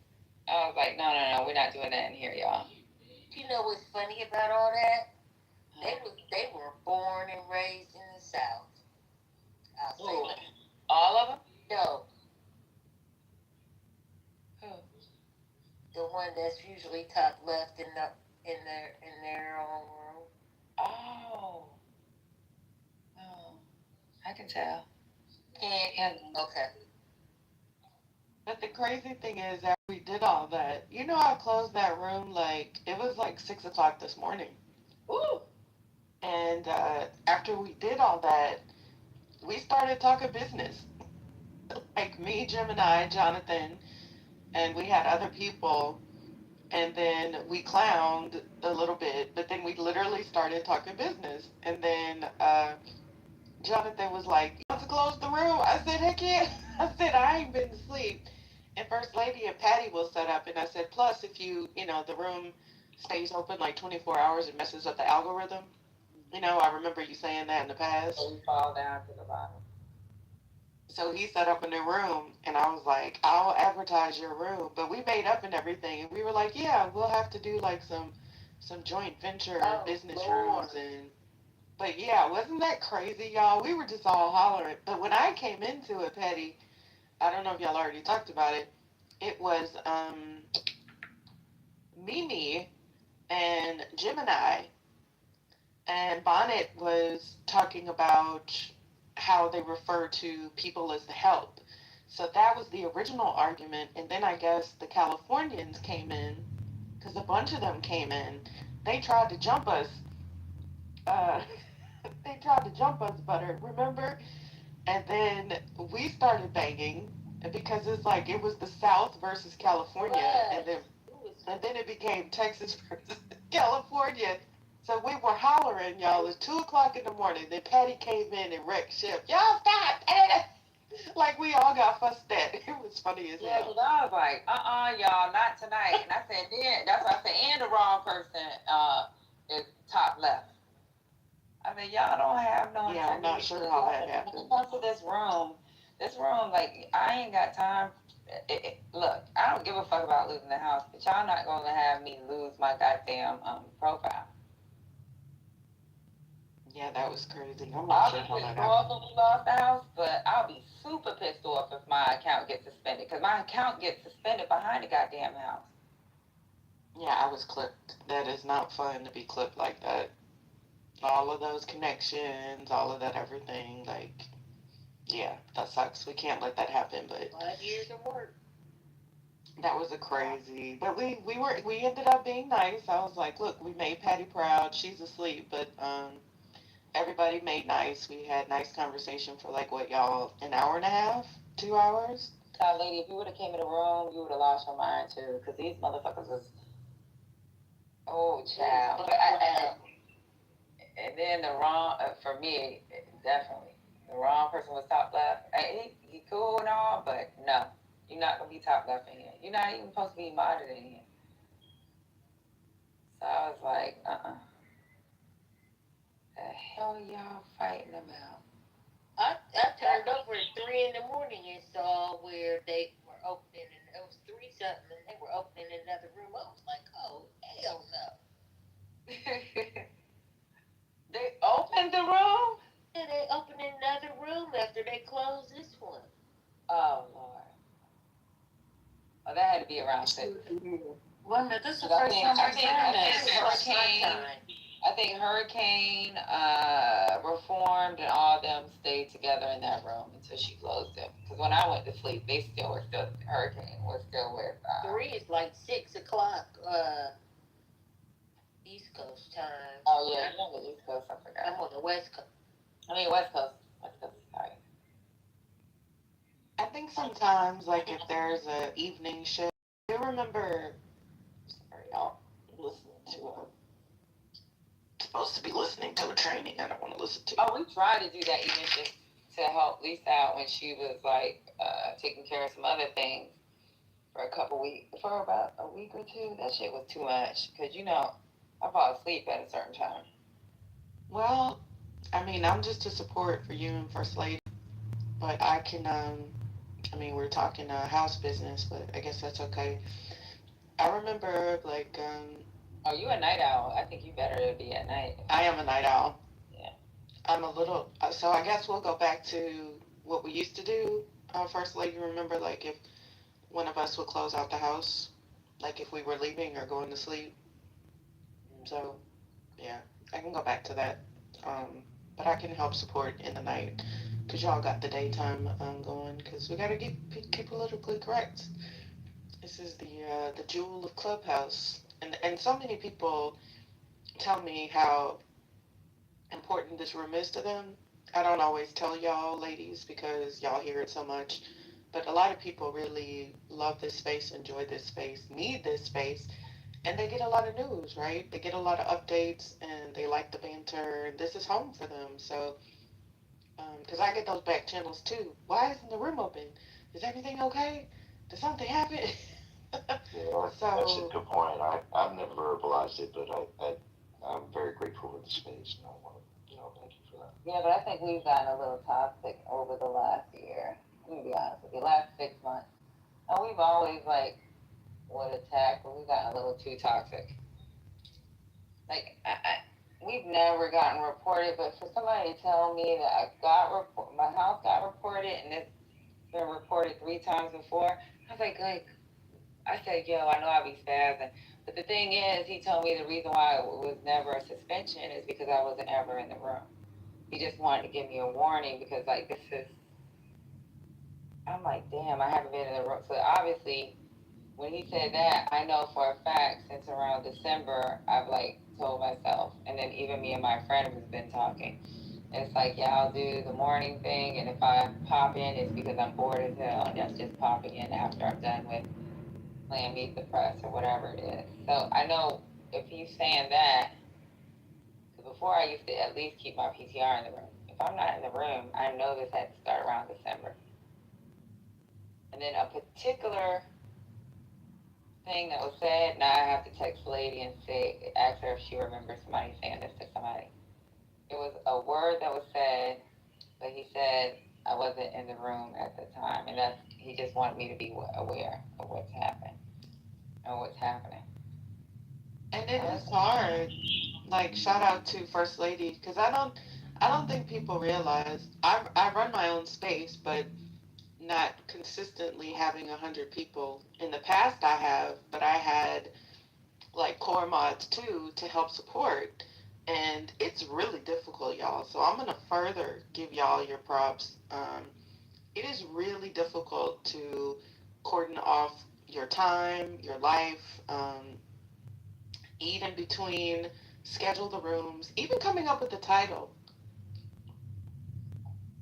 I was like, no, we're not doing that in here, y'all. You know what's funny about all that? They were born and raised in the South. I'll say that. All of them? No. Who? The one that's usually top left in their own room. Oh, I can tell. Okay. But the crazy thing is, after we did all that, I closed that room it was like 6 o'clock this morning. Ooh. And after we did all that, we started talking business. Like me, Gemini, Jonathan, and we had other people. And then we clowned a little bit, but then we literally started talking business. And then Jonathan was like, "You want to close the room?" I said, "Heck yeah." I said, "I ain't been asleep." And First Lady and Patty will set up. And I said, "Plus, if the room stays open like 24 hours, it messes up the algorithm." I remember you saying that in the past. So we fall down to the bottom. So he set up a new room, and I was like, "I'll advertise your room." But we made up and everything, and we were like, "Yeah, we'll have to do like some joint venture business rooms." But yeah, wasn't that crazy, y'all? We were just all hollering. But when I came into it, Petty, I don't know if y'all already talked about it. It was Mimi and Gemini, and Bonnet was talking about how they refer to people as the help. So that was the original argument, and then I guess the Californians came in, because a bunch of them came in. They tried to jump us. Uh, they tried to jump us, Butter. Remember? And then we started banging because it's like it was the South versus California, and then it became Texas versus California. So we were hollering, y'all. It's 2 o'clock in the morning. Then Patty came in and wrecked ship. Y'all stop! Like we all got fussed at. It was funny as Yeah, hell. because I was like, y'all, not tonight. And I said, then, that's what I said, and the wrong person is top left. I mean, y'all don't have no. Yeah, I'm not sure how that happened. When it comes to this room, like, I ain't got time. Look, I don't give a fuck about losing the house, but y'all not going to have me lose my goddamn profile. Yeah, that was crazy. I'm not sure how that happened. I'll be pissed off when we lost the house, but I'll be super pissed off if my account gets suspended, because my account gets suspended behind the goddamn house. Yeah, I was clipped. That is not fun to be clipped like that. All of those connections, all of that everything, like, yeah, that sucks. We can't let that happen, but 5 years of work. that was a crazy. But we ended up being nice. I was like, "Look, we made Patty proud. She's asleep, but everybody made nice. We had nice conversation for like what, y'all, an hour and a half, 2 hours." Lady, if you would have came in the room, you would have lost your mind too, because these motherfuckers was, oh child. And then the wrong, for me, definitely, the wrong person was top left. He cool and all, but no, you're not gonna be top left in here. You're not even supposed to be modded in here. So I was like, the hell y'all fighting about? I turned over at 3 in the morning and saw where they were opening, and it was 3 something, and they were opening another room. I was like, oh, hell no. They opened the room? Yeah, they opened another room after they closed this one. Oh, Lord. Oh, that had to be around 6. Well, no, this is the first time I've done Hurricane. I think Hurricane, Reformed, and all of them stayed together in that room until she closed it. Because when I went to sleep, Hurricane was still with. 3 is like 6 o'clock, East Coast time. Oh, yeah, you're on the East Coast, I forgot. I'm on the West Coast. West Coast. Sorry. I think sometimes, like, if there's a evening shift, I remember, sorry, y'all, supposed to be listening to a training I don't want to listen to. Oh, we tried to do that even just to help Lisa out when she was, like, taking care of some other things for about a week or two. That shit was too much, because, I fall asleep at a certain time. Well, I mean, I'm just a support for you and First Lady, but I can, we're talking house business, but I guess that's okay. I remember, like, oh, you a night owl. I think you better be at night. I am a night owl. Yeah. I'm a little, so I guess we'll go back to what we used to do. First Lady, remember, like, if one of us would close out the house, like if we were leaving or going to sleep. So, yeah, I can go back to that. But I can help support in the night. because y'all got the daytime going, because we got to keep politically correct. This is the jewel of Clubhouse, and so many people tell me how important this room is to them. I don't always tell y'all ladies because y'all hear it so much, but a lot of people really love this space, enjoy this space, need this space, and they get a lot of news, right? They get a lot of updates, and they like the banter, and this is home for them. So, because I get those back channels too. Why isn't the room open? Is everything okay? Did something happen? Yeah, that's a good point. I've never verbalized it, but I'm very grateful for the space, and I want to, thank you for that. Yeah, but I think we've gotten a little toxic over the last year. Let me be honest with you, last 6 months. And we've always would attack, but we've gotten a little too toxic. Like we've never gotten reported, but for somebody to tell me that my house got reported and it's been reported 3 times before, I was like, I said, yo, I know I be spazzing. But the thing is, he told me the reason why it was never a suspension is because I wasn't ever in the room. He just wanted to give me a warning because, I'm like, damn, I haven't been in the room. So obviously, when he said that, I know for a fact since around December, I've told myself, and then even me and my friend has been talking. And it's like, yeah, I'll do the morning thing, and if I pop in, it's because I'm bored as hell, and that's just popping in after I'm done with playing Meet the Press or whatever it is. So I know if he's saying that, because before I used to at least keep my PTR in the room. If I'm not in the room, I know this had to start around December. And then a particular thing that was said, now I have to text the lady and ask her if she remembers somebody saying this to somebody. It was a word that was said, but he said I wasn't in the room at the time, and he just wanted me to be aware of what's happening and what's happening. And it is hard. Like, shout out to First Lady, because I don't think people realize I run my own space, but not consistently having 100 people. In the past, I have, but I had core mods too to help support, and it's really difficult, y'all. So I'm gonna further give y'all your props. It is really difficult to cordon off your time, your life. Eat in between, schedule the rooms, even coming up with the title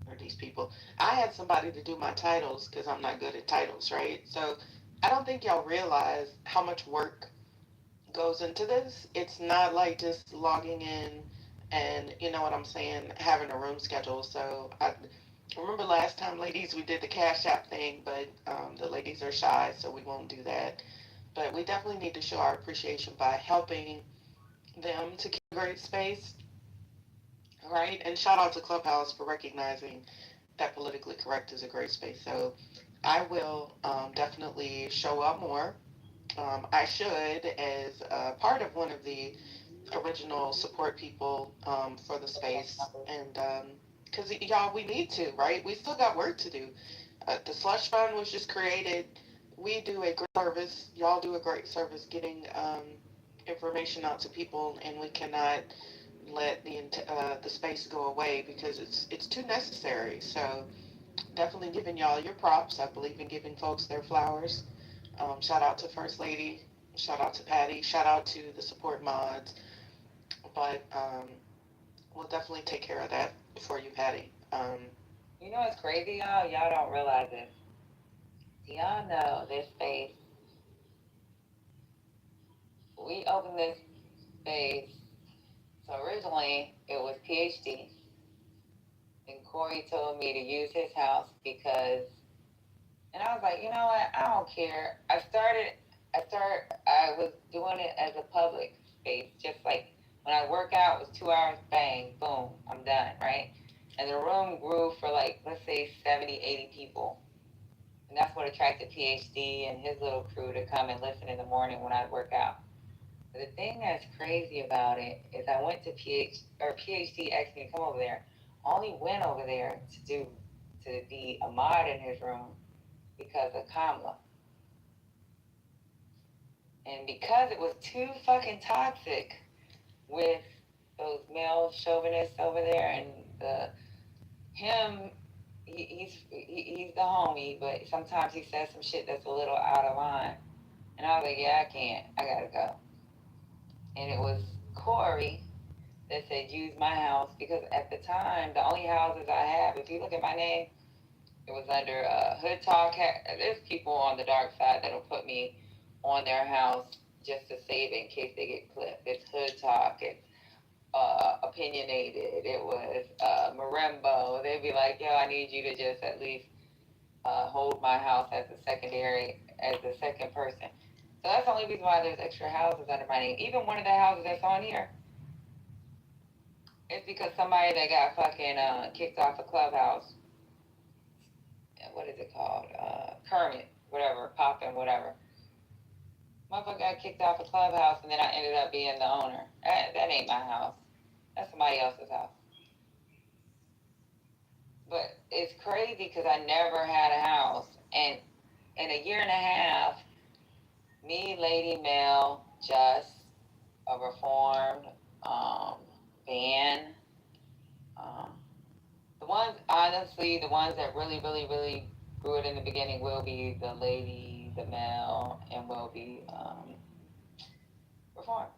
for these people. I had somebody to do my titles because I'm not good at titles, right? So I don't think y'all realize how much work goes into this. It's not like just logging in and, you know what I'm saying, having a room schedule. So I remember last time, ladies, we did the Cash App thing, but the ladies are shy, so we won't do that. But we definitely need to show our appreciation by helping them to keep a great space, right? And shout out to Clubhouse for recognizing that politically correct is a great space. So I will definitely show up more. I should, as part of one of the original support people for the space, and because y'all, we need to, right? We still got work to do. The slush fund was just created. We do a great service. Y'all do a great service getting information out to people, and we cannot let the space go away because it's too necessary. So definitely giving y'all your props. I believe in giving folks their flowers. Shout out to First Lady. Shout out to Patty. Shout out to the support mods. But we'll definitely take care of that for you, Patty. You know what's crazy, y'all? Y'all don't realize this. Do y'all know this space? We opened this space. So originally it was PhD, and Corey told me to use his house because, and I was like, you know what? I don't care. I was doing it as a public space, just like when I work out, it was 2 hours, bang, boom, I'm done, right? And the room grew for let's say 70, 80 people. And that's what attracted PhD and his little crew to come and listen in the morning when I work out. But the thing that's crazy about it is I went to PhD asked me to come over there. I only went over there to be a mod in his room because of Kamala. And because it was too fucking toxic with those male chauvinists over there and him he's the homie, but sometimes he says some shit that's a little out of line. And I was like, yeah, I can't. I gotta go. And it was Corey that said, use my house, because at the time, the only houses I have, if you look at my name, it was under Hood Talk. There's people on the dark side that'll put me on their house just to save it in case they get clipped. It's Hood Talk. It's Opinionated. It was Marimbo. They'd be like, yo, I need you to just at least hold my house as a secondary, as the second person. So that's the only reason why there's extra houses under my name. Even one of the houses that's on here, it's because somebody that got fucking kicked off a Clubhouse. What is it called? Kermit, whatever, Poppin', whatever. Motherfucker got kicked off a Clubhouse, and then I ended up being the owner. That ain't my house. That's somebody else's house. But it's crazy because I never had a house. And in a year and a half, me, Lady Mel, Just, a reformed, Van, the ones, honestly, the ones that really, really, really grew it in the beginning will be the Lady, the Mel, and will be reformed.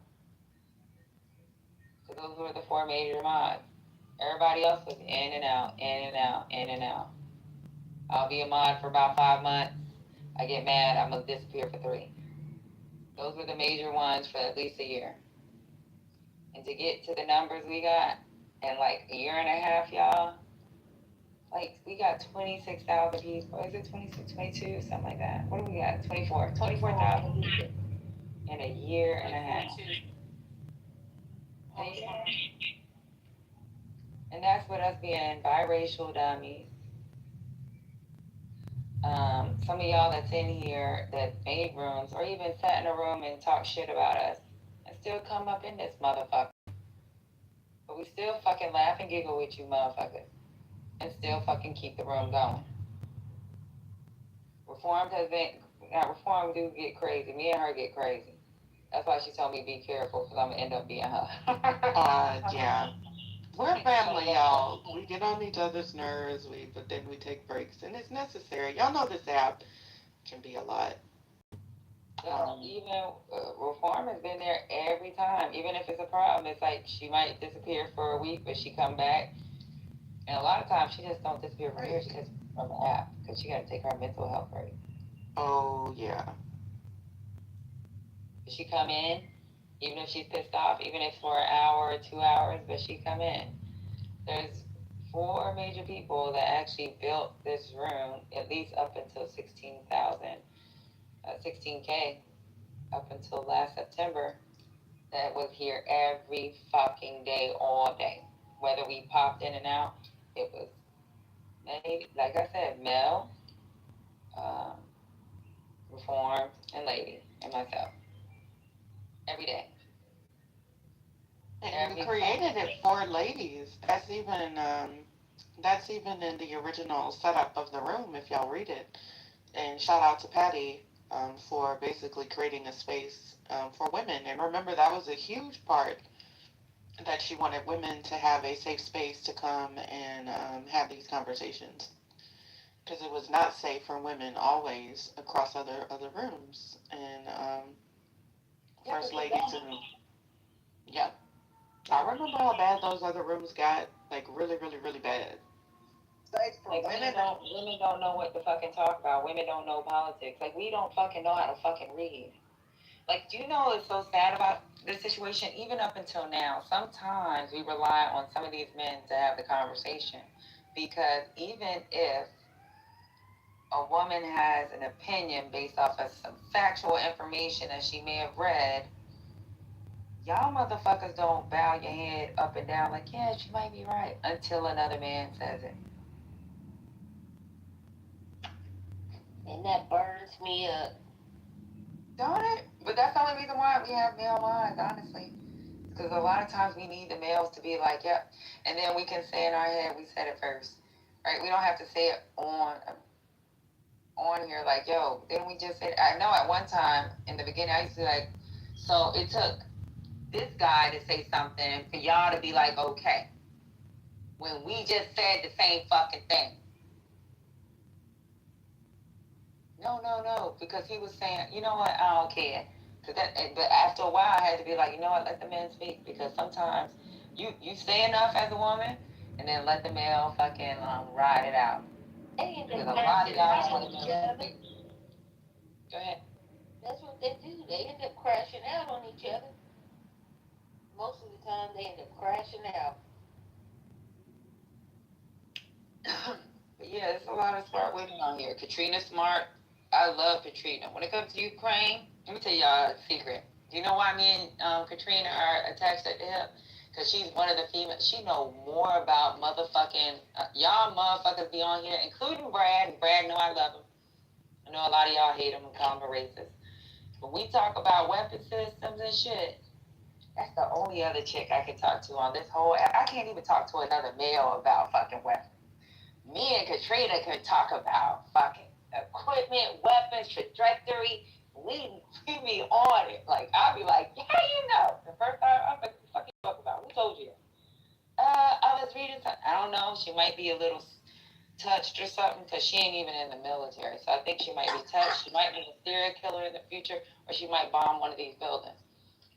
So those were the four major mods. Everybody else was in and out, in and out, in and out. I'll be a mod for about 5 months. I get mad, I'm gonna disappear for 3. Those were the major ones for at least a year. And to get to the numbers we got in like a year and a half, y'all, like we got 26,000 people. Is it 26, 22, something like that? What do we got? 24,000 people in a year and a half. And that's with us being biracial dummies. Some of y'all that's in here that made rooms or even sat in a room and talk shit about us and still come up in this motherfucker. But we still fucking laugh and giggle with you motherfuckers and still fucking keep the room going. Reformed do get crazy. Me and her get crazy. That's why she told me be careful because I'm gonna end up being her. Yeah. We're family, y'all. We get on each other's nerves, but then we take breaks, and it's necessary. Y'all know this app can be a lot. Even Reform has been there every time. Even if it's a problem, it's like she might disappear for a week, but she come back. And a lot of times she just don't disappear from here. She just from the app because she got to take her mental health break. Oh yeah. She come in, even if she's pissed off, even if for an hour or 2 hours, but she come in. There's 4 major people that actually built this room, at least up until 16K, up until last September, that was here every fucking day, all day. Whether we popped in and out, it was, like I said, Mel, Reform, and Lady, and myself. Every day. And we created it for ladies. That's even in the original setup of the room, if y'all read it. And shout out to Patty for basically creating a space for women. And remember, that was a huge part, that she wanted women to have a safe space to come and have these conversations. Because it was not safe for women always across other rooms. And First Ladies and... Yeah. I remember how bad those other rooms got. Like, really, really, really bad. Like, women don't know what to fucking talk about. Women don't know politics. Like, we don't fucking know how to fucking read. Like, do you know what's so sad about this situation? Even up until now, sometimes we rely on some of these men to have the conversation. Because even if a woman has an opinion based off of some factual information that she may have read, y'all motherfuckers don't bow your head up and down like, yeah, she might be right, until another man says it. And that burns me up. Don't it? But that's the only reason why we have male lines, honestly. Because a lot of times we need the males to be like, yep. And then we can say in our head, we said it first. Right? We don't have to say it on here like, yo, didn't we just say it? I know at one time in the beginning, I used to be like, so it took this guy to say something for y'all to be like, okay. When we just said the same fucking thing. no, because he was saying, you know what, I don't care. But after a while, I had to be like, you know what, let the men speak, because sometimes you say enough as a woman, and then let the male fucking ride it out. Because a lot of y'all don't want to speak. Go ahead. That's what they do. They end up crashing out on each other. Most of the time, they end up crashing out. But yeah, there's a lot of smart women on here. Katrina Smart. I love Katrina. When it comes to Ukraine, let me tell y'all a secret. You know why me and Katrina are attached at the hip? Because she's one of the females. She know more about motherfucking... y'all motherfuckers be on here, including Brad. And Brad know I love him. I know a lot of y'all hate him and call him a racist. When we talk about weapon systems and shit, that's the only other chick I can talk to on this whole app. I can't even talk to another male about fucking weapons. Me and Katrina could talk about fucking equipment, weapons, trajectory. We be on it. Like, I'll be like, yeah, you know. The first time, I'm like, what the fuck you talk about? Who told you? I was reading something. I don't know. She might be a little touched or something, because she ain't even in the military. So I think she might be touched. She might be a serial killer in the future, or she might bomb one of these buildings.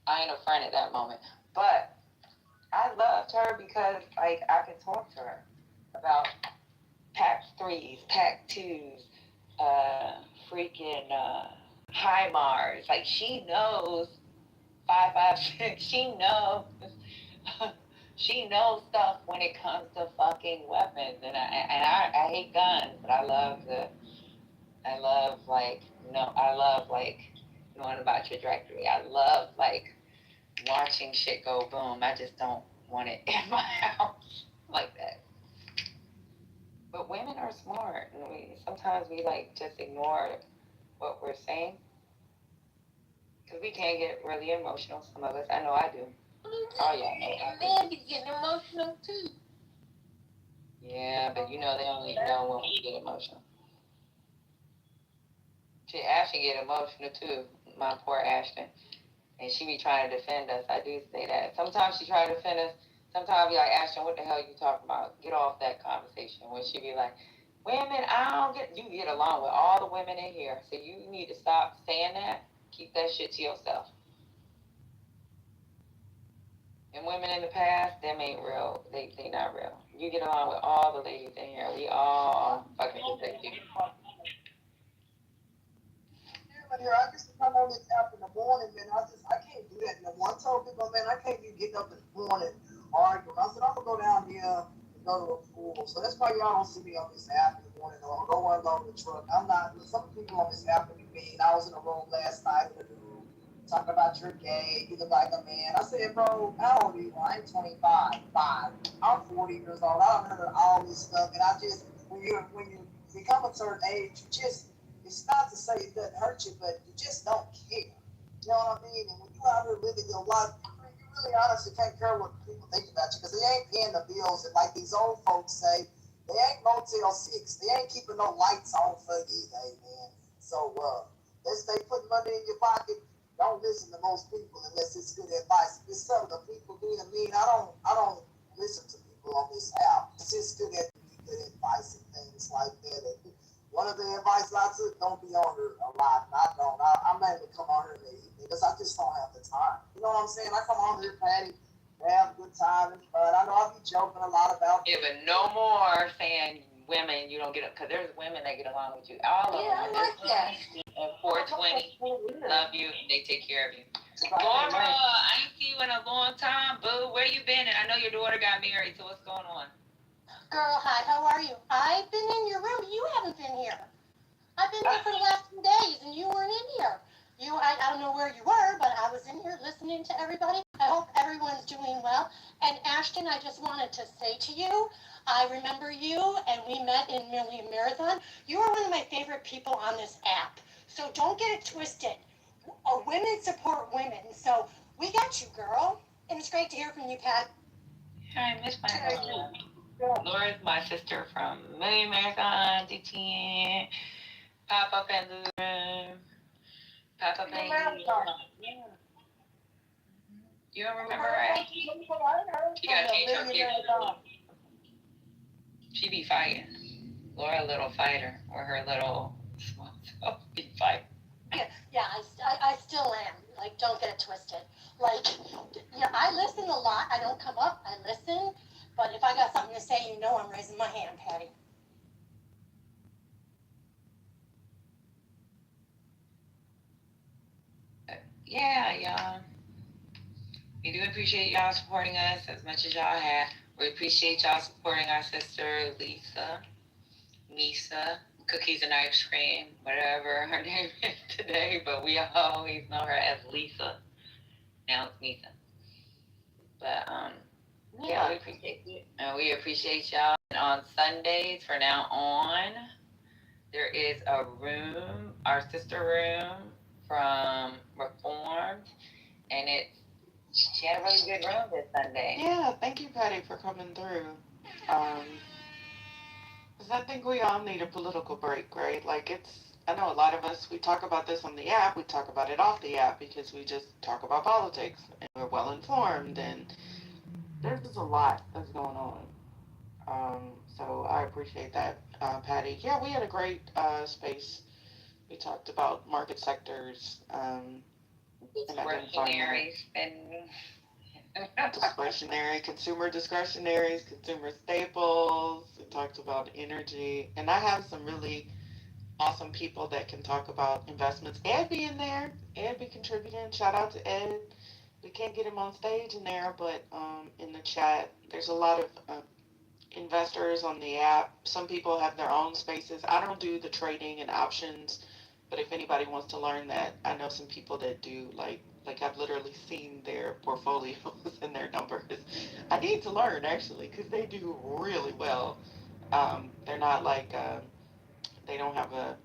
I ain't a friend at that moment. But I loved her because, like, I could talk to her about Pack 3s, Pack 2s, freaking HIMARS. Like, she knows 5.56. She knows. She knows stuff when it comes to fucking weapons. And I hate guns, but I love knowing about trajectory. I love, like, watching shit go boom. I just don't want it in my house like that. But women are smart, and sometimes we like just ignore what we're saying because we can get really emotional. Some of us, I know I do. Oh yeah, Men be getting emotional too. Yeah, but you know they only know when we get emotional. Shit, Ashton get emotional too. My poor Ashton, and she be trying to defend us. I do say that. Sometimes she try to defend us. Sometimes I be like, Ashton, what the hell you talking about? Get off that conversation. When she be like, women, I don't get, you get along with all the women in here. So you need to stop saying that. Keep that shit to yourself. And women in the past, them ain't real. They not real. You get along with all the ladies in here. We all fucking protect you. I used to come on this app in the morning, man. I can't do that no more. I told people, man, I can't be getting up in the morning arguing. I said, I'm gonna go down here and go to a pool. So that's why y'all don't see me on this app in the morning or go unload the truck. I'm not. Some people on this app be mean. I was in a room last night with a dude talking about you're gay, you look like a man. I said, bro, how old are you? I'm 25, 5. I'm 40 years old. I don't know all this stuff, and I just when you become a certain age, you just. It's not to say it doesn't hurt you, but you just don't care. You know what I mean? And when you out here living your life, you really honestly can't care what people think about you because they ain't paying the bills. And like these old folks say, they ain't Motel 6. They ain't keeping no lights on for you, man. So as they put money in your pocket, don't listen to most people unless it's good advice. If it's something that people being mean, I don't listen to people on this app. It's just good advice and things like that. And one of the advice I took, don't be on here a lot. I don't. I mainly come on here in the evening because I just don't have the time. You know what I'm saying? I come on here, Patty, have a good time and fun. I know I be joking a lot about it. Yeah, but no more saying women, you don't get it, because there's women that get along with you. All of them. Yeah, I like that. And 420, love you, and they take care of you. Laura, I ain't seen you in a long time, boo. Where you been? And I know your daughter got married, so what's going on? Girl, hi, how are you? I've been in your room, but you haven't been here. I've been here for the last 2 days, and you weren't in here. I don't know where you were, but I was in here listening to everybody. I hope everyone's doing well. And Ashton, I just wanted to say to you, I remember you, and we met in Million Marathon. You are one of my favorite people on this app. So don't get it twisted. Women support women. So we got you, girl. And it's great to hear from you, Pat. I miss my girl. Laura's my sister from Million Marathon, DTN, Pop-Up and Lutheran, Pop-Up and You don't remember her? She got changed her picture. She be fighting. Laura a little fighter, or her little So be fine. Yeah, I still am. Like, don't get it twisted. Like, yeah, I listen a lot. I don't come up. I listen. But if I got something to say, you know I'm raising my hand, Patty. Yeah, y'all. We do appreciate y'all supporting us as much as y'all have. We appreciate y'all supporting our sister Lisa, Misa, Cookies and Ice Cream, whatever her name is today, but we always know her as Lisa. Now it's Misa. But yeah, we appreciate it. And we appreciate y'all. And on Sundays from now on, there is a room, our sister room from Reformed, and she had a really good room this Sunday. Yeah, thank you, Patty, for coming through. Because I think we all need a political break, right? Like, I know a lot of us, we talk about this on the app, we talk about it off the app because we just talk about politics and we're well informed, and there's just a lot that's going on. So I appreciate that, Patty. Yeah, we had a great space. We talked about market sectors, discretionary spending. Discretionary, consumer discretionaries, consumer staples. We talked about energy. And I have some really awesome people that can talk about investments. Ed be in there. Ed be contributing. Shout out to Ed. We can't get him on stage in there, but in the chat, there's a lot of investors on the app. Some people have their own spaces. I don't do the trading and options, but if anybody wants to learn that, I know some people that do. Like I've literally seen their portfolios and their numbers. I need to learn actually because they do really well. They're not like they don't have a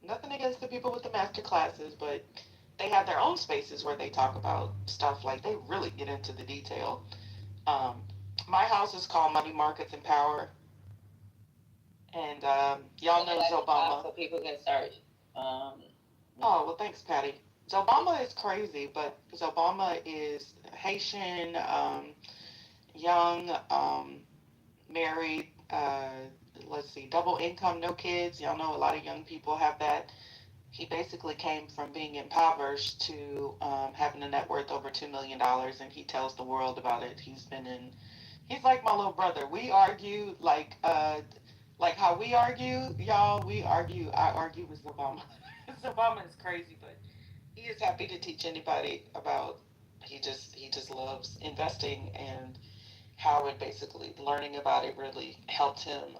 nothing against the people with the master classes, but they have their own spaces where they talk about stuff. Like they really get into the detail. Um, my house is called Money Markets and Power, and y'all know Zobama. So people can search. Oh, well, thanks, Patty. Zobama is crazy, but Zobama is Haitian, young, married, let's see, double income, no kids. Y'all know a lot of young people have that. He basically came from being impoverished to having a net worth over $2 million, and he tells the world about it. He's like my little brother. We argue like how we argue, y'all, we argue. I argue with Obama. Obama is crazy, but he is happy to teach anybody about. He just loves investing and how it basically learning about it really helped him.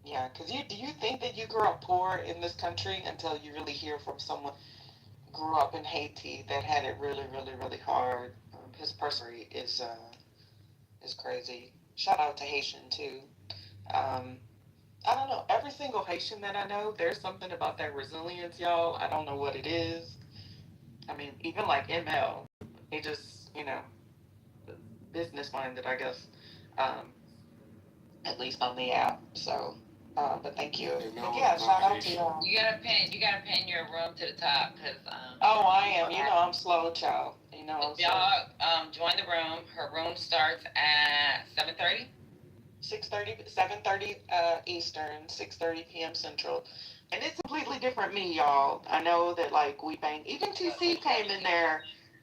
Yeah, because do you think that you grew up poor in this country until you really hear from someone grew up in Haiti that had it really, really, really hard? His personality is crazy. Shout out to Haitian too. Um, I don't know. Every single Haitian that I know, there's something about that resilience, y'all. I don't know what it is. I mean, even like ML, they just, business minded, I guess, at least on the app. So, but thank you. But yeah, shout out to y'all. You gotta pin your room to the top, cause Oh, I am. I'm slow, child. Y'all join the room. Her room starts at 7:30. 7:30 Eastern, 6:30 p.m. Central. And it's completely different me, y'all. I know that like we bang. Even TC came in there.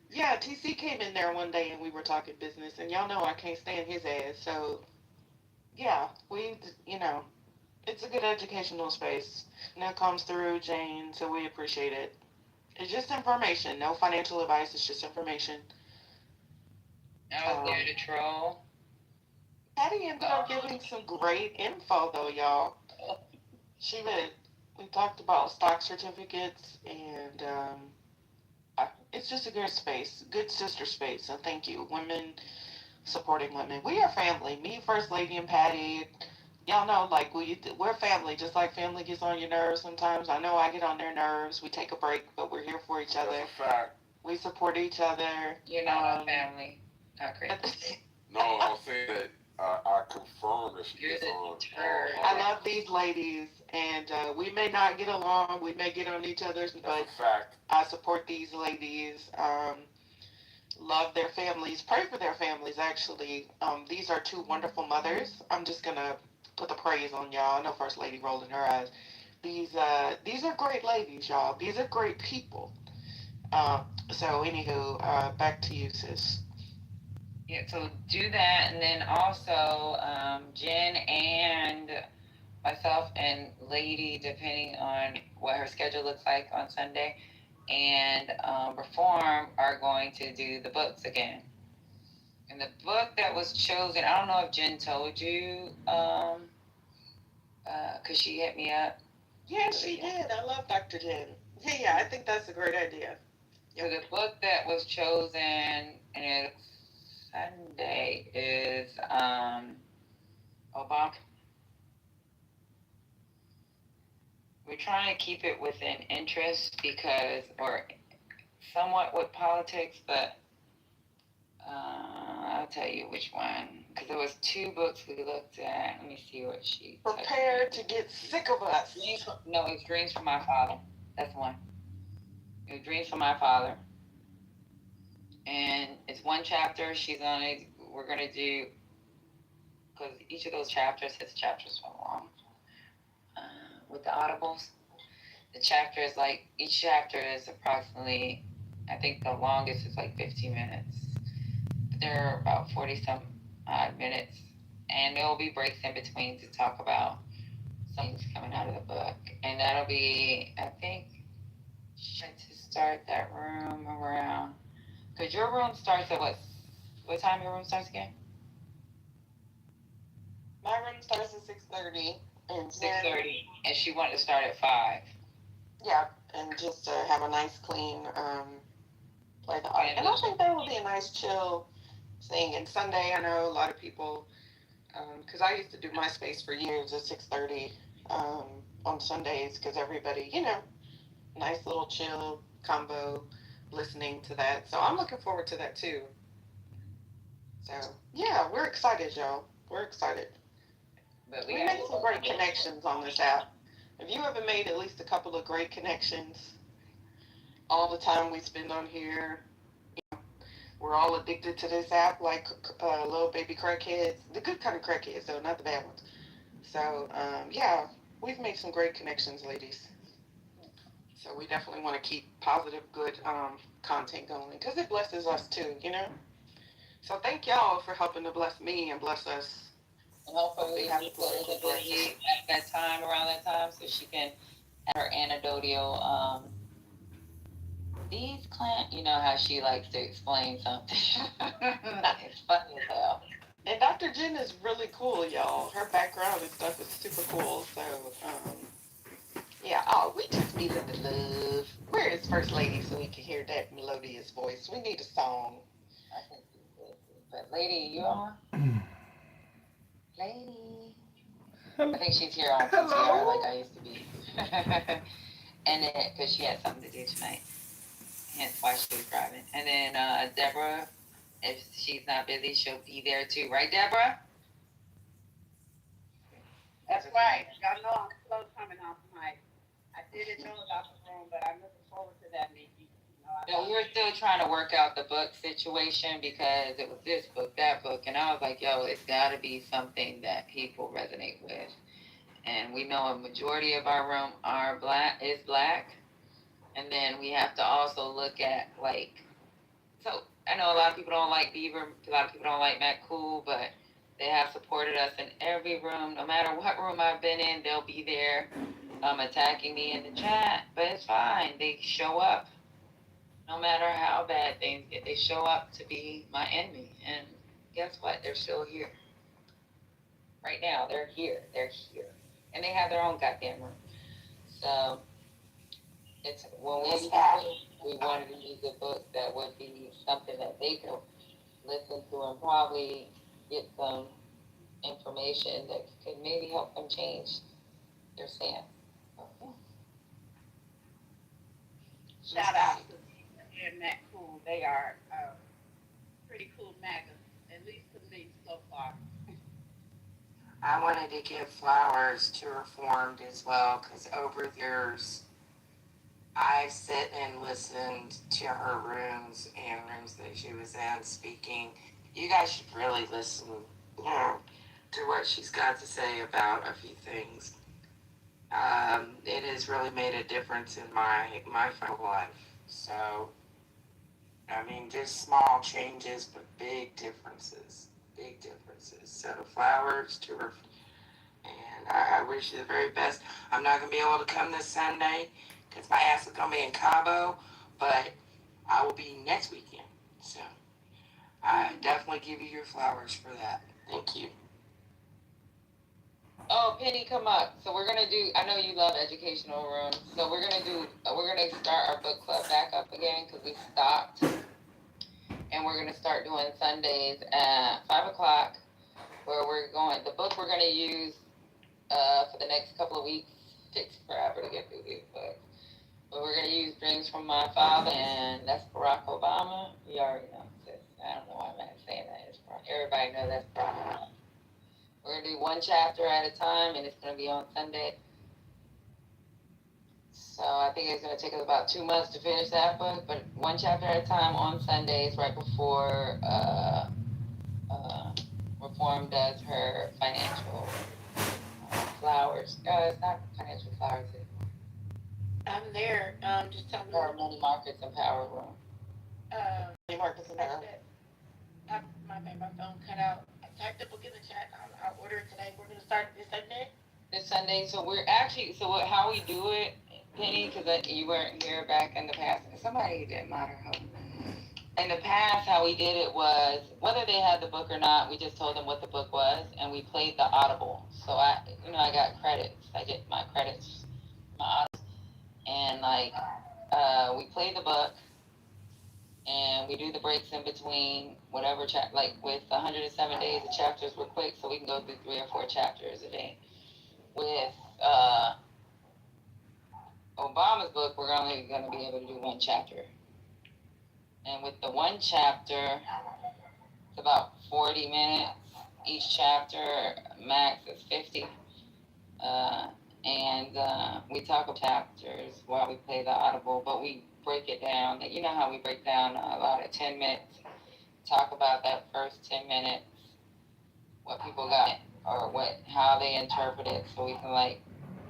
Yeah, TC came in there one day and we were talking business, and y'all know I can't stand his ass. So yeah, it's a good educational space. And that comes through Jane, so we appreciate it. It's just information, no financial advice. It's just information. I was there to troll. Patty ended up giving some great info, though, y'all. We talked about stock certificates, and it's just a good space, good sister space. So thank you, women supporting women. We are family. Me, First Lady, and Patty. Y'all know, like we're family. Just like family gets on your nerves sometimes. I know I get on their nerves. We take a break, but we're here for each other. That's a fact. We support each other. You're not our family. Not crazy. No, I'll say that I confirm that she gets on. I love these ladies, and we may not get along. We may get on each other's, but I support these ladies. Love their families. Pray for their families, actually. These are two wonderful mothers. I'm just going to put the praise on y'all. I know First Lady rolling her eyes. these are great ladies, y'all. These are great people. So anywho, back to you, sis. Yeah, so do that, and then also Jen and myself and Lady, depending on what her schedule looks like on Sunday, and Reform are going to do the books again. And the book that was chosen, I don't know if Jen told you, because she hit me up. Yeah, she did. I love Dr. Jen. Yeah, I think that's a great idea. So the book that was chosen, and it's Sunday, is Obama. We're trying to keep it within interest because, or somewhat with politics, but I'll tell you which one. Because there was 2 books we looked at. Let me see what she. Prepare to get sick of us. No, it's Dreams from My Father. That's one. It was Dreams from My Father. And it's 1 chapter. We're gonna do, because each of those chapters has chapters so long. With the audibles, the chapter is like, each chapter is approximately, I think the longest is like 15 minutes. They're about 40 some odd minutes, and there will be breaks in between to talk about something's coming out of the book. And that'll be, I think, to start that room around, because your room starts at what time your room starts again? My room starts at 6:30. And 6:30, and she wanted to start at 5. Yeah, and just to have a nice clean play the audio. And I think that would be a nice chill thing. And Sunday, I know a lot of people, because I used to do my space for years at 6:30 on Sundays, because everybody, nice little chill combo listening to that. So I'm looking forward to that too. So yeah, we're excited, y'all. We're excited. But we made some great connections on this app. Have you ever made at least a couple of great connections? All the time we spend on here, we're all addicted to this app like little baby crackheads. The good kind of crackheads, though, not the bad ones. So, yeah, we've made some great connections, ladies. So we definitely want to keep positive, good content going because it blesses us too, So thank y'all for helping to bless me and bless us. And hopefully we have to put at that time, around that time, so she can have her anecdotal. These clients, you know how she likes to explain something. It's funny as hell. And Dr. Jen is really cool, y'all. Her background and stuff is super cool. So, yeah. Oh, we just needed the love. Where is First Lady so we can hear that melodious voice? We need a song. I think but Lady, you on? Lady. I think she's here on PTR like I used to be. And then, because she had something to do tonight. Hence why she was driving. And then Deborah, if she's not busy, she'll be there too. Right, Deborah? That's right. Y'all know I'm slow coming off mic. I didn't know about the room, but I'm looking forward to that, Nikki. No, we were still trying to work out the book situation because it was this book, that book, and I was like, yo, it's got to be something that people resonate with. And we know a majority of our room is black, and then we have to also look at so I know a lot of people don't like Beaver, a lot of people don't like Matt Cool, but they have supported us in every room. No matter what room I've been in, they'll be there attacking me in the chat, but it's fine. They show up. No matter how bad things get, they show up to be my enemy. And guess what? They're still here. Right now, they're here. They're here. And they have their own goddamn room. So, it's when we wanted to use a book that would be something that they could listen to and probably get some information that could maybe help them change their stance. Okay. Shout out to and Matt Cool. They are pretty cool MAGA, at least to me so far. I wanted to give flowers to Reformed as well because over the years I sit and listened to her rooms and rooms that she was in speaking. You guys should really listen, to what she's got to say about a few things. It has really made a difference in my financial life. So, I mean, just small changes, but big differences. Big differences. So, flowers to her, and I wish you the very best. I'm not going to be able to come this Sunday because my ass is going to be in Cabo, but I will be next weekend. So, I definitely give you your flowers for that. Thank you. Oh, Penny, come up. So we're gonna do. I know you love educational rooms. So we're gonna do. We're gonna start our book club back up again because we stopped, and we're gonna start doing Sundays at 5 o'clock. Where we're going. The book we're gonna use for the next couple of weeks. Takes forever to get through these books. But we're gonna use Dreams from My Father, and that's Barack Obama. You already know this. I don't know why I'm not saying that. Everybody knows that's Barack Obama. We're gonna do one chapter at a time, and it's gonna be on Sunday. So I think it's gonna take us about 2 months to finish that book, but one chapter at a time on Sundays, right before Reform does her financial flowers. It's not financial flowers anymore. I'm there. Just tell me. Her money markets and power room. Money markets and power. My phone cut out. I typed the book in the chat. I'll order it today. We're gonna start this Sunday. This Sunday. So we're actually. So how we do it, Penny? Because you weren't here back in the past. Somebody did matter. In the past, how we did it was whether they had the book or not. We just told them what the book was, and we played the audible. So I got credits. I get my credits, my audibles, and we play the book, and we do the breaks in between whatever like with 107 days, the chapters were quick, so we can go through 3 or 4 chapters a day. With Obama's book, we're only going to be able to do 1 chapter. And with the 1 chapter, it's about 40 minutes. Each chapter max is 50. We talk about chapters while we play the audible, but we break it down. You know how we break down about 10 minutes. Talk about that first 10 minutes, what people got, or how they interpret it, so we can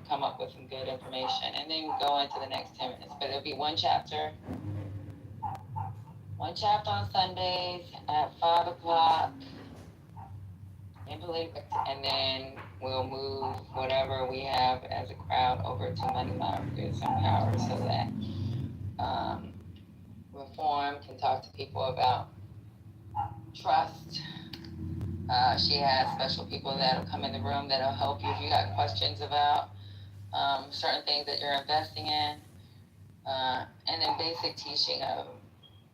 come up with some good information, and then go into the next 10 minutes. But it'll be 1 chapter. 1 chapter on Sundays at 5 o'clock. And then we'll move whatever we have as a crowd over to Money Markets and Power, so that Reform can talk to people about trust. She has special people that'll come in the room that'll help you if you got questions about certain things that you're investing in. And then basic teaching of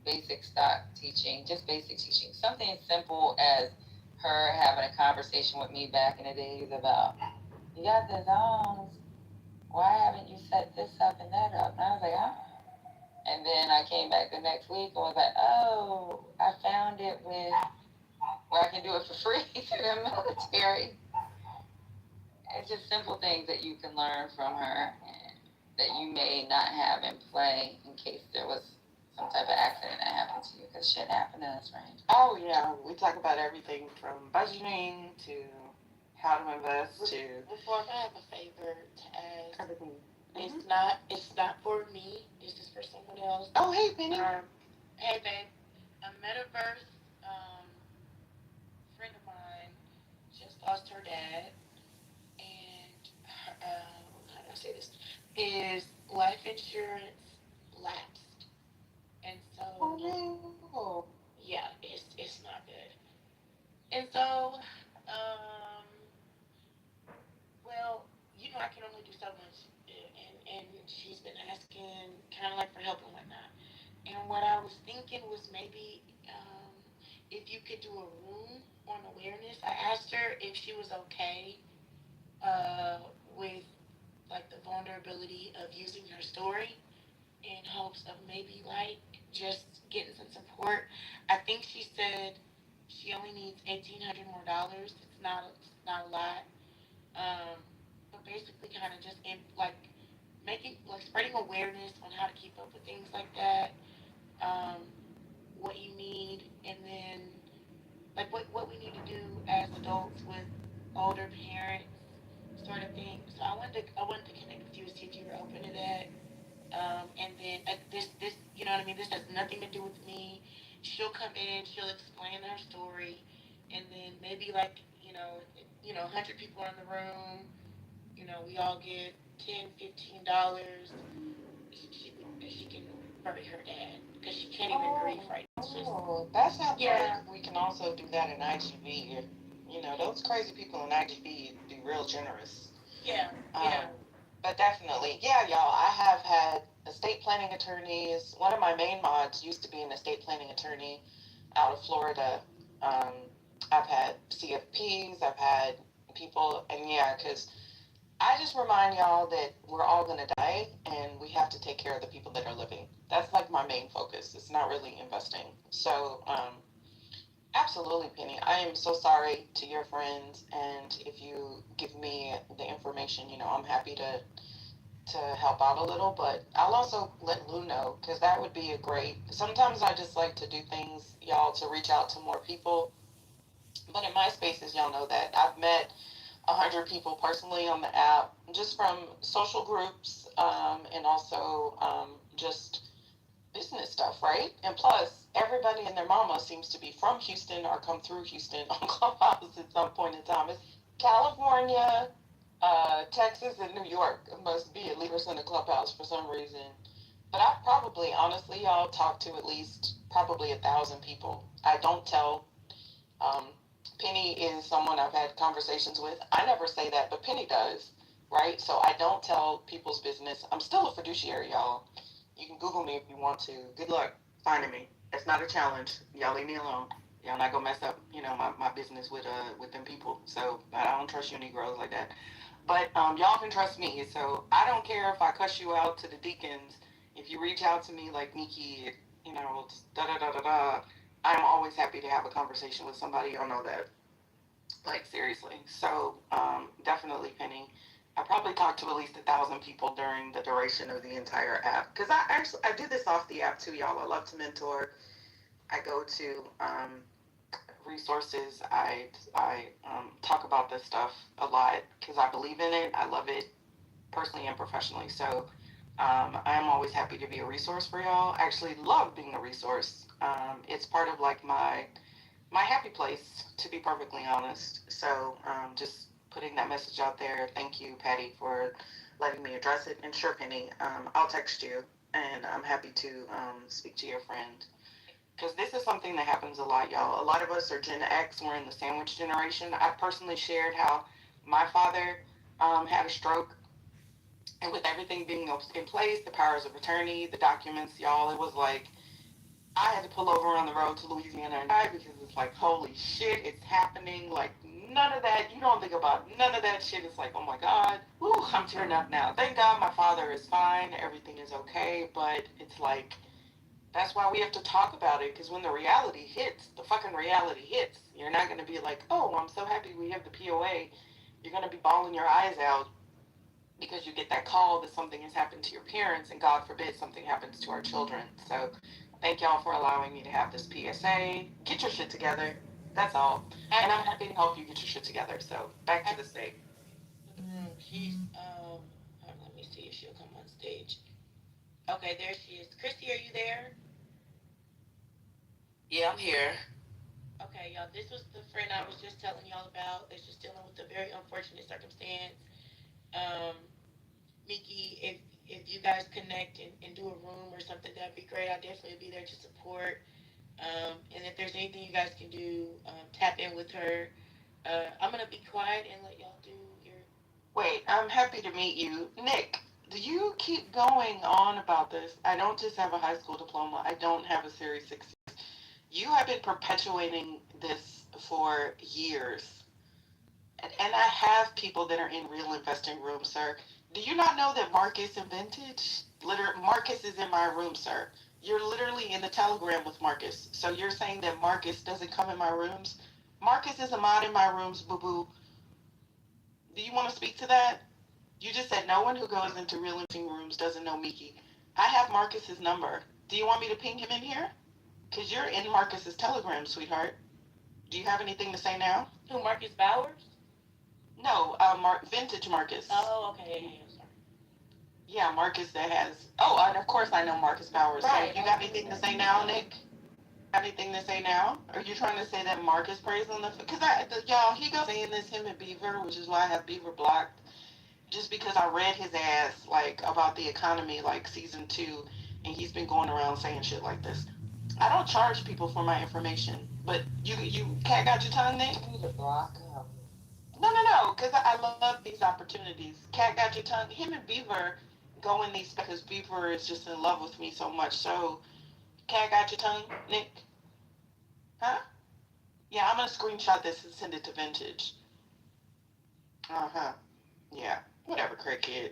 basic stock teaching, just basic teaching. Something as simple as her having a conversation with me back in the days about, you got the zones, why haven't you set this up and that up? And I was like, oh. And then I came back the next week and was like, oh, I found it where I can do it for free through the military. It's just simple things that you can learn from her and that you may not have in play in case there was some type of accident that happened to you, because shit happened to us, right? Oh yeah, we talk about everything from budgeting to how to invest to. Before I have a favor to ask. Everything. It's not for me. It's just for someone else. Oh hey Penny. Hey babe, a metaverse friend of mine just lost her dad, and how do I say this? His life insurance lapsed, and so. Oh no. Yeah, it's not good. And so, well, I can only do so much, and she's been asking kind of like for help and whatnot. And what I was thinking was maybe if you could do a room on awareness. I asked her if she was okay with the vulnerability of using her story in hopes of maybe just getting some support. I think she said she only needs $1,800 more. It's not a lot. But basically, kind of just making spreading awareness on how to keep up with things like that. What you need, and then what we need to do as adults with older parents, sort of thing. So I wanted to connect with you and see if you were know what I mean? This has nothing to do with me. She'll come in, she'll explain her story, and then maybe like, you know, 100 people in the room, you know, we all get $10, $15. She can bury her dad because she can't even grieve right now. Oh, that sounds Yeah. like we can also do that in IGB. You know, those crazy people in IGB be real generous. Yeah, Um, yeah. but definitely, yeah, y'all. I have had estate planning attorneys. One of my main mods used to be an estate planning attorney out of Florida. Um, I've had CFPs. I've had people, and yeah, because I just remind y'all that we're all gonna die, and we have to take care of the people that are living. That's like my main focus. It's not really investing. So, absolutely, Penny. I am so sorry to your friends, and if you give me the information, you know, I'm happy to help out a little. But I'll also let Lou know because that would be a great. Sometimes I just like to do things, y'all, to reach out to more people. But in my spaces, y'all know that I've met 100 people personally on the app, just from social groups, and also just business stuff, right? And plus, everybody and their mama seems to be from Houston or come through Houston on Clubhouse at some point in time. It's California, Texas, and New York must be at least in the Clubhouse for some reason. But I probably, honestly, y'all talked to at least probably 1,000 people. I don't tell. Um, Penny is someone I've had conversations with. I never say that, but Penny does, right? So I don't tell people's business. I'm still a fiduciary, y'all. You can Google me if you want to. Good luck finding me. It's not a challenge. Y'all leave me alone. Y'all not gonna mess up, you know, my business with them people. So I don't trust you Negroes like that. But y'all can trust me. So I don't care if I cuss you out to the deacons. If you reach out to me like Nikki, you know, da da da da da. I'm always happy to have a conversation with somebody. Y'all know that. Like seriously. So definitely, Penny. I probably talked to at least 1,000 people during the duration of the entire app. Because I do this off the app too, y'all. I love to mentor. I go to resources. I talk about this stuff a lot because I believe in it. I love it personally and professionally. So I am always happy to be a resource for y'all. I actually love being a resource. It's part of like my happy place, to be perfectly honest. So just putting that message out there. Thank you, Patty, for letting me address it. And sure, Penny, I'll text you, and I'm happy to speak to your friend. Because this is something that happens a lot, y'all. A lot of us are Gen X. We're in the sandwich generation. I personally shared how my father had a stroke, and with everything being in place, the powers of attorney, the documents, y'all, it was like I had to pull over on the road to Louisiana and die because it's like, holy shit, it's happening. Like, none of that, you don't think about none of that shit. It's like, oh my God, whew, I'm tearing up now. Thank God my father is fine. Everything is okay. But it's like, that's why we have to talk about it because when the reality hits, the fucking reality hits. You're not going to be like, oh, I'm so happy we have the POA. You're going to be bawling your eyes out because you get that call that something has happened to your parents, and God forbid something happens to our children. So thank y'all for allowing me to have this PSA. Get your shit together. That's all. And I'm happy to help you get your shit together. So back to the state. She's, let me see if she'll come on stage. Okay, there she is. Christy, are you there? Yeah, I'm here. Okay, y'all, this was the friend I was just telling y'all about that's just dealing with a very unfortunate circumstance. Um, Mickey, if you guys connect and do a room or something, that'd be great. I'll definitely be there to support. And if there's anything you guys can do, tap in with her. I'm gonna be quiet and let y'all do your. Wait, I'm happy to meet you. Nick, do you keep going on about this? I don't just have a high school diploma. I don't have a Series 6. You have been perpetuating this for years. And I have people that are in real investing rooms, sir. Do you not know that Marcus and Vintage? Marcus is in my room, sir. You're literally in the Telegram with Marcus. So you're saying that Marcus doesn't come in my rooms? Marcus is a mod in my rooms, boo boo. Do you want to speak to that? You just said no one who goes into real investing rooms doesn't know Miki. I have Marcus's number. Do you want me to ping him in here? Because you're in Marcus's Telegram, sweetheart. Do you have anything to say now? Who, Marcus Bowers? No, Vintage Marcus. Oh, okay. Yeah, sorry. Yeah, Marcus that has. Oh, and of course I know Marcus Bowers. Right. So you got anything to say now, Nick? Anything to say now? Are you trying to say that Marcus prays on the? Because y'all, he goes saying this him and Beaver, which is why I have Beaver blocked. Just because I read his ass like about the economy, like season 2, and he's been going around saying shit like this. I don't charge people for my information, but you cat got your tongue, Nick? You need to block him. No, because I love these opportunities. Cat got your tongue. Him and Beaver go in these because Beaver is just in love with me so much. So, Cat got your tongue, Nick? Huh? Yeah, I'm gonna screenshot this and send it to Vintage. Uh-huh. Yeah. Whatever, crackhead.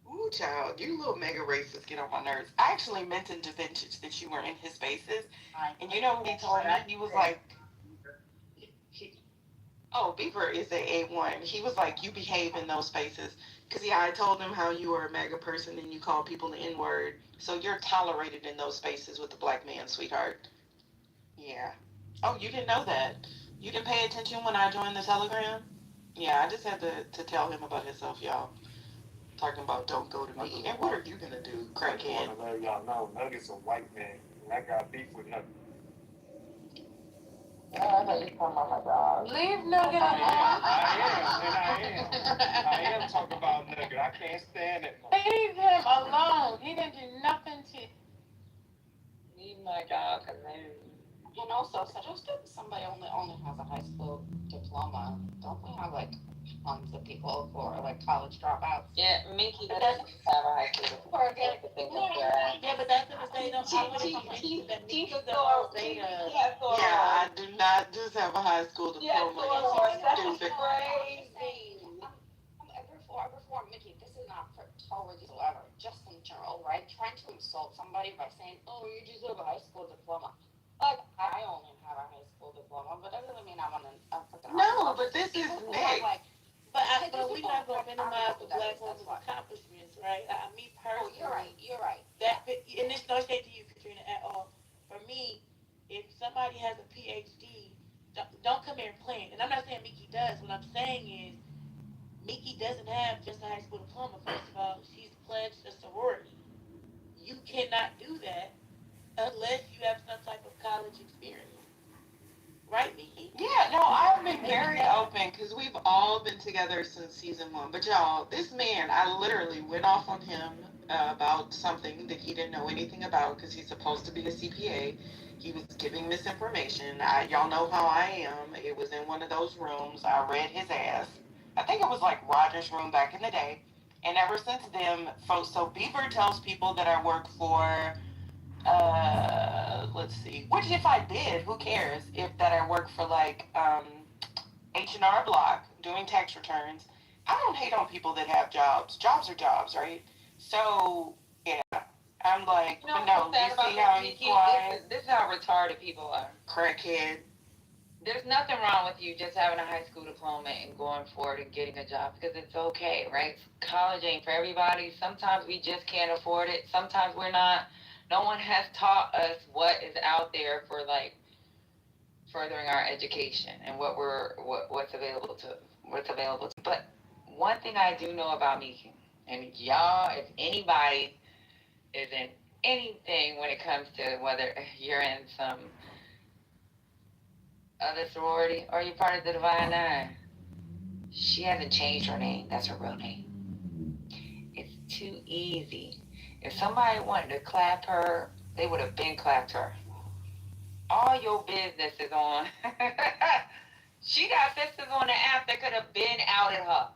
Ooh, child, you little mega racists get on my nerves. I actually mentioned to Vintage that you were in his spaces, and you know what he told me? He was like, oh, Beaver is a A1. He was like, you behave in those spaces. Because, yeah, I told him how you were a mega person and you call people the N-word. So you're tolerated in those spaces with the black man, sweetheart. Yeah. Oh, you didn't know that? You didn't pay attention when I joined the Telegram? Yeah, I just had to tell him about himself, y'all. Talking about don't go to me. And what are you going to do, I just crackhead? want to let y'all know, Nugget's a white man, and I got beef with Nugget. I thought you talking about my dog. Leave Nugget alone. I am talking about Nugget. I can't stand it. Leave him alone. He didn't do nothing to. Leave my dog alone. And also, so just because somebody only has a high school diploma, don't we have like tons of people who are like college dropouts? Yeah, Mickey doesn't have a high school diploma. Yeah, but that's what they don't. I would have mentioned that Mickey's the Hosea. Yeah, I do not just have a high school diploma. You stupid. Crazy. Before Mickey, this is not for totally whatsoever, just in general, right? Trying to insult somebody by saying, "Oh, you just have a high school diploma." Like, I only have a high school diploma, but that doesn't mean I'm fucking. No, but this is Nick. But we're not gonna minimize the black woman's accomplishments, right? Me personally. Oh, you're right. That and it's no shade to you, Katrina, at all. For me, if somebody has a PhD, don't come here and plan. And I'm not saying Mickey does. What I'm saying is Mickey doesn't have just a high school diploma. First of all, she's pledged a sorority. You cannot do that unless you have some type of college experience. Right, Mickey? Yeah, no, I've been very open because we've all been together since season 1. But y'all, this man, I literally went off on him about something that he didn't know anything about because he's supposed to be a CPA. He was giving misinformation. Y'all know how I am. It was in one of those rooms. I read his ass. I think it was like Roger's room back in the day. And ever since then, folks, so Beaver tells people that I work for let's see. Which if I did, who cares? If that I work for like H&R Block doing tax returns. I don't hate on people that have jobs. Jobs are jobs, right? So yeah, I'm like, You know, no, you see how he's quiet? This is how retarded people are. Crackhead. There's nothing wrong with you just having a high school diploma and going forward and getting a job because it's okay, right? College ain't for everybody. Sometimes we just can't afford it. Sometimes we're not. No one has taught us what is out there for like furthering our education and what's available to. But one thing I do know about me, and y'all, if anybody is in anything when it comes to whether you're in some other sorority or you're part of the Divine Nine, she hasn't changed her name. That's her real name. It's too easy. If somebody wanted to clap her, they would have been clapped her. All your business is on. She got sisters on the app that could have been outed her.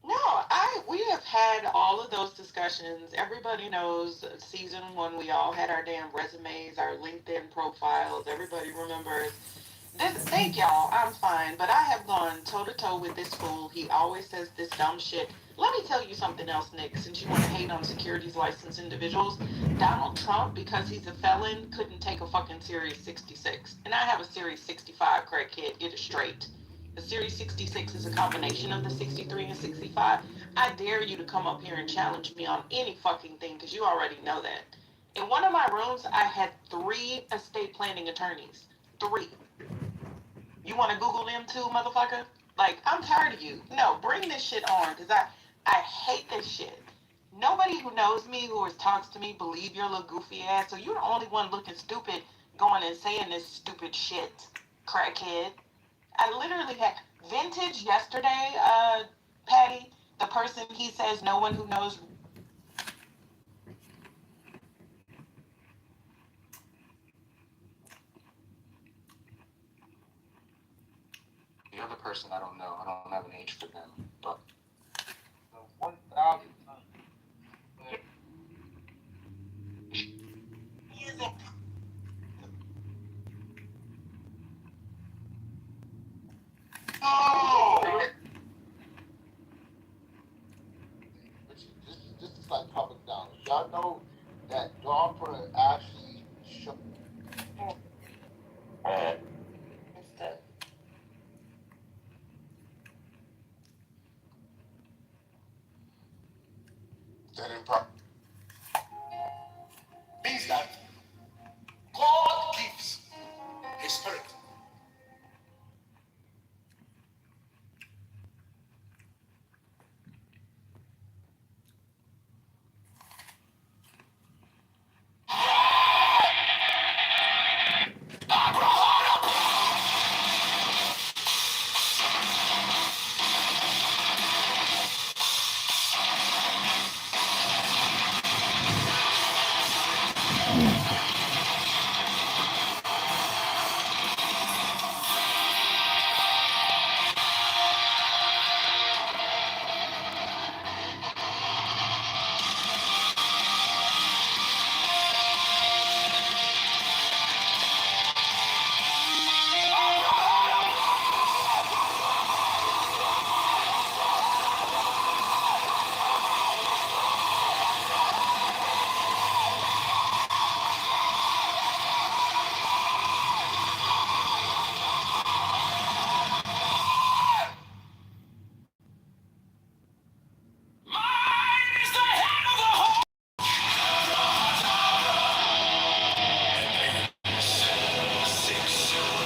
No, we have had all of those discussions. Everybody knows season 1 we all had our damn resumes, our LinkedIn profiles. Everybody remembers. Thank y'all. I'm fine, but I have gone toe to toe with this fool. He always says this dumb shit. Let me tell you something else, Nick. Since you want to hate on securities licensed individuals, Donald Trump, because he's a felon, couldn't take a fucking Series 66, and I have a Series 65. Crackhead, get it straight. The Series 66 is a combination of the 63 and 65. I dare you to come up here and challenge me on any fucking thing, because you already know that. In one of my rooms, I had 3 estate planning attorneys. 3. You want to Google them too, motherfucker? Like, I'm tired of you. No, bring this shit on, because I hate this shit. Nobody who knows me, who talks to me, believe your little goofy ass. So you're the only one looking stupid going and saying this stupid shit, crackhead. I literally had vintage yesterday, Patty, the person he says no one who knows. The other person, I don't know. I don't have an age for them. But The 1,000 No! This is like public knowledge. Y'all know that DARPA actually shut. It's the That means that God gives His Spirit.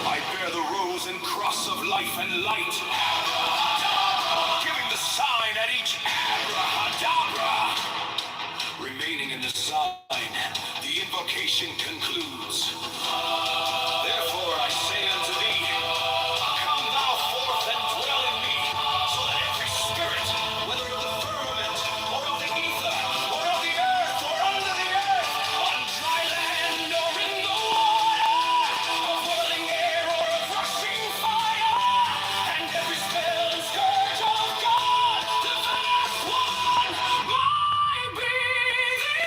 I bear the rose and cross of life and light, giving the sign at each abracadabra. Remaining in the sign, the invocation concludes. Therefore I say unto thee, come thou forth and dwell in me, so that every spirit, whether of the firmament, or of the ether, or of the earth, or under the earth, on dry land, or in the water, of whirling air, or of rushing fire, and every spell and scourge of God, the vast one, might be thee.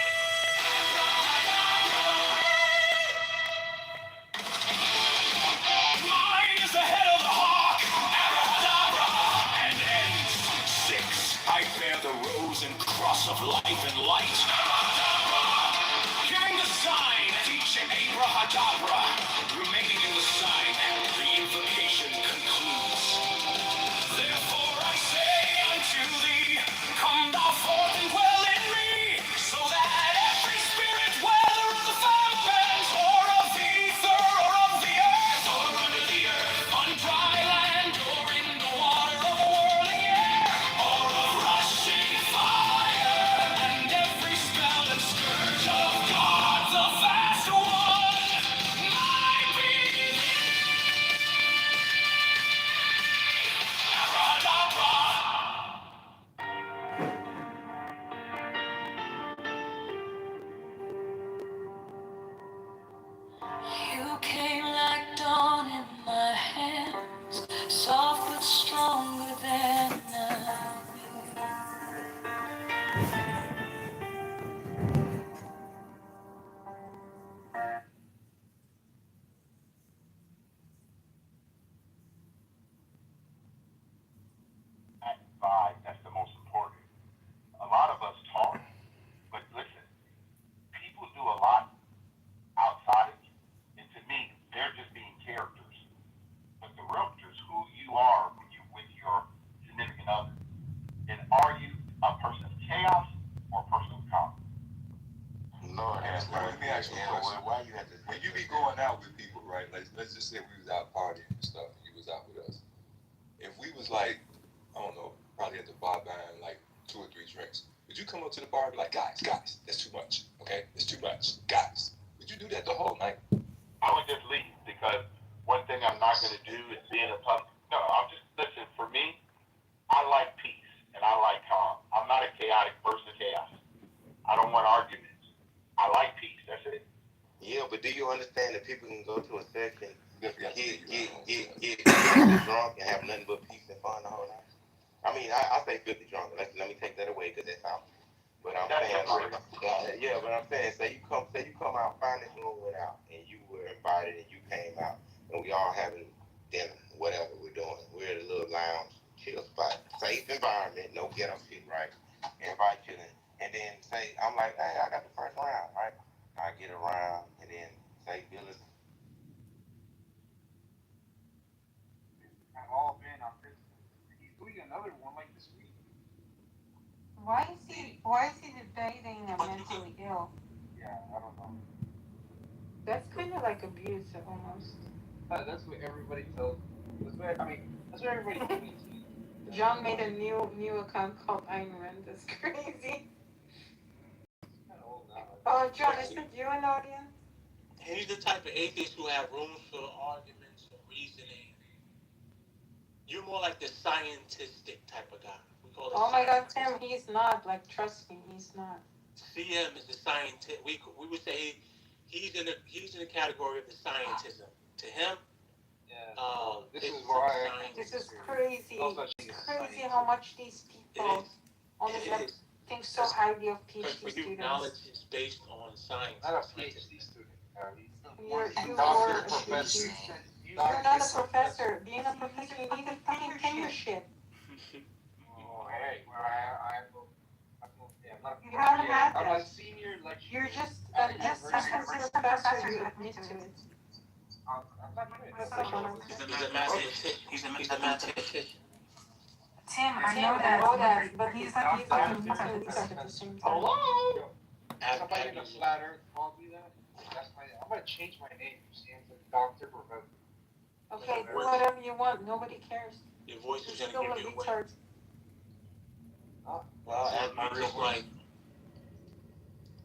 Mine is the head of the hawk, abracadabra, and ends. 6. I bear the rose and cross of life and light, giving the sign at each abracadabra. Remaining in the sign, the invocation concludes. Therefore I say unto thee, come thou forth and dwell in me, so that every spirit, whether of the firmament, or of the ether, or of the earth, or under the earth, on dry land, or in the water, of whirling air, or of rushing fire, and every spell and scourge of God, the vast one, might be abracadabra. You came like dawn in my hands, soft but stronger than I. Vibe, that's the most important. A lot of us talk, but listen, people do a lot outside of you. And to me, they're just being characters. But the real picture is who you are when you're with your significant other. And are you a person of chaos or a person of calm? Lord, Let me ask you a question. why you had to? When you be going out with people, right? Let's just say we was out partying and stuff, and you was out with us. If we was was like, I don't know, probably at the bar buying like 2 or 3 drinks. Would you come up to the bar and be like, guys, that's too much, okay? It's too much, guys. Would you do that the whole night? I would just leave because one thing I'm not going to do is be in a pub. No, I'm just, listen, for me, I like peace and I like calm. I'm not a chaotic person of chaos. I don't want arguments. I like peace, that's it. Yeah, but do you understand that people can go to a section, get drunk and have nothing but peace and fun the whole night? I mean, I say 50 drunk. Let me take that away because that's how. But I'm saying, yeah, but I'm saying, say you come out, find this room went out, and you were invited, and you came out, and we all having dinner, whatever we're doing. We're at a little lounge, chill spot, safe environment, no ghetto shit, right? Everybody chilling, and then say, I'm like, hey, I got the first round, right? I get around, and then say, Billis. I've all been on this. He's doing another one like this week. Why is he debating a mentally ill? Yeah, I don't know. That's kind of like abuse almost. That's what everybody tells me. That's what everybody tweets me. John made a new account called Ayn Rand. That's crazy. Oh, John, is it you in the audience? He's the type of atheist who have room for arguments and reasoning. You're more like the scientistic type of guy. We call it. Oh my God, Tim, he's not. Like, trust me, he's not. CM is the scientist. We would say he's in the category of the scientism. To him, this is why. This is crazy. It's crazy how much these people on this app think so highly of PhD for you, students. knowledge is based on science. Not a PhD student. You're not a professor. Being a professor, you need a fucking tenureship. I'm a senior lecturer. You're just an assistant professor. You admit to it. He's a mathematician. Tim, I know that, but he's not fucking at the same time. Hello? Somebody in the flat earth called me that. I'm gonna change my name. See, I'm the doctor professor. Okay, do whatever you want. Nobody cares. Your voice is You're gonna still give a you away. retard. Well, just like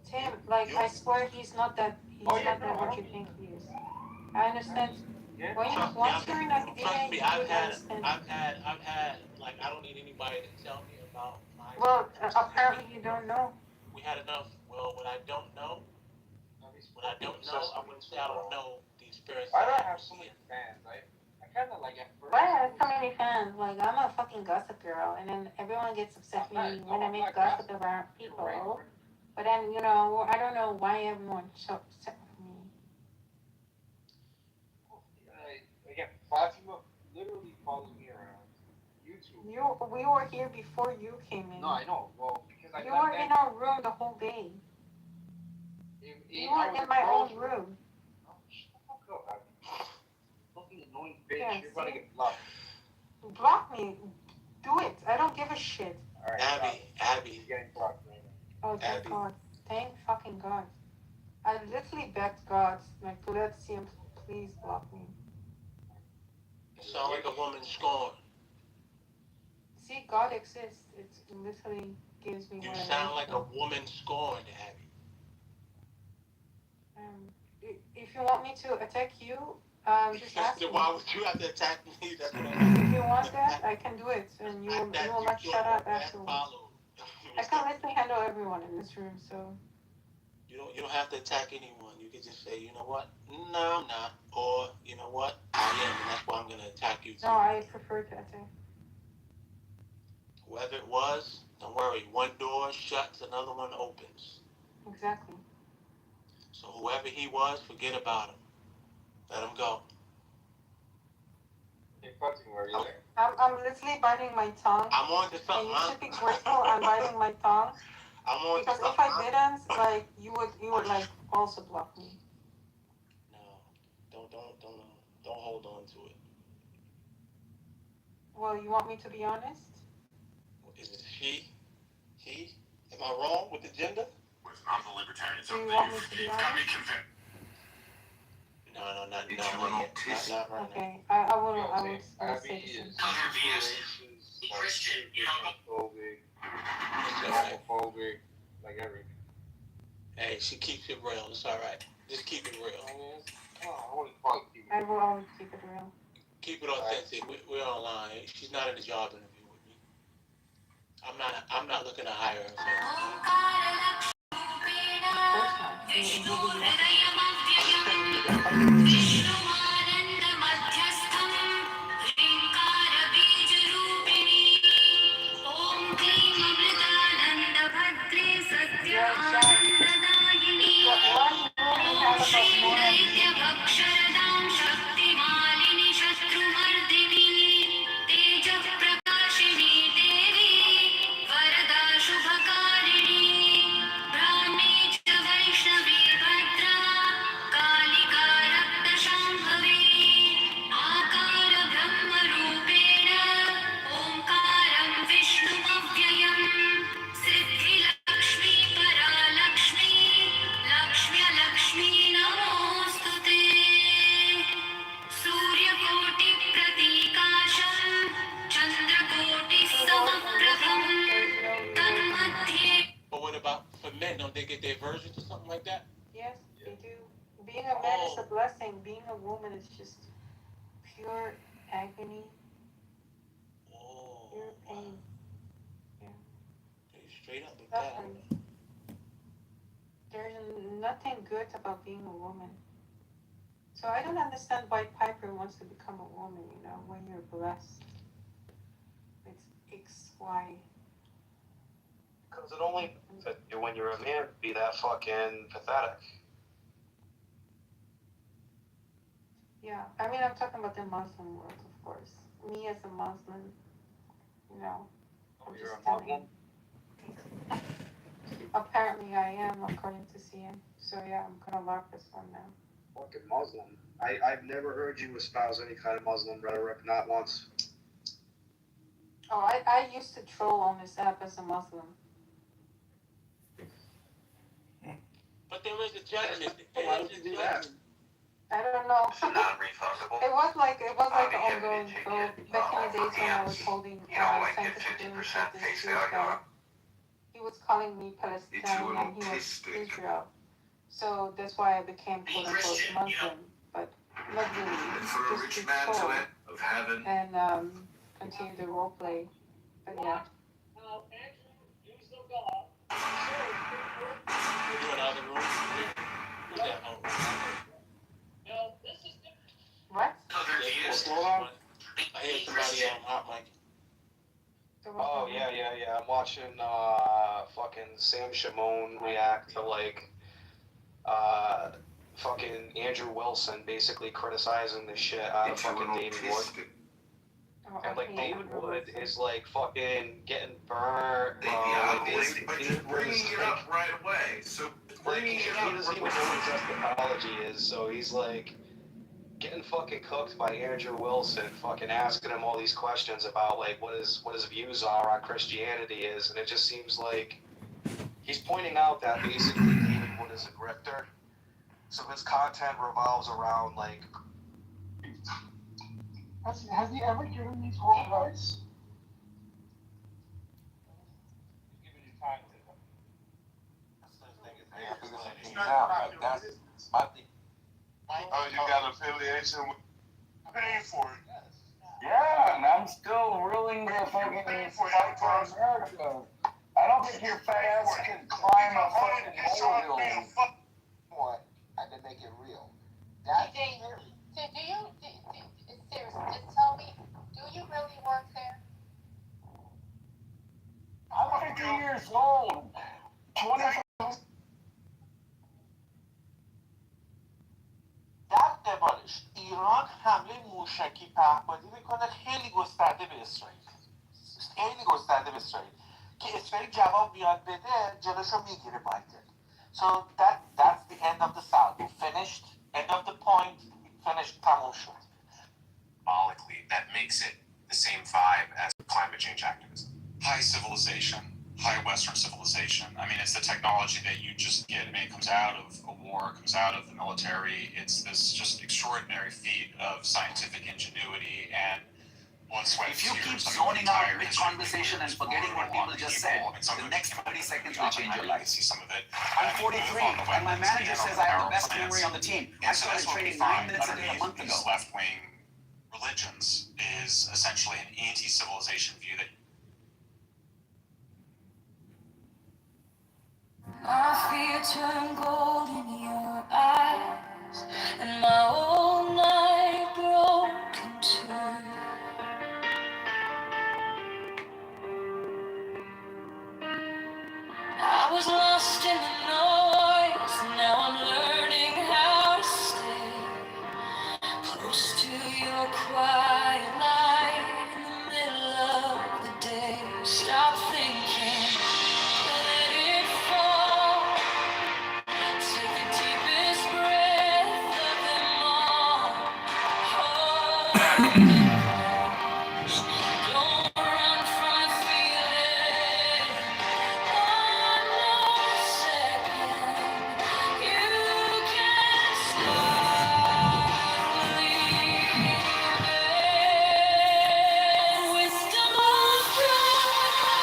Tim, like, I swear he's not that what you think he is. I understand. Once you're in academia, you would understand. I've had, like, I don't need anybody to tell me about my. Well, apparently you don't know. We had enough. Well, what I don't know, I wouldn't say I don't know the experience. Why do I have so many fans? I kind of like at first. Why I have so many fans? Like, I'm a fucking gossip girl, and then everyone gets upset with me when I make gossip about people. But then, I don't know why everyone's so upset with me. Again, Fatima literally follows me around. YouTube. We were here before you came in. No, I know. Well, because you were in our room the whole day. You were in my own room. Oh, shut the fuck up, Abby. Fucking annoying bitch. Yeah, you're gonna get blocked. Block me. Do it. I don't give a shit. All right, Abby. You're getting blocked right now. Oh, thank God. Thank fucking God. I literally begged God, like, let's see him, please block me. You sound like a woman scorned. See, God exists. It literally gives me You what I sound want. like a woman scorned, Abby. If you want me to attack you, just ask me. Why would you have to attack me? That's what If you want that, I can do it, and you will not shut up afterwards. I can literally handle everyone in this room, so. You don't have to attack anyone. You can just say, you know what? No, I'm not. Or, you know what? I am, and that's why I'm gonna attack you too. No, I prefer to attack. Whoever it was, don't worry. One door shuts, another one opens. Exactly. So whoever he was, forget about him. Let him go. I'm literally biting my tongue. I'm on to something. And you should be grateful I'm biting my tongue. I'm on because to if I didn't, like, you would like also block me. No, don't hold on to it. Well, you want me to be honest? Is it she? He? Am I wrong with the gender? I'm the libertarian, so Do you want me to be you've got me honest? convinced. No, not yet. Not right Okay, now. I will say the same thing. Christian, Homophobic, like everything. Hey, she keeps it real. It's all right. Just keep it real. I will always keep it real. Keep it authentic. We're online. She's not in a job interview with me. I'm not looking to hire her. But what about for men? Don't they get their versions or something like that? Yes, they do. Being a man is a blessing. Being a woman is just pure agony, pure pain. Yeah. Straight up with that. There's nothing good about being a woman. So I don't understand why Piper wants to become a woman, when you're blessed. It's why. Because it only, when you're a man, be that fucking pathetic. Yeah, I mean, I'm talking about the Muslim world, of course. Me as a Muslim, I'm You're just a Muslim? Apparently I am, according to CN. So yeah, I'm gonna lock this one now. Fucking Muslim. I've never heard you espouse any kind of Muslim rhetoric, not once. Oh, I used to troll on this app as a Muslim. But there is a judgment. Why would you do that? I don't know. Non-refundable. It was like an ongoing troll back in the days when I was holding scientific leadership in Israel. He was calling me Palestine and he was Israel. So that's why I became quote unquote Muslim, but not really. Just to troll and continue the role play. But yeah. What? I hear somebody hot mic. Oh, yeah. I'm watching fucking Sam Shimon react to fucking Andrew Wilson basically criticizing the shit out of fucking David Wood. And David Wood is fucking getting burnt. But you're bringing it up right away. So bringing it up. He doesn't even know what eschatology is, so he's getting fucking cooked by Andrew Wilson, fucking asking him all these questions about what his views are on Christianity is, and it just seems like he's pointing out that basically David Wood is a grifter. So his content revolves around Has he ever given these whole advice? Oh, you got affiliation with paying for it. Yeah, and I'm still ruling the fucking fight for America. I don't think your fat ass can climb a fucking molehill. What? I can make it real. Seriously, just tell me, do you really work there? I'm 50 years old. 20. در قبالش ایران حمله موشکی پهپادی میکنه خیلی گسترده به اسرائیل که اسرائیل جواب بیاد بده جلوشو میگیره بایدن. So that's the end of the South. Finished. End of the point. Finished. تموم شد. Symbolically, that makes it the same vibe as climate change activism. High civilization, high Western civilization. I mean, it's the technology that you just get. I mean, it comes out of a war, it comes out of the military. It's this just extraordinary feat of scientific ingenuity and blood, sweat, If you keep tears. zoning out mid conversation and forgetting what people just said, the next 30 seconds will change your life. See some of it. I'm 43, and my manager says I have the best memory on the team. I started training 9 minutes a day a month ago. These left-wing religions is essentially an anti-civilization view that My fear turned gold in your eyes, and my old night broke in two. I was lost in the noise, now I'm learning how to stay close to your quiet light in the middle of the day. Stop thinking, let it fall. Take the deepest breath of them all. Hold it close. Don't run from the feeling. One more second, you can start believing. Wisdom of God.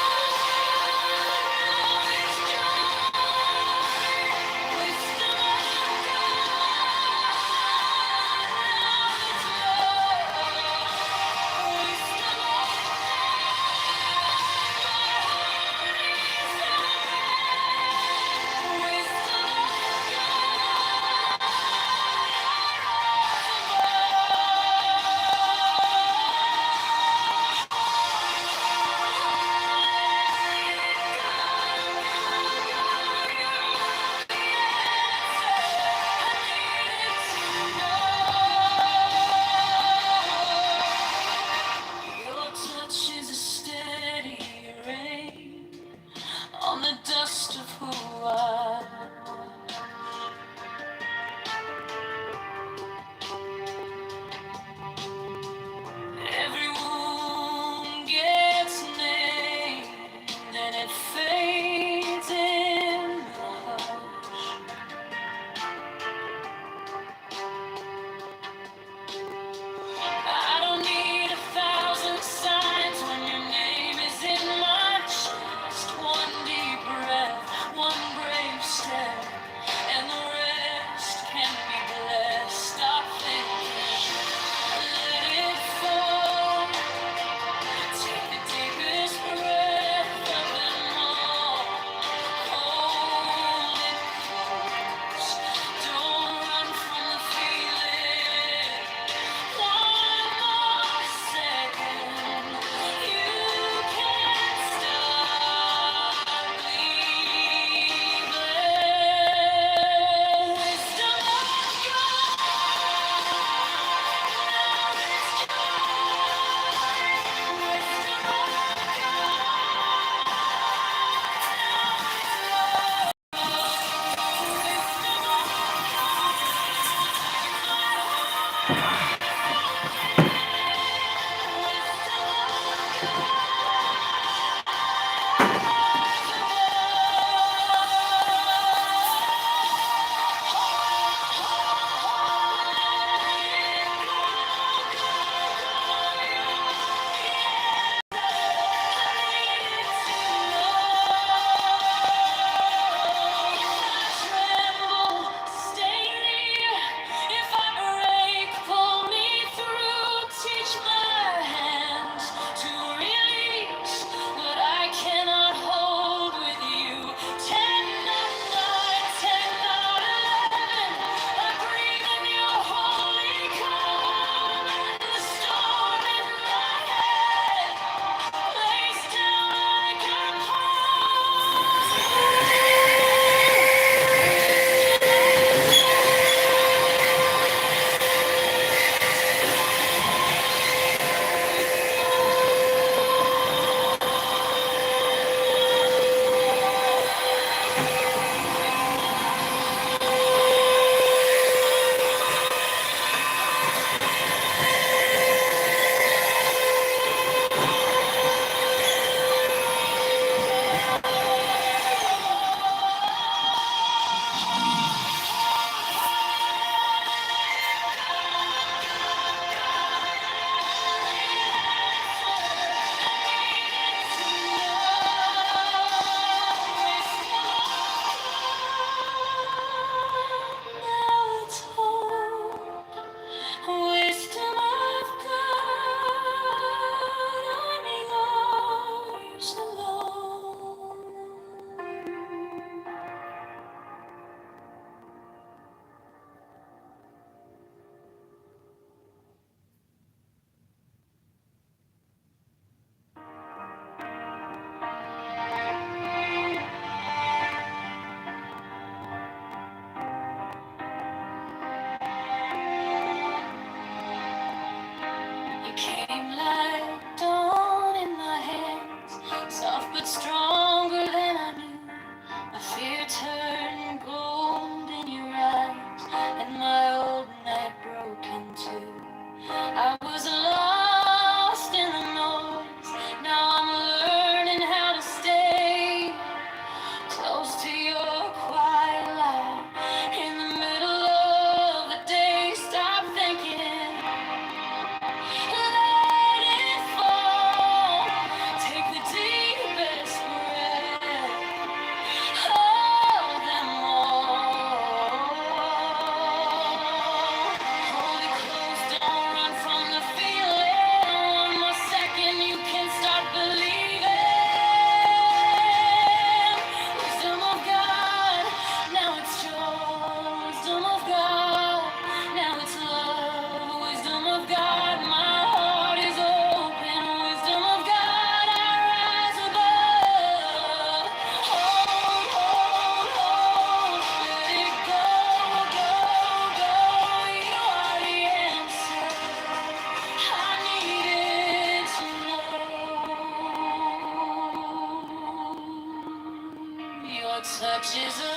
touches a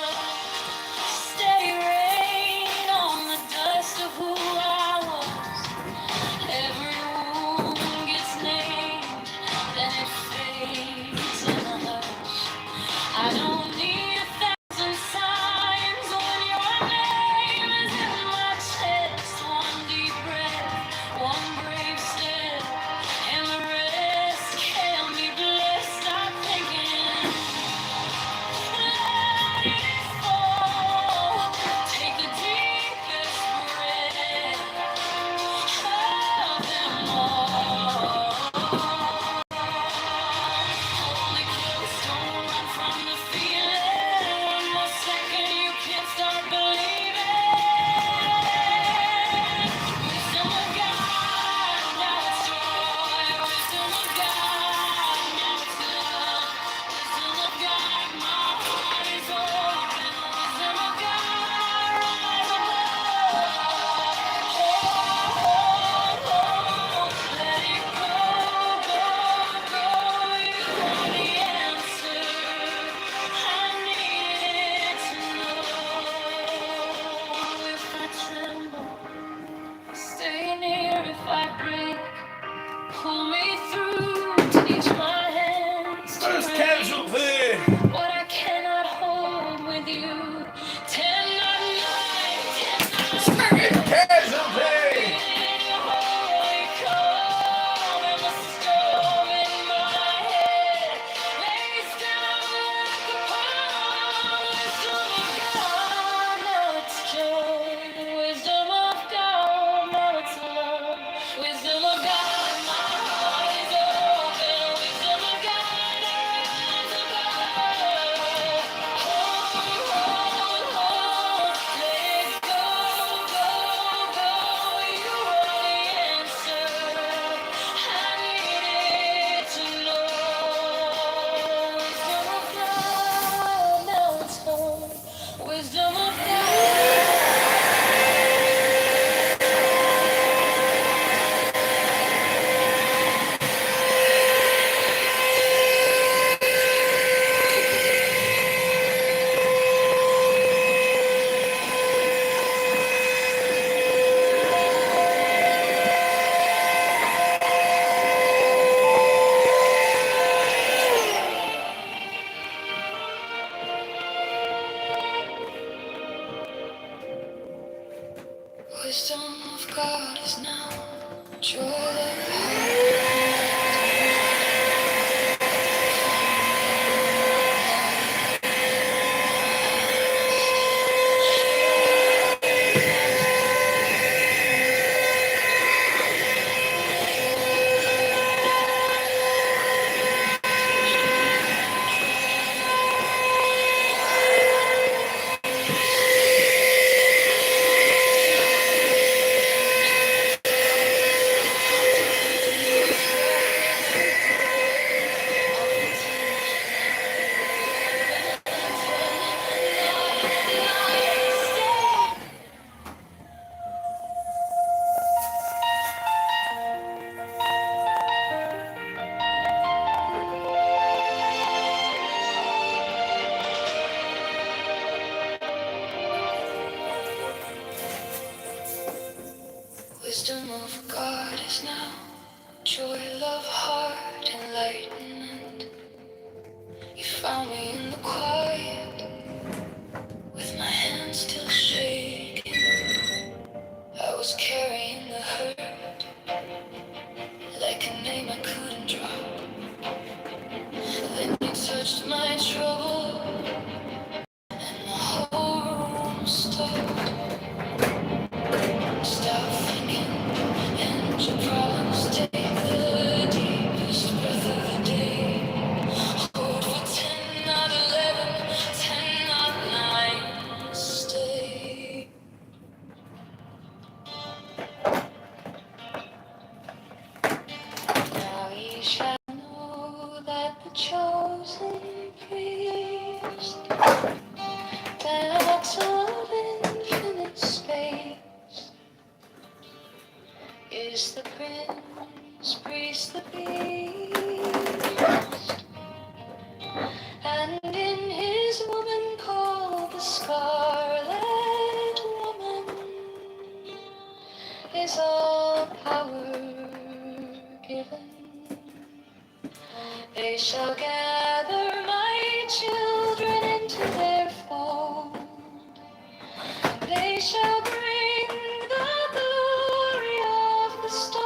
steady rain on the dust of who I was. Every wound gets named, then it fades in a hush. I don't need 1,000 signs when your name is in my chest. One deep breath, one brave step, and the rest can be blessed. I'm thinking, let it fall. Take the deepest breath of them all. Hold it close, don't run from the feeling. One more second, you can start believing. Wisdom of God, now it's joy. Wisdom of God, now it's love. Wisdom of God, my heart is open. Wisdom of God, rise above. Let it go, go, go. You are the answer. I needed to know if I tremble. Stay near if I break. Pull me through, teach my hands to break. What I cannot hold with you. Tend not night, tend not casualty. In your holy calm and the storm in my head lays down like a palm. Wisdom of God, now it's joy. Wisdom of God, now it's love. Wisdom of God, my heart is open. Wisdom of God, rise above. Let go, go, go. You are the answer. I needed to know. Wisdom of God, now it's home. Wisdom of God. Wisdom of God is now joy. Wisdom of God is now joy, love, heart, enlightenment. You found me in the quiet, with my hands still shaking. I was carrying the hurt, like a name I couldn't drop. Then you touched my trouble, and the whole room stopped. Stop thinking, and your problems take the deepest breath of the day. Hold for 10, not 11, 10, not 9, stay. Now ye shall know that the chosen priest, that of infinite space, is the prince, priest, the beast, and in his woman They shall gather my children into their fold. They shall bring the glory of the stars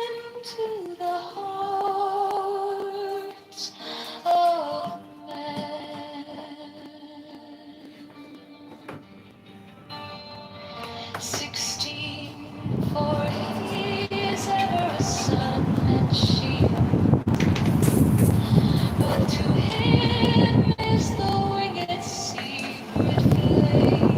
into the hearts of men. 16, for he is ever a sun and shield, but to him is the winged secret flame.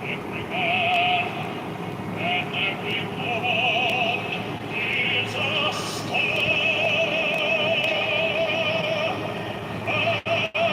Every man